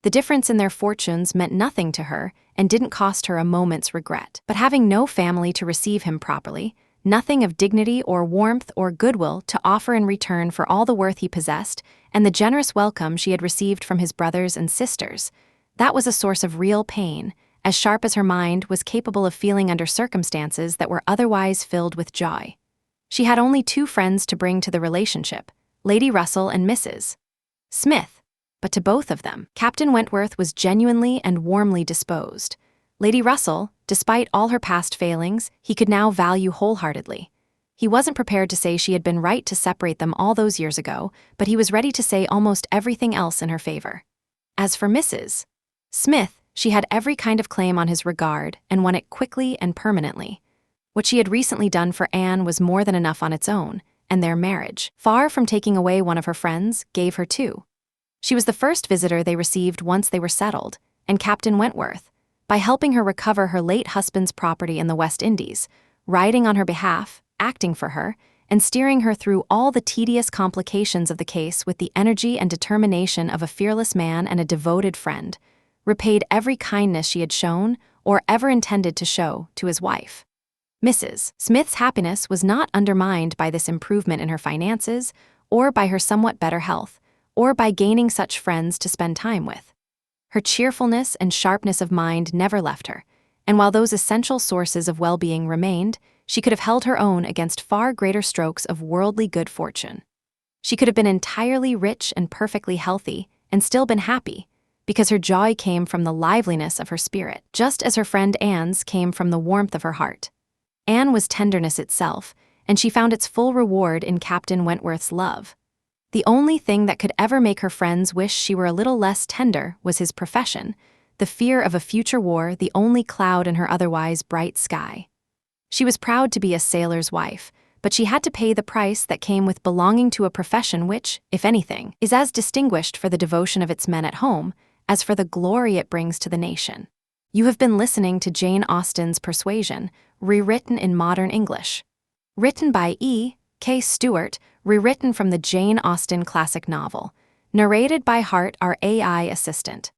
[SPEAKER 1] The difference in their fortunes meant nothing to her and didn't cost her a moment's regret. But having no family to receive him properly, nothing of dignity or warmth or goodwill to offer in return for all the worth he possessed and the generous welcome she had received from his brothers and sisters, that was a source of real pain, as sharp as her mind was capable of feeling under circumstances that were otherwise filled with joy. She had only two friends to bring to the relationship, Lady Russell and Mrs. Smith. But to both of them, Captain Wentworth was genuinely and warmly disposed. Lady Russell, despite all her past failings, he could now value wholeheartedly. He wasn't prepared to say she had been right to separate them all those years ago, but he was ready to say almost everything else in her favor. As for Mrs. Smith, she had every kind of claim on his regard and won it quickly and permanently. What she had recently done for Anne was more than enough on its own, and their marriage, far from taking away one of her friends, gave her two. She was the first visitor they received once they were settled, and Captain Wentworth, by helping her recover her late husband's property in the West Indies, riding on her behalf, acting for her, and steering her through all the tedious complications of the case with the energy and determination of a fearless man and a devoted friend, repaid every kindness she had shown or ever intended to show to his wife. Mrs. Smith's happiness was not undermined by this improvement in her finances or by her somewhat better health, or by gaining such friends to spend time with. Her cheerfulness and sharpness of mind never left her, and while those essential sources of well-being remained, she could have held her own against far greater strokes of worldly good fortune. She could have been entirely rich and perfectly healthy, and still been happy, because her joy came from the liveliness of her spirit, just as her friend Anne's came from the warmth of her heart. Anne was tenderness itself, and she found its full reward in Captain Wentworth's love. The only thing that could ever make her friends wish she were a little less tender was his profession, the fear of a future war the only cloud in her otherwise bright sky. She was proud to be a sailor's wife, but she had to pay the price that came with belonging to a profession which, if anything, is as distinguished for the devotion of its men at home as for the glory it brings to the nation. You have been listening to Jane Austen's Persuasion, rewritten in modern English. Written by E. K. Stewart, rewritten from the Jane Austen classic novel. Narrated by Hart, our AI assistant.